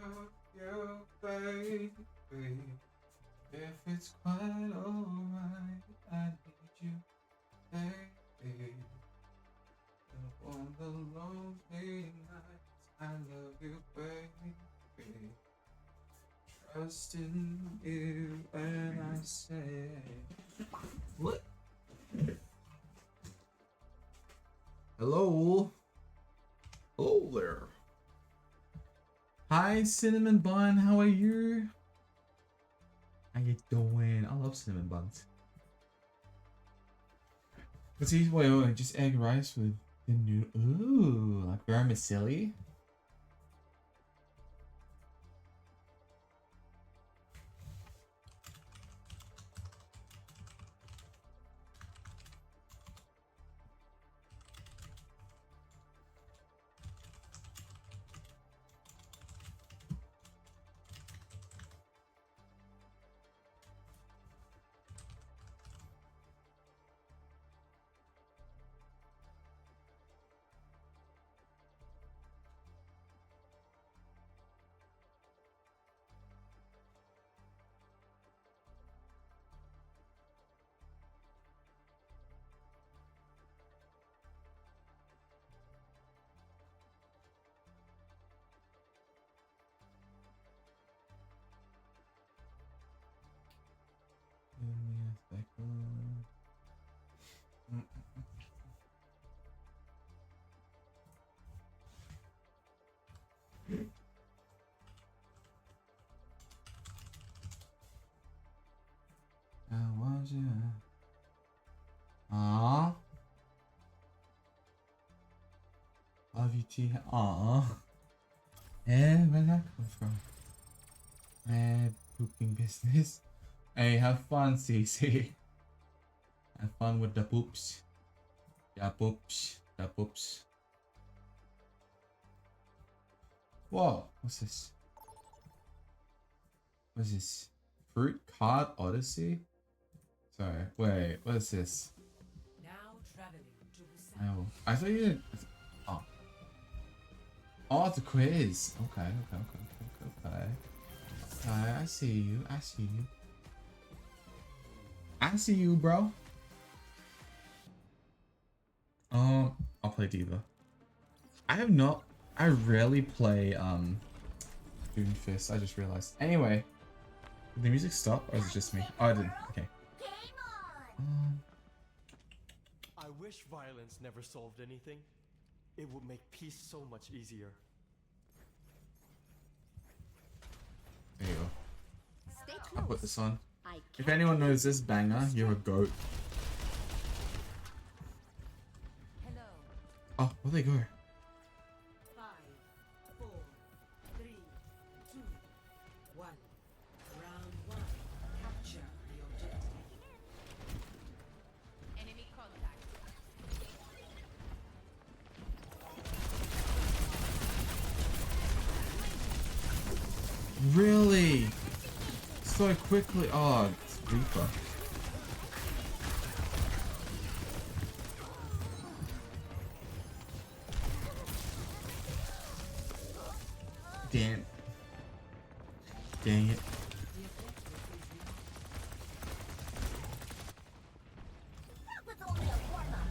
love you, baby. If it's quite alright, I need you, baby. On the lonely nights, I love you, baby. Trust in you when I say. What? Hello? Hello there. Hi, Cinnamon Bun. How are you? How you doing? I love cinnamon buns. What's he? Wait, just egg rice with the new. Ooh, like vermicelli. Give me a second. I want you. Aww. Love you, T. Aww. Eh, where'd that come from? Pooping business. Hey, have fun, CC. Have fun with the poops. Yeah, poops. The poops. Whoa, what's this? What's this? Fruit Card Odyssey? Sorry, wait, what is this? Now traveling to the south. Oh, I thought you didn't. Oh. Oh, it's a quiz. Okay. Okay, I see you. I see you. I see you, bro. I'll play Diva. I rarely play Doomfist. I just realized. Anyway, did the music stop or is it just me? Oh, I didn't. Okay. I wish violence never solved anything. It would make peace so much easier. There you go. Stay I'll put close. this on. I If can't anyone knows this banger, you're a goat. Hello. Oh, where'd they go? 5, 4, 3, 2, 1. Round 1. Capture the objective. Enemy contact. Really? So quickly. Oh, it's Reaper. Damn. Dang it. That was only a warm-up.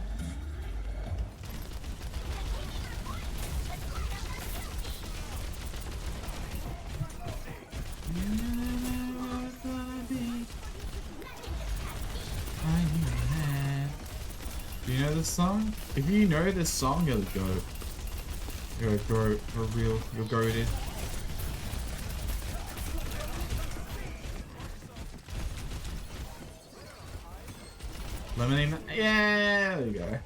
Do you know this song? If you know this song, you're the goat. You're a goat. You're real. You're goated. Lemonade. Yeah, there you go. Over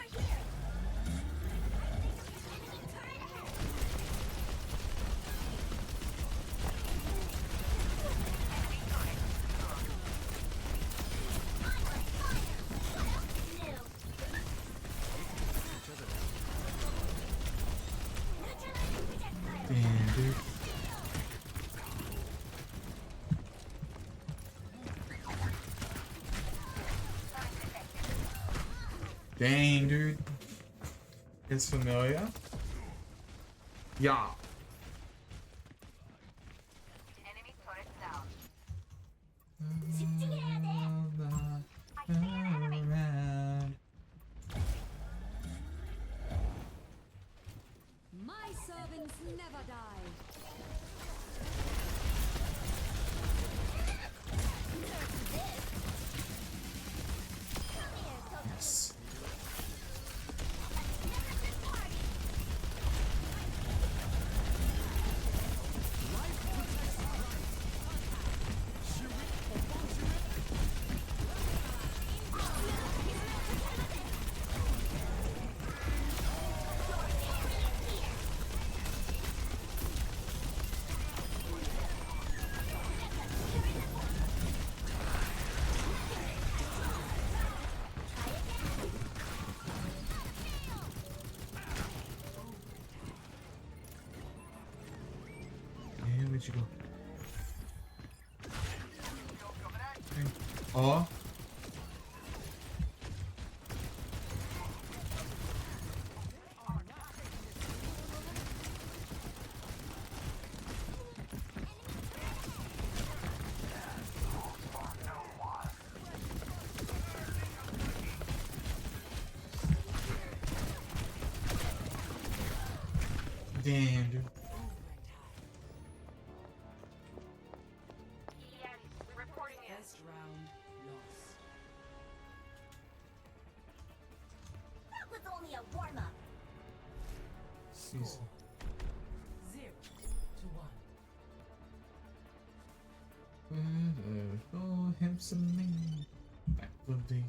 here. Damn, dude. Dang, dude. is familiar. Yeah. Enemy turret down. My servants never die. Yes. Yeah, where'd you go? Okay. Oh. Damn, dude. Reporting first round lost. That was only a warm-up. Season. 0-1. For him some me. Back for the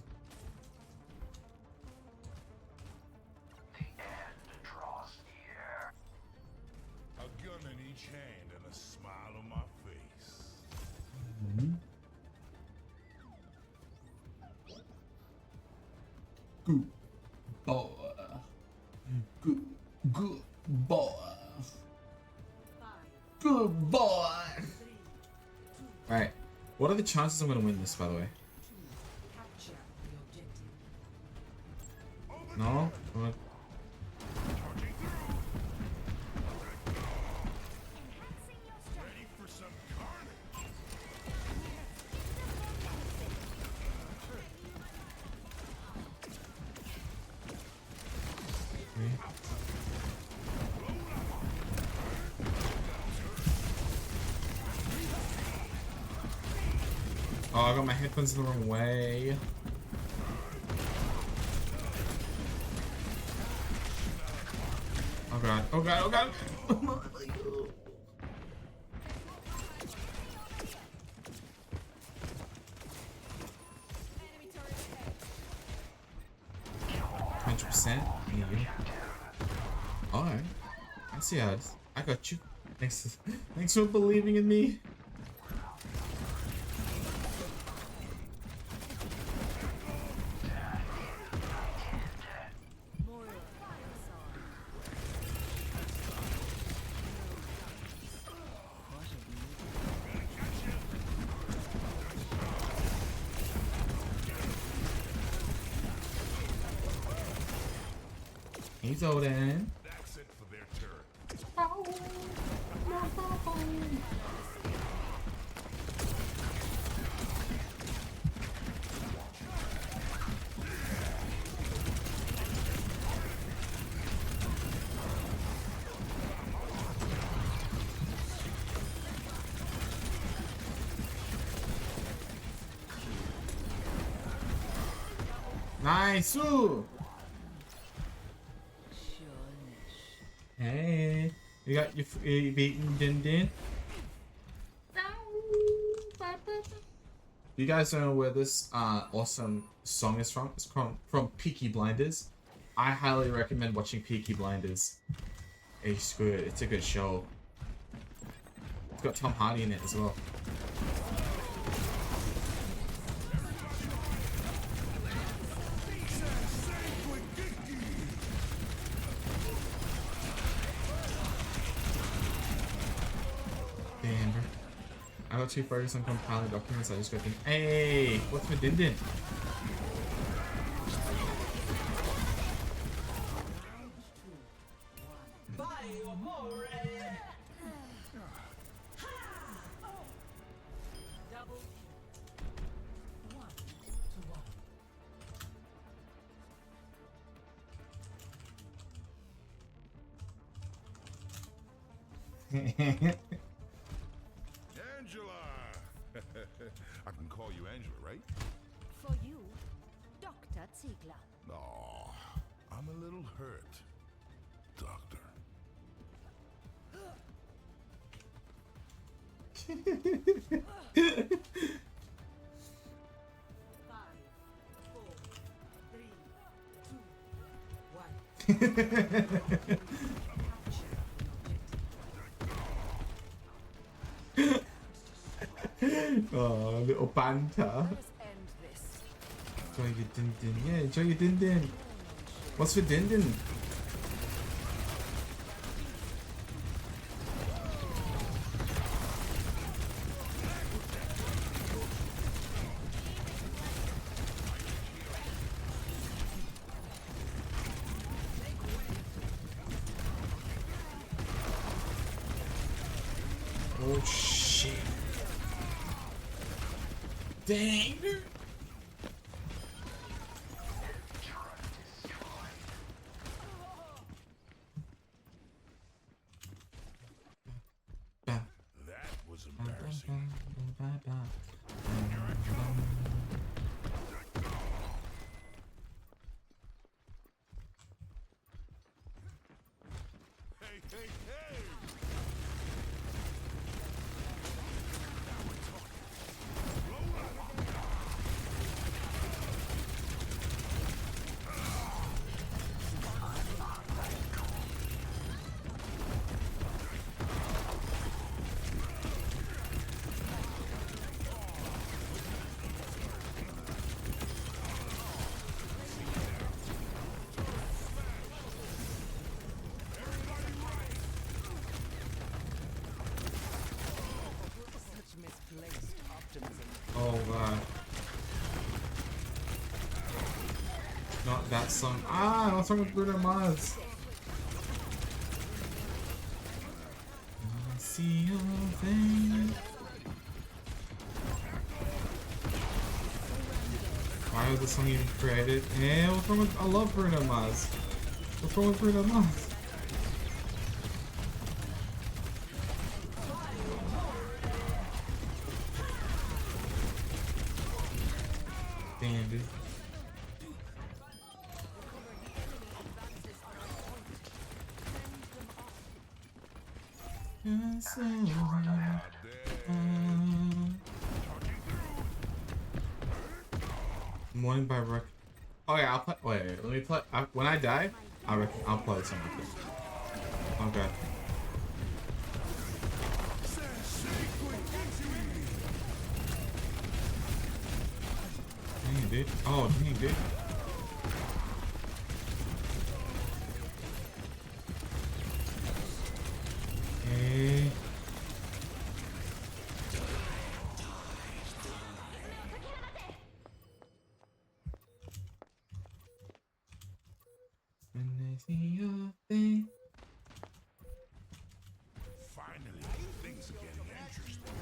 A gun in each hand and a smile on my face. good boy. Good boy. 5, Good boy. 3, 2, Alright. What are the chances I'm gonna win this, by the way? capture the objective. No? What? Charging through. Ready for some carnage. Oh, I got my headphones the wrong way. Oh god, oh god, oh god! Enemy turret ahead. 100%? Alright. I see how it is. I got you. Thanks, thanks for believing in me. He's Odin. That's it for their turn. Nice! Ooh. Hey, you got your beaten Din Din? You guys don't know where this awesome song is from? It's from Peaky Blinders. I highly recommend watching Peaky Blinders. It's good. It's a good show. It's got Tom Hardy in it as well. Damn, bro. I got too focused on compiling documents, I just got think, hey, what's with Din Din? Double kill. 1 to 1. Angela! I can call you Angela, right? For you, Dr. Ziegler. Oh, I'm a little hurt, Doctor. Five, 4, 3, 2, 1. Oh, little banter. Let us end this. Enjoy your din din. Yeah, enjoy your din din. What's for din din? Oh shit. Dang, dude. That was embarrassing. Hey, hey, hey! Such misplaced optimism. Oh god. Not that song. Ah, what's wrong with Bruno Mars? I see your face. Why was the song even created? Yeah, what's wrong with? I love Bruno Mars. What's wrong with Bruno Mars? Damn, dude. Morning by Rick. Oh yeah, I'll play. Wait, let me play. When I die, I'll play something. Okay. Dang, dude. Oh, dang, dude. Hey. When I see your face. Finally, things are getting interesting.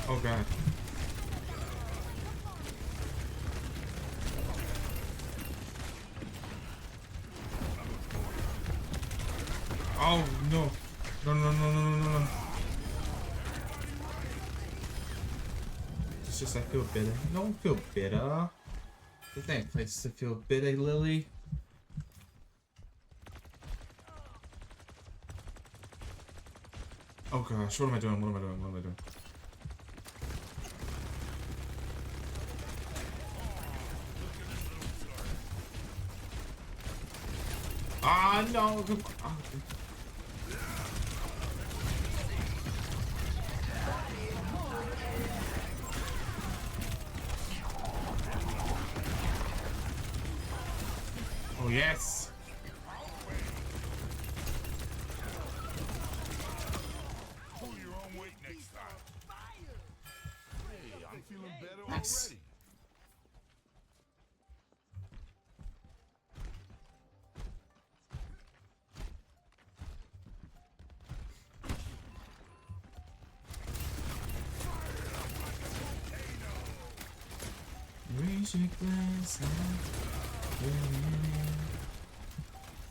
Oh god. Oh no. No, no, no, no, no, no, no. It's just I feel bitter. Don't feel bitter. This ain't a place to feel bitter, Lily. Oh gosh, what am I doing? What am I doing? What am I doing? Ah, no. Oh. Oh, yes. Nice.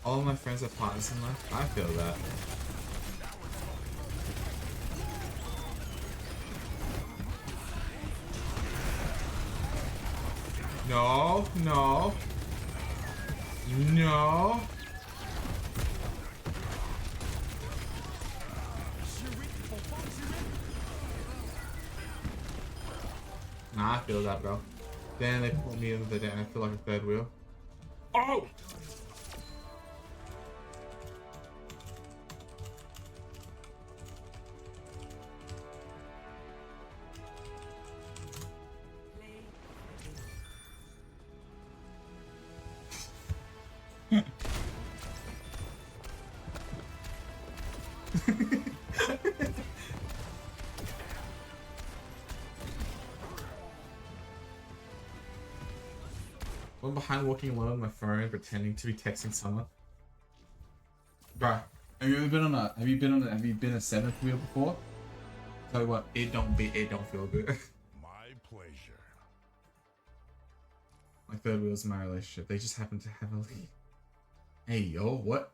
All my friends have partners in life. I feel that. No, no. No. Nah, I feel that, bro. Then they put me in the day and I feel like a third wheel. Oh! I'm behind walking alone on my phone, pretending to be texting someone. Bro, have you been a seventh wheel before? Tell you what, it don't feel good. My pleasure. My third wheel's in my relationship. They just happen to have a lead. Hey yo, what?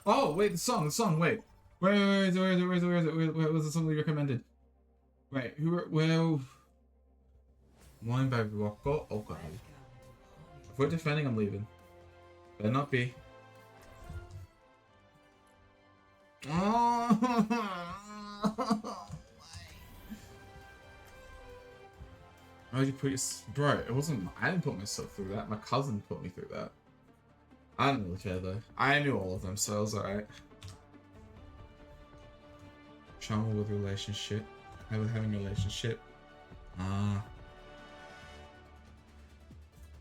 Oh wait, the song, wait. Where is it? Where was the song we recommended? Wait, well... Wine by Rocco? Oh god. If we're defending, I'm leaving. Better not be. Oh! Why'd you put your... Bro, it wasn't... I didn't put myself through that. My cousin put me through that. I didn't really care though. I knew all of them, so it was alright. Trouble with relationship. Having a relationship.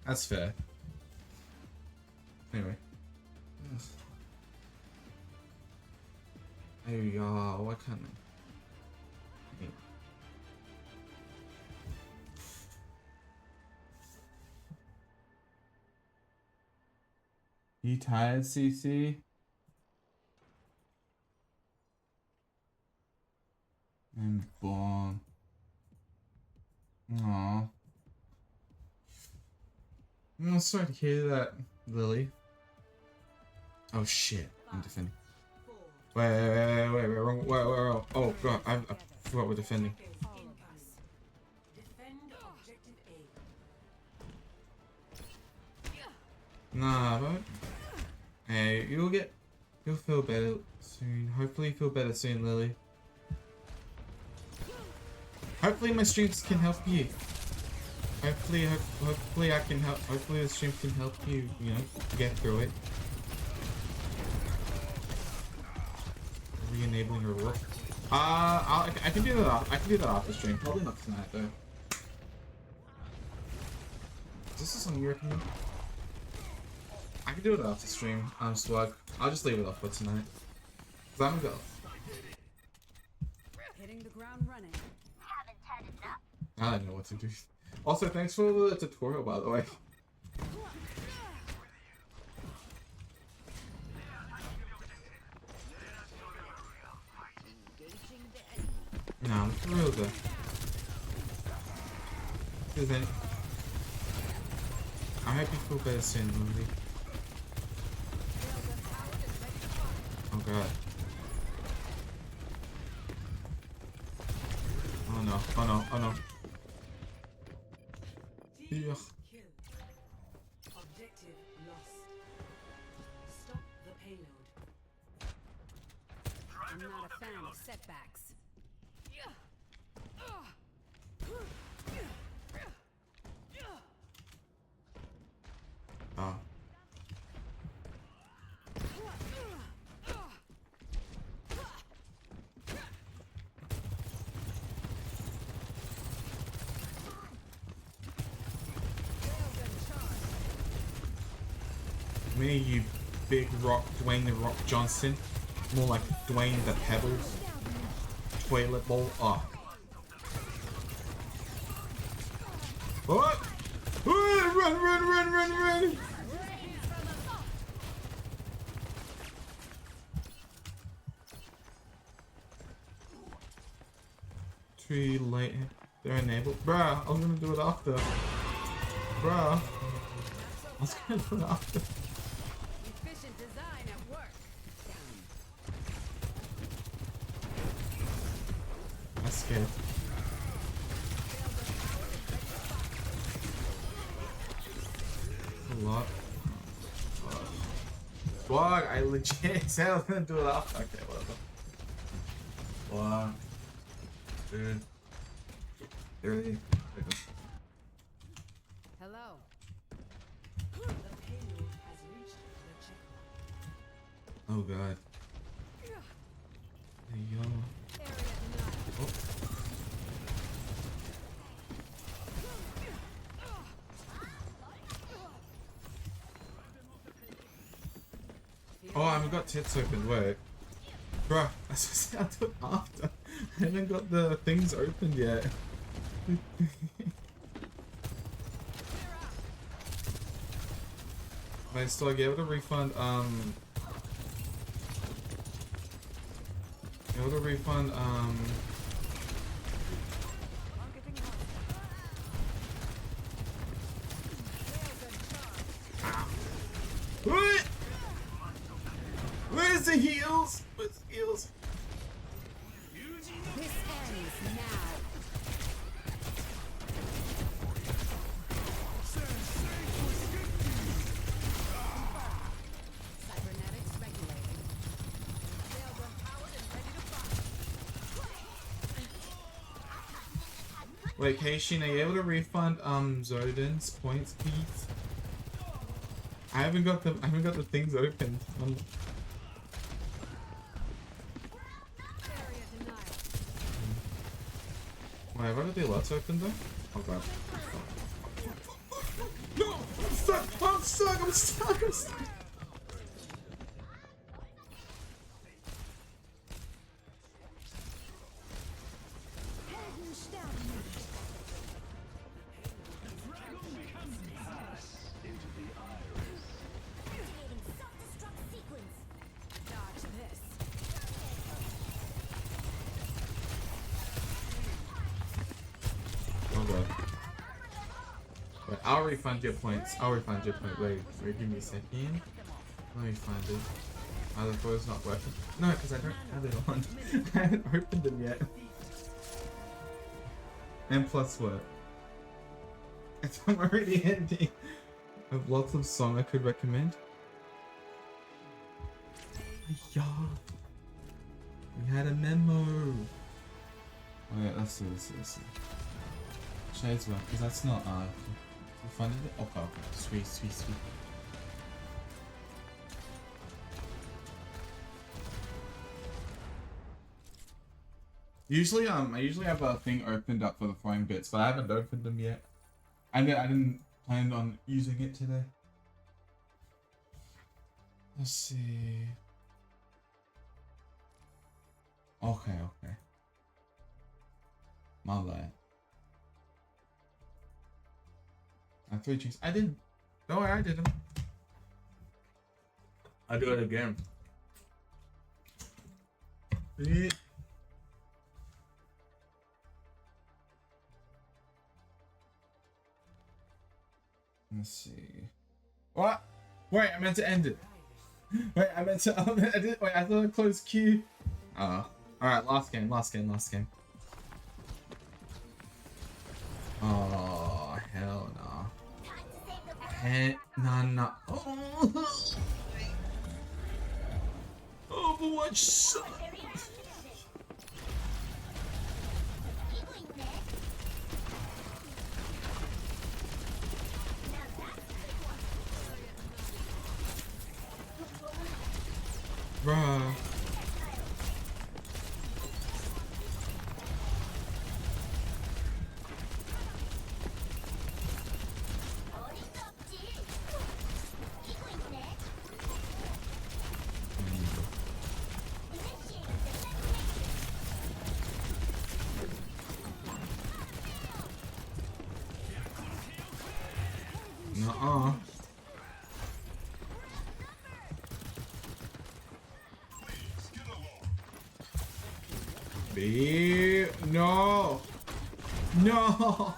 That's fair. Anyway. Hey y'all, why can't I? Hey. You tired, CC? I'm born. Aww. I'm sorry to hear that, Lily. Oh shit, I'm defending. Wait, wrong. Oh god, I forgot we're defending. Nah, but hey, you'll feel better soon. Hopefully you feel better soon, Lily. Hopefully my streams can help you. Hopefully I can help. Hopefully the stream can help you, you know, get through it. Re-enabling reward. I can do that. I can do that after stream. Probably not tonight though. Is this something you recommend? I can do it after stream. Swag. I'll just leave it off for tonight. Cause I'm gonna go. Hitting the ground running. I don't know what to do. Also, thanks for the tutorial, by the way. Nah, for real though. I hope you feel better soon, Lily. Oh god. Oh no, oh no, oh no. Ugh. Objective lost. Stop the payload. I'm not a fan of setbacks. Oh. Me, you big rock, Dwayne the Rock Johnson. More like Dwayne the Pebbles. toilet bowl. Oh. What? Run! Too late. They're enabled. Bruh, I was gonna do it after. Bruh. I was gonna do it after. Efficient design at work. I'm scared. A lot. Fuck, I legit said I was gonna do it after. Okay, whatever. Fuck. Dude. Really? Hello. The payload has reached the checkpoint. Oh god. Hey, yo. Area denied. Oh. Oh, I haven't got tits open. Wait. Bruh, I supposed to do it after. I haven't got the things opened yet. Wait, still I get able to refund, What? Where's the heals? Where's the heals? This ends now. Cybernetics regulating. Railgun powered and ready to fire. Wait, Keishin, are you able to refund Zodin's points, please? I haven't got the things opened. Area denied. Wait, what are the alerts open though? Oh god. No! I'm stuck! I'm stuck! I'm stuck! I'm stuck! Dodge this. Oh god. Wait, I'll refund your points. I'll refund your point. Wait, give me a second. Let me find it. Oh, the phone's not working. No, because I don't have it on. I haven't opened them yet. And plus what? I'm already ending. I have lots of song I could recommend. Yeah. We had a memo. Oh yeah, let's see. Shades one, because that's not we funded it? Okay, sweet. Usually I usually have a thing opened up for the flying bits, but I haven't opened them yet. I didn't plan on using it today. Let's see. Okay. My bad. I have 3 cheeks. I didn't. Don't worry, I didn't. I'll do it again. Let's see. What? Wait, I meant to end it. Wait, I meant to. I did. Wait, I thought I closed queue. Oh. Alright, last game. Oh, hell no. Nah. Oh. Overwatch sucks. Bruh. Ew, no! No!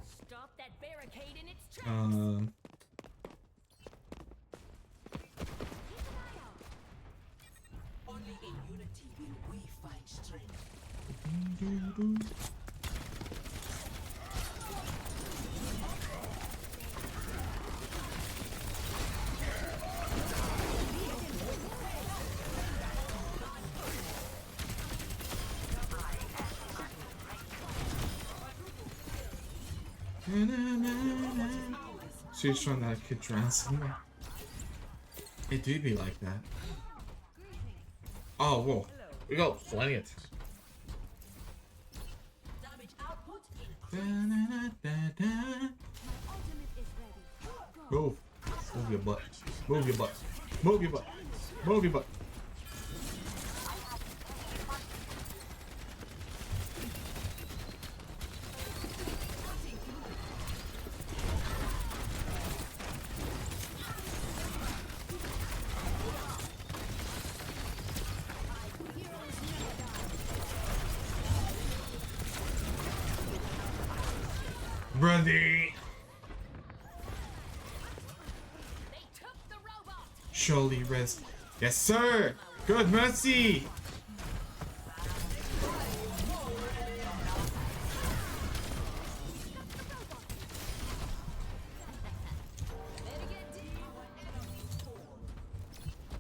Stop that barricade in its tracks. Only in unity will we find strength. She's showing that kid drown somewhere. It do be like that. Oh, whoa. We got plenty of time. Damage output Da, da, da, da. Ultimate is ready. Go. Move. Move your butt. Move your butt. Move your butt. Move your butt. Brother. They took the robot. Surely rest. Yes, sir. Good mercy.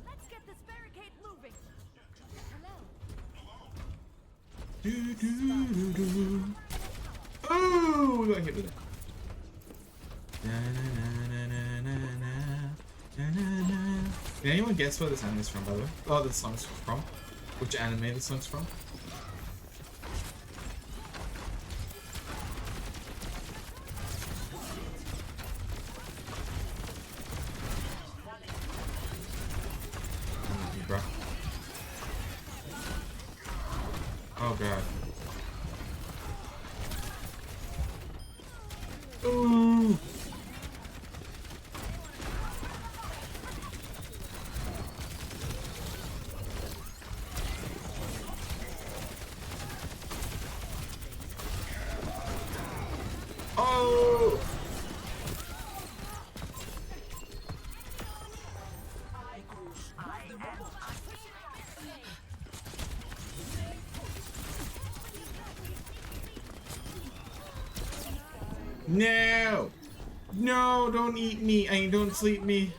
Let's get this barricade moving. Hello. Do, do, do, do. Oh, we got hit with it. Na, na, na, na, na, na, na, na. Can anyone guess where this anime is from, by the way? Oh, the song's from? Which anime the song's from? Bruh. Oh god. Ooh. Oh. No! No, don't eat me. I mean, don't sleep me.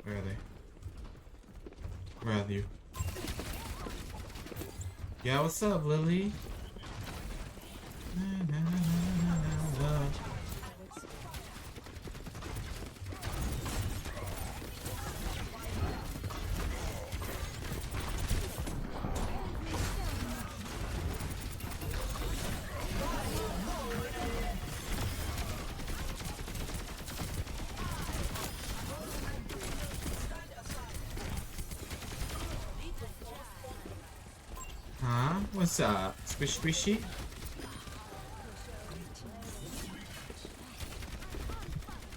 Where are they? Where are you? Yeah, what's up, Lily? Na, na, na, na, na, na. Huh? What's up? Squish squishy?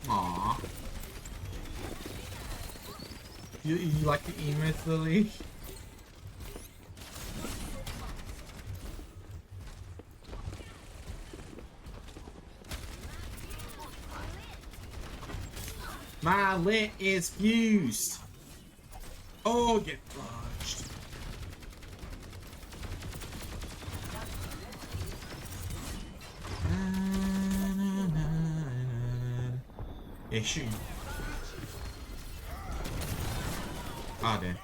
Aww. You like the emotes, Lily? My lit is fused. Oh, get fudged. Yeah, shoot. Ah, damn.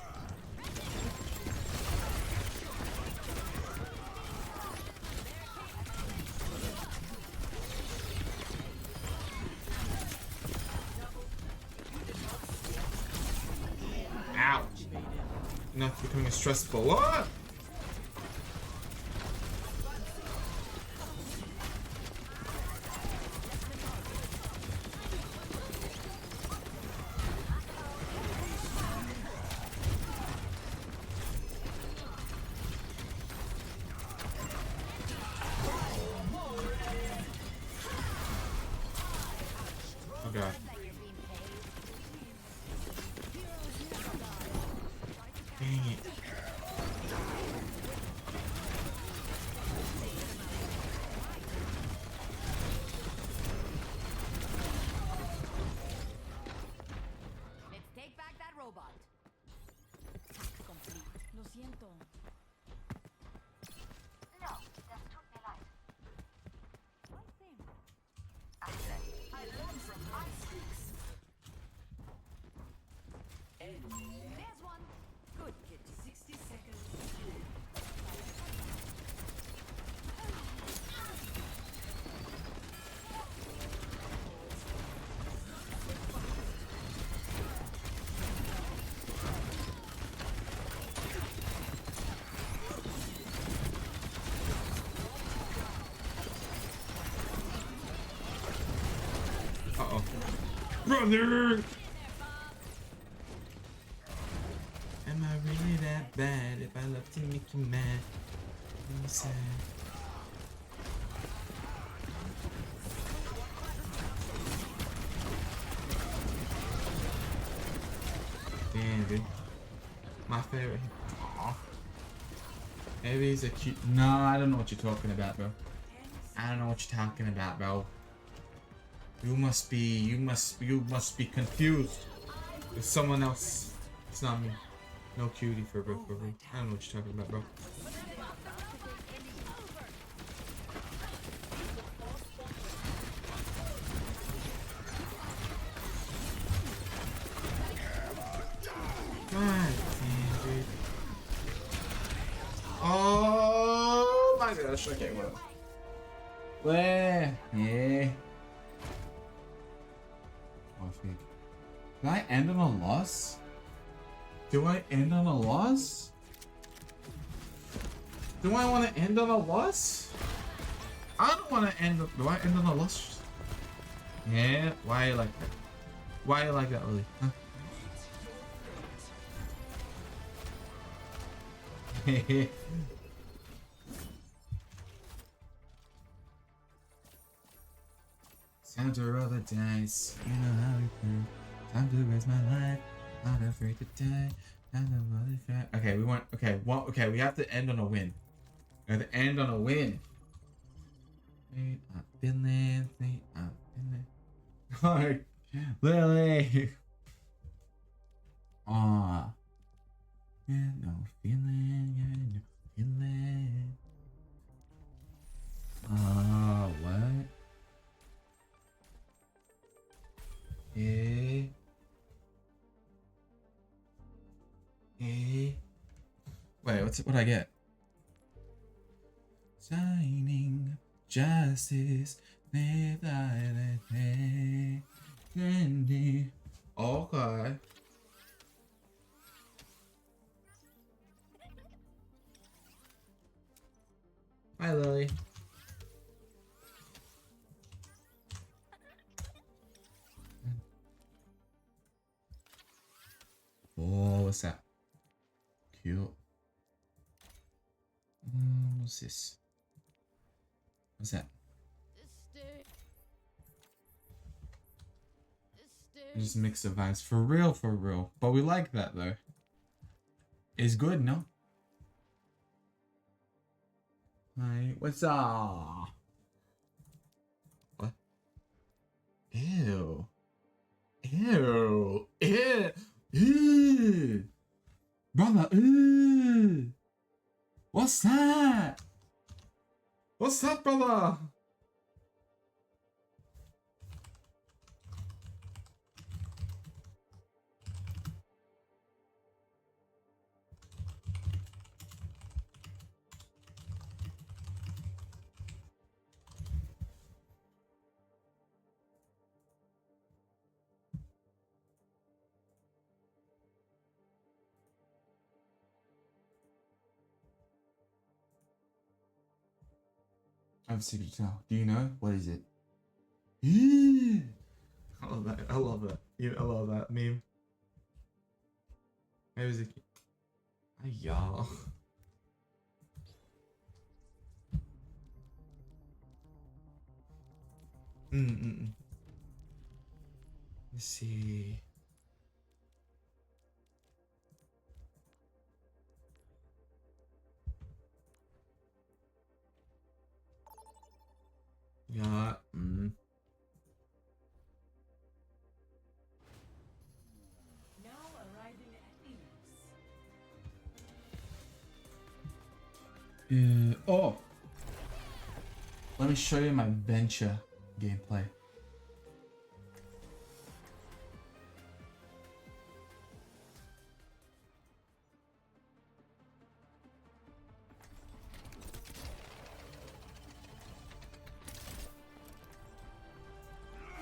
Ow. Now it's becoming a stressful. What? Oh god. Dang it. brother. Am I really that bad if I love to make you mad? I'm sad. Damn, dude. My favorite. Aww. Maybe he's a cute. No, I don't know what you're talking about, bro. I don't know what you're talking about, bro. You must be confused with someone else. It's not me. No cutie for bro. I don't know what you're talking about, bro. God damn, dude. Oh my gosh. Okay, well. Where? Yeah. Did I end on a loss? Do I end on a loss? Do I want to end on a loss? I don't want to end. Do I end on a loss? Yeah. Why you like that? Why you like that, Lily? Huh? Time to roll the dice. You know how we feel. Time to waste my life. Not afraid to die. Okay, we want. Okay, well, okay, we have to end on a win. We have to end on a win. I've been there. Alright, Lily. Aw. Yeah, no feeling. Yeah, no feeling. What? Eh. Wait, what I get? Signing justice, live day. Okay. Hi, Lily. Oh, what's that? Cute. What's this? What's that? Just mix the vibes. For real. But we like that though. It's good, no? Hi. What's up? What? Ew. Ew. Ew. Ew. Brother, ew. What's that? What's that, brother? I have a secret to tell. Do you know? What is it? I love that. I love that. I love that meme. Maybe it's a kid. Y'all. Let's see. Yeah. Now arriving at Eos. Oh. Let me show you my venture gameplay.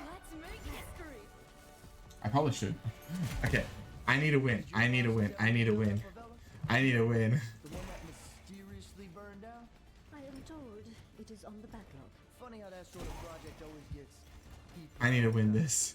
Let's make history. I probably should. Okay. I need a win. I need a win. I need a win. I need a win. The one that mysteriously burned down? I am told it is on the backlog. Funny how that sort of project always gets people. I need to win this.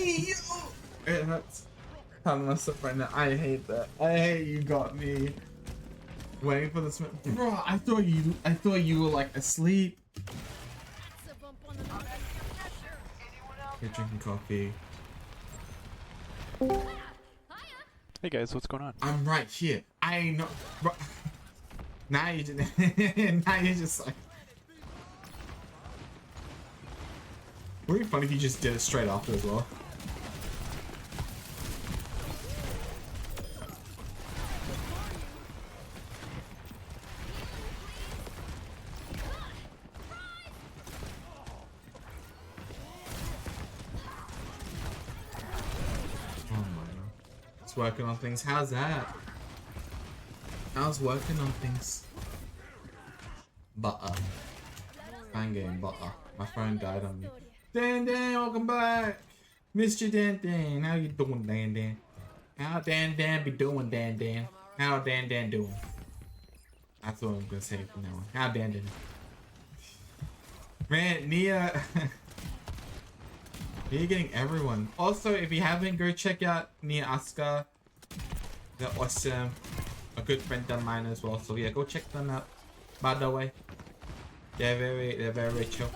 It hurts. Telling myself right now, I hate that. I hate you got me. Waiting for the smoke. Bro, I thought you were like asleep. You're drinking coffee. Hey guys, what's going on? I'm right here. I ain't no. Bro. Now you just. Now you just like. Wouldn't it be funny if you just did it straight after as well? Oh my god. It's working on things. How's that? How's working on things? Butter. Fan game butter. My phone died on me. Dan Dan, welcome back. Missed you, Dan Dan. How you doing, Dan Dan? How Dan Dan be doing, Dan Dan? How Dan Dan doing? That's what I'm gonna say from now on. How Dan Dan? Man, Nia. You're getting everyone. Also, if you haven't, go check out Nia Asuka. They're awesome. A good friend of mine as well. So yeah, go check them out. By the way, they're very chill.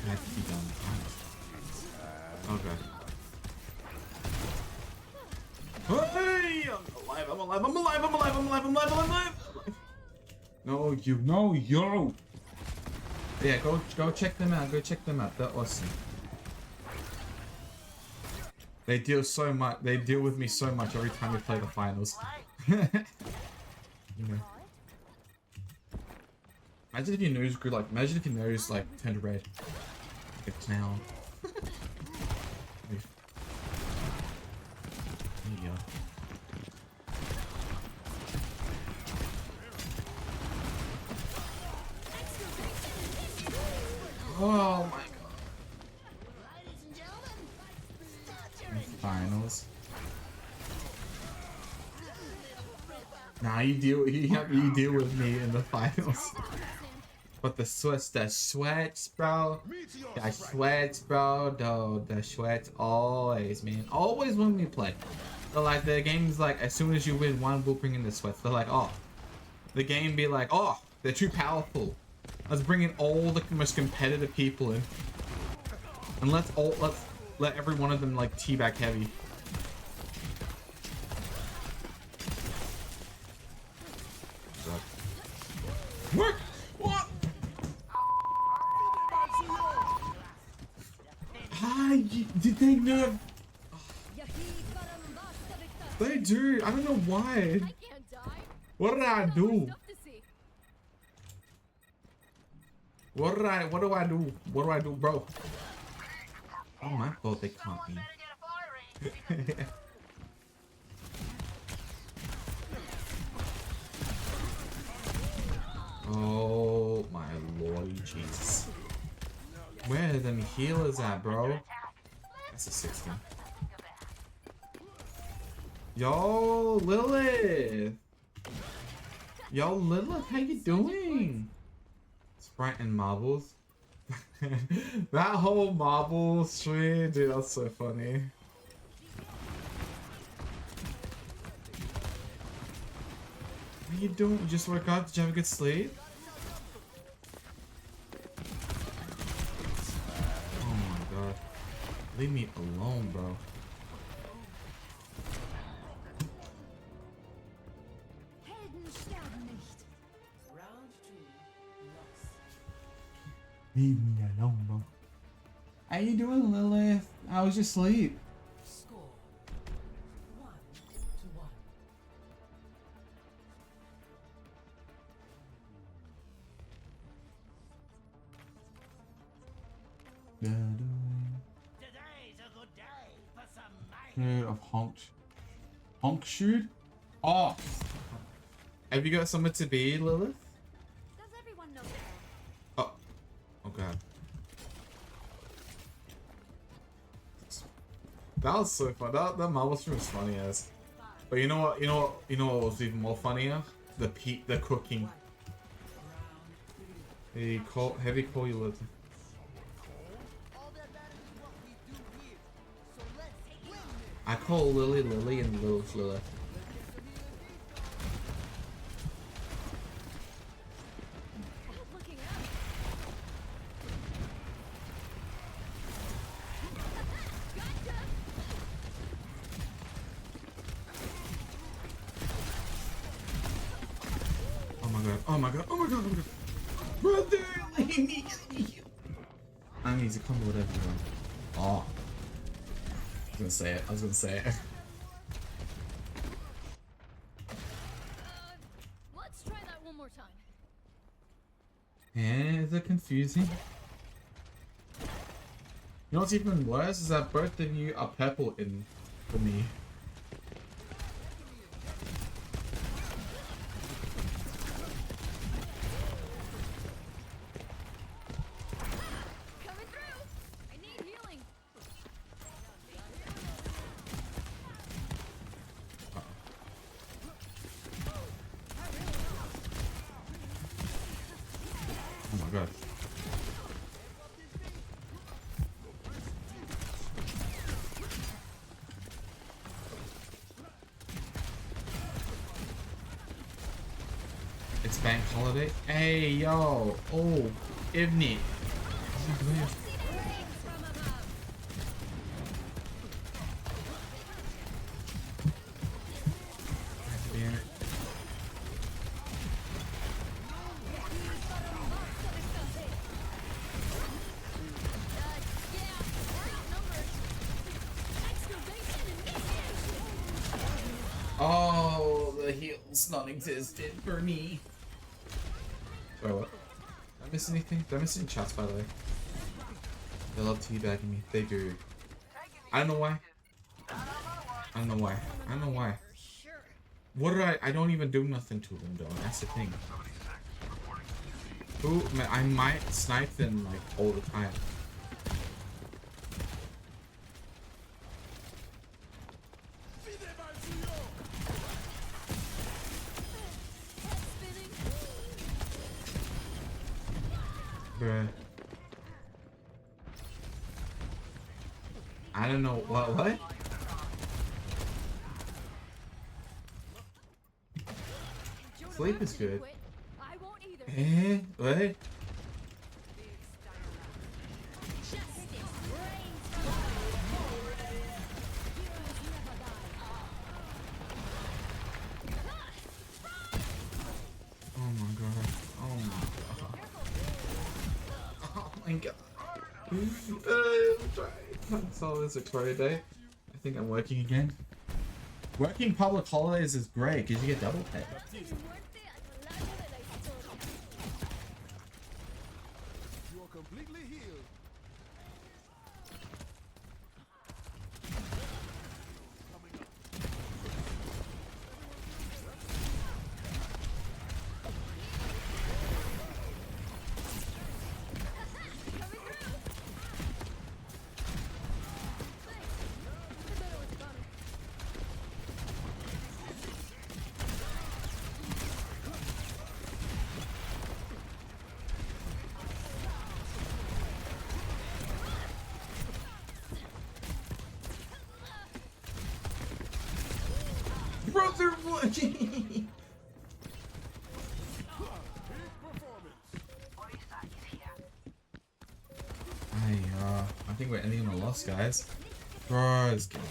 I have to be done. Okay. Hey! I'm alive. No, you. Yeah, go check them out. They're awesome. They deal so much. They deal with me so much every time we play the finals. You know. Imagine if your nose grew like. Imagine if your nose like turned red, like a clown. There you go. Oh my god. Finals. Nah, you deal with me in the finals. But the sweats, bro. The sweats, bro. Though the sweats always, man. Always when we play. So like the game's like as soon as you win one, we'll bring in the sweats. They're like, oh. The game be like, oh, they're too powerful. Let's bring in all the most competitive people in. And let's let every one of them like teabag heavy. What? What? Did they nerf? They do. I don't know why. What did I do? What do I do? What do I do, bro? Oh, my fault they caught me. Oh my lord, Jesus. Where are them healers at, bro? That's a 60. Yo, Lilith! Yo, Lilith, how you doing? Sprite and marbles. That whole marble stream, dude, that's so funny. What are you doing? You just woke up? Did you have a good sleep? Oh my god. Leave me alone, bro. Leave me alone, bro. How you doing, Lilith? How was your sleep? Score 1-1. Today's a good day for some Period of honk shoot? Oh! Have you got somewhere to be, Lilith? Does everyone know Oh. Oh god. That was so fun. That marble stream was funny as. But you know what? You know what was even more funnier? The cooking. Heavy call you Lilith. I call Lily Lily and Lilith Lilith. Oh my god, oh my god, oh my god, oh my god. Brother, leave me. I mean, to come whatever you want. Oh. I was gonna say it. Let's try that one more time. And is it confusing? You know what's even worse is that both of you are purple in for me. Coming through. I need healing. Oh my god. It's bank holiday. Hey yo. Oh, Ivni. Damn it. Oh, the heal's non-existent for me. Wait, what? Did I miss anything? Did I miss any chats, by the way? They love teabagging me. They do. I don't know why. I don't know why. I don't know why. What did I don't even do nothing to them, though. That's the thing. Ooh, man, I might snipe them, like, all the time. Bruh. I don't know what? Sleep is good. I won't either. Eh? What? Oh my god. Oh my god. Oh my god. So it's Victoria Day. I think I'm working again. Working public holidays is great because you get double pay. You are completely healed. Brother, what? I think we're ending on a loss, guys. Bro, it's good.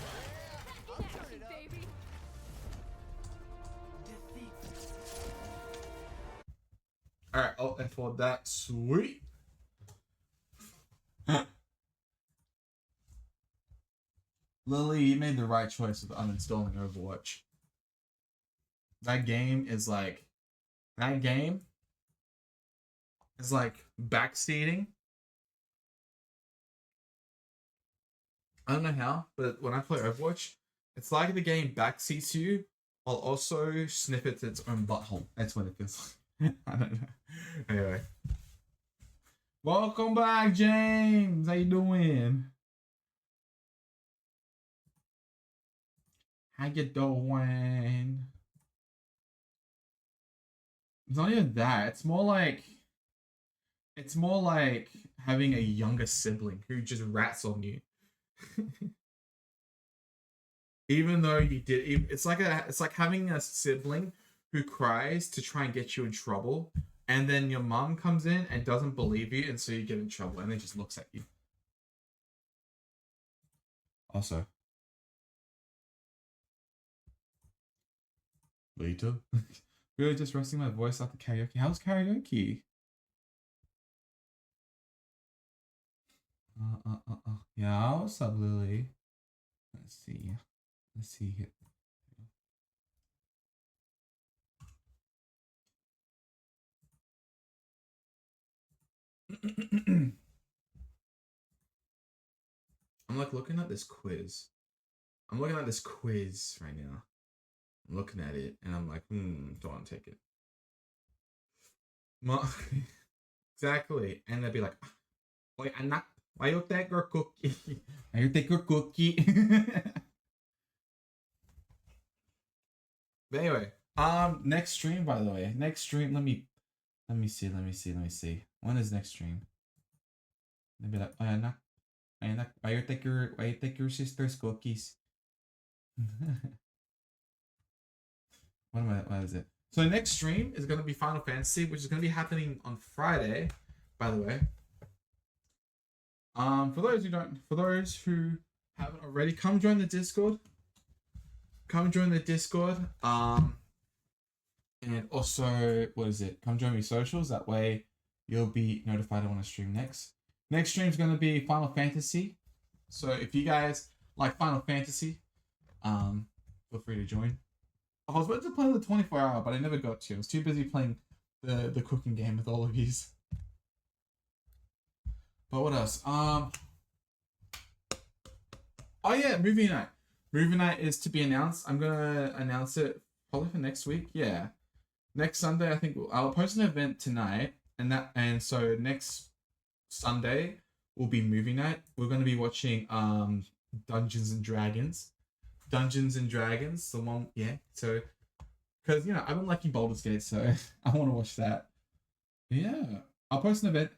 Alright, oh, and for that, sweet. Lily, you made the right choice with uninstalling Overwatch. That game is like backseating. I don't know how, but when I play Overwatch, it's like the game backseats you while also snippets its own butthole. That's what it feels like. I don't know. Anyway. Welcome back, James. How you doing? How you doing? It's not even that. It's more like having a younger sibling who just rats on you. Even though you did, it's like having a sibling who cries to try and get you in trouble, and then your mom comes in and doesn't believe you, and so you get in trouble, and then just looks at you. Also, later, really just resting my voice after karaoke. How's karaoke? Yeah, what's up, Lily? Let's see. Let's see here. I'm like looking at this quiz. I'm looking at this quiz right now. I'm looking at it and I'm like, don't want to take it. Exactly. And they'd be like, wait, anak, why you take your cookie? Why you take your cookie? But anyway, next stream, by the way. Next stream, let me see. When is next stream? They'd be like, why you take your sister's cookies? What is it? So the next stream is gonna be Final Fantasy, which is gonna be happening on Friday, by the way. For those who haven't already, come join the Discord. And also, what is it? Come join me socials. That way, you'll be notified when I stream next. Next stream is going to be Final Fantasy. So if you guys like Final Fantasy, feel free to join. I was about to play the 24-hour, but I never got to. I was too busy playing the cooking game with all of yous. But what else? Oh yeah, movie night. Movie night is to be announced. I'm gonna announce it probably for next week. Yeah, next Sunday. I think I'll post an event tonight, and so next Sunday will be movie night. We're gonna be watching Dungeons and Dragons. The one, yeah. So, because I've been liking Baldur's Gate, so I want to watch that. Yeah, I'll post an event.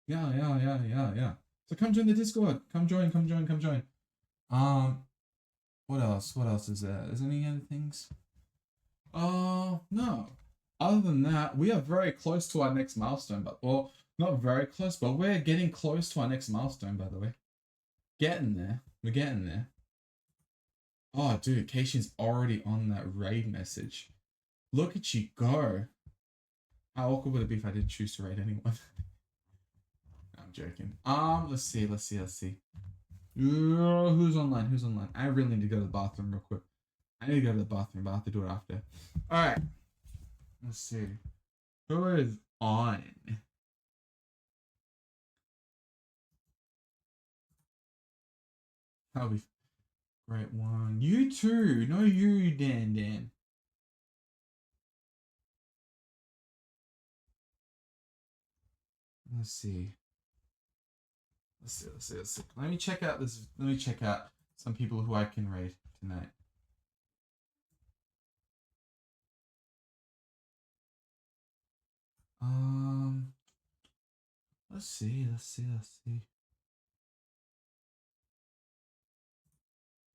Yeah. So come join the Discord. Come join. What else is there? Is there any other things? No. Other than that, we are very close to our next milestone, well, not very close, but we're getting close to our next milestone, by the way. We're getting there. Oh, dude, Keishin's already on that raid message. Look at you go. How awkward would it be if I didn't choose to raid anyone? I'm joking. Let's see. Who's online? I really need to go to the bathroom real quick. I need to go to the bathroom, but I have to do it after. Alright. Let's see. Who is on? That'll be great one. You too. No, you, Dan. Let's see. Let me check out some people who I can raid tonight. Let's see.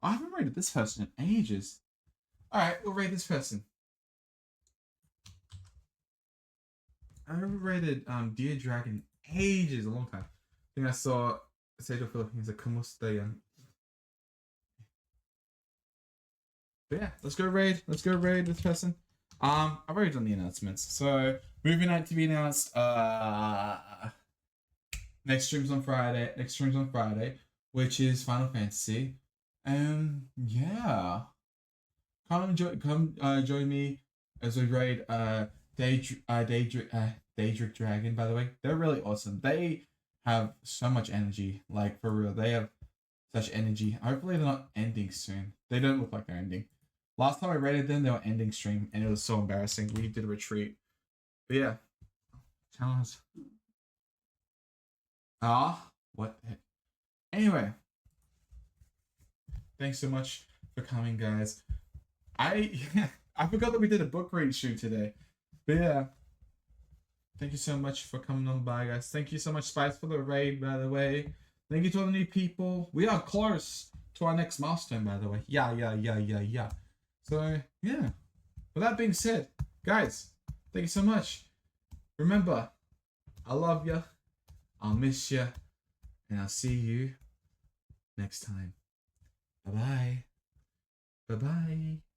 I haven't raided this person in ages. Alright, we'll raid this person. I haven't raided Dear Dragon ages, a long time. I think I saw Sage of Philippines a Kamusta yan. But yeah, let's go raid this person. I've already done the announcements. So movie night to be announced. Next stream's on Friday, which is Final Fantasy. Yeah. Come join me as we raid Daedric Dragon, by the way. They're really awesome. They have so much energy. Like, for real. They have such energy. Hopefully they're not ending soon. They don't look like they're ending. Last time I rated them, they were ending stream, and it was so embarrassing. We did a retreat. But yeah. Challenge. What the heck? Anyway. Thanks so much for coming, guys. I forgot that we did a book read shoot today. But yeah. Thank you so much for coming on by, guys. Thank you so much, Spice, for the raid, by the way. Thank you to all the new people. We are close to our next milestone, by the way. Yeah. So, yeah. With that being said, guys, thank you so much. Remember, I love you. I'll miss you. And I'll see you next time. Bye-bye. Bye-bye.